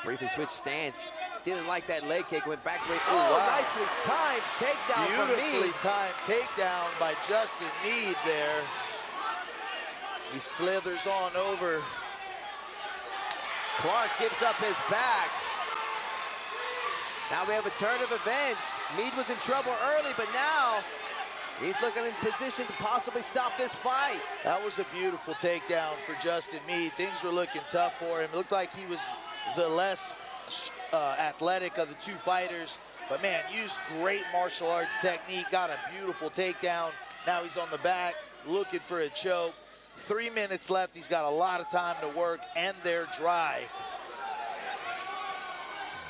Speaker 4: Briefly switched stance. Didn't like that leg kick, went back to it. Oh, wow. Nicely timed takedown from Meade.
Speaker 5: Beautifully timed takedown by Justin Meade there. He slithers on over.
Speaker 4: Clark gives up his back. Now we have a turn of events. Meade was in trouble early, but now he's looking in position to possibly stop this fight.
Speaker 5: That was a beautiful takedown for Justin Meade. Things were looking tough for him. It looked like he was the less athletic of the two fighters, but man, used great martial arts technique, got a beautiful takedown. Now he's on the back looking for a choke. 3 minutes left. He's got a lot of time to work, and they're dry.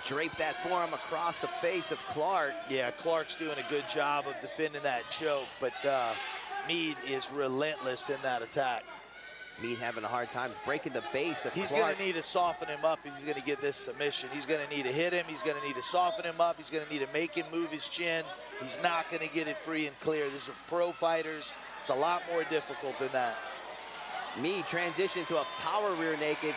Speaker 4: Drape that forearm across the face of Clark.
Speaker 5: Yeah, Clark's doing a good job of defending that choke, but Meade is relentless in that attack.
Speaker 4: Meade having a hard time breaking the base of Clark.
Speaker 5: He's going to need to soften him up if he's going to get this submission. He's going to need to hit him. He's going to need to soften him up. He's going to need to make him move his chin. He's not going to get it free and clear. These are pro fighters. It's a lot more difficult than that.
Speaker 4: Meade transitioned to a power rear naked.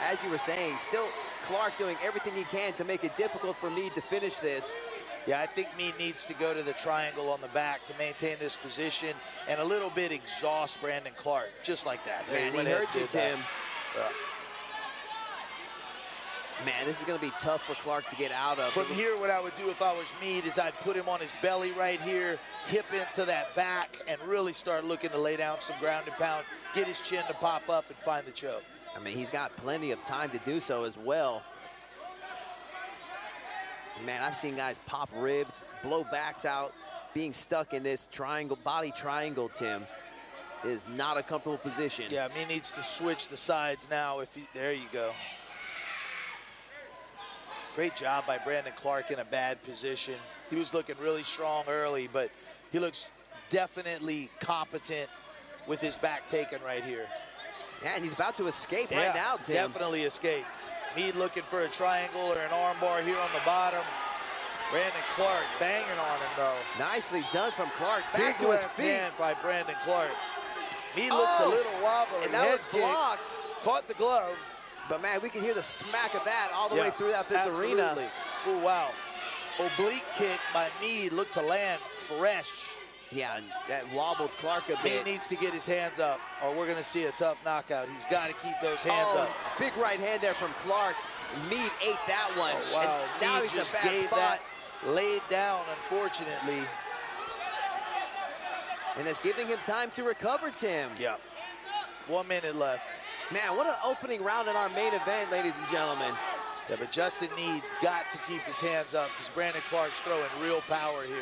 Speaker 4: as you were saying, still Clark doing everything he can to make it difficult for Meade to finish this.
Speaker 5: Yeah, I think Meade needs to go to the triangle on the back to maintain this position and a little bit exhaust Brandon Clark, just like that.
Speaker 4: Man, he heard you, Tim. Man, this is going to be tough for Clark to get out of.
Speaker 5: From here, what I would do if I was Meade is I'd put him on his belly right here, hip into that back, and really start looking to lay down some ground and pound, get his chin to pop up and find the choke.
Speaker 4: I mean, he's got plenty of time to do so as well. Man, I've seen guys pop ribs, blow backs out. Being stuck in this triangle, body triangle, Tim, is not a comfortable position.
Speaker 5: Yeah, Meade needs to switch the sides now. There you go. Great job by Brandon Clark in a bad position. He was looking really strong early, but he looks definitely competent with his back taken right here.
Speaker 4: Yeah, and he's about to escape right now, Tim.
Speaker 5: Definitely escape. Meade looking for a triangle or an arm bar here on the bottom. Brandon Clark banging on him, though.
Speaker 4: Nicely done from Clark. Back
Speaker 5: Big
Speaker 4: to his
Speaker 5: left
Speaker 4: feet.
Speaker 5: hand by Brandon Clark. Meade looks a little wobbly.
Speaker 4: And that
Speaker 5: Head
Speaker 4: was blocked.
Speaker 5: kick. Caught the glove.
Speaker 4: But, man, we can hear the smack of that all the way throughout this arena.
Speaker 5: Oh, wow. Oblique kick by Meade looked to land fresh.
Speaker 4: Yeah, and that wobbled Clark a bit.
Speaker 5: Meade needs to get his hands up, or we're going to see a tough knockout. He's got to keep those hands up.
Speaker 4: Big right hand there from Clark. Meade ate that one.
Speaker 5: Oh, wow.
Speaker 4: And now
Speaker 5: Meade
Speaker 4: he's
Speaker 5: just
Speaker 4: in a bad
Speaker 5: gave
Speaker 4: spot.
Speaker 5: that, laid down, unfortunately.
Speaker 4: And it's giving him time to recover, Tim.
Speaker 5: Yeah. 1 minute left.
Speaker 4: Man, what an opening round in our main event, ladies and gentlemen.
Speaker 5: Yeah, but Justin Meade got to keep his hands up because Brandon Clark's throwing real power here.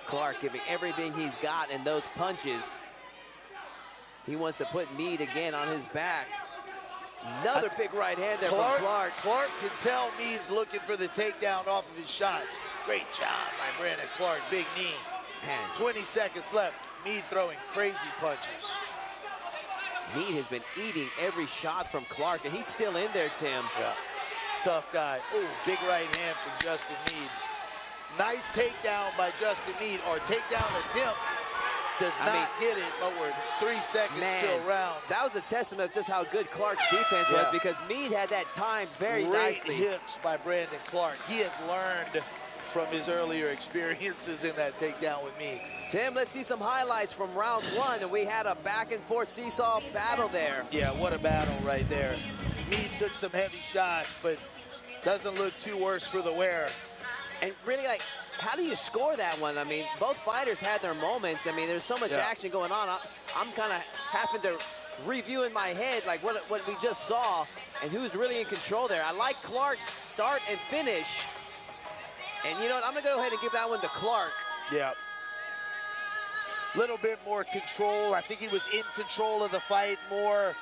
Speaker 4: Clark giving everything he's got in those punches. He wants to put Meade again on his back. Another big right hand there from Clark.
Speaker 5: Clark can tell Meade's looking for the takedown off of his shots. Great job by Brandon Clark. Big knee.
Speaker 4: Man.
Speaker 5: 20 seconds left. Meade throwing crazy punches.
Speaker 4: Meade has been eating every shot from Clark, and he's still in there, Tim.
Speaker 5: Yeah. Tough guy. Oh, big right hand from Justin Meade. Nice takedown by Justin Meade, or takedown attempt. Does not get it, but we're 3 seconds till round.
Speaker 4: That was a testament of just how good Clark's defense was, because Meade had that time very nicely.
Speaker 5: Great hips by Brandon Clark. He has learned from his earlier experiences in that takedown with Meade.
Speaker 4: Tim, let's see some highlights from round one, and we had a back-and-forth seesaw battle there.
Speaker 5: Yeah, what a battle right there. Meade took some heavy shots, but doesn't look too worse for the wear.
Speaker 4: And really, like, how do you score that one? I mean, both fighters had their moments. I mean, there's so much action going on. I'm kind of having to review in my head, like, what we just saw and who's really in control there. I like Clark's start and finish. And you know what? I'm going to go ahead and give that one to Clark.
Speaker 5: Yeah. Little bit more control. I think he was in control of the fight more.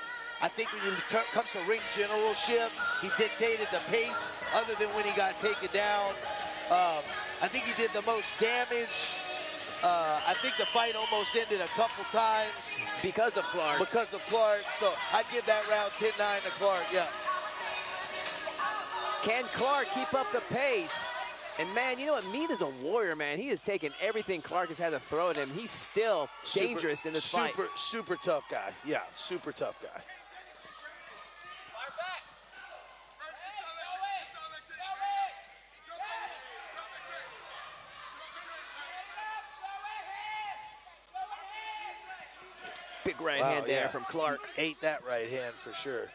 Speaker 5: I think when it comes to ring generalship, he dictated the pace other than when he got taken down. I think he did the most damage. I think the fight almost ended a couple times.
Speaker 4: Because of Clark.
Speaker 5: Because of Clark. So I'd give that round 10-9 to Clark, yeah.
Speaker 4: Can Clark keep up the pace? And, man, you know what? Meade is a warrior, man. He has taken everything Clark has had to throw at him. He's still dangerous in this fight.
Speaker 5: Super tough guy. Yeah, super tough guy.
Speaker 4: Big right hand there from Clark.
Speaker 5: He ate that right hand for sure.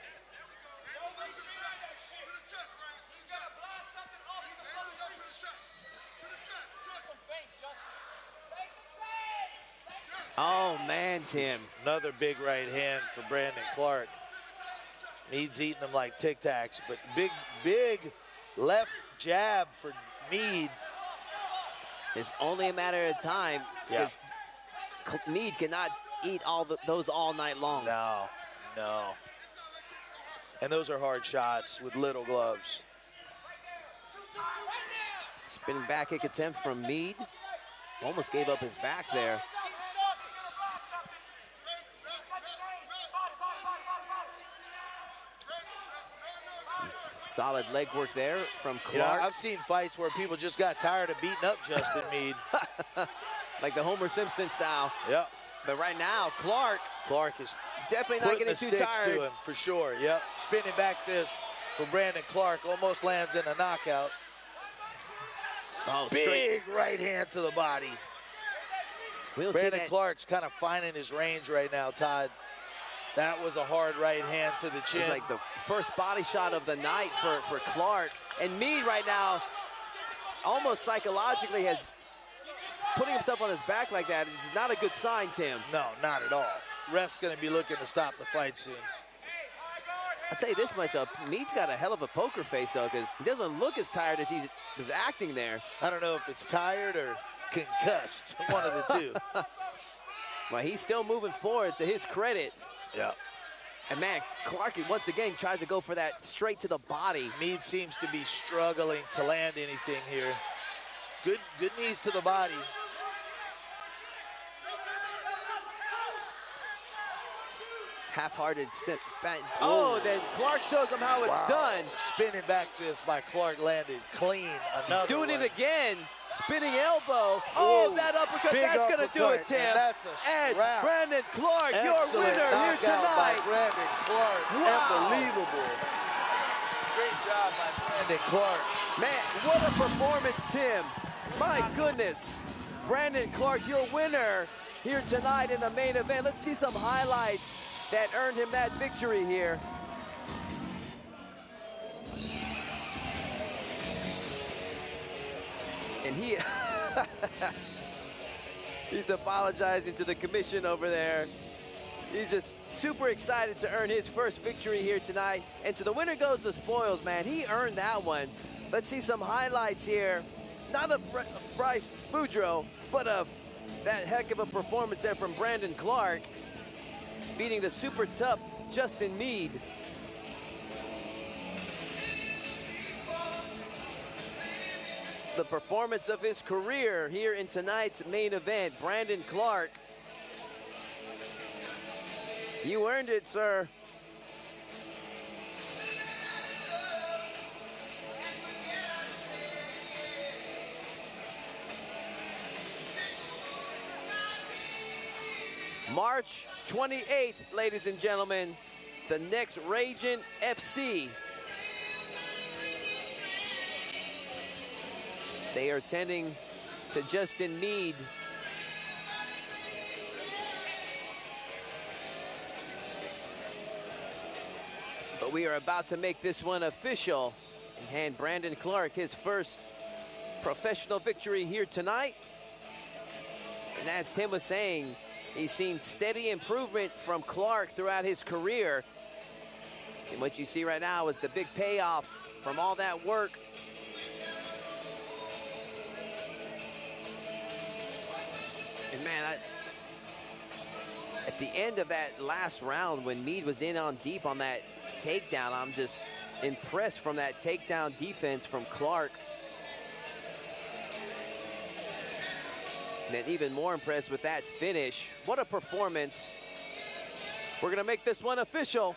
Speaker 4: Oh, man, Tim.
Speaker 5: Another big right hand for Brandon Clark. Meade's eating them like Tic Tacs, but big left jab for Meade.
Speaker 4: It's only a matter of time.
Speaker 5: Yeah.
Speaker 4: Meade cannot eat those all night long.
Speaker 5: No. And those are hard shots with little gloves.
Speaker 4: Spinning back kick attempt from Meade. Almost gave up his back there. Solid leg work there from Clark.
Speaker 5: You know, I've seen fights where people just got tired of beating up Justin Meade.
Speaker 4: Like the Homer Simpson style.
Speaker 5: Yep.
Speaker 4: But right now, Clark
Speaker 5: is
Speaker 4: definitely not getting too tired.
Speaker 5: To him for sure. Yep. Spinning back fist from Brandon Clark almost lands in a knockout.
Speaker 4: Oh,
Speaker 5: big right hand to the body. Brandon Clark's kind of finding his range right now, Todd. That was a hard right hand to the chin.
Speaker 4: It's like the first body shot of the night for Clark. And Meade right now, almost psychologically, has putting himself on his back like that. This is not a good sign, Tim.
Speaker 5: No, not at all. Ref's going to be looking to stop the fight soon.
Speaker 4: I'll tell you this myself, Meade's got a hell of a poker face, though, because he doesn't look as tired as he's acting there.
Speaker 5: I don't know if it's tired or concussed, one of the two.
Speaker 4: Well, he's still moving forward, to his credit.
Speaker 5: Yeah.
Speaker 4: And, man, Clark once again tries to go for that straight to the body.
Speaker 5: Meade seems to be struggling to land anything here. Good knees to the body.
Speaker 4: Half-hearted step back. Oh, then Clark shows him how it's done.
Speaker 5: Spinning back fist by Clark landed clean.
Speaker 4: He's doing it again. Spinning elbow. Oh, that uppercut, that's going to do it, Tim.
Speaker 5: And that's a strap.
Speaker 4: Brandon Clark,
Speaker 5: excellent
Speaker 4: your winner here tonight.
Speaker 5: By Brandon Clark.
Speaker 4: Wow.
Speaker 5: Unbelievable. Great job by Brandon Clark.
Speaker 4: Man, what a performance, Tim. My goodness. Brandon Clark, your winner here tonight in the main event. Let's see some highlights that earned him that victory here. And he's apologizing to the commission over there. He's just super excited to earn his first victory here tonight. And to the winner goes the spoils, man. He earned that one. Let's see some highlights here. Not of Bryce Boudreaux, but of that heck of a performance there from Brandon Clark, beating the super tough Justin Meade. The performance of his career here in tonight's main event. Brandon Clark, you earned it, sir. March 28th, ladies and gentlemen, the next Ragin FC. They are attending to Justin Meade. But we are about to make this one official and hand Brandon Clark his first professional victory here tonight. And as Tim was saying, he's seen steady improvement from Clark throughout his career. And what you see right now is the big payoff from all that work. And man, at the end of that last round when Meade was in on deep on that takedown, I'm just impressed from that takedown defense from Clark. And then even more impressed with that finish. What a performance. We're gonna make this one official.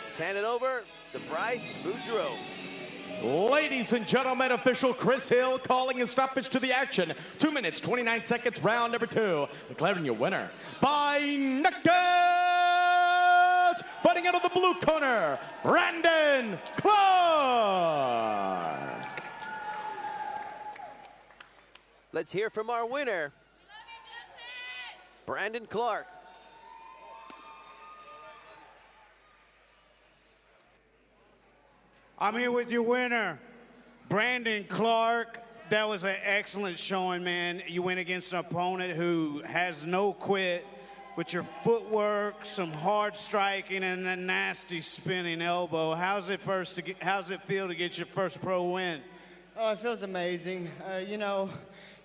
Speaker 4: Let's hand it over to Bryce Boudreaux.
Speaker 6: Ladies and gentlemen, official Chris Hill calling a stoppage to the action. 2 minutes, 29 seconds, round number 2. Declaring your winner by knockout! Fighting out of the blue corner, Brandon Clark.
Speaker 4: Let's hear from our winner, Brandon Clark.
Speaker 20: I'm here with your winner, Brandon Clark. That was an excellent showing, man. You went against an opponent who has no quit with your footwork, some hard striking, and a nasty spinning elbow. How's it feel to get your first pro win?
Speaker 7: Oh, it feels amazing. You know,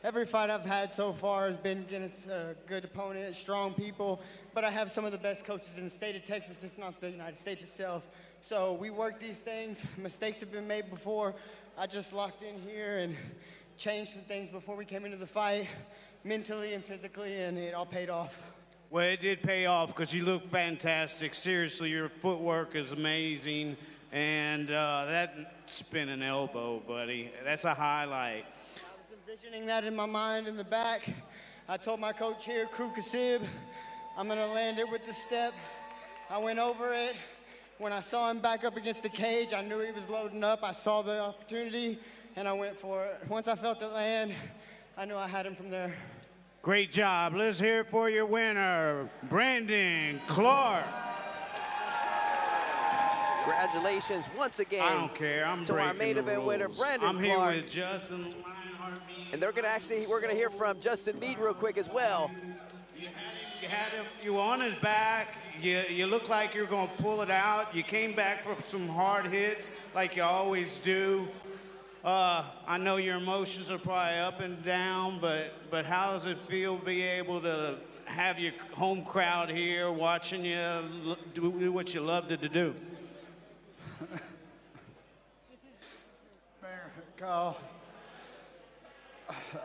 Speaker 7: every fight I've had so far has been against a good opponent, strong people, but I have some of the best coaches in the state of Texas, if not the United States itself. So we work these things. Mistakes have been made before. I just locked in here and changed some things before we came into the fight, mentally and physically, and it all paid off.
Speaker 20: Well, it did pay off because you look fantastic. Seriously, your footwork is amazing. And that spinning elbow, buddy, that's a highlight.
Speaker 7: I was envisioning that in my mind in the back. I told my coach here, Krukasib, I'm going to land it with the step. I went over it. When I saw him back up against the cage, I knew he was loading up. I saw the opportunity, and I went for it. Once I felt it land, I knew I had him from there.
Speaker 20: Great job. Let's hear it for your winner, Brandon Clark.
Speaker 4: Congratulations once again.
Speaker 20: I don't care. I'm
Speaker 4: to our
Speaker 20: breaking
Speaker 4: main
Speaker 20: the
Speaker 4: event
Speaker 20: rules.
Speaker 4: winner, Brandon
Speaker 20: I'm here
Speaker 4: Clark.
Speaker 20: with Justin.
Speaker 4: And we're gonna hear from Justin Meade real quick as well.
Speaker 20: You were on his back. You look like you're going to pull it out. You came back for some hard hits like you always do. I know your emotions are probably up and down, but how does it feel to be able to have your home crowd here watching you do what you love to do?
Speaker 13: Man, Kyle,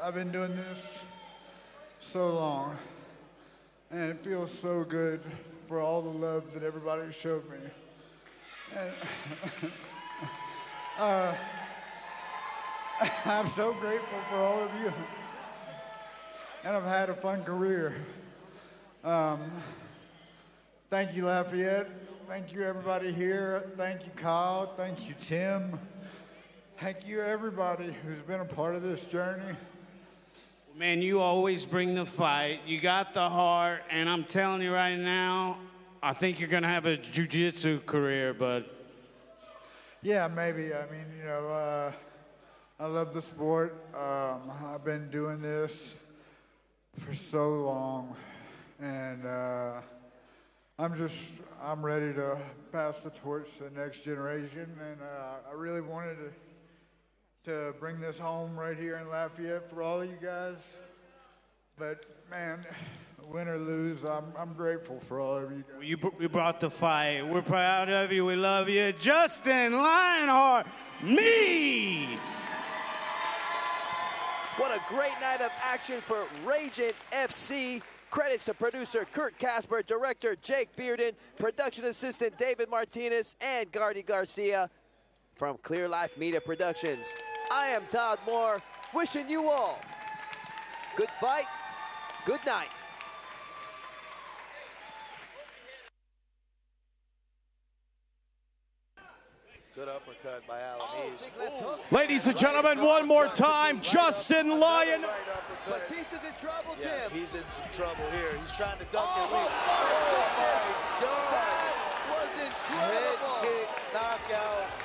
Speaker 13: I've been doing this so long, and it feels so good for all the love that everybody showed me. And I'm so grateful for all of you. And I've had a fun career. Thank you, Lafayette. Thank you, everybody here. Thank you, Kyle. Thank you, Tim. Thank you, everybody who's been a part of this journey.
Speaker 20: Man, you always bring the fight. You got the heart, and I'm telling you right now, I think you're going to have a jiu-jitsu career, bud.
Speaker 13: Yeah, maybe. I mean, you know, I love the sport. I've been doing this for so long, and I'm ready to pass the torch to the next generation, and I really wanted to bring this home right here in Lafayette for all of you guys. But man, win or lose, I'm grateful for all of you guys.
Speaker 20: You brought the fight. We're proud of you. We love you. Justin Lionheart, me.
Speaker 4: What a great night of action for Ragin FC. Credits to producer Kurt Casper, director Jake Bearden, production assistant David Martinez, and Gardy Garcia from Clear Life Media Productions. I am Todd Moore, wishing you all good fight, good night.
Speaker 5: Good uppercut by Alanise.
Speaker 6: Ladies and gentlemen, one more time, Justin Lyon.
Speaker 4: Batista's in trouble, Tim.
Speaker 5: Yeah, he's in some trouble here. He's trying to duck it.
Speaker 4: Oh,
Speaker 5: Oh, my God.
Speaker 4: that was incredible.
Speaker 5: Head kick, knockout.